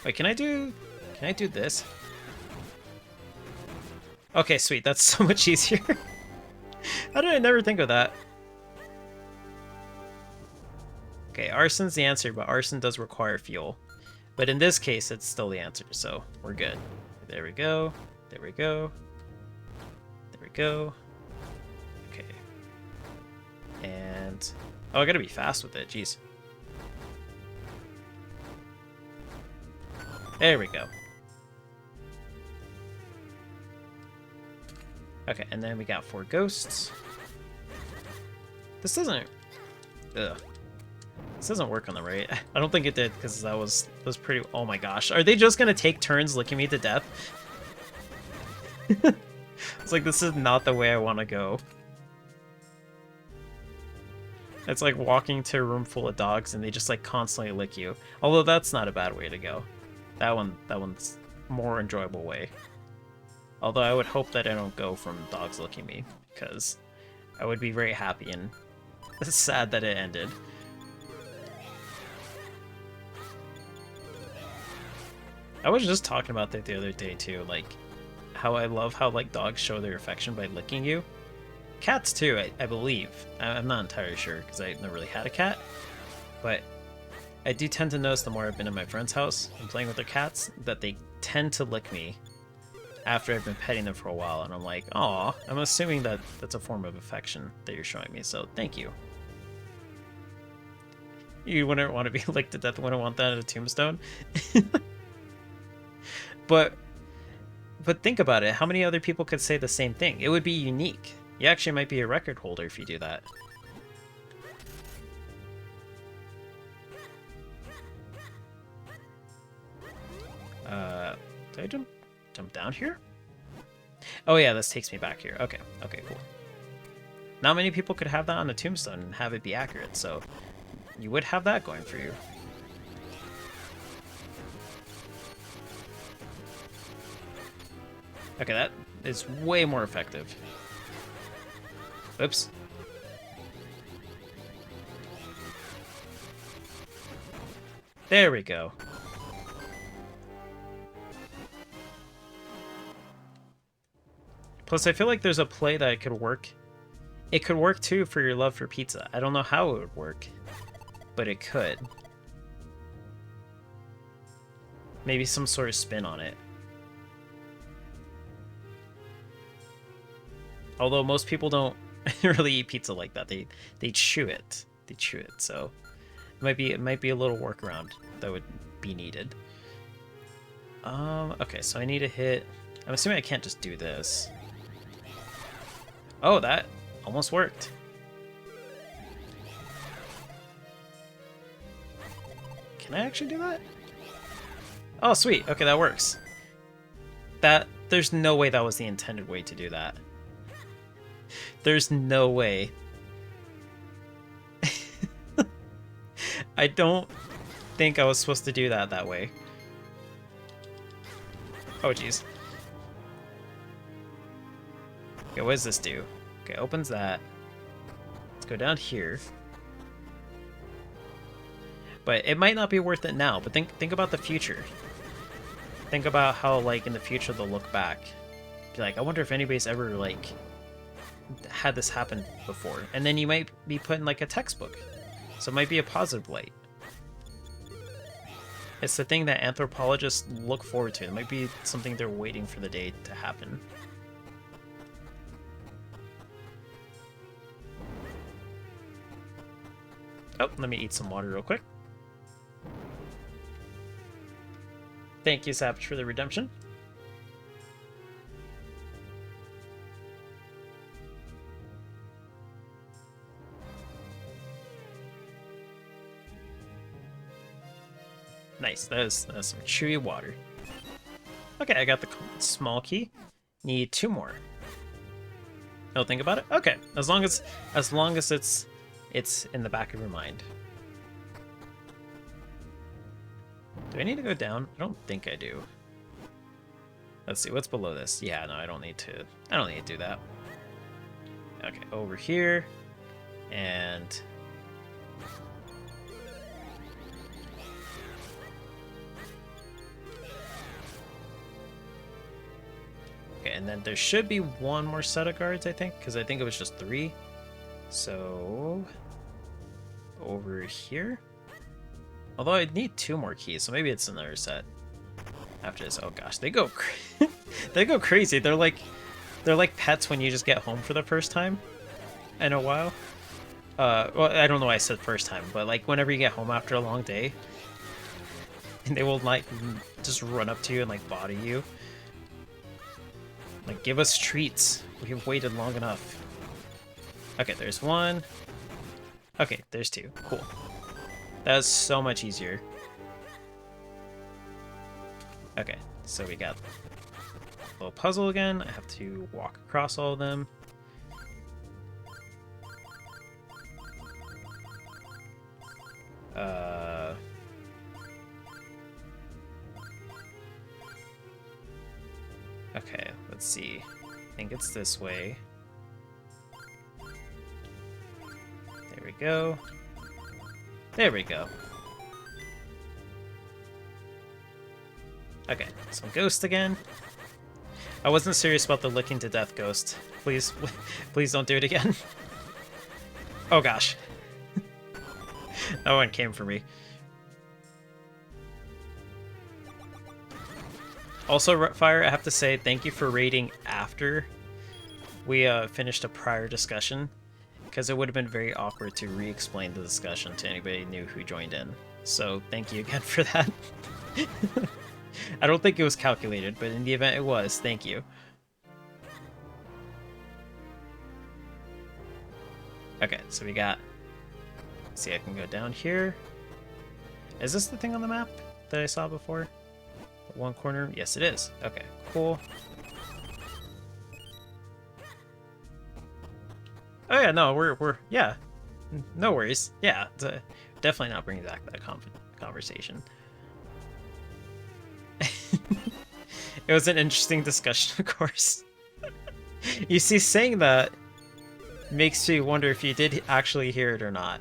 Wait, can I do this? Okay, sweet, that's so much easier. How did I never think of that? Okay, arson's the answer, but arson does require fuel. But in this case, it's still the answer, so we're good. There we go. Okay. And... oh, I gotta be fast with it, jeez. There we go. Okay, and then we got 4 ghosts. This doesn't... ugh. This doesn't work on the right. I don't think it did, because that was pretty... oh my gosh. Are they just gonna take turns licking me to death? It's like, this is not the way I want to go. It's like walking to a room full of dogs and they just like constantly lick you. Although that's not a bad way to go. That one's more enjoyable way. Although I would hope that I don't go from dogs licking me, because I would be very happy and sad that it ended. I was just talking about that the other day too, like how I love how like dogs show their affection by licking you. Cats too, I believe. I'm not entirely sure because I've never really had a cat, but I do tend to notice the more I've been in my friend's house and playing with their cats that they tend to lick me after I've been petting them for a while, and I'm like, aw, I'm assuming that that's a form of affection that you're showing me, so thank you. You wouldn't want to be licked to death, wouldn't want that at a tombstone. But think about it, how many other people could say the same thing? It would be unique. You actually might be a record holder if you do that. Did I jump down here? Oh yeah, this takes me back here. Okay, cool. Not many people could have that on a tombstone and have it be accurate, so you would have that going for you. Okay, that is way more effective. Oops. There we go. Plus, I feel like there's a play that it could work. It could work, too, for your love for pizza. I don't know how it would work, but it could. Maybe some sort of spin on it. Although most people don't really eat pizza like that. They chew it. They chew it, so it might be a little workaround that would be needed. Okay, so I need to hit... I'm assuming I can't just do this. Oh, that almost worked. Can I actually do that? Oh, sweet. Okay, that works. There's no way that was the intended way to do that. There's no way. I don't think I was supposed to do that way. Oh, jeez. Okay, what does this do? Okay, opens that. Let's go down here. But it might not be worth it now, but think about the future. Think about how, like, in the future they'll look back. Be like, I wonder if anybody's ever, like, had this happen before. And then you might be put in, like, a textbook. So it might be a positive light. It's the thing that anthropologists look forward to. It might be something they're waiting for the day to happen. Oh, let me eat some water real quick. Thank you, Savage, for the redemption. Nice, that is some chewy water. Okay, I got the small key. Need 2 more. No, think about it. Okay, as long as it's in the back of your mind. Do I need to go down? I don't think I do. Let's see, what's below this? Yeah, no, I don't need to do that. Okay, over here, and okay, and then there should be 1 more set of guards, I think, because I think it was just 3. So over here. Although I'd need 2 more keys, so maybe it's another set after this. Oh gosh, they go they go crazy. They're like pets when you just get home for the first time in a while. Well, I don't know why I said first time, but like whenever you get home after a long day, and they will like just run up to you and like body you. Like, give us treats. We have waited long enough. Okay, there's 1. Okay, there's 2. Cool. That was so much easier. Okay, so we got a little puzzle again. I have to walk across all of them. Okay, let's see. I think it's this way. There we go. There we go. Okay, so ghost again. I wasn't serious about the licking to death ghost. Please, please don't do it again. Oh gosh. That one came for me. Also, Fire, I have to say thank you for raiding after we finished a prior discussion, because it would have been very awkward to re-explain the discussion to anybody new who joined in. So thank you again for that. I don't think it was calculated, but in the event it was, thank you. Okay, so we got... Let's see, I can go down here. Is this the thing on the map that I saw before? One corner? Yes, it is. Okay, cool. Oh yeah, no, we're yeah, no worries. Yeah, definitely not bringing back that conversation. It was an interesting discussion, of course. You see, saying that makes me wonder if you did actually hear it or not.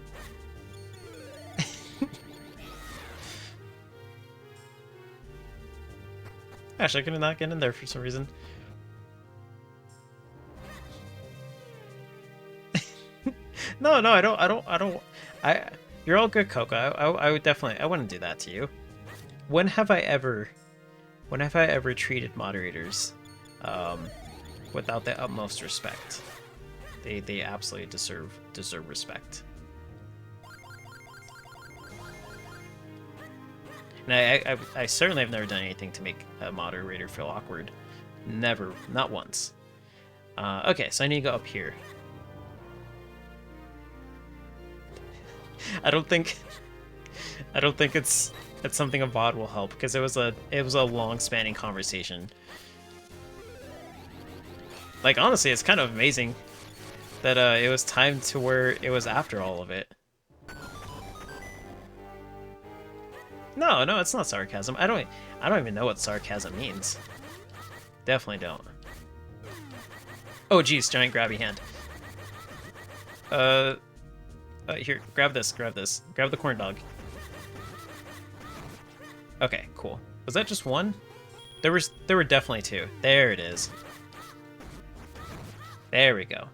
Actually, I could not get in there for some reason. No, I don't. You're all good, Coco. I would definitely, I wouldn't do that to you. When have I ever treated moderators, without the utmost respect? They absolutely deserve respect. And I certainly have never done anything to make a moderator feel awkward. Never, not once. Okay, so I need to go up here. I don't think it's something a VOD will help, because it was a long spanning conversation. Like, honestly, it's kind of amazing that it was timed to where it was after all of it. No, it's not sarcasm. I don't even know what sarcasm means. Definitely don't. Oh geez, giant grabby hand. Here, grab this, grab this. Grab the corn dog. Okay, cool. Was that just one? There were definitely two. There it is. There we go.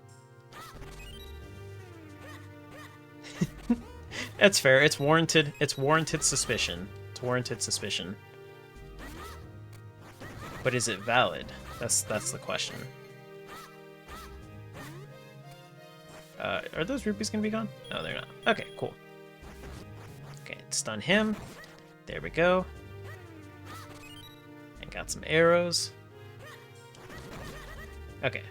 That's fair. It's warranted. It's warranted suspicion. It's warranted suspicion. But is it valid? That's the question. Are those rupees gonna be gone? No, they're not. Okay, cool. Okay, stun him. There we go. And got some arrows. Okay.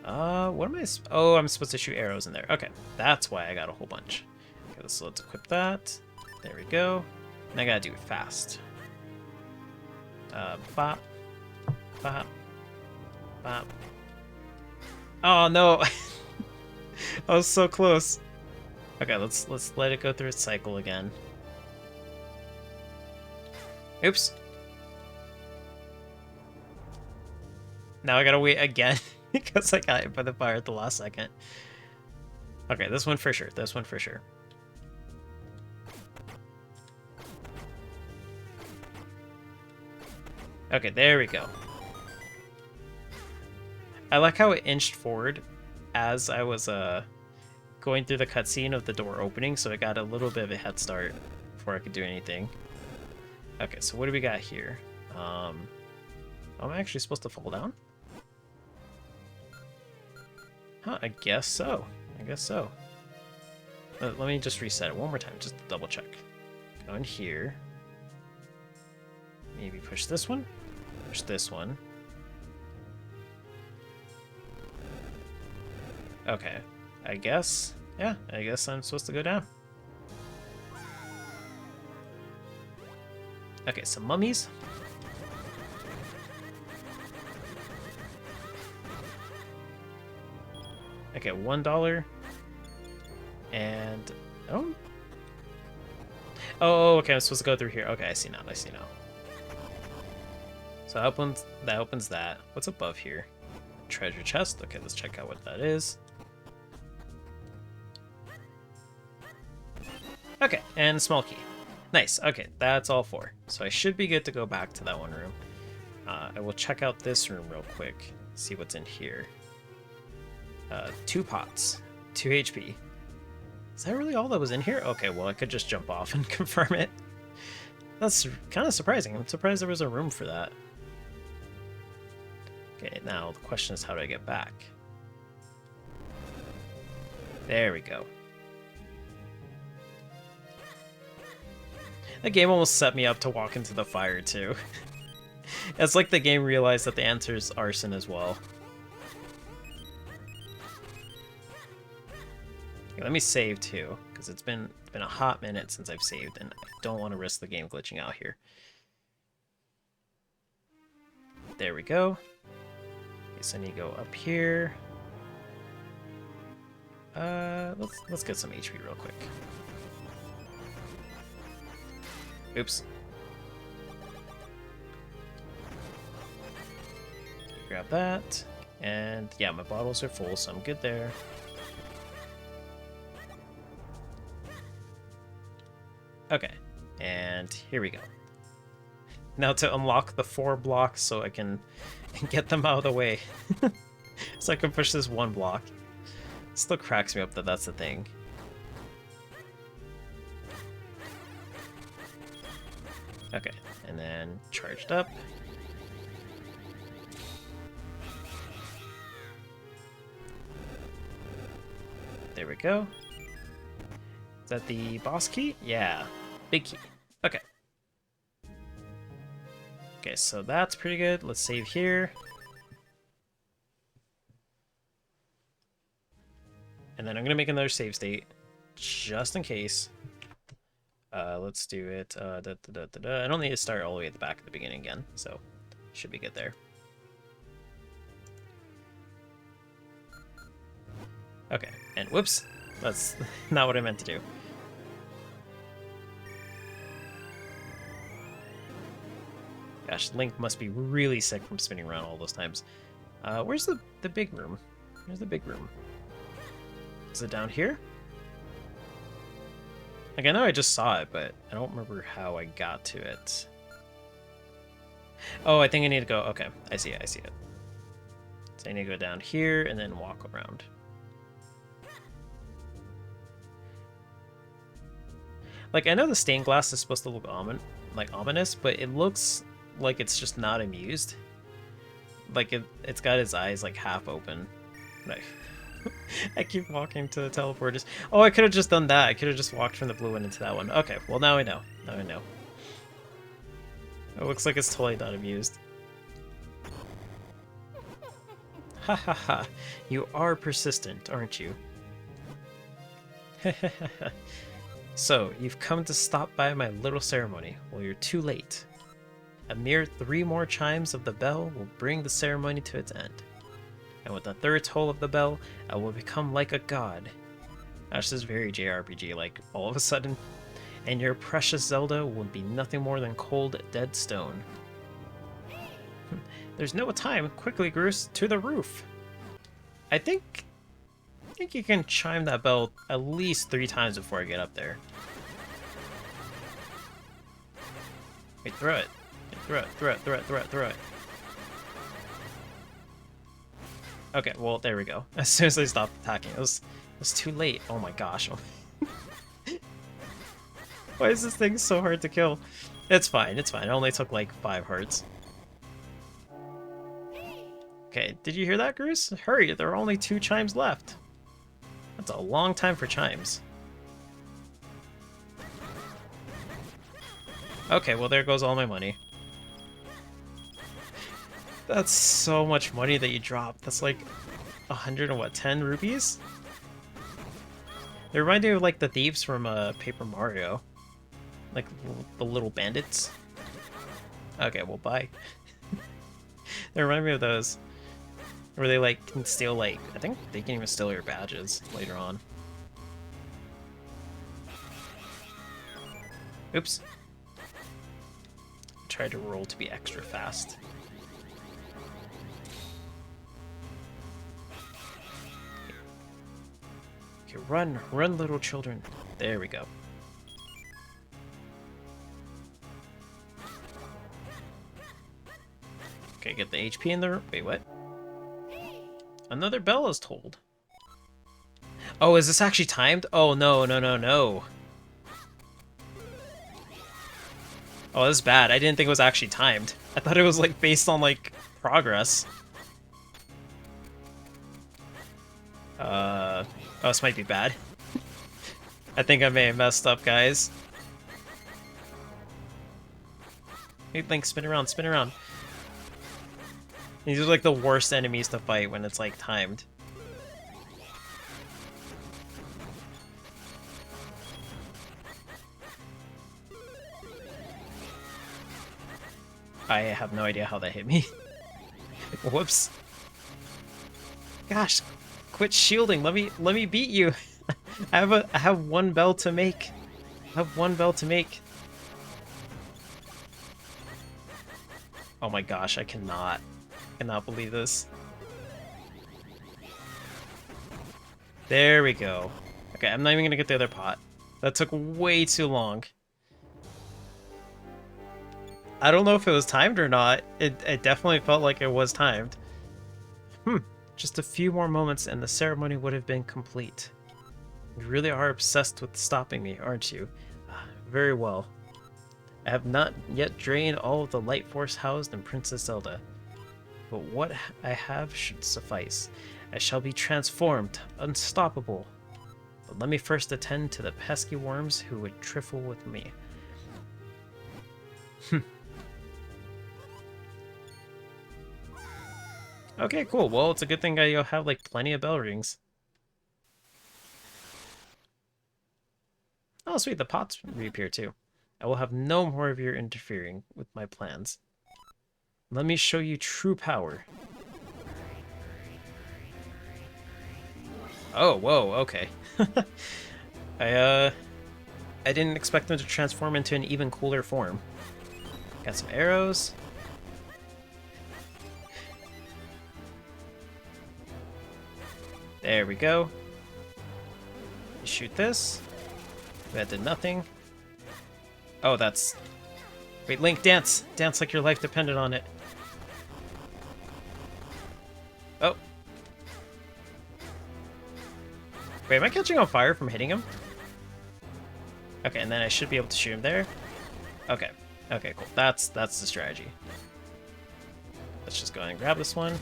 What am I? Oh, I'm supposed to shoot arrows in there. Okay, that's why I got a whole bunch. Okay, so let's equip that. There we go. And I gotta do it fast. Bop, bop, bop. Oh no! I was so close. Okay, let's let it go through its cycle again. Oops. Now I gotta wait again because I got hit by the fire at the last second. Okay, this one for sure. This one for sure. Okay, there we go. I like how it inched forward as I was going through the cutscene of the door opening, so I got a little bit of a head start before I could do anything. Okay, so what do we got here? Am I actually supposed to fall down? Huh, I guess so. I guess so. Let me just reset it one more time, just to double check. Go in here. Maybe push this one? Push this one. Okay, I guess. Yeah, I guess I'm supposed to go down. Okay, some mummies. Okay, $1. And oh, okay, I'm supposed to go through here. Okay, I see now. I see now. So that opens that. What's above here? Treasure chest. Okay, let's check out what that is. Okay, and small key. Nice. Okay, that's all four. So I should be good to go back to that one room. I will check out this room real quick. See what's in here. 2 pots. 2 HP. Is that really all that was in here? Okay, well, I could just jump off and confirm it. That's kind of surprising. I'm surprised there was a room for that. Okay, now the question is, how do I get back? There we go. The game almost set me up to walk into the fire, too. It's like the game realized that the answer is arson as well. Okay, let me save, too, because it's been a hot minute since I've saved, and I don't want to risk the game glitching out here. There we go. Okay, so I need to go up here. Let's get some HP real quick. Oops. Grab that. And yeah, my bottles are full, so I'm good there. Okay, and here we go. Now to unlock the 4 blocks so I can get them out of the way. So I can push this 1 block. It still cracks me up that that's the thing. Okay, and then charged up. There we go. Is that the boss key? Yeah, big key. Okay. Okay, so that's pretty good. Let's save here. And then I'm gonna make another save state, just in case. Let's do it. I don't need to start all the way at the back at the beginning again, so should be good there. Okay, and whoops, that's not what I meant to do. Gosh, Link must be really sick from spinning around all those times. Where's the big room? Where's the big room? Is it down here? Like, I know I just saw it, but I don't remember how I got to it. Oh, I think I need to go... Okay, I see it, I see it. So I need to go down here and then walk around. Like, I know the stained glass is supposed to look ominous, but it looks like it's just not amused. Like, it's got its eyes, like, half open. Like, I keep walking to the teleporters. Oh, I could have just done that. I could have just walked from the blue one into that one. Okay, well, now I know. Now I know. It looks like it's totally not amused. Ha ha ha. You are persistent, aren't you? So, you've come to stop by my little ceremony. Well, you're too late. A mere 3 more chimes of the bell will bring the ceremony to its end. And with the 3rd toll of the bell, I will become like a god. That's just very JRPG, like, all of a sudden. And your precious Zelda will be nothing more than cold, dead stone. There's no time. Quickly, Groose, to the roof. I think you can chime that bell at least 3 times before I get up there. Wait, throw it. Throw it. Okay, well, there we go. As soon as I stopped attacking, it was too late. Oh my gosh. Why is this thing so hard to kill? It's fine, it's fine. It only took like 5 hearts. Okay, did you hear that, Groose? Hurry, there are only 2 chimes left. That's a long time for chimes. Okay, well, there goes all my money. That's so much money that you dropped. That's like 110 rupees? They remind me of like the thieves from Paper Mario. Like the little bandits. Okay, well, bye. They remind me of those. Where they like can steal like, I think they can even steal your badges later on. Oops. Tried to roll to be extra fast. Okay, run, little children. There we go. Okay, get the HP in there. Wait, what? Another bell is tolled. Oh, is this actually timed? Oh, no. Oh, this is bad. I didn't think it was actually timed. I thought it was, like, based on, like, progress. Oh, this might be bad. I think I may have messed up, guys. Hey, Link, spin around. These are, like, the worst enemies to fight when it's, like, timed. I have no idea how that hit me. Whoops. Gosh, quit shielding. Let me beat you. I have 1 bell to make. Oh my gosh, I cannot believe this. There we go. Okay, I'm not even gonna get the other pot. That took way too long. I don't know if it was timed or not. It definitely felt like it was timed. Just a few more moments and the ceremony would have been complete. You really are obsessed with stopping me, aren't you? Very well. I have not yet drained all of the light force housed in Princess Zelda. But what I have should suffice. I shall be transformed, unstoppable. But let me first attend to the pesky worms who would trifle with me. Okay, cool. Well, it's a good thing you'll have, like, plenty of bell rings. Oh, sweet. The pots reappear, too. I will have no more of your interfering with my plans. Let me show you true power. Oh, whoa, okay. I didn't expect them to transform into an even cooler form. Got some arrows. There we go. shoot this. That did nothing. Oh, that's... Wait, Link, dance! Dance like your life depended on it. Oh. Wait, am I catching on fire from hitting him? Okay, and then I should be able to shoot him there. Okay. Okay, cool. That's the strategy. Let's just go ahead and grab this one.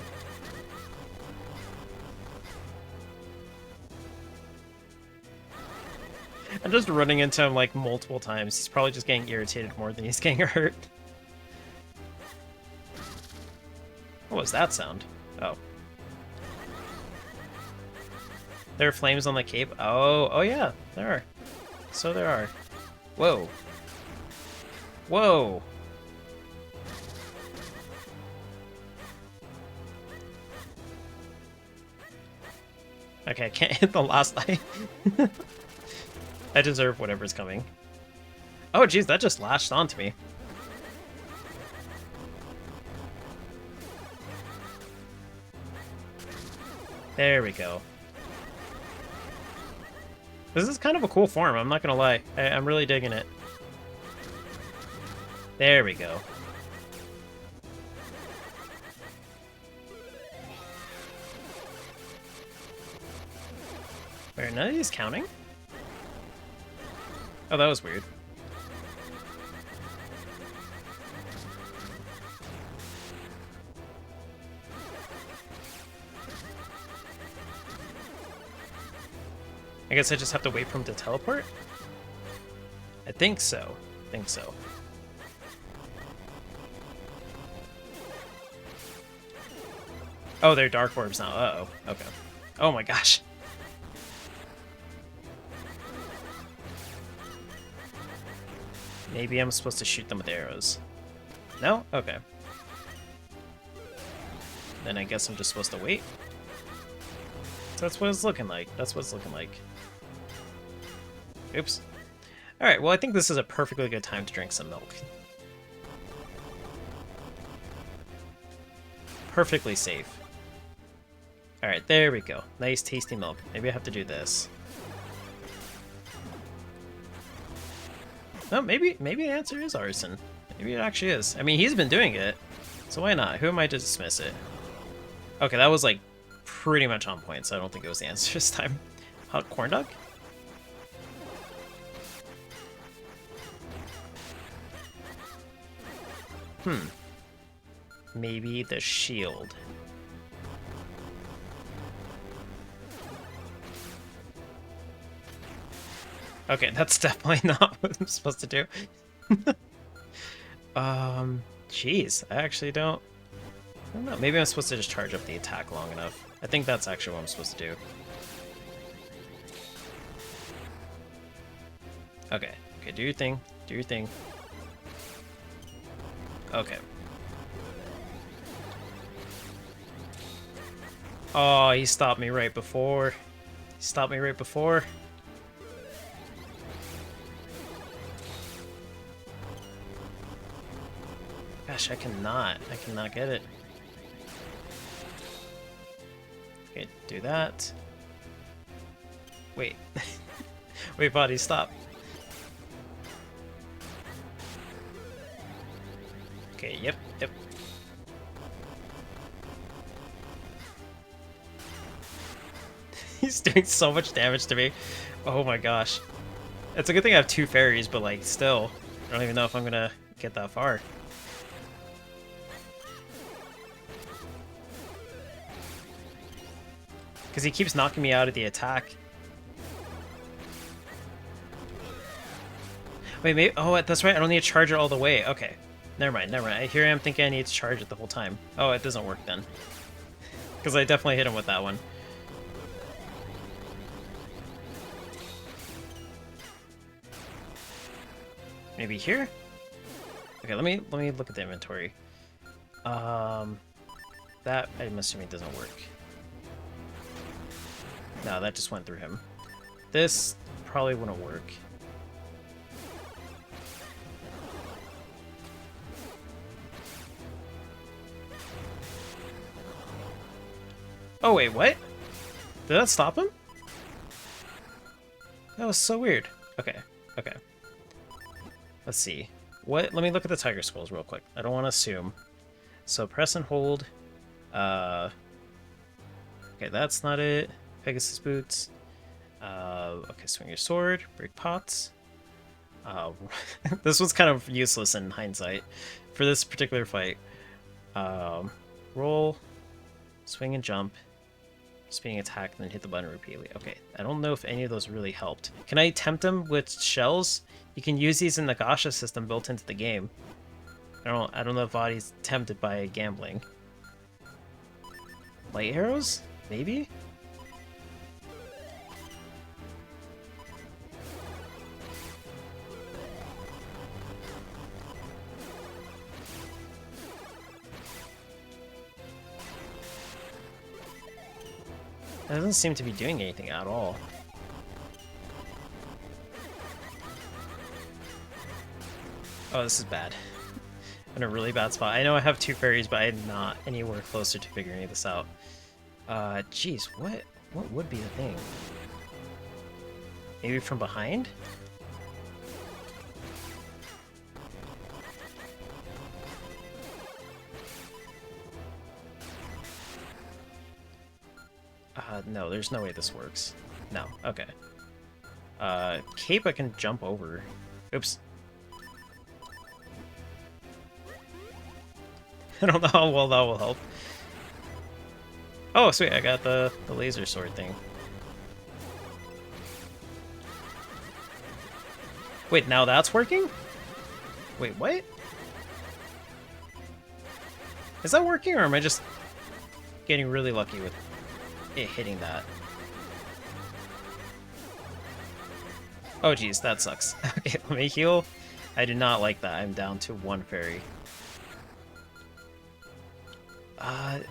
I'm just running into him like multiple times. He's probably just getting irritated more than he's getting hurt. What was that sound? Oh. There are flames on the cape? Oh yeah, there are. So there are. Whoa. Whoa! Okay, I can't hit the last eye. I deserve whatever's coming. Oh, jeez, that just lashed onto me. There we go. This is kind of a cool form, I'm not gonna lie. I'm really digging it. There we go. Wait, are none of these counting? Oh, that was weird. I guess I just have to wait for him to teleport? I think so. I think so. Oh, they're dark orbs now. Uh-oh. Okay. Oh my gosh. Maybe I'm supposed to shoot them with arrows. No? Okay. Then I guess I'm just supposed to wait. So that's what it's looking like. That's what it's looking like. Oops. Alright, well I think this is a perfectly good time to drink some milk. Perfectly safe. Alright, there we go. Nice tasty milk. Maybe I have to do this. No, maybe the answer is arson. Maybe it actually is. I mean, he's been doing it, so why not? Who am I to dismiss it? Okay, that was like pretty much on point, so I don't think it was the answer this time. Hot corn dog? Maybe the shield. Okay, that's definitely not what I'm supposed to do. Jeez, I actually don't know. Maybe I'm supposed to just charge up the attack long enough. I think that's actually what I'm supposed to do. Okay, okay, do your thing. Do your thing. Okay. Oh, he stopped me right before. He stopped me right before. Gosh, I cannot get it. Okay, do that. Wait. Wait, body, stop. Okay, yep. He's doing so much damage to me. Oh my gosh. It's a good thing I have 2 fairies, but like, still. I don't even know if I'm gonna get that far. Because he keeps knocking me out of the attack. Wait, maybe... Oh, that's right. I don't need to charge it all the way. Okay. Never mind. Here I am thinking I need to charge it the whole time. Oh, it doesn't work then. Because I definitely hit him with that one. Maybe here? Okay, let me look at the inventory. That, I'm assuming, doesn't work. No, that just went through him. This probably wouldn't work. Oh wait, what? Did that stop him? That was so weird. Okay, okay. Let's see. What? Let me look at the Tiger Skulls real quick. I don't want to assume. So press and hold. Okay, that's not it. Pegasus boots. Okay, swing your sword. Break pots. This one's kind of useless in hindsight for this particular fight. Roll, swing and jump, spinning attack, and then hit the button repeatedly. Okay, I don't know if any of those really helped. Can I tempt him with shells? You can use these in the gacha system built into the game. I don't know if VOD's tempted by gambling. Light arrows? Maybe? That doesn't seem to be doing anything at all. Oh, this is bad. I'm in a really bad spot. I know I have 2 fairies, but I'm not anywhere closer to figuring this out. Jeez, what would be the thing? Maybe from behind? No, there's no way this works. No, okay. Cape I can jump over. Oops. I don't know how well that will help. Oh, sweet, I got the laser sword thing. Wait, now that's working? Wait, what? Is that working, or am I just getting really lucky with it hitting that? Oh geez, that sucks. Okay, let me heal. I do not like that. I'm down to 1 fairy. I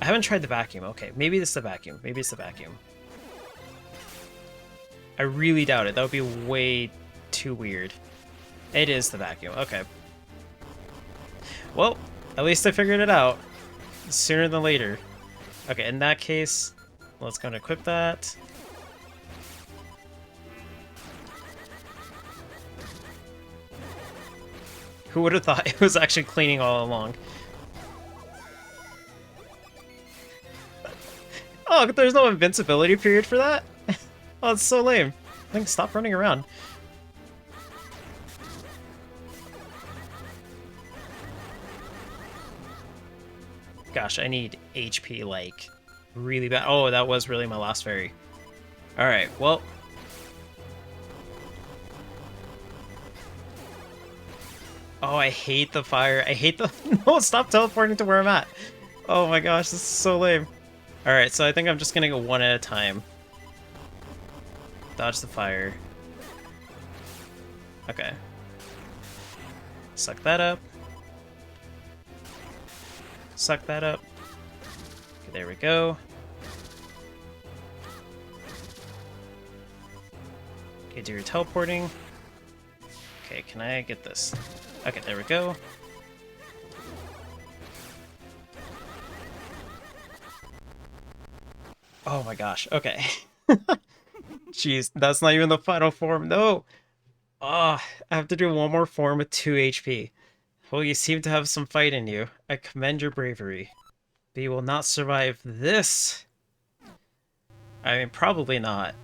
haven't tried the vacuum. Okay, maybe it's the vacuum. Maybe it's the vacuum. I really doubt it. That would be way too weird. It is the vacuum. Okay. Well, at least I figured it out sooner than later. Okay, in that case, let's go and equip that. Who would have thought it was actually cleaning all along? Oh, there's no invincibility period for that? Oh, it's so lame. I think stop running around. Gosh, I need HP, like, really bad. Oh, that was really my last fairy. Alright, well. Oh, I hate the fire. I hate the... No, stop teleporting to where I'm at. Oh my gosh, this is so lame. Alright, so I think I'm just gonna go one at a time. Dodge the fire. Okay. Suck that up. Suck that up. Okay, there we go. Okay, do your teleporting. Okay, can I get this? Okay, there we go. Oh my gosh, okay. Jeez, that's not even the final form. No! Oh, I have to do one more form with 2 HP. Well, you seem to have some fight in you. I commend your bravery. But you will not survive this. I mean, probably not.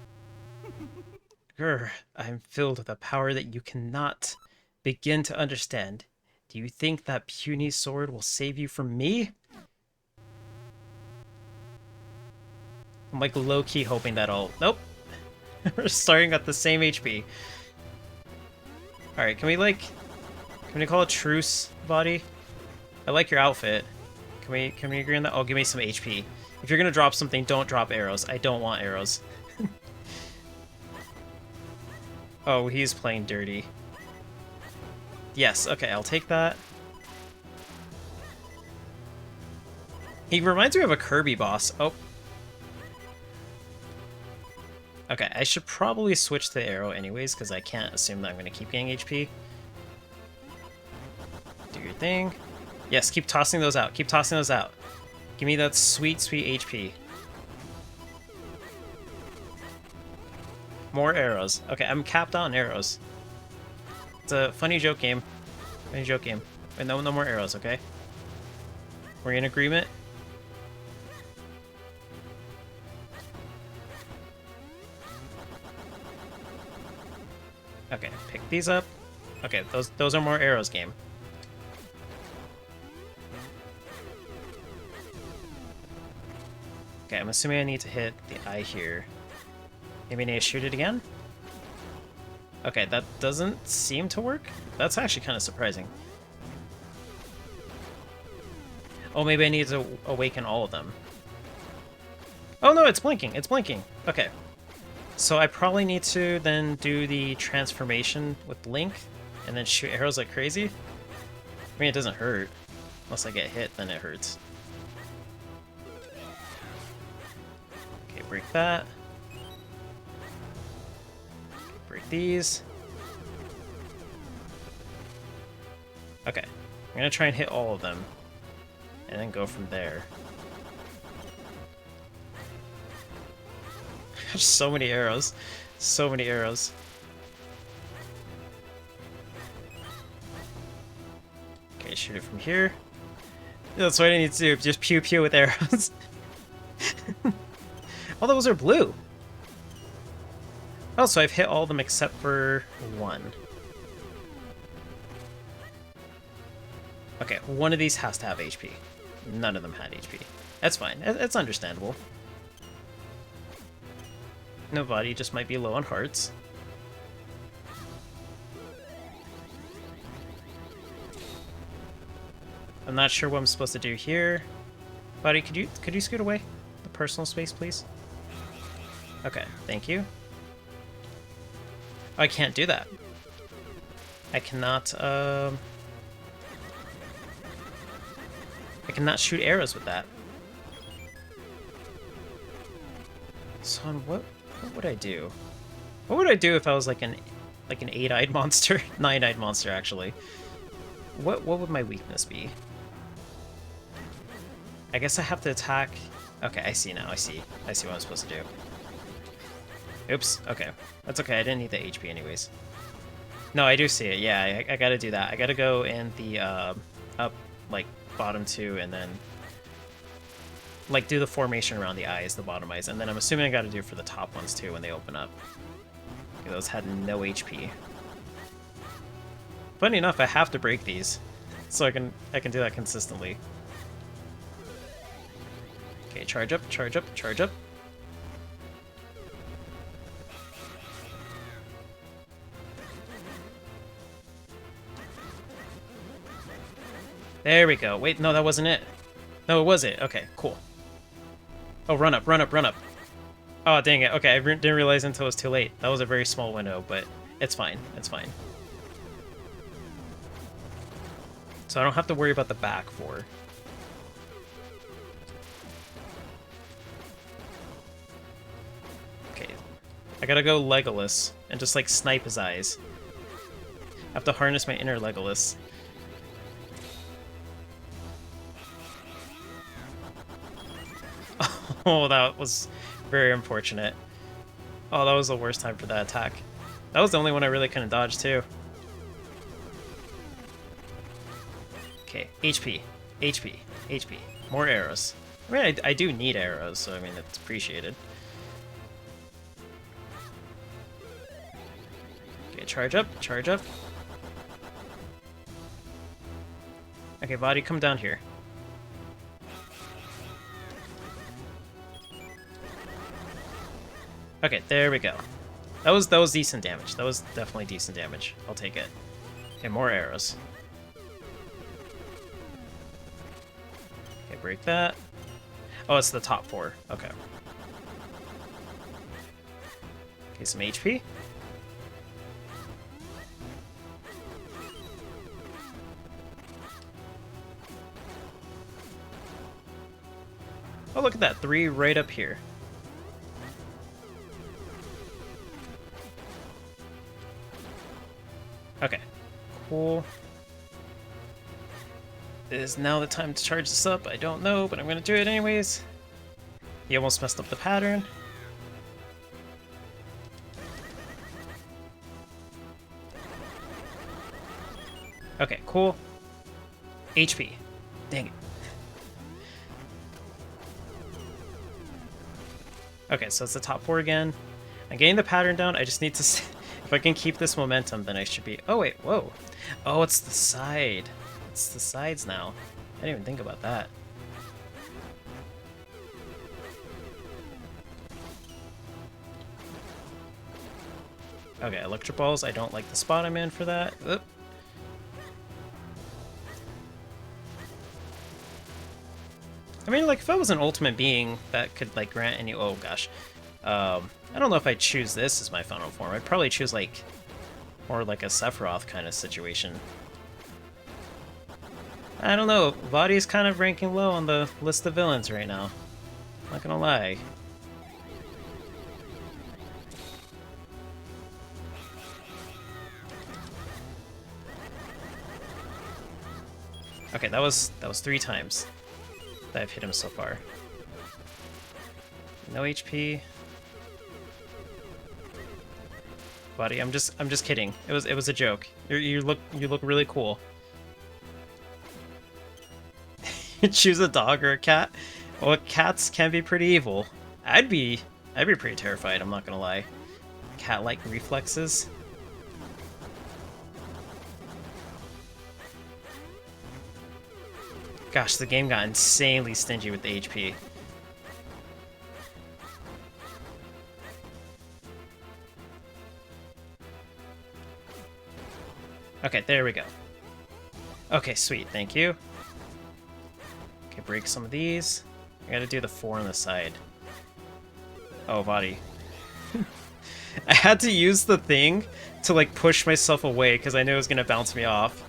Grr, I'm filled with a power that you cannot begin to understand. Do you think that puny sword will save you from me? I'm like low-key hoping that I'll... Nope. We're starting at the same HP. Alright, can we call a truce, body? I like your outfit. Can we agree on that? Oh, give me some HP. If you're gonna drop something, don't drop arrows. I don't want arrows. Oh, he's playing dirty. Yes, okay, I'll take that. He reminds me of a Kirby boss. Oh. Okay, I should probably switch to arrow anyways, because I can't assume that I'm going to keep getting HP. Do your thing. Yes, keep tossing those out. Keep tossing those out. Give me that sweet, sweet HP. More arrows. Okay, I'm capped on arrows. It's a funny joke game. Funny joke game. But no more arrows, okay? We're in agreement? Okay, pick these up. Okay, those are more arrows, game. Okay, I'm assuming I need to hit the eye here. Maybe I need to shoot it again? Okay, that doesn't seem to work. That's actually kind of surprising. Oh, maybe I need to awaken all of them. Oh no, it's blinking, it's blinking. Okay. So I probably need to then do the transformation with Link and then shoot arrows like crazy. I mean, it doesn't hurt. Unless I get hit, then it hurts. Okay, break that. Break these. Okay, I'm gonna try and hit all of them. And then go from there. There's so many arrows. So many arrows. Okay, shoot it from here. That's what I need to do. Just pew pew with arrows. All those are blue. Oh, so I've hit all of them except for one. Okay, one of these has to have HP. None of them had HP. That's fine. It's understandable. No body, just might be low on hearts. I'm not sure what I'm supposed to do here. Buddy, could you scoot away? The personal space, please? Okay, thank you. Oh, I can't do that. I cannot shoot arrows with that. So what would I do? What would I do if I was like an 8-eyed monster? 9-eyed monster, actually. What would my weakness be? I guess I have to attack... Okay, I see now, I see what I'm supposed to do. Oops, okay. That's okay, I didn't need the HP anyways. No, I do see it, yeah, I gotta do that. I gotta go in the, up, like, bottom two, and then... like, do the formation around the eyes, the bottom eyes, and then I'm assuming I gotta do it for the top ones, too, when they open up. Okay, those had no HP. Funny enough, I have to break these, so I can do that consistently. Okay, charge up, charge up, charge up. There we go. Wait, no, that wasn't it. No, it was it. Okay, cool. Oh, run up, run up, run up. Oh, dang it. Okay, I didn't realize until it was too late. That was a very small window, but it's fine. It's fine. So I don't have to worry about the back four. Okay. I gotta go Legolas and just, like, snipe his eyes. I have to harness my inner Legolas. Oh, that was very unfortunate. Oh, that was the worst time for that attack. That was the only one I really couldn't dodge, too. Okay, HP. HP. HP. More arrows. I mean, I do need arrows, so I mean, it's appreciated. Okay, charge up, charge up. Okay, body, come down here. Okay, there we go. That was decent damage. That was definitely decent damage. I'll take it. Okay, more arrows. Okay, break that. Oh, it's the top four. Okay. Okay, some HP. Oh, look at that. 3 right up here. Okay, cool. Is now the time to charge this up? I don't know, but I'm gonna do it anyways. He almost messed up the pattern. cool. HP. Dang it. Okay, so it's the top 4 again. I'm getting the pattern down. I just need to... If I can keep this momentum, then I should be... Oh, wait, whoa. Oh, it's the side. It's the sides now. I didn't even think about that. Okay, electric balls. I don't like the spot I'm in for that. Oop. I mean, like, if I was an ultimate being that could, like, grant any... Oh, gosh. I don't know if I'd choose this as my final form. I'd probably choose, like, more like a Sephiroth kind of situation. I don't know. VOD's kind of ranking low on the list of villains right now. Not gonna lie. Okay, that was 3 times that I've hit him so far. No HP. Buddy, I'm just kidding. It was a joke. You look really cool. Choose a dog or a cat. Well, cats can be pretty evil. I'd be pretty terrified, I'm not gonna lie. Cat-like reflexes. Gosh, the game got insanely stingy with the HP. Okay, there we go. Okay, sweet, thank you. Okay, break some of these. I gotta do the 4 on the side. Oh, body. I had to use the thing to, like, push myself away because I knew it was gonna bounce me off.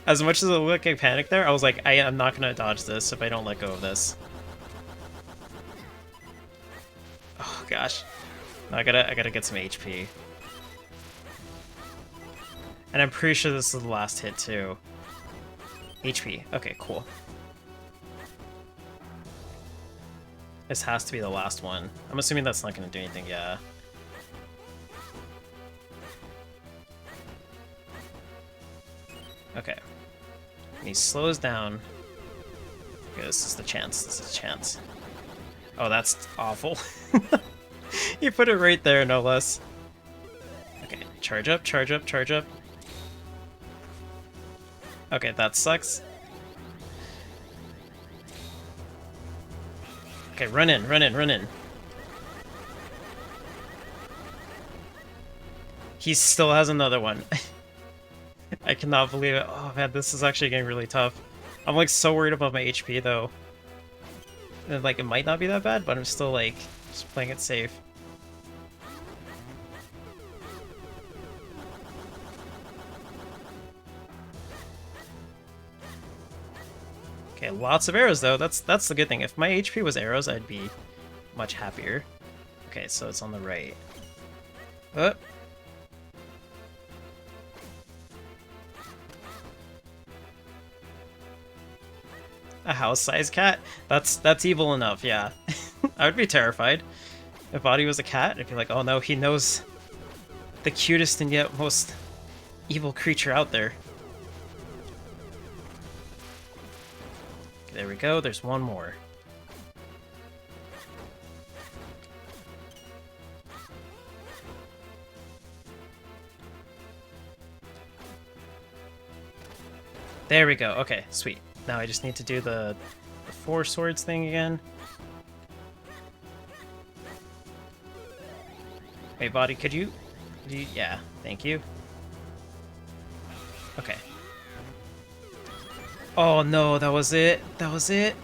As much as it looked like panic there, I was like, I'm not gonna dodge this if I don't let go of this. Oh gosh. No, I gotta get some HP. And I'm pretty sure this is the last hit too. HP. Okay, cool. This has to be the last one. I'm assuming that's not gonna do anything, yeah. Okay. And he slows down. Okay, this is the chance. This is a chance. Oh, that's awful. You put it right there, no less. Okay, charge up, charge up, charge up. Okay, that sucks. Okay, run in, run in, run in. He still has another one. I cannot believe it. Oh man, this is actually getting really tough. I'm like so worried about my HP though. And, like, it might not be that bad, but I'm still like just playing it safe. Okay, lots of arrows though. That's the good thing. If my HP was arrows, I'd be much happier. Okay, so it's on the right. Oh. A house-sized cat? That's evil enough, yeah. I would be terrified. If Body was a cat, I'd be like, oh no, he knows the cutest and yet most evil creature out there. There we go, there's one more. There we go, okay, sweet. Now I just need to do the 4 swords thing again. Wait, Body, could you... Yeah, thank you. Okay. Oh no, that was it. That was it.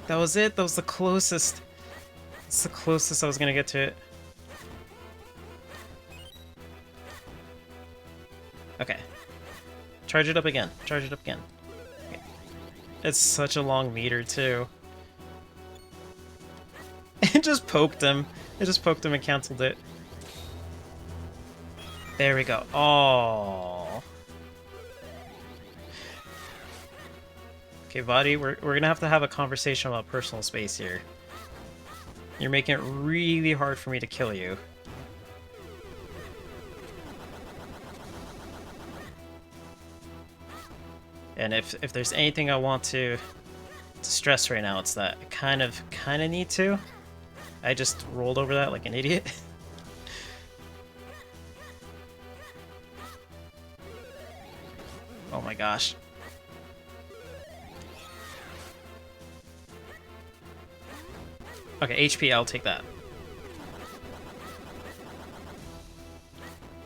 That was it. That was the closest. It's the closest I was gonna get to it. Okay. Charge it up again. Charge it up again. Okay. It's such a long meter too. It just poked him. It just poked him and canceled it. There we go. Oh. Okay, Vadi, we're gonna have to have a conversation about personal space here. You're making it really hard for me to kill you. And if there's anything I want to stress right now, it's that I kind of need to. I just rolled over that like an idiot. Oh my gosh. Okay, HP, I'll take that.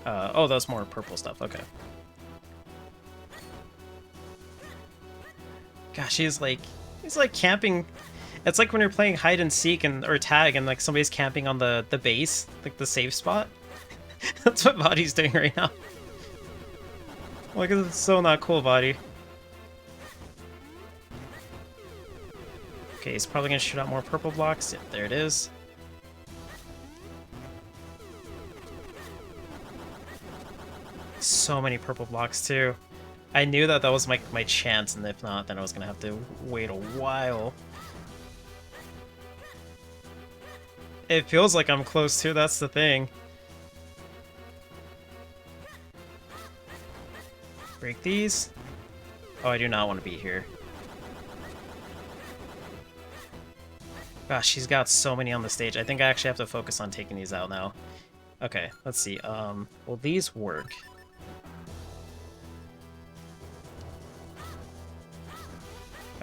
Oh, that's more purple stuff, okay. Gosh, he's like camping. It's like when you're playing hide and seek or tag and like somebody's camping on the base, like the safe spot. That's what Body's doing right now. Like, it's so not cool, Body. Okay, he's probably gonna shoot out more purple blocks. Yep, there it is. So many purple blocks too. I knew that was my chance, and if not, then I was gonna have to wait a while. It feels like I'm close too, that's the thing. Break these. Oh, I do not want to be here. Gosh, she's got so many on the stage. I think I actually have to focus on taking these out now. Okay, let's see. Will these work?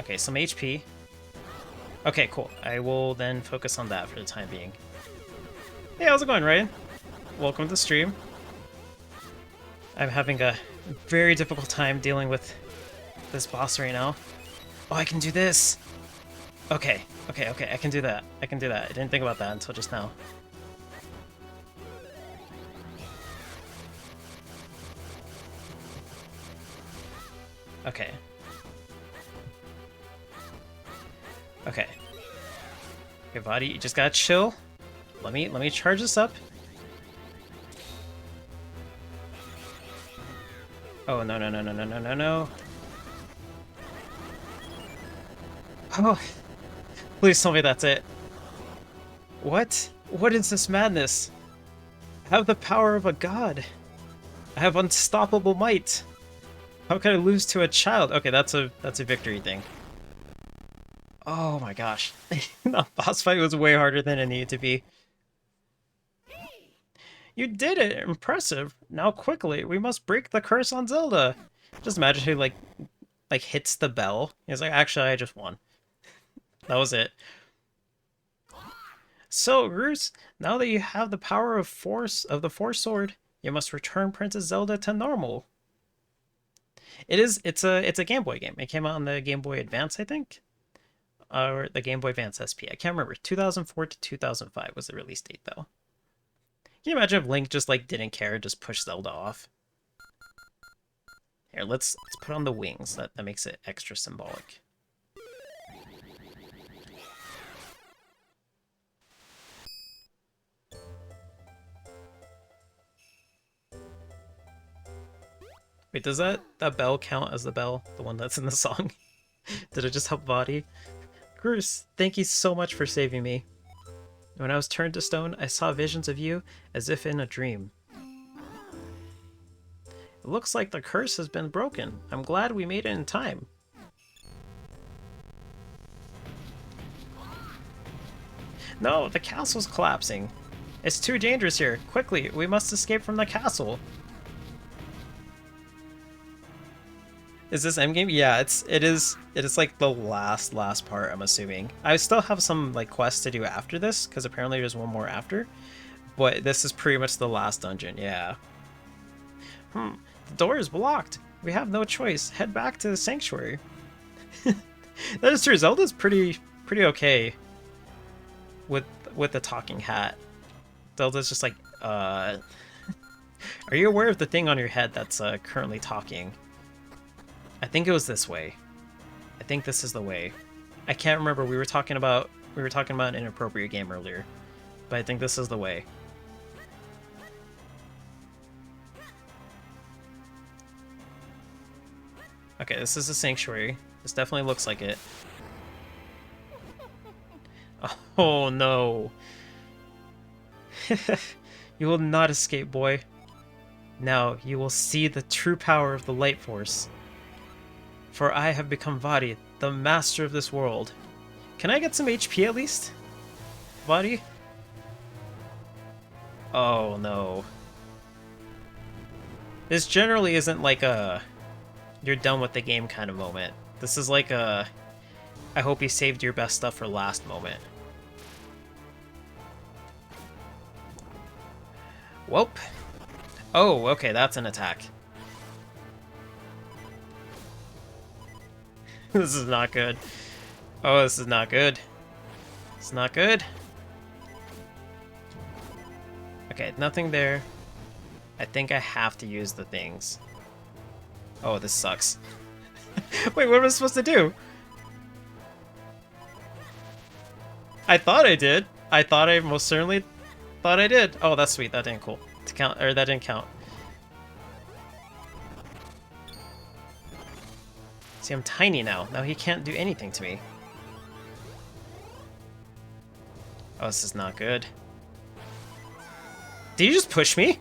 Okay, some HP. Okay, cool. I will then focus on that for the time being. Hey, how's it going, Ryan? Welcome to the stream. I'm having a very difficult time dealing with this boss right now. Oh, I can do this! Okay, I can do that. I can do that. I didn't think about that until just now. Okay. Okay. Okay, Body, you just gotta chill. Let me charge this up. Oh, no, no, no, no, no, no, no, no. Oh, please tell me that's it. What? What is this madness? I have the power of a god. I have unstoppable might. How can I lose to a child? Okay, that's a victory thing. Oh my gosh. The boss fight was way harder than it needed to be. You did it! Impressive! Now quickly, we must break the curse on Zelda! Just imagine he like hits the bell. He's like, actually, I just won. That was it. So, Roos, now that you have the power of the Force Sword, you must return Princess Zelda to normal. It's a Game Boy game. It came out on the Game Boy Advance, I think. Or the Game Boy Advance SP. I can't remember. 2004 to 2005 was the release date, though. Can you imagine if Link just like didn't care, just pushed Zelda off? Here, let's put on the wings. That makes it extra symbolic. Wait, does that bell count as the bell? The one that's in the song? Did it just help Body? Bruce, thank you so much for saving me. When I was turned to stone, I saw visions of you as if in a dream. It looks like the curse has been broken. I'm glad we made it in time. No, the castle's collapsing. It's too dangerous here. Quickly, we must escape from the castle. Is this endgame? Yeah, it is like the last part, I'm assuming. I still have some like quests to do after this, because apparently there's one more after. But this is pretty much the last dungeon, yeah. The door is blocked. We have no choice. Head back to the sanctuary. That is true. Zelda's pretty okay with the talking hat. Zelda's just like, are you aware of the thing on your head that's currently talking? I think it was this way. I think this is the way. I can't remember. We were talking about an inappropriate game earlier, but I think this is the way. Okay, this is the sanctuary. This definitely looks like it. Oh no. You will not escape, boy. Now you will see the true power of the Light Force. For I have become VOD, the master of this world. Can I get some HP at least? VOD? Oh no. This generally isn't like a you're done with the game kind of moment. This is like a I hope you saved your best stuff for last moment. Whoop. Oh, okay, that's an attack. This is not good. Oh, this is not good. It's not good. Okay, nothing there. I think I have to use the things. Oh, this sucks. Wait, what am I supposed to do? I thought I did. I thought I most certainly thought I did. Oh, that's sweet. That didn't cool. To count, or that didn't count. See, I'm tiny now. Now he can't do anything to me. Oh, this is not good. Did you just push me?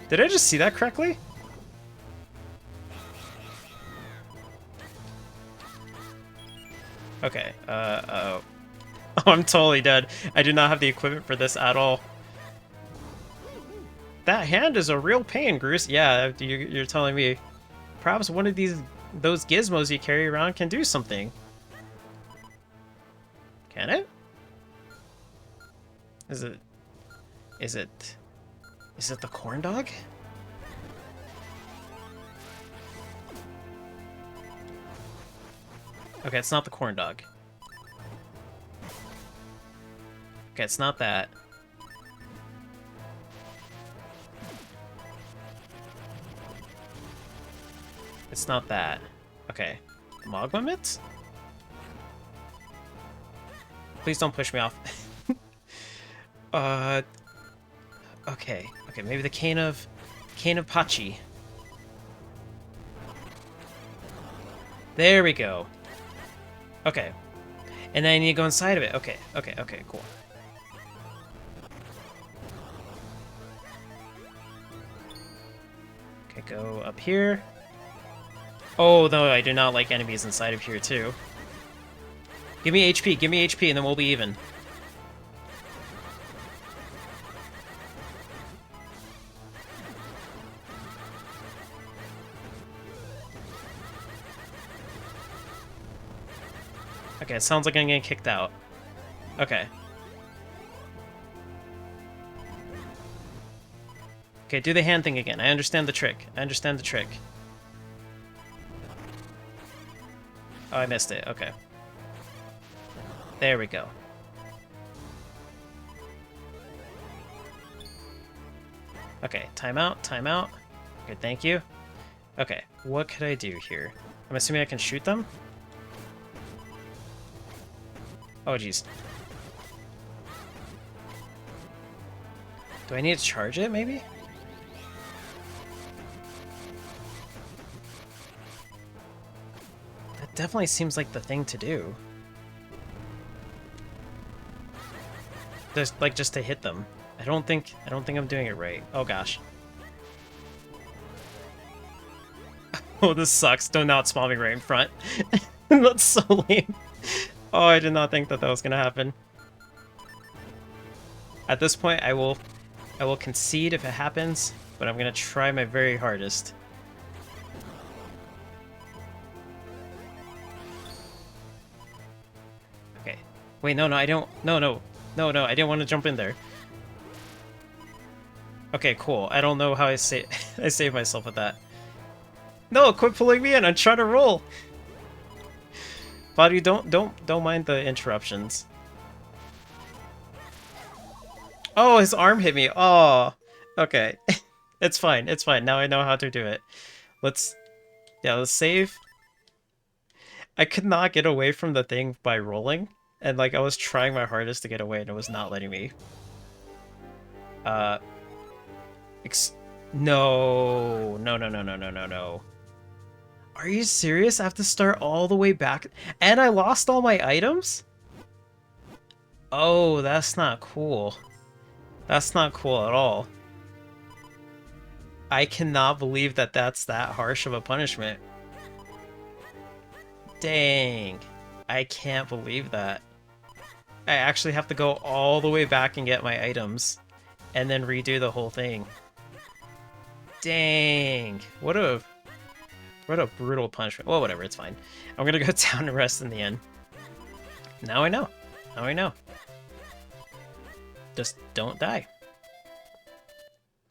Did I just see that correctly? Okay, oh, I'm totally dead. I do not have the equipment for this at all. That hand is a real pain, Bruce. Yeah, you're telling me. Perhaps one of those gizmos you carry around can do something. Can it? Is it the corn dog? Okay, it's not the corn dog. Okay, it's not that. It's not that. Okay. Magma mitts? Please don't push me off. Okay. Okay, maybe the cane of Pachi. There we go. Okay. And then I need to go inside of it. Okay, cool. Okay, go up here. Oh, no, I do not like enemies inside of here, too. Give me HP, and then we'll be even. Okay, it sounds like I'm getting kicked out. Okay. Okay, do the hand thing again. I understand the trick. Oh, I missed it. Okay. There we go. Okay, timeout. Okay, thank you. Okay, what could I do here? I'm assuming I can shoot them? Oh, jeez. Do I need to charge it, maybe? That definitely seems like the thing to do. Just to hit them. I don't think I'm doing it right. Oh gosh. Oh, this sucks. Do not spawn me right in front. That's so lame. Oh, I did not think that was gonna happen. At this point, I will concede if it happens, but I'm gonna try my very hardest. Okay. Wait, no, I don't. No, I didn't want to jump in there. Okay, cool. I don't know how I saved myself with that. No, quit pulling me in. I'm trying to roll. Buddy, don't mind the interruptions. Oh, his arm hit me. Oh, okay. It's fine. Now I know how to do it. Let's save. I could not get away from the thing by rolling, and like I was trying my hardest to get away, and it was not letting me. No. Are you serious? I have to start all the way back, and I lost all my items? Oh, that's not cool. That's not cool at all. I cannot believe that that's that harsh of a punishment. Dang. I can't believe that. I actually have to go all the way back and get my items and then redo the whole thing. Dang. What a brutal punishment. Well, whatever, it's fine. I'm gonna go down and rest in the end. Now I know. Now I know. Just don't die.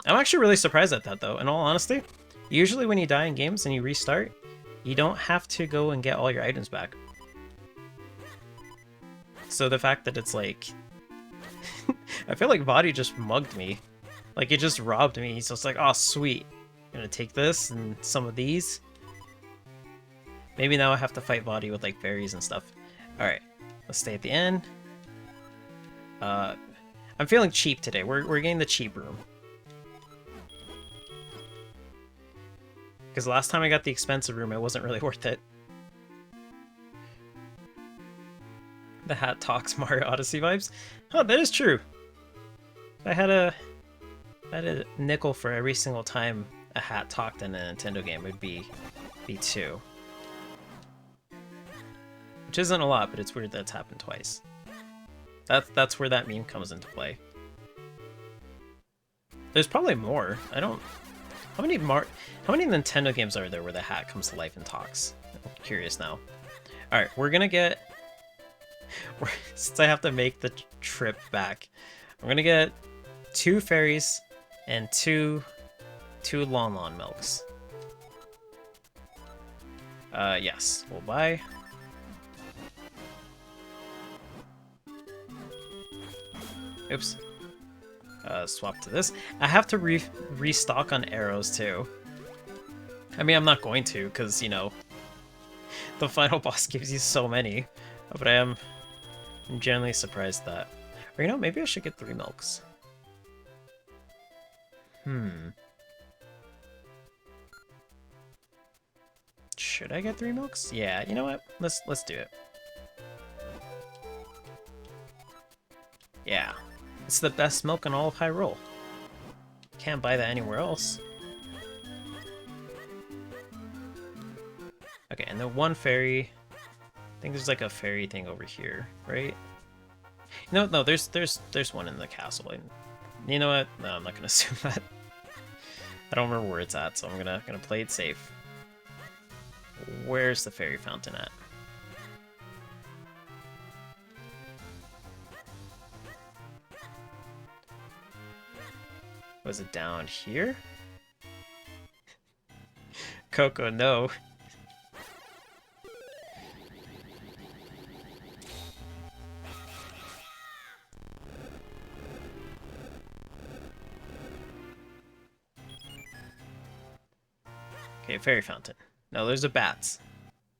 I'm actually really surprised at that, though, in all honesty. Usually when you die in games and you restart, you don't have to go and get all your items back. So the fact that it's like... I feel like VOD just mugged me. Like, he just robbed me. So it's like, oh, sweet. I'm gonna take this and some of these. Maybe now I have to fight VOD with, like, berries and stuff. Alright, let's stay at the end. I'm feeling cheap today. We're getting the cheap room. Because last time I got the expensive room, it wasn't really worth it. The hat talks Mario Odyssey vibes. Oh, that is true. If I had a nickel for every single time a hat talked in a Nintendo game, it'd be 2. Which isn't a lot, but it's weird that it's happened twice. That's where that meme comes into play. There's probably more. I don't... How many Nintendo games are there where the hat comes to life and talks? I'm curious now. Alright, we're gonna get... Since I have to make the trip back, I'm gonna get 2 fairies and 2 Lon milks. Yes, we'll buy. Oops. Swap to this. I have to restock on arrows too. I mean, I'm not going to, because, you know, the final boss gives you so many. But I'm generally surprised that... Or, you know, maybe I should get 3 milks. Should I get 3 milks? Yeah, you know what? Let's do it. Yeah. It's the best milk in all of Hyrule. Can't buy that anywhere else. Okay, and then 1 fairy. I think there's like a fairy thing over here, right? No, there's one in the castle. And you know what? No, I'm not gonna assume that. I don't remember where it's at, so I'm gonna play it safe. Where's the fairy fountain at? Was it down here? Coco, no. Okay, fairy fountain. No, there's a bats.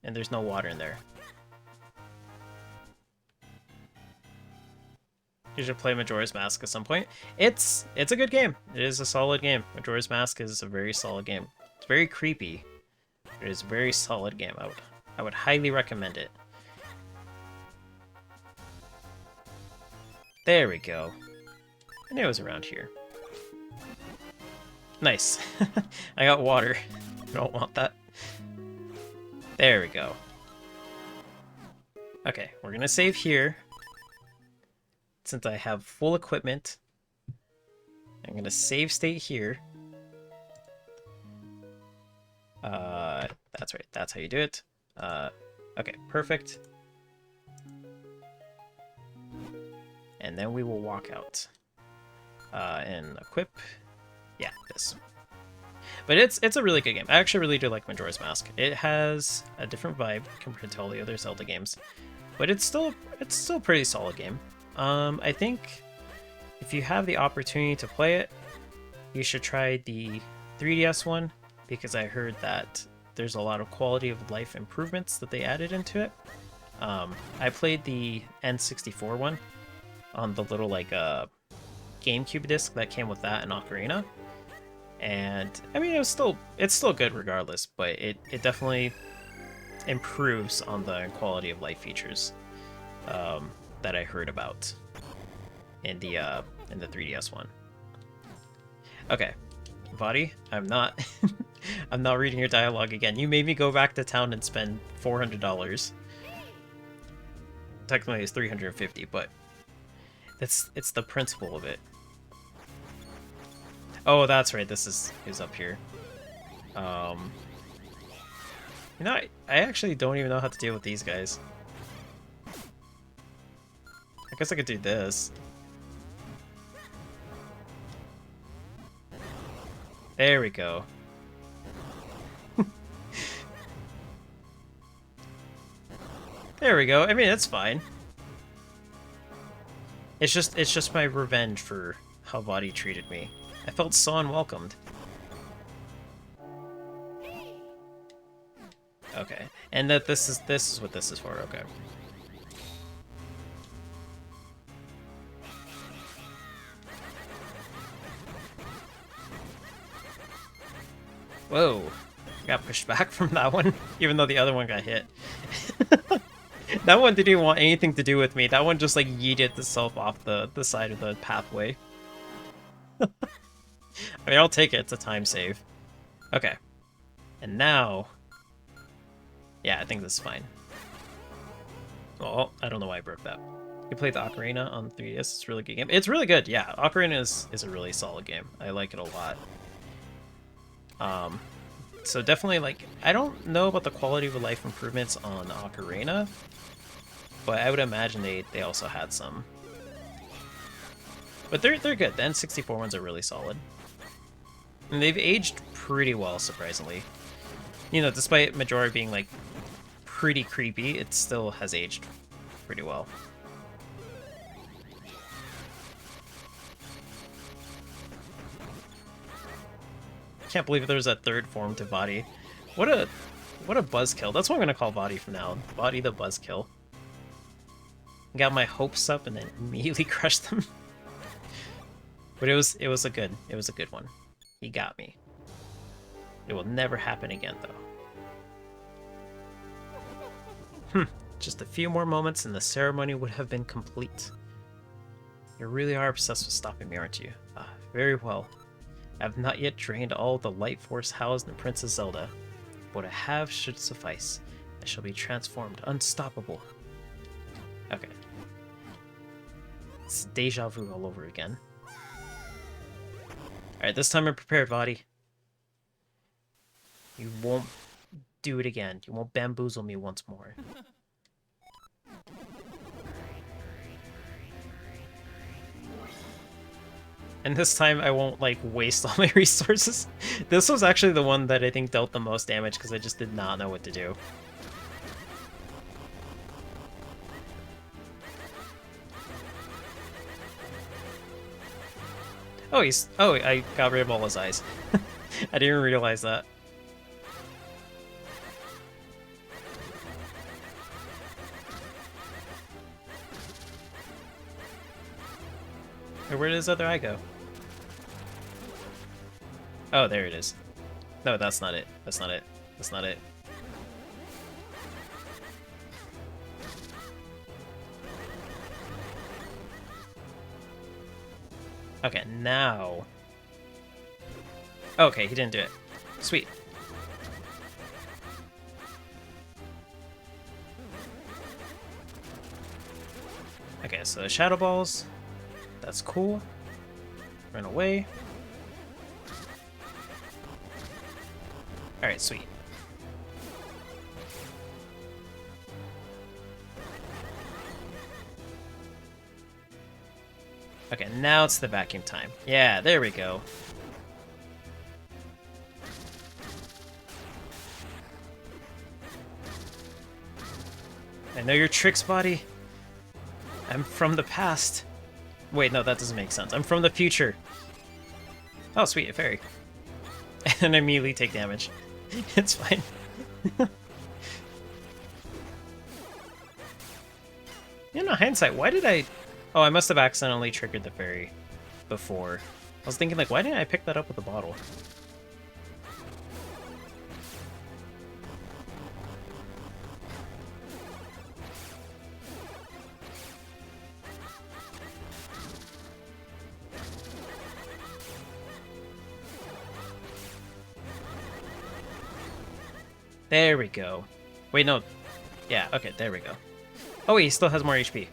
And there's no water in there. You should play Majora's Mask at some point. It's a good game. It is a solid game. Majora's Mask is a very solid game. It's very creepy. It is a very solid game. I would highly recommend it. There we go. I knew it was around here. Nice. I got water. I don't want that. There we go. Okay, we're gonna save here. Since I have full equipment, I'm gonna save state here. That's right, that's how you do it. Okay, perfect. And then we will walk out. And equip. Yeah, this. But it's a really good game. I actually really do like Majora's Mask. It has a different vibe compared to all the other Zelda games. But it's still a pretty solid game. I think if you have the opportunity to play it, you should try the 3DS one, because I heard that there's a lot of quality of life improvements that they added into it. I played the N64 one on the little like GameCube disc that came with that and Ocarina, and I mean it's still good regardless, but it definitely improves on the quality of life features that I heard about in the 3DS one. Okay, Vadi, I'm not. I'm not reading your dialogue again. You made me go back to town and spend $400. Technically it's 350, but it's the principle of it. Oh, that's right. This is up here. You know, I actually don't even know how to deal with these guys. I guess I could do this. There we go. There we go. I mean, it's fine. It's just my revenge for how Vadi treated me. I felt so unwelcomed. Okay, and that this is what this is for. Okay. Whoa, got pushed back from that one, even though the other one got hit. That one didn't even want anything to do with me. That one just like yeeted itself off the side of the pathway. I mean, I'll take it. It's a time save. Okay, and now. Yeah, I think this is fine. Well, I don't know why I broke that. You played the Ocarina on 3DS. It's a really good game. It's really good, yeah. Ocarina is a really solid game. I like it a lot. So definitely, like, I don't know about the quality of life improvements on Ocarina, but I would imagine they also had some. But they're good. The N64 ones are really solid. And they've aged pretty well, surprisingly. You know, despite Majora being, like, pretty creepy, it still has aged pretty well. Can't believe there's a third form to Vadi. What a buzzkill. That's what I'm gonna call Vadi from now on. Vadi the buzzkill. Got my hopes up and then immediately crushed them. But it was a good one. He got me. It will never happen again though. Just a few more moments and the ceremony would have been complete. You really are obsessed with stopping me, aren't you? Ah, very well. I have not yet drained all the light force housed in Princess Zelda. What I have should suffice. I shall be transformed, unstoppable. Okay. It's deja vu all over again. Alright, this time I'm prepared, Vadi. You won't do it again. You won't bamboozle me once more. And this time I won't, like, waste all my resources. This was actually the one that I think dealt the most damage because I just did not know what to do. Oh, oh, I got rid of all his eyes. I didn't even realize that. Where did his other eye go? Oh, there it is. No, that's not it. That's not it. That's not it. Okay, now... Okay, he didn't do it. Sweet. Okay, so Shadow Balls. That's cool. Run away. Alright, sweet. Okay, now it's the vacuum time. Yeah, there we go. I know your tricks, Vadi. I'm from the past. Wait, no, that doesn't make sense. I'm from the future. Oh, sweet, a fairy. And I immediately take damage. It's fine. You know, hindsight, why did I... Oh, I must have accidentally triggered the fairy before. I was thinking, like, why didn't I pick that up with the bottle? There we go. Wait, no. Yeah, okay, there we go. Oh wait, he still has more HP.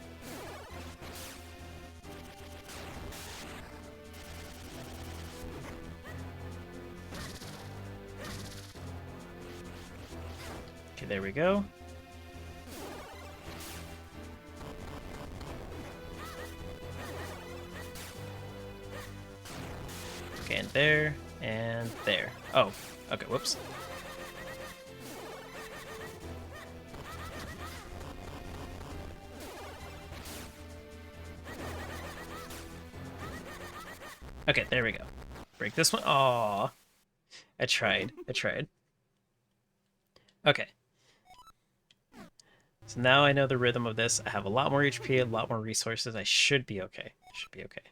Okay, there we go. Okay, and there, and there. Oh, okay, whoops. Okay, there we go. Break this one. Aw. I tried. I tried. Okay. So now I know the rhythm of this. I have a lot more HP, a lot more resources. I should be okay. Should be okay.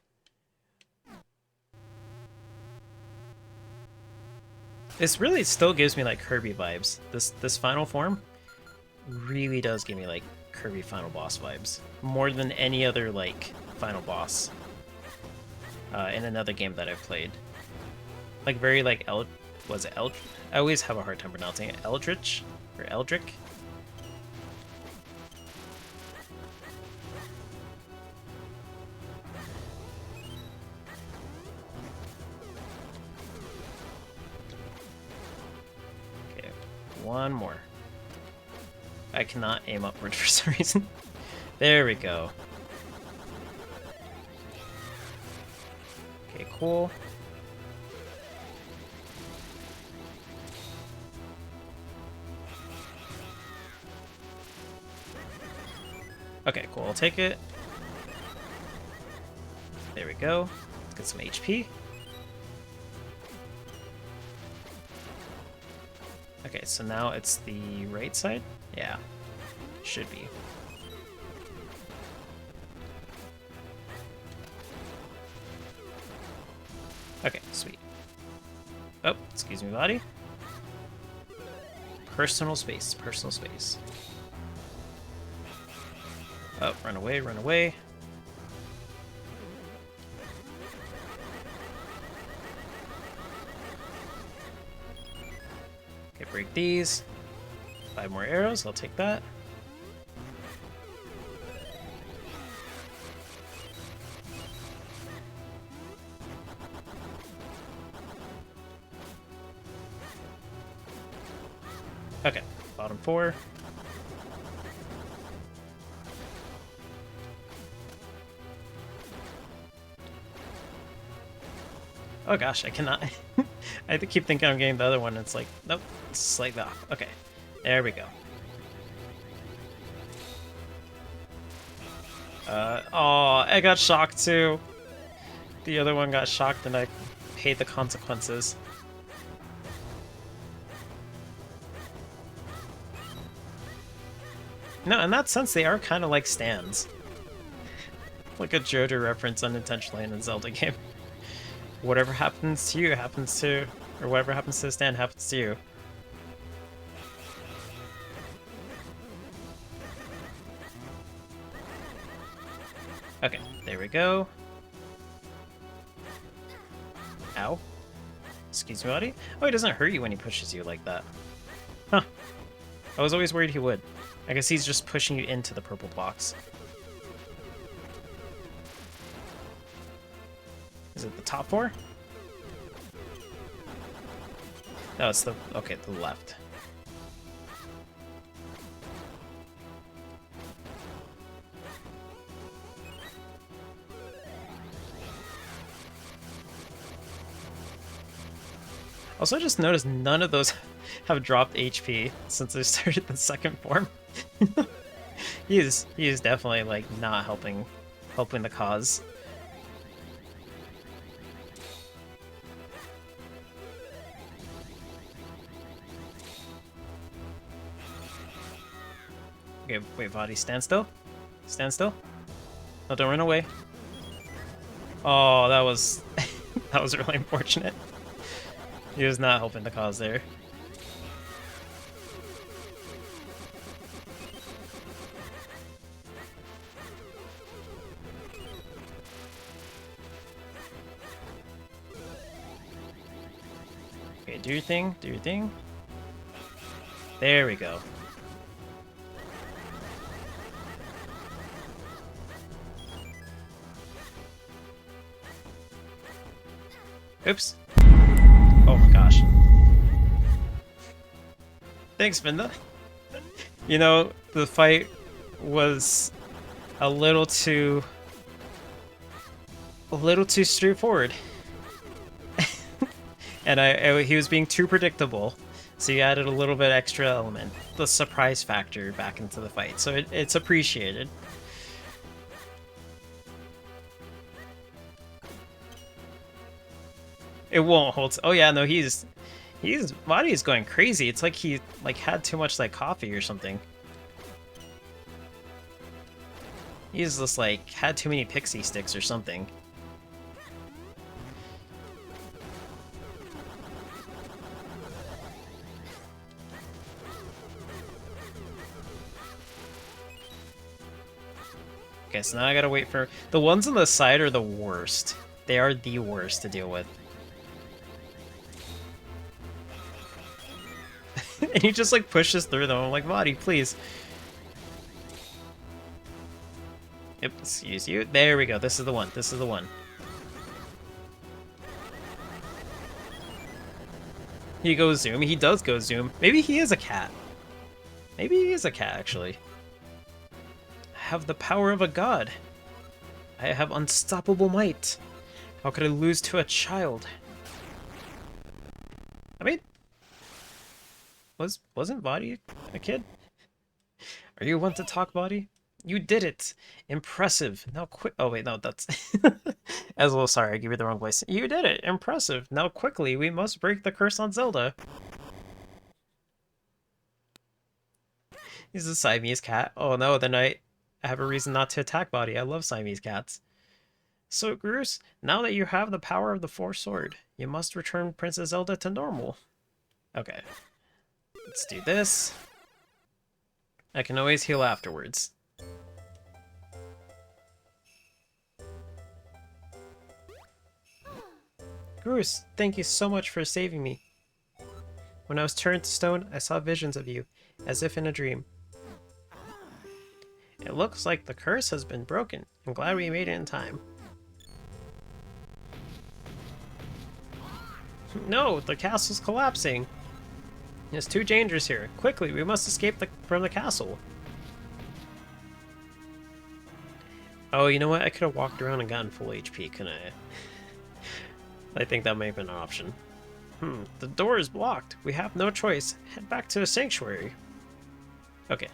This really still gives me like Kirby vibes. This final form really does give me like Kirby final boss vibes. More than any other like final boss in another game that I've played. Like very like was it I always have a hard time pronouncing it. Eldritch or Eldrick. Okay, one more. I cannot aim upward for some reason. There we go. Okay, cool. Okay, cool. I'll take it. There we go. Let's get some HP. Okay, so now it's the right side? Yeah. Should be. Okay, sweet. Oh, excuse me, body. Personal space, personal space. Oh, run away, run away. Okay, break these. 5 more arrows, I'll take that. Okay, bottom 4. Oh gosh, I cannot. I keep thinking I'm getting the other one. It's like, nope, it's slightly off. Okay, there we go. Oh, I got shocked too. The other one got shocked and I paid the consequences. No, in that sense, they are kind of like stands. Like a JoJo reference unintentionally in a Zelda game. Whatever happens to you happens to... Or whatever happens to the stand happens to you. Okay, there we go. Ow. Excuse me, buddy. Oh, he doesn't hurt you when he pushes you like that. Huh. I was always worried he would. I guess he's just pushing you into the purple box. Is it the top 4? No, it's the... Okay, the left. Also, I just noticed none of those have dropped HP since I started the second form. he is definitely like not helping the cause. Okay, wait, Vadi, stand still. Stand still. No, don't run away. Oh, that was that was really unfortunate. He was not helping the cause there. Okay, do your thing, do your thing. There we go. Oops. Oh my gosh. Thanks, Vinda. You know, the fight was a little too straightforward. And he was being too predictable. So you added a little bit extra element, the surprise factor back into the fight. So it's appreciated. It won't hold. Oh yeah, no, his body is going crazy. It's like he had too much coffee or something. He's just had too many pixie sticks or something. Okay, so now I gotta wait for the ones on the side are the worst. They are the worst to deal with. And he just pushes through them. I'm like, Vadi, please. Yep, excuse you. There we go. This is the one. This is the one. He goes zoom. He does go zoom. Maybe he is a cat. Maybe he is a cat, actually. I have the power of a god. I have unstoppable might. How could I lose to a child? I mean, wasn't Vadi a kid? Are you one to talk, Vadi? You did it! Impressive. Now quick. Oh wait, no, that's Ezreal. Sorry, I gave you the wrong voice. You did it. Impressive. Now quickly, we must break the curse on Zelda. He's a Siamese cat. Oh no, then I have a reason not to attack Vadi. I love Siamese cats. So, Groose, now that you have the power of the Force Sword, you must return Princess Zelda to normal. Okay. Let's do this. I can always heal afterwards. Groose, thank you so much for saving me. When I was turned to stone, I saw visions of you, as if in a dream. It looks like the curse has been broken. I'm glad we made it in time. No, the castle's collapsing. It's too dangerous here. Quickly, we must escape from the castle. Oh, you know what? I could have walked around and gotten full HP, couldn't I? I think that may have been an option. The door is blocked. We have no choice. Head back to the sanctuary. Okay.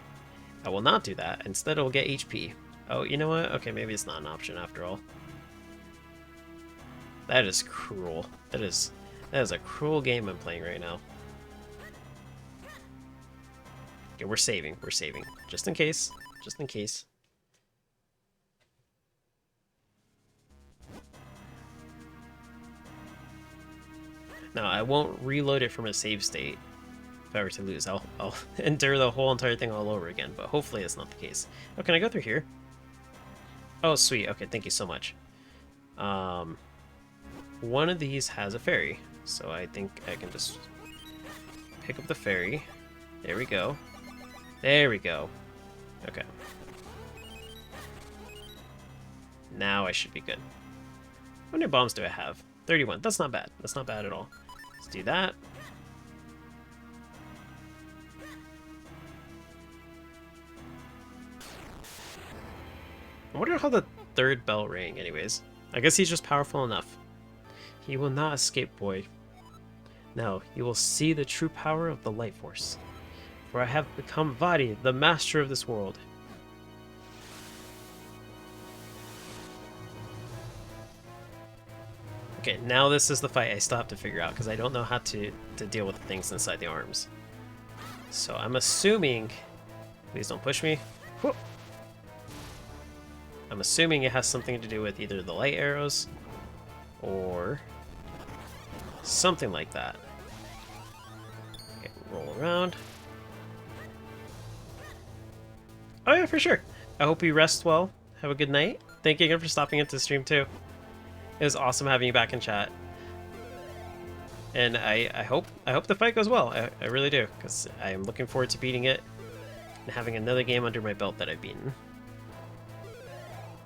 I will not do that. Instead, I will get HP. Oh, you know what? Okay, maybe it's not an option after all. That is cruel. That is a cruel game I'm playing right now. Okay, we're saving. We're saving. Just in case. Just in case. No, I won't reload it from a save state. If I were to lose, I'll endure the whole entire thing all over again, but hopefully it's not the case. Oh, can I go through here? Oh, sweet. Okay, thank you so much. One of these has a fairy, so I think I can just pick up the fairy. There we go. There we go. Okay. Now I should be good. How many bombs do I have? 31. That's not bad. That's not bad at all. Let's do that. I wonder how the third bell rang anyways. I guess he's just powerful enough. He will not escape, boy. Now, you will see the true power of the Light Force. For I have become Vadi, the master of this world. Okay, now this is the fight I still have to figure out, because I don't know how to deal with the things inside the arms. So I'm assuming... Please don't push me. Whoop. I'm assuming it has something to do with either the light arrows or something like that. Okay, roll around. Oh yeah, for sure. I hope you rest well. Have a good night. Thank you again for stopping into the stream too. It was awesome having you back in chat. And I hope the fight goes well. I really do, because I am looking forward to beating it and having another game under my belt that I've beaten.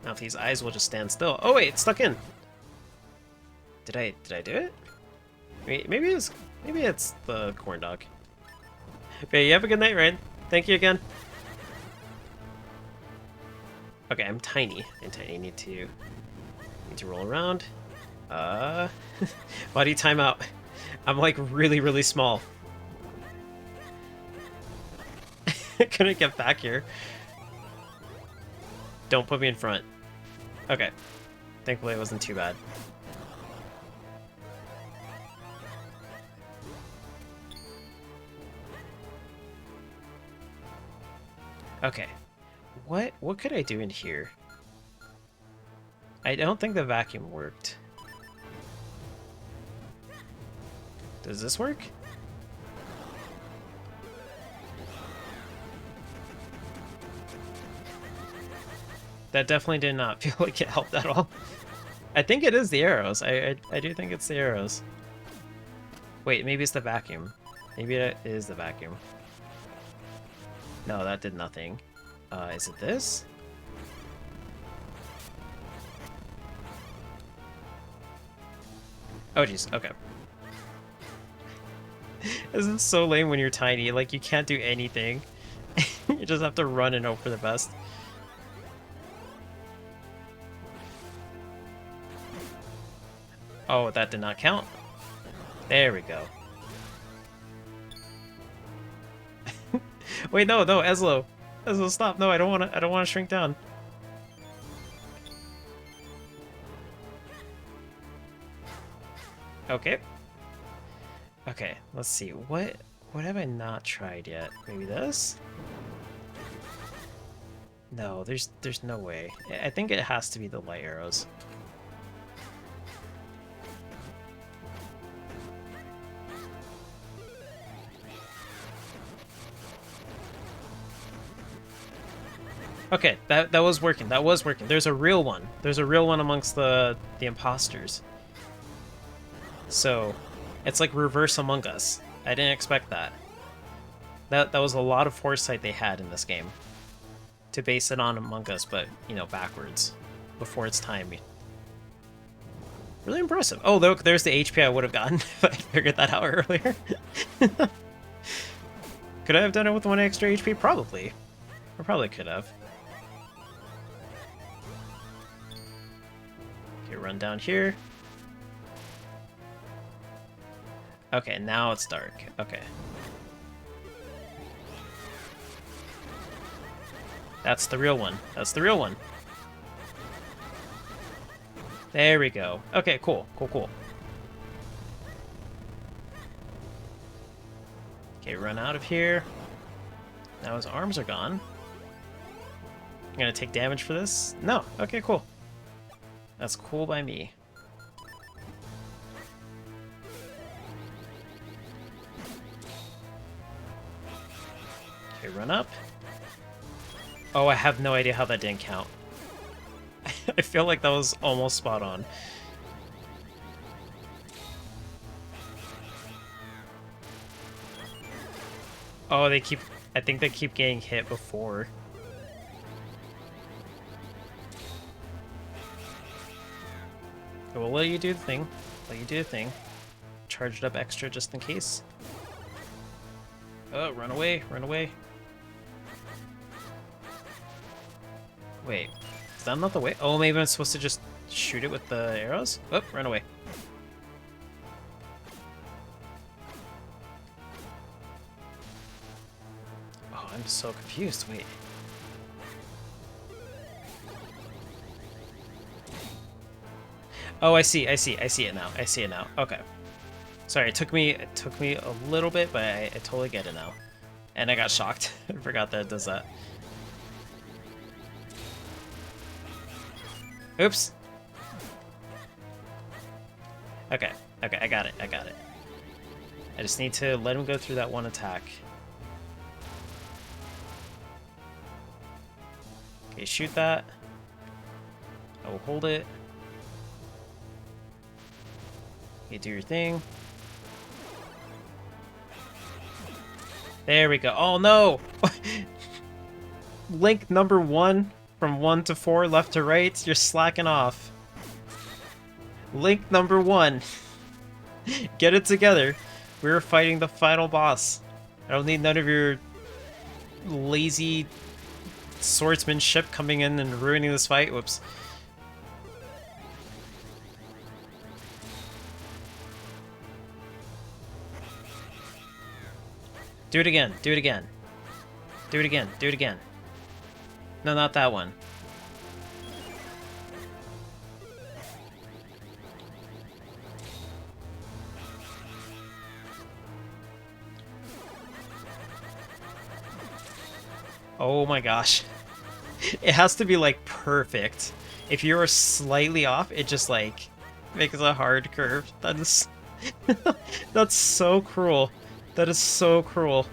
Now if these eyes will just stand still. Oh wait, it's stuck in. Did I do it? Maybe it's the corn dog. Okay, you have a good night, Ryan. Thank you again. Okay, I'm tiny. I need to roll around. Body timeout. I'm like really small. Couldn't get back here. Don't put me in front. Okay. Thankfully it wasn't too bad. Okay. What could I do in here? I don't think the vacuum worked. Does this work? That definitely did not feel like it helped at all. I think it is the arrows. I do think it's the arrows. Wait, maybe it's the vacuum. Maybe it is the vacuum. No, that did nothing. Is it this? Oh jeez, okay. This is so lame when you're tiny, like you can't do anything. You just have to run and hope for the best. Oh, that did not count. There we go. Wait, no, Ezlo. Ezlo, stop. No, I don't wanna shrink down. Okay. Okay, let's see. What have I not tried yet? Maybe this? No, there's no way. I think it has to be the light arrows. Okay, that was working. That was working. There's a real one. There's a real one amongst the imposters. So, it's like reverse Among Us. I didn't expect that. That was a lot of foresight they had in this game. To base it on Among Us, but, you know, backwards. Before its time. Really impressive. Oh, look, there's the HP I would have gotten if I figured that out earlier. Could I have done it with 1 extra HP? Probably. I probably could have. Okay, run down here. Okay, now it's dark. Okay. That's the real one. That's the real one. There we go. Okay, cool. Cool. Okay, run out of here. Now his arms are gone. I'm gonna take damage for this? No. Okay, cool. That's cool by me. Okay, run up. Oh, I have no idea how that didn't count. I feel like that was almost spot on. Oh, I think they keep getting hit before. Okay, we'll let you do the thing. Let you do the thing. Charge it up extra just in case. Oh, run away, run away. Wait, is that not the way? Oh, maybe I'm supposed to just shoot it with the arrows? Oh, run away. Oh, I'm so confused. Wait. Oh, I see it now. I see it now. Okay. Sorry, it took me a little bit, but I totally get it now. And I got shocked. I forgot that it does that. Oops. Okay, I got it. I just need to let him go through that one attack. Okay, shoot that. I will hold it. Okay, do your thing. There we go. Oh no! Link number 1 from 1 to 4, left to right. You're slacking off. Link number 1. Get it together. We're fighting the final boss. I don't need none of your lazy swordsmanship coming in and ruining this fight. Whoops. Do it again. Do it again. Do it again. Do it again. No, not that one. Oh my gosh. It has to be like perfect. If you're slightly off, it just like makes a hard curve. That is that's so cruel. That is so cruel.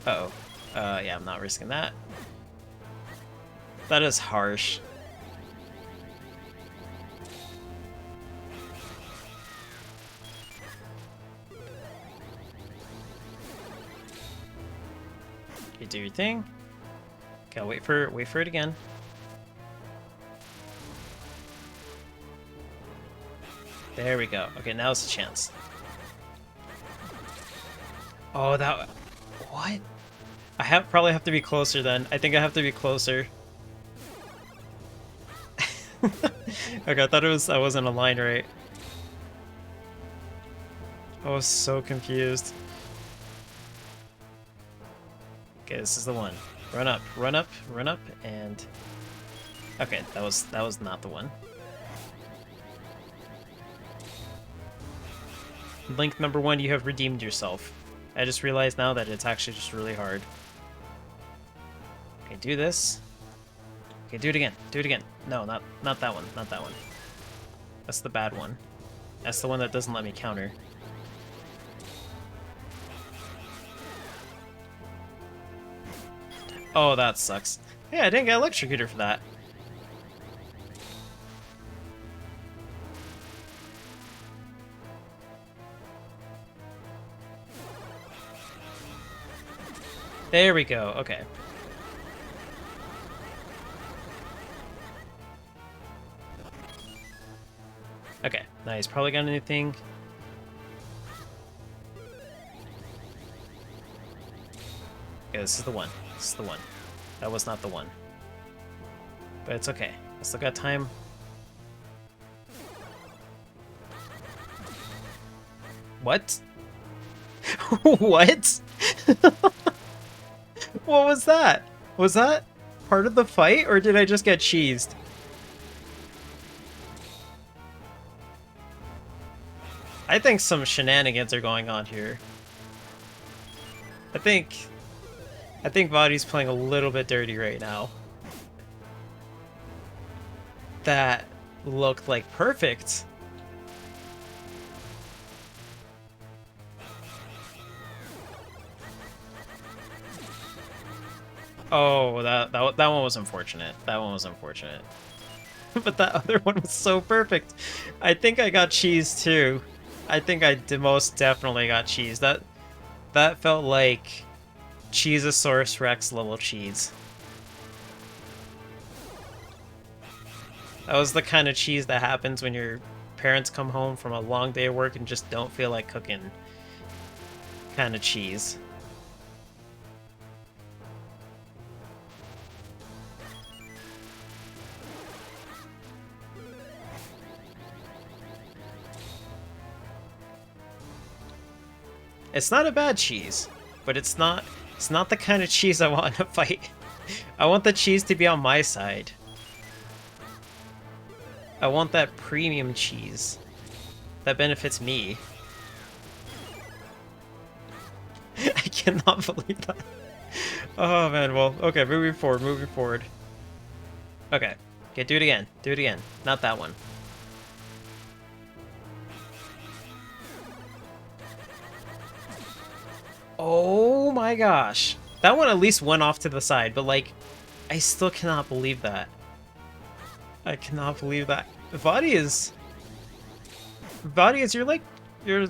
Uh-oh. Yeah, I'm not risking that. That is harsh. Okay, do your thing. Okay, I'll wait for it again. There we go. Okay, now's the chance. Oh, that... What? I probably have to be closer then. I think I have to be closer. Okay, I thought I wasn't aligned right. I was so confused. Okay, this is the one. Run up, run up, run up, and... Okay, that was not the one. Link number 1, you have redeemed yourself. I just realized now that it's actually just really hard. Okay, do this. Okay, do it again. Do it again. No, not that one. Not that one. That's the bad one. That's the one that doesn't let me counter. Oh, that sucks. Hey, I didn't get electrocuted for that. There we go. Okay. Okay. Now he's probably got anything. Okay, this is the one. This is the one. That was not the one. But it's okay. I still got time. What? What? What was that? Was that part of the fight, or did I just get cheesed? I think some shenanigans are going on here. I think VOD's playing a little bit dirty right now. That looked like perfect. Oh, that one was unfortunate. That one was unfortunate. But that other one was so perfect. I think I got cheese too. I think I most definitely got cheese. That felt like Cheezosaurus Rex level cheese. That was the kind of cheese that happens when your parents come home from a long day of work and just don't feel like cooking. Kind of cheese. It's not a bad cheese, but it's not the kind of cheese I want in a fight. I want the cheese to be on my side. I want that premium cheese that benefits me. I cannot believe that. Oh man, well, okay, moving forward. Okay, do it again. Not that one. Oh my gosh. That one at least went off to the side, but like, I still cannot believe that. I cannot believe that. VOD is your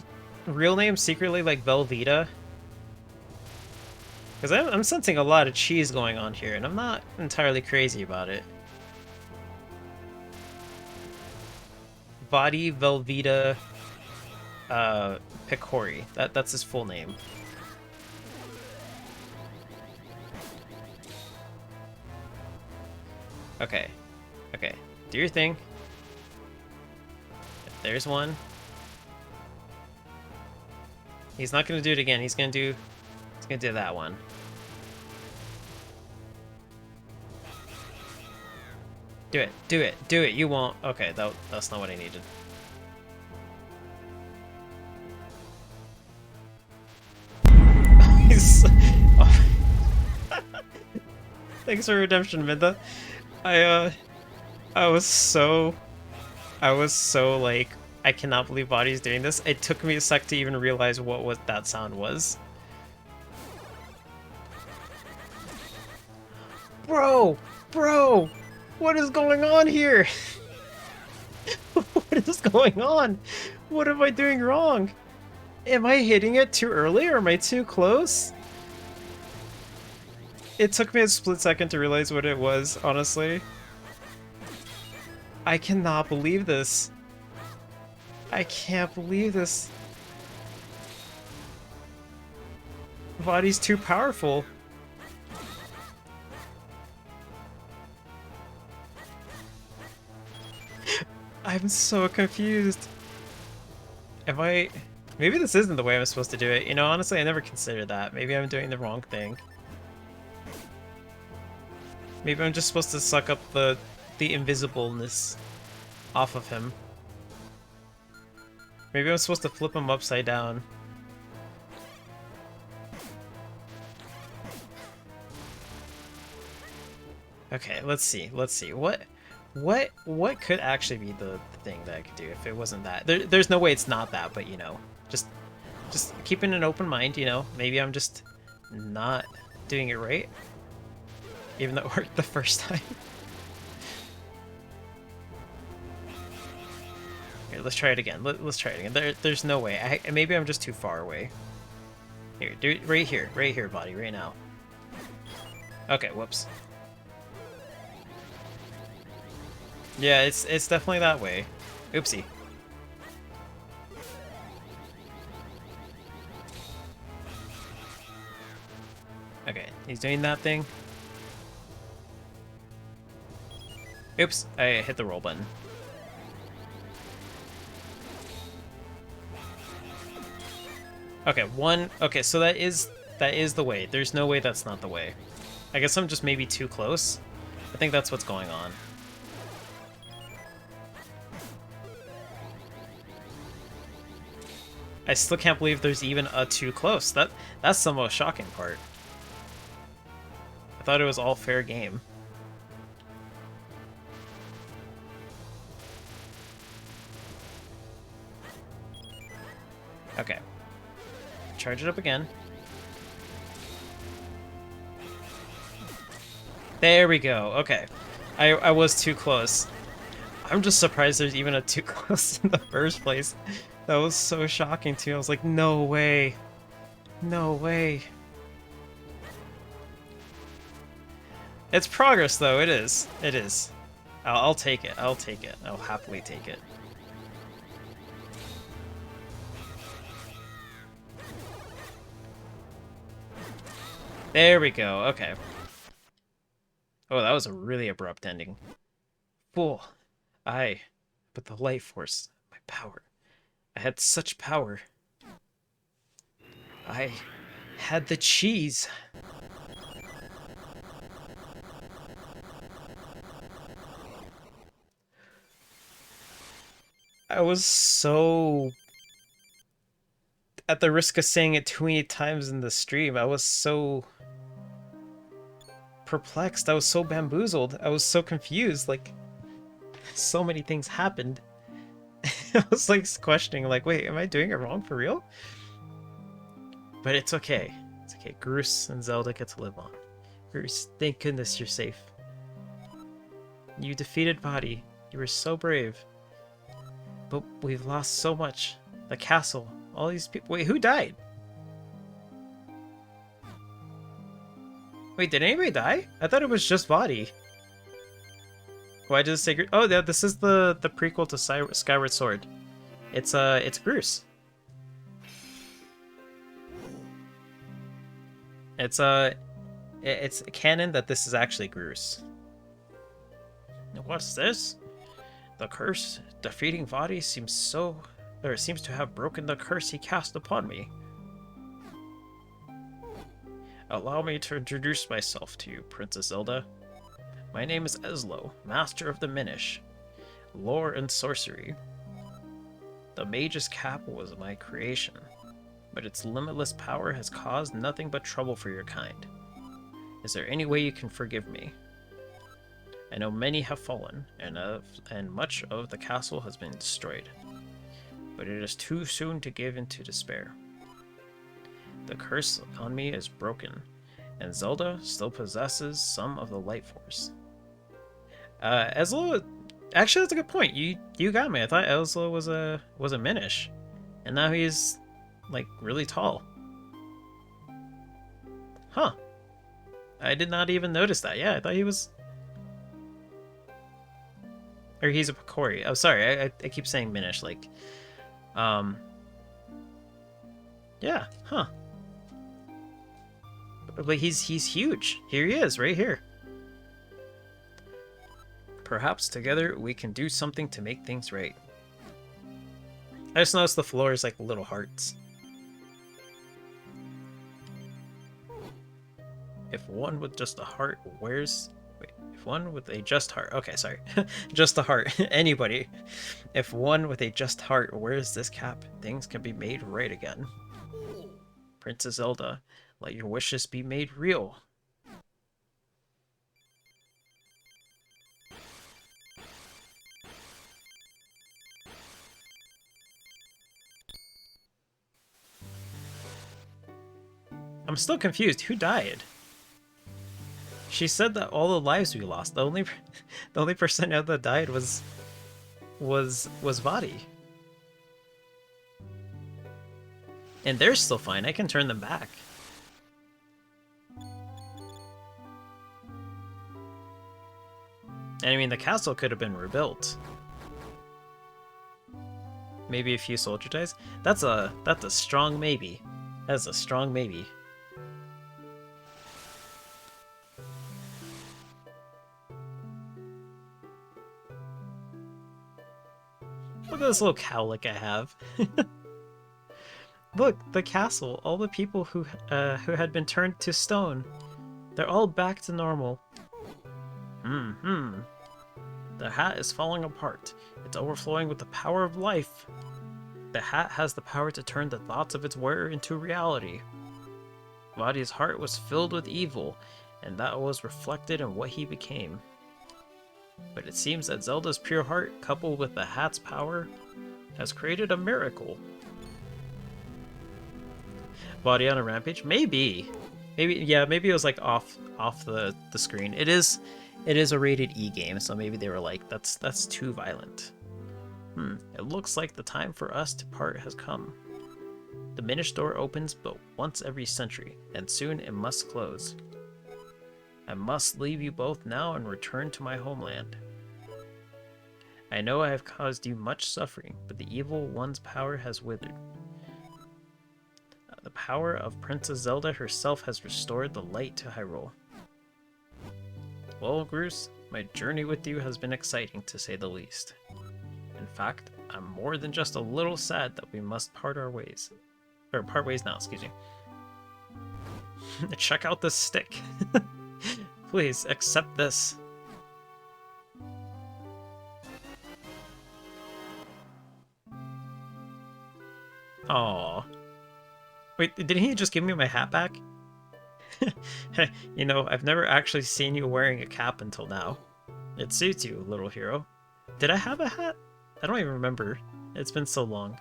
real name secretly like Velveeta Because I'm sensing a lot of cheese going on here, and I'm not entirely crazy about it. Vadi Velveeta Picori. That's his full name. Okay. Okay. Do your thing. There's one. He's not gonna do it again. He's gonna do that one. Do it. Do it. Do it. You won't. Okay, that's not what I needed. Oh. Thanks for redemption, Minta. I was so like, I cannot believe Body's doing this. It took me a sec to even realize what that sound was. Bro! Bro! What is going on here? What is going on? What am I doing wrong? Am I hitting it too early or am I too close? It took me a split second to realize what it was, honestly. I cannot believe this. I can't believe this. Body's too powerful. I'm so confused. Am I... Maybe this isn't the way I'm supposed to do it. You know, honestly, I never considered that. Maybe I'm doing the wrong thing. Maybe I'm just supposed to suck up the invisibleness off of him. Maybe I'm supposed to flip him upside down. Okay, let's see. Let's see. What could actually be the thing that I could do if it wasn't that? There's no way it's not that, but you know, just keeping an open mind, you know. Maybe I'm just not doing it right. Even though it worked the first time. Here, let's try it again. Let's try it again. There's no way. Maybe I'm just too far away. Here, do it right here, Body, right now. Okay, whoops. Yeah, it's definitely that way. Oopsie. Okay, he's doing that thing. Oops, I hit the roll button. Okay, one. Okay, so that is the way. There's no way that's not the way. I guess I'm just maybe too close. I think that's what's going on. I still can't believe there's even a too close. That's the most shocking part. I thought it was all fair game. Okay. Charge it up again. There we go. Okay. I was too close. I'm just surprised there's even a too close in the first place. That was so shocking to me. I was like, no way. No way. It's progress, though. It is. It is. I'll take it. I'll take it. I'll happily take it. There we go. Okay. Oh, that was a really abrupt ending. Fool. But the life force, my power. I had such power. I had the cheese. I was so... At the risk of saying it too many times in the stream, I was so... perplexed. I was so bamboozled. I was so confused. Like, so many things happened. I was like questioning, like, wait, am I doing it wrong for real? But it's okay. It's okay. Groose and Zelda get to live on. Groose, thank goodness you're safe. You defeated Body. You were so brave. But we've lost so much. The castle. All these people. Wait, who died? Wait, did anybody die? I thought it was just Vadi. Why does it say... Oh, yeah, this is the prequel to Skyward Sword. It's Bruce. It's canon that this is actually Bruce. What's this? The curse defeating Vadi seems to have broken the curse he cast upon me. Allow me to introduce myself to you, Princess Zelda. My name is Eslo, Master of the Minish, Lore and Sorcery. The Mage's Cap was my creation, but its limitless power has caused nothing but trouble for your kind. Is there any way you can forgive me? I know many have fallen, and much of the castle has been destroyed, but it is too soon to give in to despair. The curse on me is broken, and Zelda still possesses some of the light force. Ezlo, actually, that's a good point. You got me. I thought Ezlo was a Minish, and now he's like really tall. Huh? I did not even notice that. Yeah, I thought he was, or he's a Picori. Oh, sorry, I keep saying Minish. Like, yeah, huh? But he's huge. Here he is, right here. Perhaps together we can do something to make things right. I just noticed the floor is like little hearts. If one with just a heart wears... Wait, if one with a just heart... Okay, sorry. Just a heart. Anybody. If one with a just heart wears this cap, things can be made right again. Princess Zelda, let your wishes be made real. I'm still confused. Who died? She said that all the lives we lost. The only person out that died was Vadi. And they're still fine. I can turn them back. And I mean, the castle could have been rebuilt. Maybe a few soldier dies. That's a strong maybe. That's a strong maybe. Look at this little cowlick I have. Look, the castle. All the people who had been turned to stone. They're all back to normal. The hat is falling apart. It's overflowing with the power of life. The hat has the power to turn the thoughts of its wearer into reality. Vadi's heart was filled with evil, and that was reflected in what he became. But it seems that Zelda's pure heart, coupled with the hat's power, has created a miracle. Vadi on a rampage? Maybe. Maybe it was like off the screen. It is a rated E game, so maybe they were like, that's too violent. It looks like the time for us to part has come. The Minish door opens but once every century, and soon it must close. I must leave you both now and return to my homeland. I know I have caused you much suffering, but the evil one's power has withered. The power of Princess Zelda herself has restored the light to Hyrule. Well, Bruce, my journey with you has been exciting, to say the least. In fact, I'm more than just a little sad that we must part ways now, excuse me. Check out this stick. Please, accept this. Aww. Wait, didn't he just give me my hat back? Hey, you know, I've never actually seen you wearing a cap until now. It suits you, little hero. Did I have a hat? I don't even remember. It's been so long.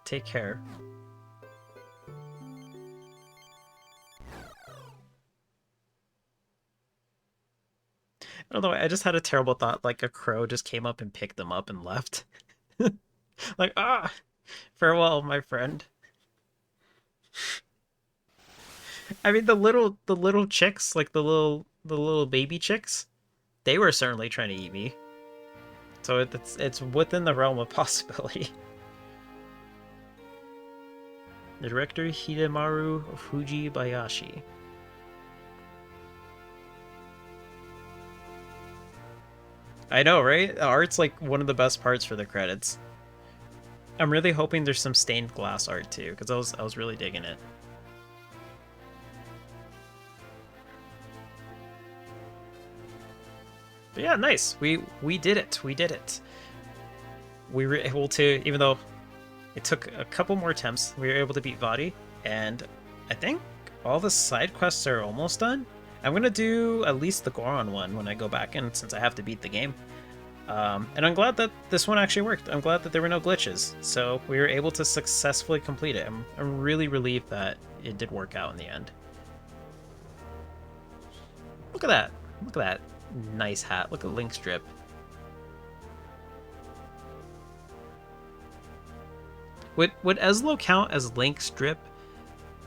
Take care. I don't know, I just had a terrible thought, like a crow just came up and picked them up and left. Like, farewell, my friend. I mean, the little chicks, like the little baby chicks, they were certainly trying to eat me. So it's within the realm of possibility. The director Hidemaru Fujibayashi. I know, right? The art's like one of the best parts for the credits. I'm really hoping there's some stained glass art too, because I was really digging it. But yeah, nice. We did it. We did it. We were able to, even though it took a couple more attempts, we were able to beat VOD, and I think all the side quests are almost done. I'm gonna do at least the Goron one when I go back in, since I have to beat the game. And I'm glad that this one actually worked. I'm glad that there were no glitches, so we were able to successfully complete it. I'm really relieved that it did work out in the end. Look at that. Look at that nice hat. Look at Link's drip. Would Eslo count as Link's drip,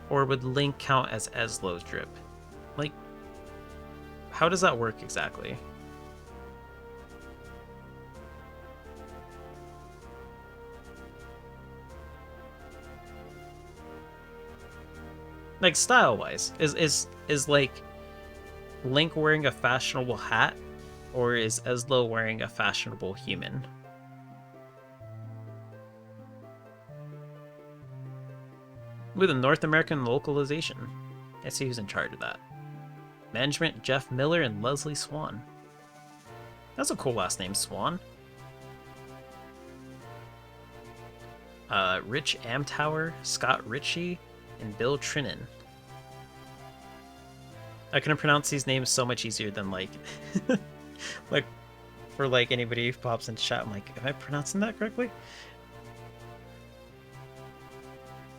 or would Link count as Eslo's drip? Like, how does that work exactly? Like, style-wise, is like Link wearing a fashionable hat, or is Eslo wearing a fashionable human? With a North American localization. I see who's in charge of that. Management Jeff Miller and Leslie Swan. That's a cool last name, Swan. Rich Amtower, Scott Ritchie, and Bill Trinan. I can pronounce these names so much easier than like like for like anybody who pops into chat. I'm like, am I pronouncing that correctly?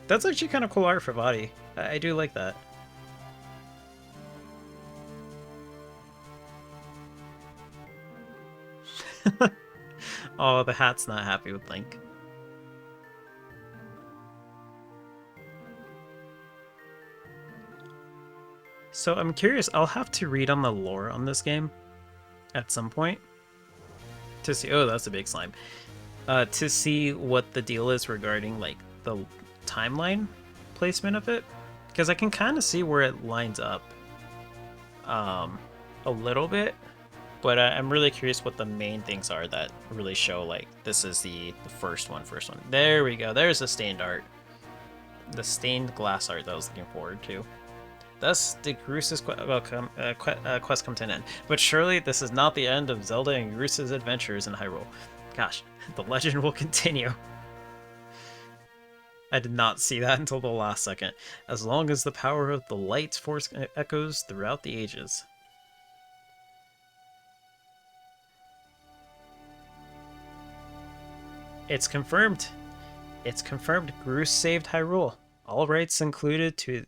That's actually kind of cool art for body. I do like that. Oh, the hat's not happy with Link. So I'm curious, I'll have to read on the lore on this game at some point to see. Oh, that's a big slime. To see what the deal is regarding like the timeline placement of it, because I can kind of see where it lines up a little bit, but I'm really curious what the main things are that really show like this is the first one. There we go. There's the stained art, the stained glass art that I was looking forward to. Thus did Gerusa's quest come to an end. But surely this is not the end of Zelda and Gerusa's adventures in Hyrule. Gosh, the legend will continue. I did not see that until the last second. As long as the power of the light force echoes throughout the ages. It's confirmed. It's confirmed. Gerusa saved Hyrule. All rights included to...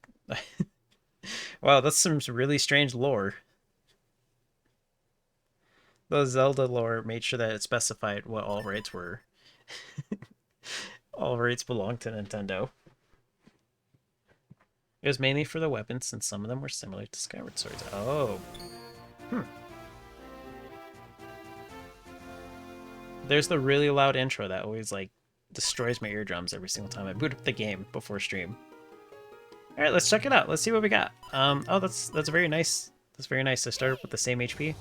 Wow, that's some really strange lore. The Zelda lore made sure that it specified what all rights were. All rights belong to Nintendo. It was mainly for the weapons, since some of them were similar to Skyward Swords. Oh. There's the really loud intro that always, like, destroys my eardrums every single time I boot up the game before stream. Alright, let's check it out. Let's see what we got. Oh, that's very nice. That's very nice to start with the same HP.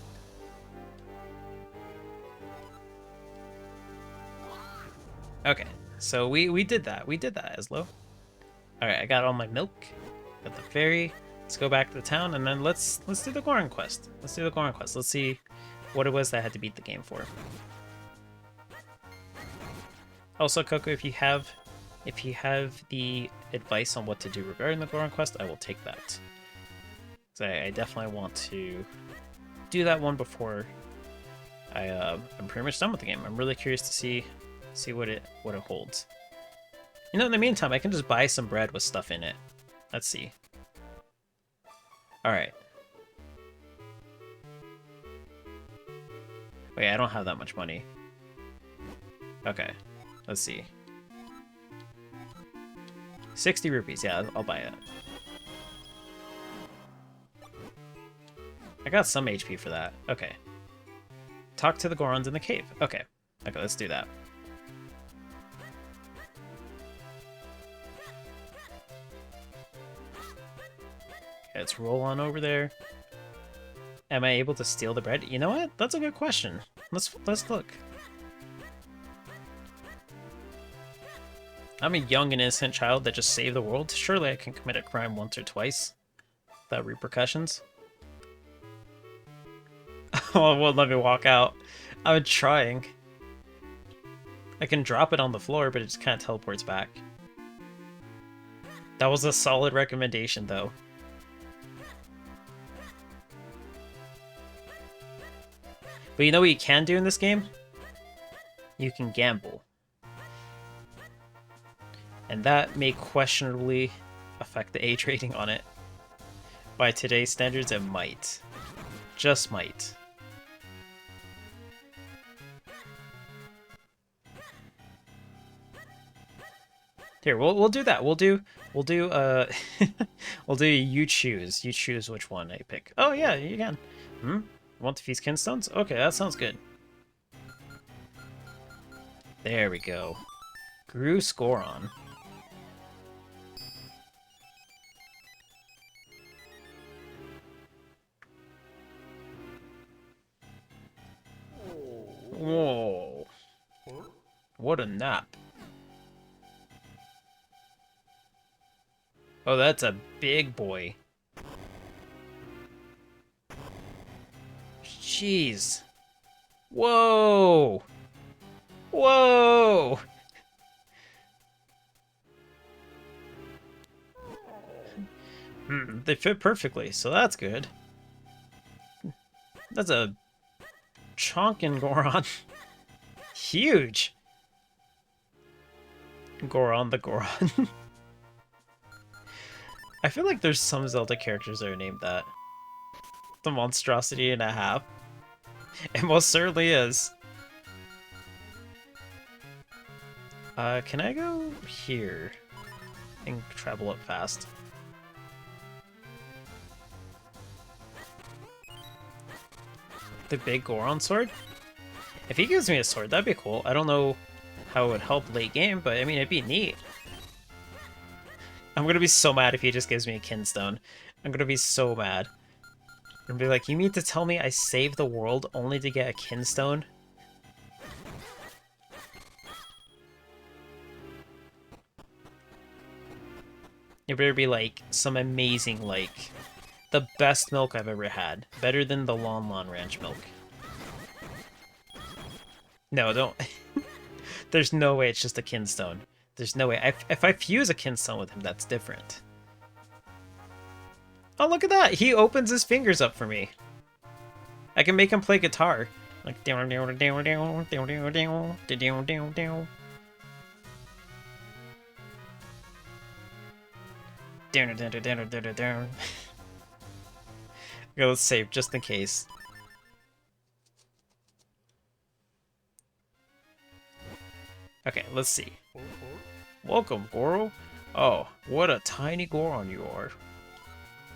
Okay, so we did that. We did that, Eslo. Alright, I got all my milk. Got the ferry. Let's go back to the town, and then let's do the Goron quest. Let's do the Goron quest. Let's see what it was that I had to beat the game for. Also, Coco, if you have the advice on what to do regarding the Goron quest, I will take that. So I definitely want to do that one before I'm pretty much done with the game. I'm really curious to see what it holds. You know, in the meantime, I can just buy some bread with stuff in it. Let's see. Alright. Wait, I don't have that much money. Okay. Let's see. 60 rupees. Yeah, I'll buy it. I got some HP for that. Okay. Talk to the Gorons in the cave. Okay. Okay, let's do that. Okay, let's roll on over there. Am I able to steal the bread? You know what? That's a good question. Let's look. I'm a young and innocent child that just saved the world. Surely I can commit a crime once or twice without repercussions. Oh, it won't let me walk out. I'm trying. I can drop it on the floor, but it just kind of teleports back. That was a solid recommendation, though. But you know what you can do in this game? You can gamble. And that may questionably affect the age rating on it. By today's standards, it might. Just might. Here, we'll do that. We'll do we'll do you choose. You choose which one I pick. Oh yeah, you can. Want to feast kinstones? Okay, that sounds good. There we go. Grew Scoron. Whoa. What a nap. Oh, that's a big boy. Jeez. Whoa. Whoa. They fit perfectly, so that's good. That's a chonkin Goron. Huge. Goron the Goron. I feel like there's some Zelda characters that are named that. The monstrosity and a half. It most certainly is. Can I go here and travel up fast? The big Goron sword? If he gives me a sword, that'd be cool. I don't know how it would help late game, but I mean, it'd be neat. I'm gonna be so mad if he just gives me a kinstone. I'm gonna be so mad. I'm gonna be like, you mean to tell me I saved the world only to get a kinstone? It better be like some amazing, like, the best milk I've ever had. Better than the Lon Lon Ranch milk. No, don't. There's no way it's just a kinstone. There's no way. If I fuse a kinstone with him, that's different. Oh, look at that! He opens his fingers up for me. I can make him play guitar. Like down down down down down down down down down down. Down down down down down. Okay, let's save just in case. Okay, let's see. Welcome, Goro. Oh, what a tiny Goron you are.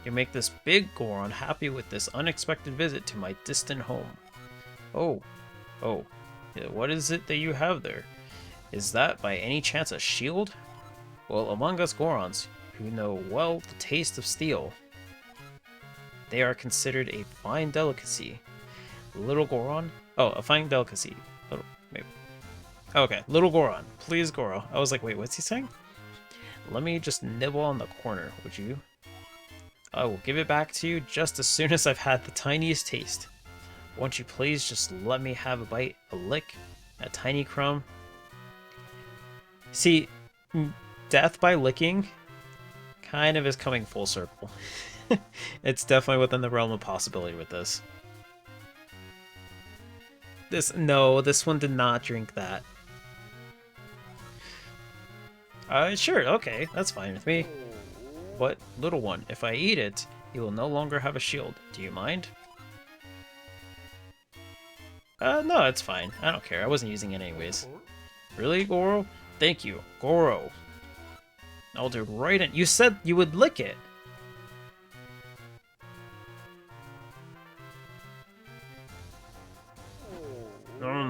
You make this big Goron happy with this unexpected visit to my distant home. Oh, yeah, what is it that you have there? Is that by any chance a shield? Well, among us Gorons, who know well the taste of steel, they are considered a fine delicacy. Little Goron? Oh, a fine delicacy. Little, maybe. Okay, little Goron. Please, Goro. I was like, wait, what's he saying? Let me just nibble on the corner, would you? I will give it back to you just as soon as I've had the tiniest taste. Won't you please just let me have a bite, a lick, a tiny crumb? See, death by licking kind of is coming full circle. It's definitely within the realm of possibility with this. No, this one did not drink that. Sure, okay, that's fine with me. But, little one, if I eat it, you will no longer have a shield. Do you mind? No, it's fine. I don't care. I wasn't using it anyways. Really, Goro? Thank you, Goro. I'll do right in. You said you would lick it.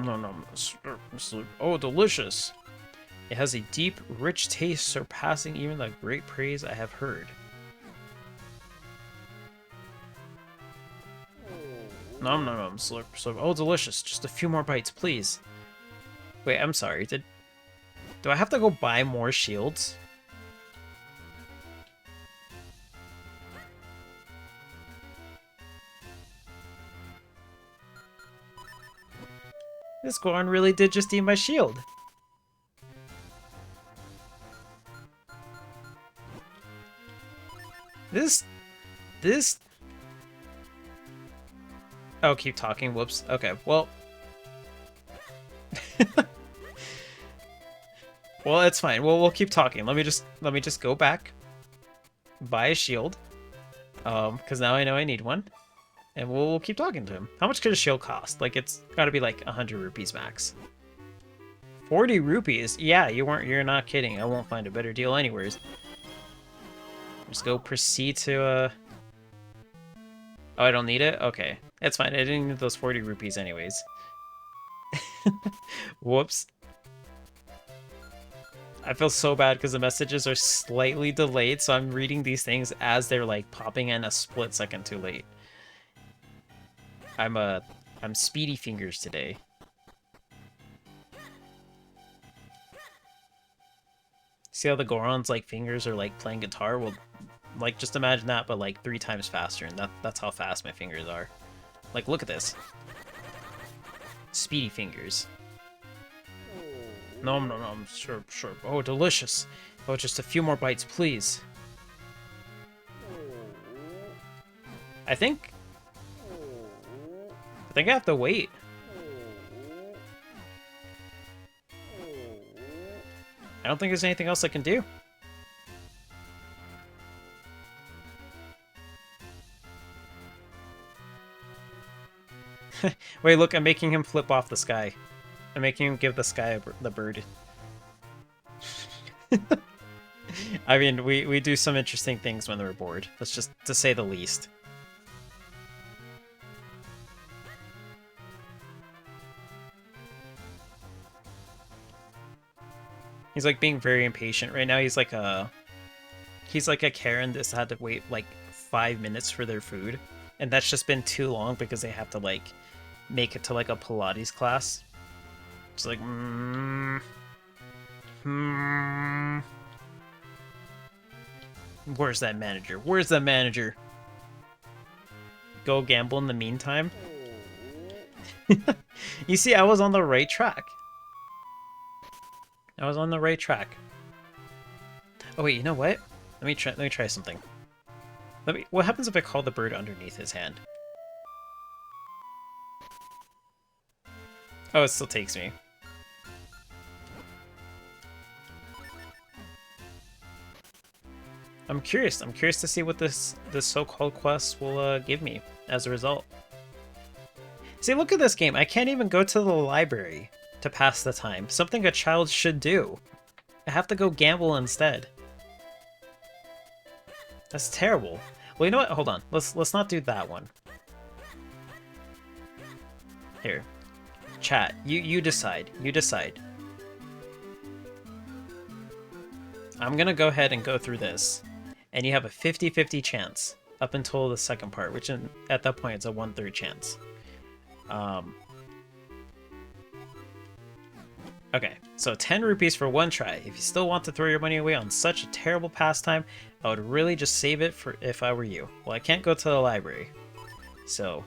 Nom nom nom. Slurp, slurp. Oh, delicious. It has a deep, rich taste surpassing even the great praise I have heard. Nom nom nom. Slurp, slurp. Oh, delicious. Just a few more bites, please. Wait, I'm sorry. Do I have to go buy more shields? This Goron really did just eat my shield. This... Oh, keep talking. Whoops. Okay, well... Well, it's fine. We'll keep talking. Let me just go back. Buy a shield. Because now I know I need one. And we'll keep talking to him. How much could a shield cost? Like, it's gotta be like 100 rupees max. 40 rupees? Yeah, you're not kidding. I won't find a better deal anywheres. Just go proceed to, Oh, I don't need it? Okay. It's fine. I didn't need those 40 rupees anyways. Whoops. I feel so bad because the messages are slightly delayed, so I'm reading these things as they're, like, popping in a split second too late. I'm speedy fingers today. See how the Goron's, like, fingers are, like, playing guitar? Well, like, just imagine that, but, like, 3 times faster, and that's how fast my fingers are. Like, look at this. Speedy fingers. Nom nom nom, slurp, slurp. Oh, delicious. Oh, just a few more bites, please. I think I have to wait. I don't think there's anything else I can do. Wait, look, I'm making him flip off the sky. I'm making him give the sky the bird. I mean, we do some interesting things when we're bored. That's just to say the least. He's like being very impatient right now. He's like a Karen that's had to wait like 5 minutes for their food, and that's just been too long because they have to like make it to like a Pilates class. It's like, Where's that manager? Where's that manager? Go gamble in the meantime. You see, I was on the right track. I was on the right track. Oh wait, you know what? Let me try something. What happens if I call the bird underneath his hand? Oh, it still takes me. I'm curious. I'm curious to see what this so-called quest will give me as a result. See, look at this game. I can't even go to the library to pass the time. Something a child should do. I have to go gamble instead. That's terrible. Well, you know what? Hold on. Let's not do that one. Here. Chat. You decide. You decide. I'm gonna go ahead and go through this. And you have a 50-50 chance up until the second part, which at that point it's a 1/3 chance. Okay, so 10 rupees for one try. If you still want to throw your money away on such a terrible pastime, I would really just save it for if I were you. Well, I can't go to the library, so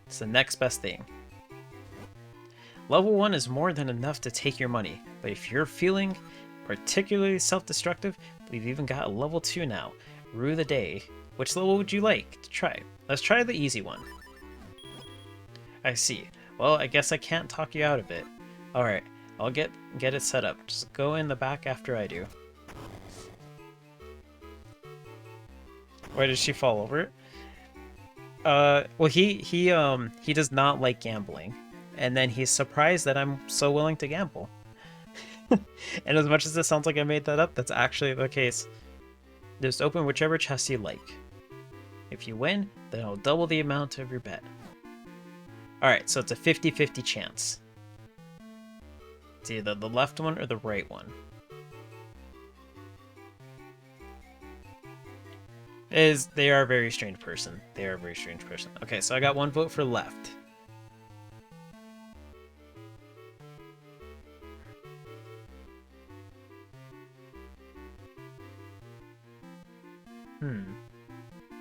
it's the next best thing. Level 1 is more than enough to take your money, but if you're feeling particularly self-destructive, we've even got a level 2 now. Rue the day. Which level would you like to try? Let's try the easy one. I see. Well, I guess I can't talk you out of it. Alright, I'll get it set up. Just go in the back after I do. Why did she fall over it? Well, he does not like gambling. And then he's surprised that I'm so willing to gamble. And as much as it sounds like I made that up, that's actually the case. Just open whichever chest you like. If you win, then I'll double the amount of your bet. Alright, so it's a 50-50 chance. It's either the left one or the right one. They are a very strange person. They are a very strange person. Okay, so I got 1 vote for left.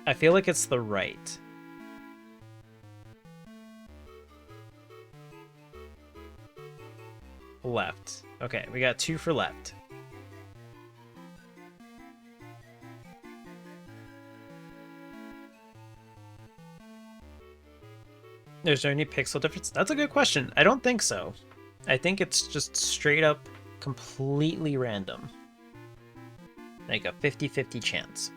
I feel like it's the right. Left. Okay, we got 2 for left. Is there any pixel difference? That's a good question. I don't think so. I think it's just straight up completely random. Like a 50-50 chance.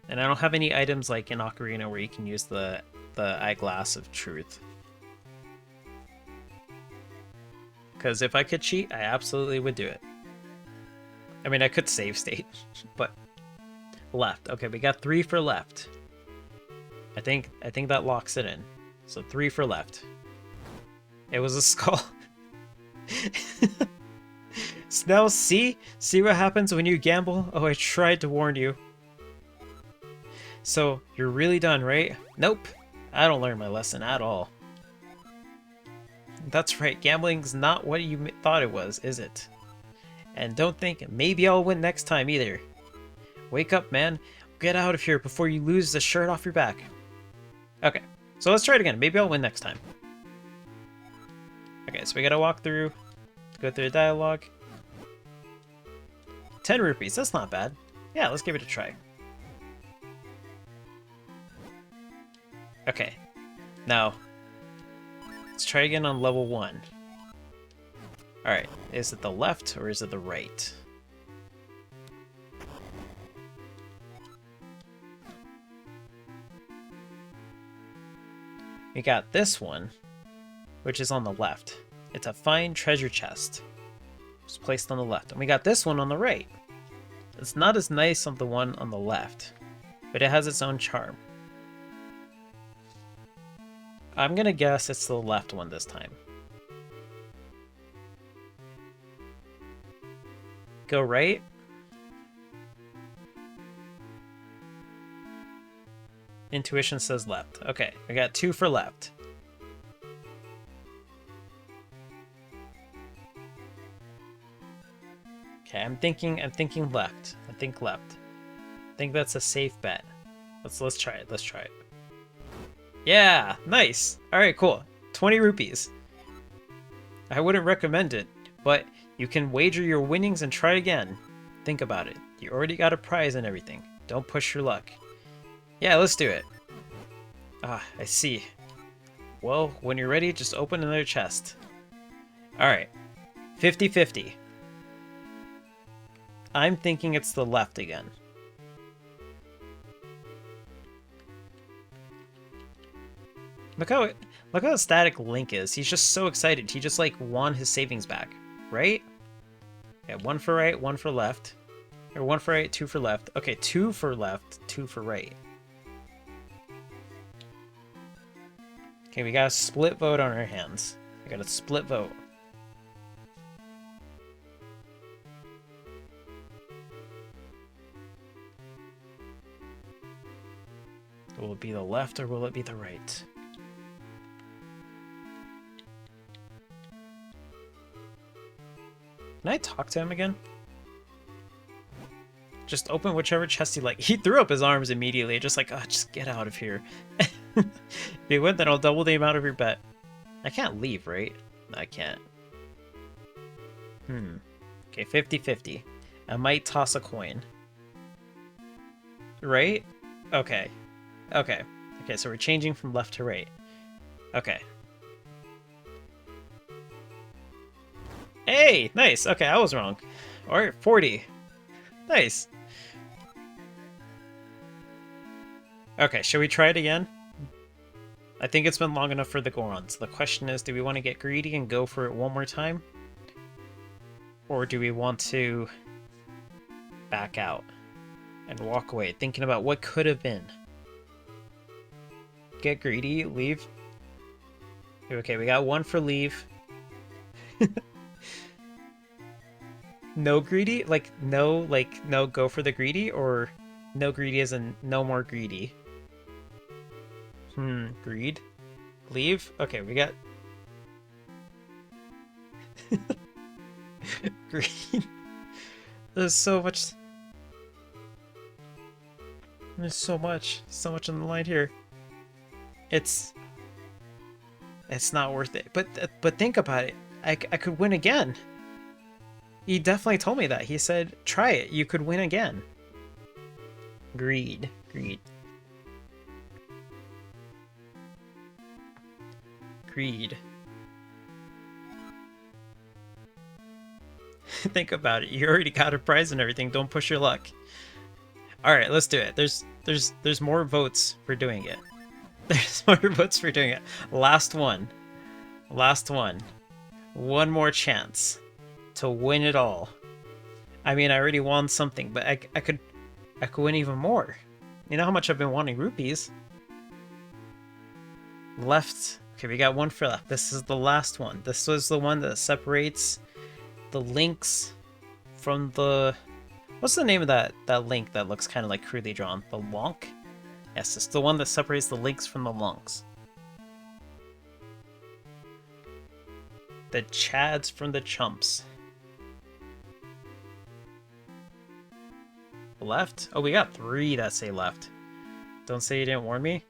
And I don't have any items like in Ocarina where you can use the eyeglass of truth. Because if I could cheat, I absolutely would do it. I mean, I could save state, but left. Okay, we got 3 for left. I think that locks it in. So 3 for left. It was a skull. Now see what happens when you gamble? Oh, I tried to warn you. So, you're really done, right? Nope. I don't learn my lesson at all. That's right, gambling's not what you thought it was, is it? And don't think, maybe I'll win next time either. Wake up, man. Get out of here before you lose the shirt off your back. Okay, so let's try it again. Maybe I'll win next time. Okay, so we gotta walk through, go through the dialogue. 10 rupees, that's not bad. Yeah, let's give it a try. Okay, now, let's try again on level 1. Alright, is it the left or is it the right? We got this one, which is on the left. It's a fine treasure chest. It's placed on the left. And we got this one on the right. It's not as nice on the one on the left, but it has its own charm. I'm gonna guess it's the left one this time. Go right. Intuition says left. Okay, I got 2 for left. Okay, I'm thinking left. I think left. I think that's a safe bet. Let's try it. Let's try it. Yeah, nice. All right, cool. 20 rupees. I wouldn't recommend it, but you can wager your winnings and try again. Think about it. You already got a prize and everything. Don't push your luck. Yeah, let's do it. Ah, I see. Well, when you're ready, just open another chest. All right. 50-50. I'm thinking it's the left again. Look how ecstatic Link is. He's just so excited. He just like won his savings back, right? Yeah, 1 for right, 1 for left. Or 1 for right, 2 for left. Okay, 2 for left, 2 for right. Okay, we got a split vote on our hands. We got a split vote. Will it be the left or will it be the right? Can I talk to him again? Just open whichever chest you like. He threw up his arms immediately, just like, oh, just get out of here. If you win, then I'll double the amount of your bet. I can't leave, right? I can't. Okay, 50-50. I might toss a coin. Right? Okay. Okay. Okay, so we're changing from left to right. Okay. Hey! Nice! Okay, I was wrong. Alright, 40. Nice. Okay, should we try it again? I think it's been long enough for the Goron. So the question is, do we want to get greedy and go for it one more time? Or do we want to back out and walk away, thinking about what could have been? Get greedy, leave. Okay, we got 1 for leave. No greedy? Like, no, go for the greedy? Or no greedy as in no more greedy? Greed? Leave? Okay, we got... Greed. There's so much... There's so much on the line here. It's not worth it. But think about it. I could win again. He definitely told me that. He said, try it. You could win again. Greed. Greed. Greed. Think about it. You already got a prize and everything. Don't push your luck. Alright, let's do it. There's more votes for doing it. There's more votes for doing it. Last one. Last one. One more chance to win it all. I mean, I already won something, but I could win even more. You know how much I've been wanting rupees? Left. Okay, we got one for left. This is the last one. This was the one that separates the links from the... What's the name of that link that looks kind of like crudely drawn? The lonk? Yes, it's the one that separates the links from the lonks. The chads from the chumps. Left? Oh, we got 3 that say left. Don't say you didn't warn me.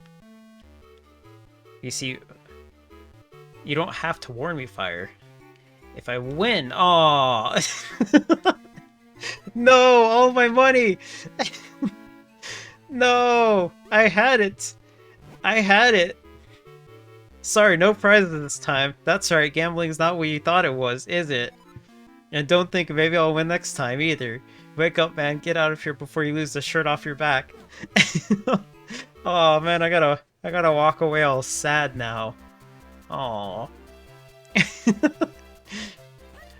You see, you don't have to warn me, Fire. If I win, oh no, all my money. No, I had it. I had it. Sorry, no prizes this time. That's right, gambling's not what you thought it was, is it? And don't think maybe I'll win next time either. Wake up, man. Get out of here before you lose the shirt off your back. Oh man, I gotta walk away all sad now. Aww.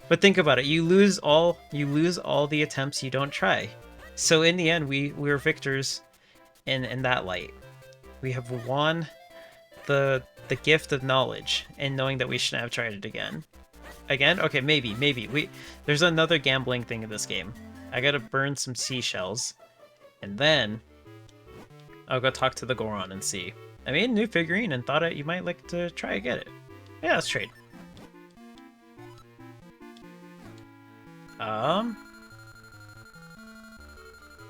But think about it. You lose all the attempts you don't try. So in the end, we're victors in that light. We have won the gift of knowledge and knowing that we shouldn't have tried it again. Again? Okay, maybe. There's another gambling thing in this game. I gotta burn some seashells, and then I'll go talk to the Goron and see. I made a new figurine and thought you might like to try and get it. Yeah, let's trade. I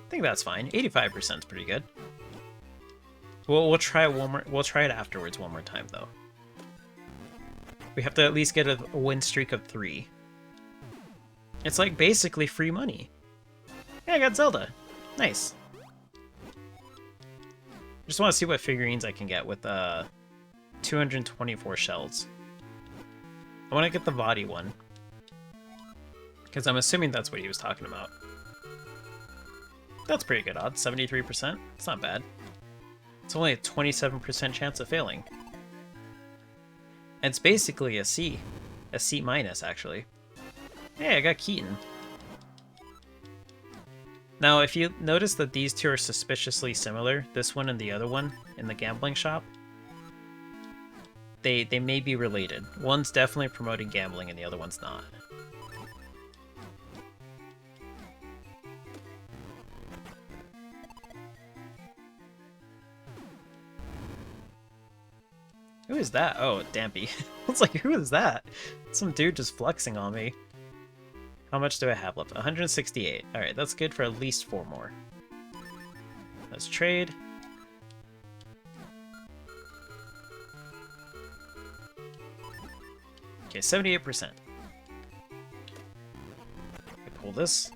think that's fine. 85% is pretty good. We'll try it one more. We'll try it afterwards one more time though. We have to at least get a win streak of 3. It's like basically free money. Yeah, I got Zelda. Nice. Just want to see what figurines I can get with 224 shells. I want to get the VOD one. Because I'm assuming that's what he was talking about. That's pretty good odds. 73%. It's not bad. It's only a 27% chance of failing. And it's basically a C. A C minus, actually. Hey, I got Keaton. Now, if you notice that these two are suspiciously similar, this one and the other one in the gambling shop, they may be related. One's definitely promoting gambling and the other one's not. Who is that? Oh, Dampy. I was like, who is that? Some dude just flexing on me. How much do I have left? 168. Alright, that's good for at least 4 more. Let's trade. Okay, 78%. I pull this.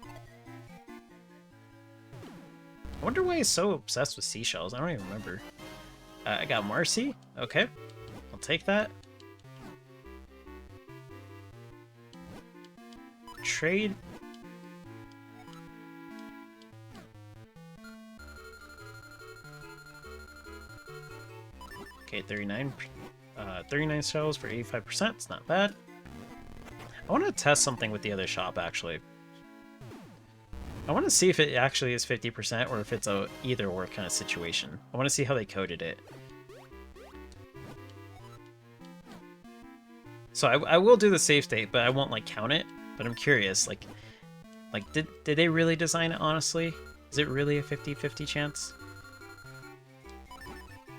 I wonder why he's so obsessed with seashells. I don't even remember. I got Marcy. Okay. I'll take that. Trade. Okay, 39 shells for 85%. It's not bad. I want to test something with the other shop, actually. I want to see if it actually is 50% or if it's a either-or kind of situation. I want to see how they coded it. So I will do the save state, but I won't, like, count it. But I'm curious, like, Like, did they really design it, honestly? Is it really a 50-50 chance?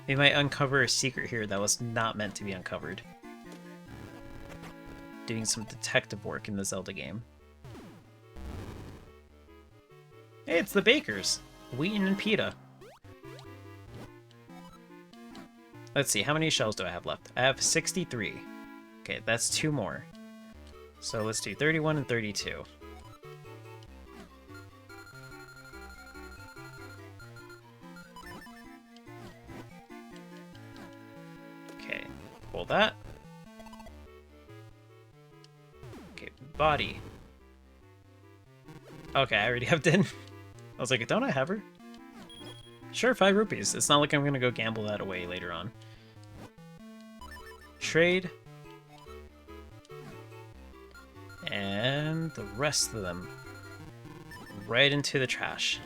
They might uncover a secret here that was not meant to be uncovered. Doing some detective work in the Zelda game. Hey, it's the bakers! Wheaton and Pita. Let's see, how many shells do I have left? I have 63. Okay, that's 2 more. So let's do 31 and 32. Okay, pull that. Okay, body. Okay, I already have Din. I was like, don't I have her? Sure, 5 rupees. It's not like I'm gonna go gamble that away later on. Trade. And the rest of them right into the trash.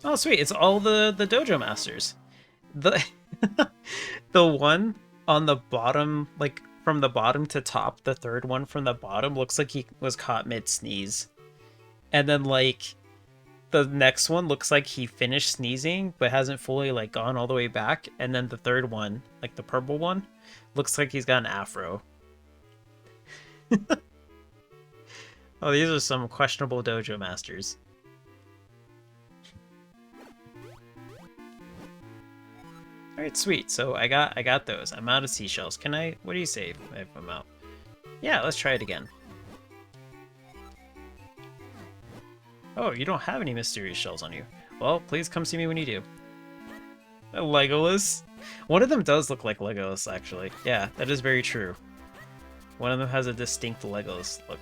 Oh, sweet. It's all the dojo masters. The the one on the bottom, like from the bottom to top, the third one from the bottom looks like he was caught mid-sneeze. And then like the next one looks like he finished sneezing but hasn't fully like gone all the way back, and then the third one, like the purple one, looks like he's got an afro. Oh, these are some questionable dojo masters. Alright, sweet. So I got those. I'm out of seashells. Can I, what do you say if I'm out? Yeah, let's try it again. Oh, you don't have any mysterious shells on you. Well, please come see me when you do. Legolas? One of them does look like Legolas, actually. Yeah, that is very true. One of them has a distinct Legolas look.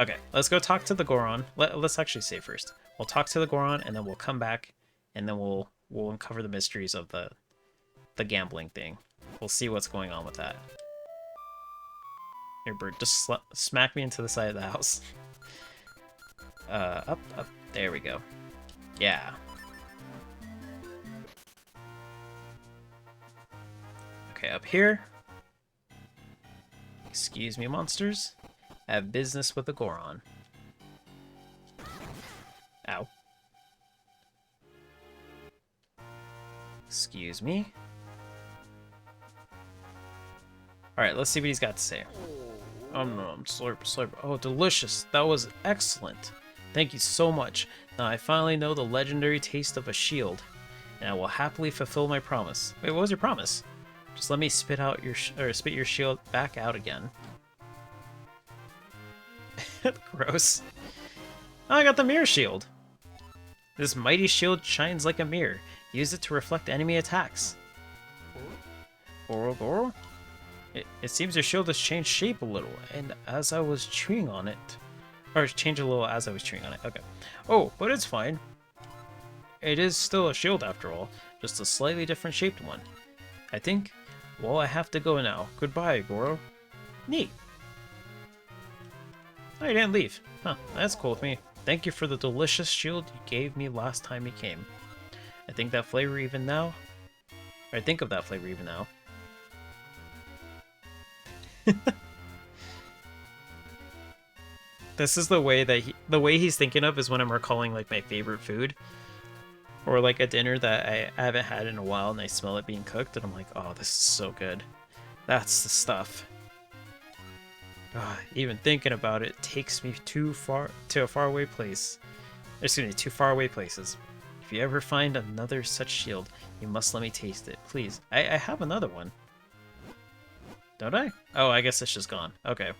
Okay, let's go talk to the Goron. Let's actually save first. We'll talk to the Goron, and then we'll come back, and then we'll uncover the mysteries of the gambling thing. We'll see what's going on with that. Here, bird, just smack me into the side of the house. Up. There we go. Yeah. Okay, up here. Excuse me, monsters. I have business with the Goron. Ow. Excuse me. Alright, let's see what he's got to say. Slurp, slurp. Oh, delicious. That was excellent. Thank you so much. Now I finally know the legendary taste of a shield, and I will happily fulfill my promise. Wait, what was your promise? Just let me spit your shield back out again. Gross. Oh, I got the mirror shield. This mighty shield shines like a mirror. Use it to reflect enemy attacks. Goro? It seems your shield has changed shape a little, and as I was chewing on it... Or changed a little as I was chewing on it, okay. Oh, but it's fine. It is still a shield after all, just a slightly different shaped one. I think, well, I have to go now. Goodbye, Goro. Neat. Oh, you didn't leave. Huh, that's cool with me. Thank you for the delicious shield you gave me last time you came. I think that flavor even now... Or I think of that flavor even now. This is the way that he's thinking of is when I'm recalling like my favorite food, or like a dinner that I haven't had in a while and I smell it being cooked and I'm like, oh, this is so good. That's the stuff. Even thinking about it takes me to a faraway place. Excuse me, two faraway places. If you ever find another such shield, you must let me taste it, please. I have another one. Don't I? Oh, I guess it's just gone. Okay.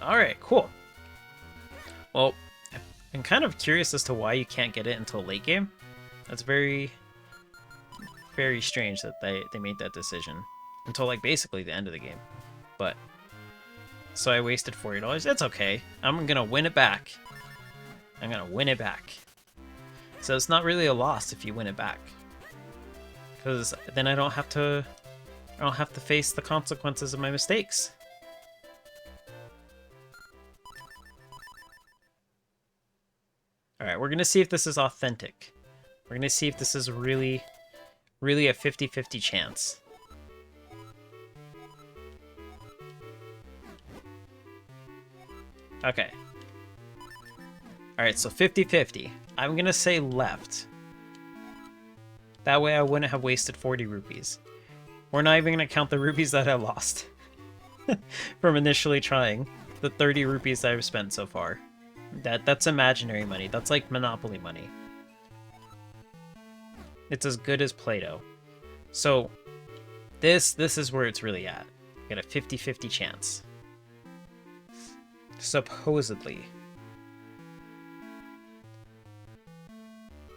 Alright, cool. Well, I'm kind of curious as to why you can't get it until late game. That's very, very strange that they made that decision. Until, like, basically the end of the game. But, so I wasted $40. That's okay. I'm gonna win it back. I'm gonna win it back. So it's not really a loss if you win it back. Because then I don't have to face the consequences of my mistakes. Alright, Alright, we're gonna see if this is authentic. We're gonna see if this is really a 50-50 chance. Okay. Alright, so 50-50. I'm gonna say left. That way I wouldn't have wasted 40 rupees. We're not even gonna count the rupees that I lost from initially trying. The 30 rupees that I've spent so far. That's imaginary money. That's like Monopoly money. It's as good as Play-Doh. So, this is where it's really at. Got a 50-50 chance. Supposedly.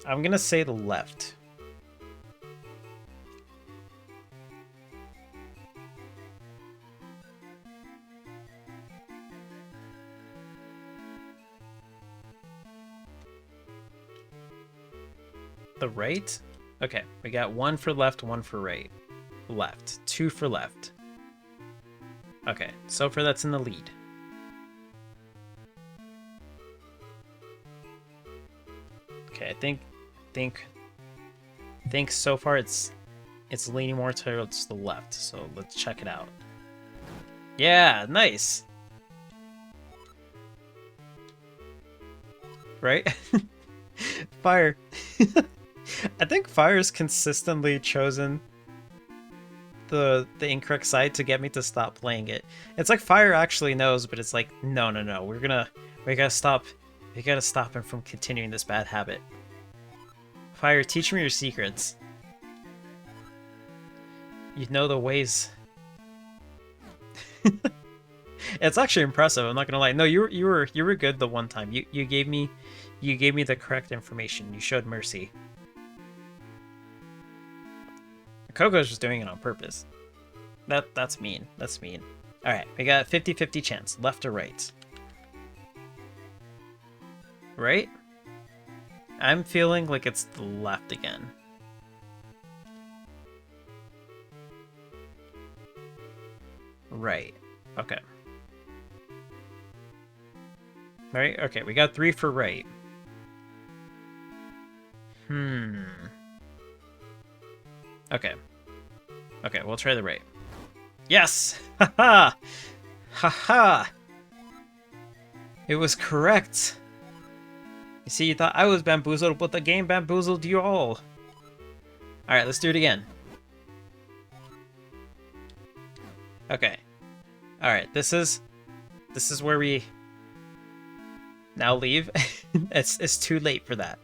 I'm gonna say the left. The right? Okay, we got one for left, one for right. Left. Two for left. Okay, so far that's in the lead. Okay, I think so far it's leaning more towards the left, so let's check it out. Yeah, nice. Right? Fire. I think Fire's consistently chosen the incorrect side to get me to stop playing it. It's like Fire actually knows, but it's like, no, we gotta stop him from continuing this bad habit. Fire, teach me your secrets. You know the ways. It's actually impressive, I'm not gonna lie. No, you were good the one time. You gave me the correct information. You showed mercy. Coco's just doing it on purpose. That's mean. That's mean. Alright, we got 50-50 chance. Left or right? Right? I'm feeling like it's the left again. Right. Okay. Right? Okay, we got 3 for right. Okay. Okay, we'll try the right. Yes! Haha! Haha! It was correct! You see, you thought I was bamboozled, but the game bamboozled you all. Alright, let's do it again. Okay. Alright, this is where we now leave. It's too late for that.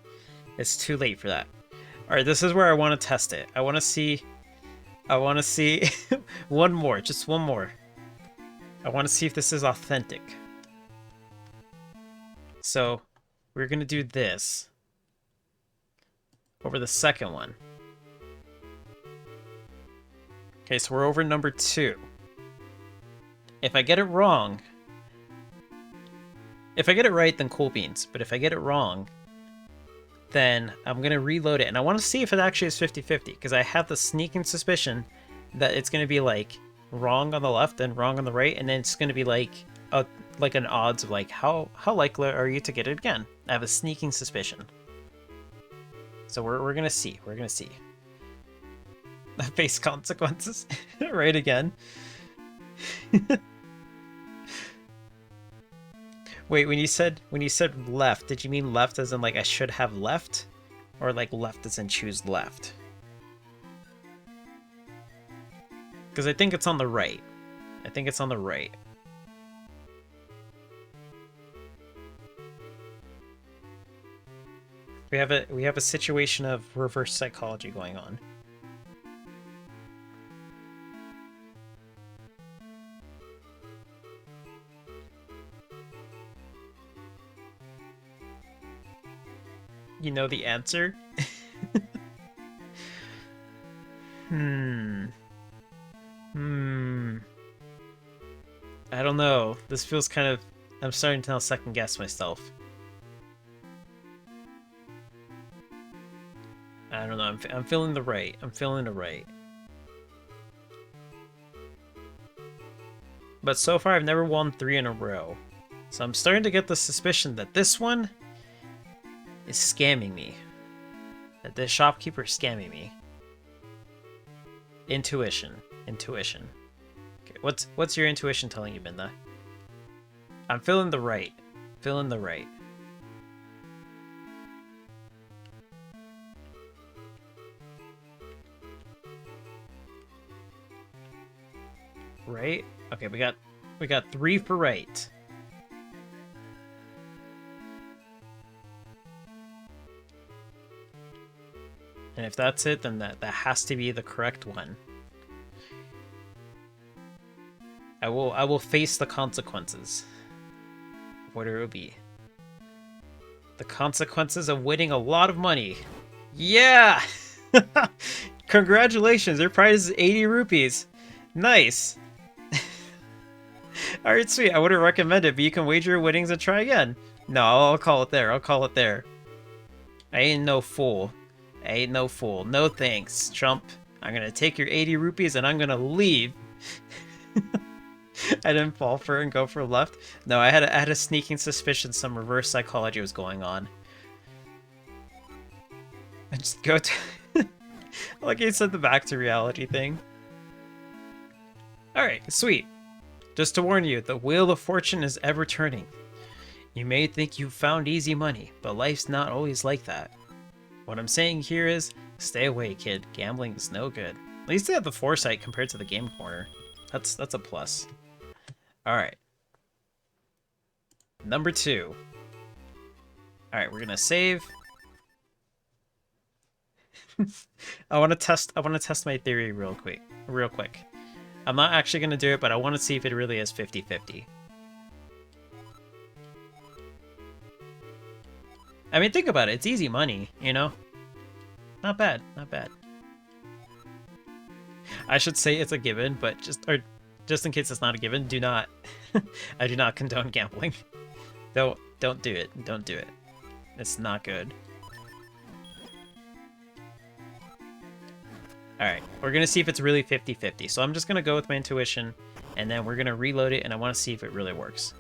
It's too late for that. Alright, this is where I want to test it. I want to see one more, just one more. I want to see if this is authentic. So, we're going to do this over the second one. Okay, so we're over number 2. If I get it wrong, if I get it right, then cool beans. But if I get it wrong, then I'm going to reload it. And I want to see if it actually is 50-50, because I have the sneaking suspicion that it's going to be like wrong on the left and wrong on the right, and then it's going to be like an odds of like how likely are you to get it again. I have a sneaking suspicion. So we're going to see. We're going to see. Face consequences. Right again. Wait, when you said left, did you mean left as in like I should have left? Or like left as in choose left? Because I think it's on the right. I think it's on the right. We have a situation of reverse psychology going on. You know the answer? I don't know. This feels kind of... I'm starting to now second guess myself. I don't know. I'm feeling the right. I'm feeling the right. But so far I've never won 3 in a row. So I'm starting to get the suspicion that this one is scamming me. That the shopkeeper is scamming me. Intuition. Intuition. Okay, what's your intuition telling you, Minda? I'm feeling the right. Feeling the right. Right? Okay, we got 3 for right. And if that's it, then that has to be the correct one. I will face the consequences. Whatever it will be. The consequences of winning a lot of money. Yeah! Congratulations, your prize is 80 rupees. Nice. Alright, sweet. I wouldn't recommend it, but you can wager your winnings and try again. No, I'll call it there. I'll call it there. I ain't no fool. I ain't no fool. No thanks, Trump. I'm gonna take your 80 rupees and I'm gonna leave. I didn't fall for it and go for left. No, I had a sneaking suspicion some reverse psychology was going on. I just go to... like you said, the back to reality thing. Alright, sweet. Just to warn you, the wheel of fortune is ever turning. You may think you've found easy money, but life's not always like that. What I'm saying here is, stay away, kid. Gambling is no good. At least they have the foresight compared to the game corner. That's a plus. Alright. Number 2. Alright, we're gonna save. I wanna test my theory real quick. I'm not actually gonna do it, but I wanna see if it really is 50-50. I mean, think about it. It's easy money, you know? Not bad, not bad. I should say it's a given, but just in case it's not a given, do not... I do not condone gambling. Don't do it. Don't do it. It's not good. Alright, we're gonna see if it's really 50-50. So I'm just gonna go with my intuition, and then we're gonna reload it, and I want to see if it really works.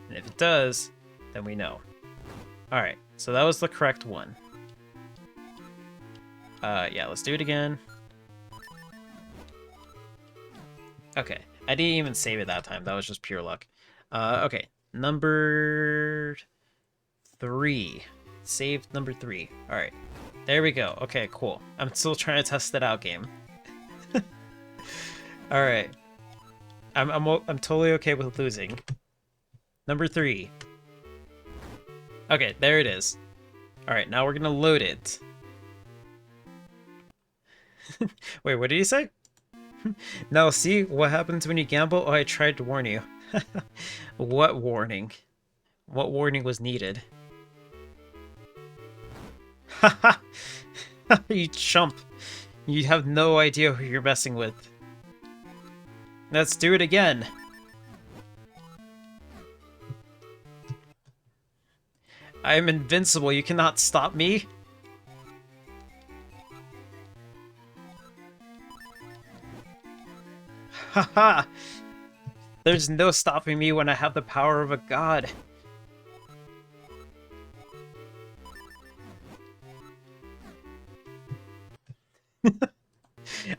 And if it does, then we know. Alright, so that was the correct one. Yeah, let's do it again. Okay, I didn't even save it that time. That was just pure luck. Okay, number 3. Save number 3. Alright, there we go. Okay, cool. I'm still trying to test it out, game. Alright. I'm totally okay with losing. Number 3. Okay, there it is. Alright, now we're gonna load it. Wait, what did you say? No, see what happens when you gamble? Oh, I tried to warn you. What warning? What warning was needed? Haha! You chump. You have no idea who you're messing with. Let's do it again. I am invincible. You cannot stop me. Haha! There's no stopping me when I have the power of a god.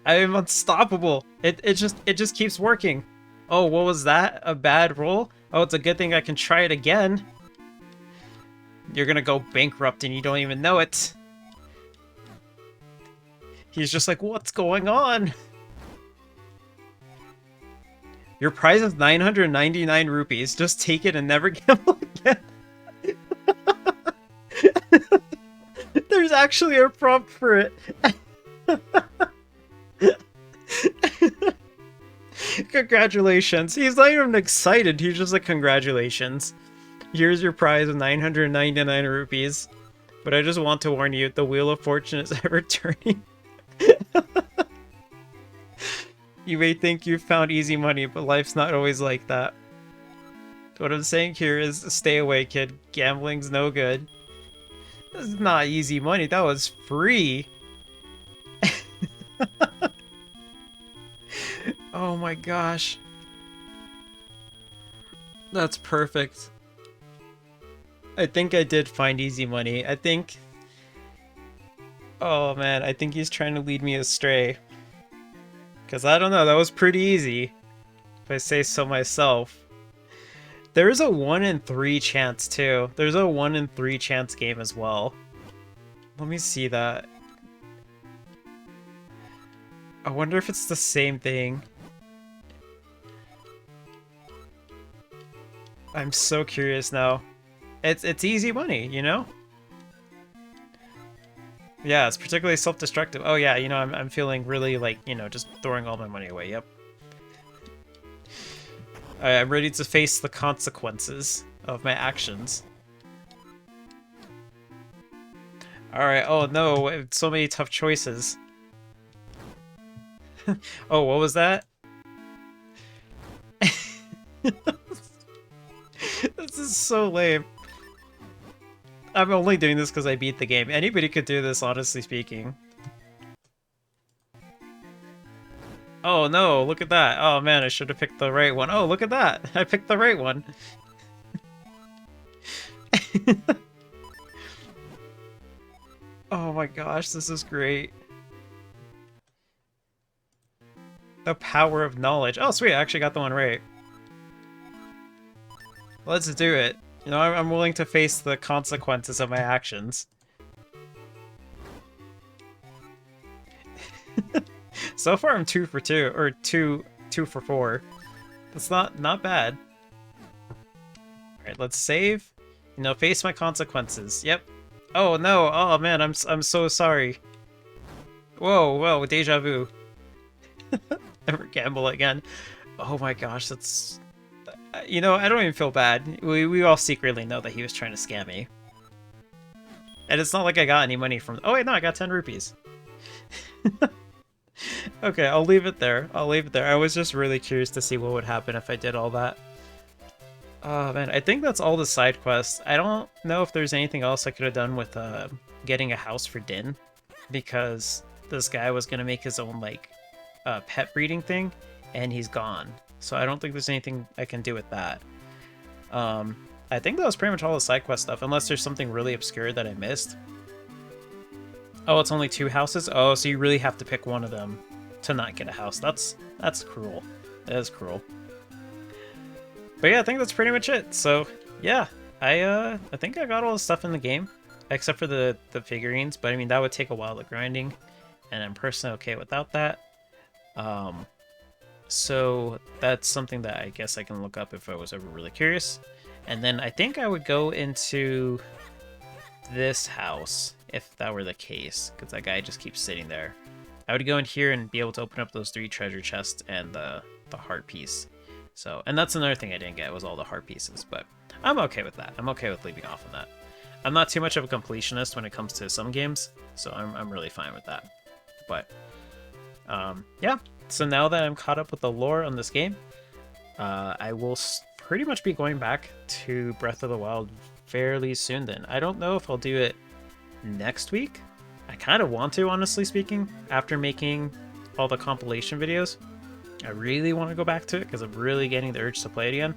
I am unstoppable. It just keeps working. Oh, what was that? A bad roll? Oh, it's a good thing I can try it again. You're gonna go bankrupt and you don't even know it. He's just like, what's going on? Your prize is 999 rupees. Just take it and never gamble again. There's actually a prompt for it. Congratulations. He's not even excited. He's just like, congratulations. Here's your prize of 999 rupees. But I just want to warn you, the Wheel of Fortune is ever turning. You may think you've found easy money, but life's not always like that. What I'm saying here is, stay away, kid. Gambling's no good. This is not easy money. That was free. Oh my gosh. That's perfect. I think I did find easy money. I think... Oh man, I think he's trying to lead me astray. Because I don't know, that was pretty easy, if I say so myself. There's a 1 in 3 chance too. There's a 1 in 3 chance game as well. Let me see that. I wonder if it's the same thing. I'm so curious now. It's easy money, you know? Yeah, it's particularly self-destructive. Oh yeah, you know, I'm feeling really like, you know, just throwing all my money away. Yep. I'm ready to face the consequences of my actions. Alright, oh no, so many tough choices. Oh, what was that? This is so lame. I'm only doing this because I beat the game. Anybody could do this, honestly speaking. Oh no, look at that. Oh man, I should have picked the right one. Oh, look at that. I picked the right one. Oh my gosh, this is great. The power of knowledge. Oh sweet, I actually got the one right. Let's do it. You know, I'm willing to face the consequences of my actions. So far I'm 2 for 2, or 2 for 4. That's not bad. Alright, let's save. You know, face my consequences. Yep. Oh no, oh man, I'm so sorry. Whoa, deja vu. Never gamble again. Oh my gosh, that's... You know, I don't even feel bad. We all secretly know that he was trying to scam me. And it's not like I got any money from... Oh wait, no, I got 10 rupees. Okay, I'll leave it there. I'll leave it there. I was just really curious to see what would happen if I did all that. Oh man, I think that's all the side quests. I don't know if there's anything else I could have done with getting a house for Din, because this guy was gonna make his own like pet breeding thing, and he's gone. So I don't think there's anything I can do with that. I think that was pretty much all the side quest stuff, unless there's something really obscure that I missed. Oh, it's only 2 houses? Oh, so you really have to pick one of them to not get a house. That's cruel. That is cruel. But yeah, I think that's pretty much it. So yeah, I think I got all the stuff in the game, except for the figurines. But I mean, that would take a while of grinding, and I'm personally okay without that. So that's something that I guess I can look up if I was ever really curious. And then I think I would go into this house if that were the case, because that guy just keeps sitting there. I would go in here and be able to open up those 3 treasure chests and the heart piece. So, and that's another thing I didn't get, was all the heart pieces, but I'm okay with that. I'm okay with leaving off on that. I'm not too much of a completionist when it comes to some games, so I'm really fine with that. But yeah, so now that I'm caught up with the lore on this game, I will pretty much be going back to Breath of the Wild fairly soon then. I don't know if I'll do it next week. I kind of want to, honestly speaking, after making all the compilation videos. I really want to go back to it because I'm really getting the urge to play it again.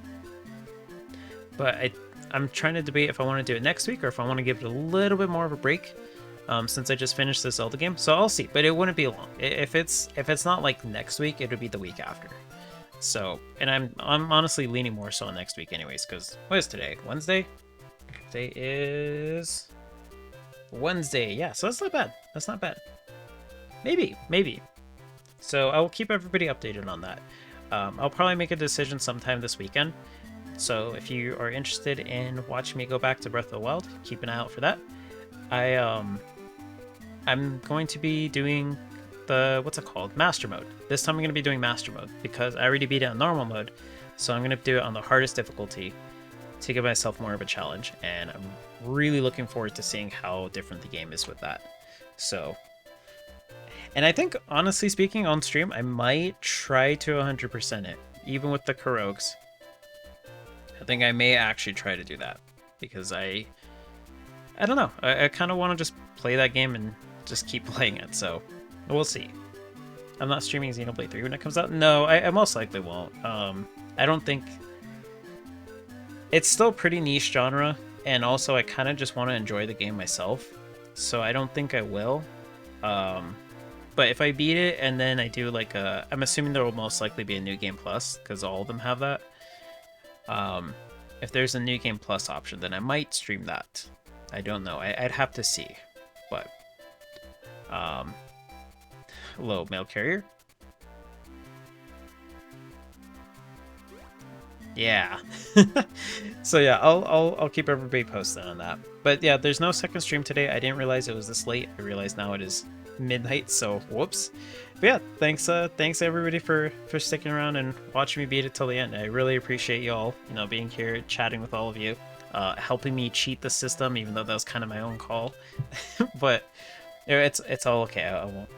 But I'm trying to debate if I want to do it next week or if I want to give it a little bit more of a break, since I just finished this Zelda game. So I'll see, but it wouldn't be long. If it's not like next week, it would be the week after. So, and I'm honestly leaning more so on next week anyways, because what is today? Wednesday? Today is Wednesday. Yeah, so that's not bad. That's not bad. Maybe. So I will keep everybody updated on that. I'll probably make a decision sometime this weekend. So if you are interested in watching me go back to Breath of the Wild, keep an eye out for that. I'm going to be doing the, what's it called? Master mode. This time I'm going to be doing Master mode because I already beat it on normal mode. So I'm going to do it on the hardest difficulty to give myself more of a challenge. And I'm really looking forward to seeing how different the game is with that. So, and I think, honestly speaking, on stream, I might try to 100% it, even with the Kurogs. I think I may actually try to do that, because I don't know, I kind of want to just play that game and just keep playing it, so we'll see. I'm not streaming Xenoblade 3 when it comes out. No, I most likely won't. I don't think... It's still pretty niche genre, and also I kind of just want to enjoy the game myself, so I don't think I will. But if I beat it and then I do like I'm assuming there will most likely be a New Game Plus because all of them have that. If there's a New Game Plus option, then I might stream that. I don't know. I'd have to see. But, hello, mail carrier. Yeah. So yeah, I'll keep everybody posted on that. But yeah, there's no second stream today. I didn't realize it was this late. I realize now it is midnight, so whoops. But yeah, thanks everybody for sticking around and watching me beat it till the end. I really appreciate y'all, being here, chatting with all of you, helping me cheat the system, even though that was kind of my own call. But it's all okay.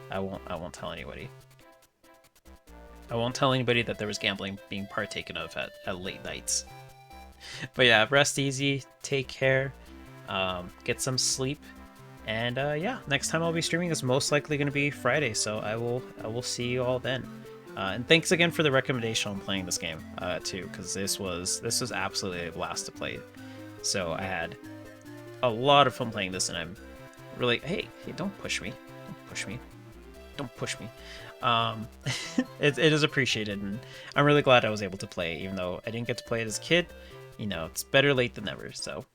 I won't tell anybody. I won't tell anybody that there was gambling being partaken of at late nights. But yeah, rest easy, take care, get some sleep, and yeah, next time I'll be streaming is most likely going to be Friday, so I will see you all then. And thanks again for the recommendation on playing this game too, because this was absolutely a blast to play. So I had a lot of fun playing this, and I'm really hey don't push me, don't push me. It is appreciated, and I'm really glad I was able to play it, even though I didn't get to play it as a kid. It's better late than never. So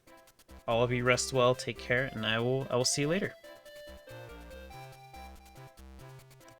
all of you rest well, take care, and I will see you later.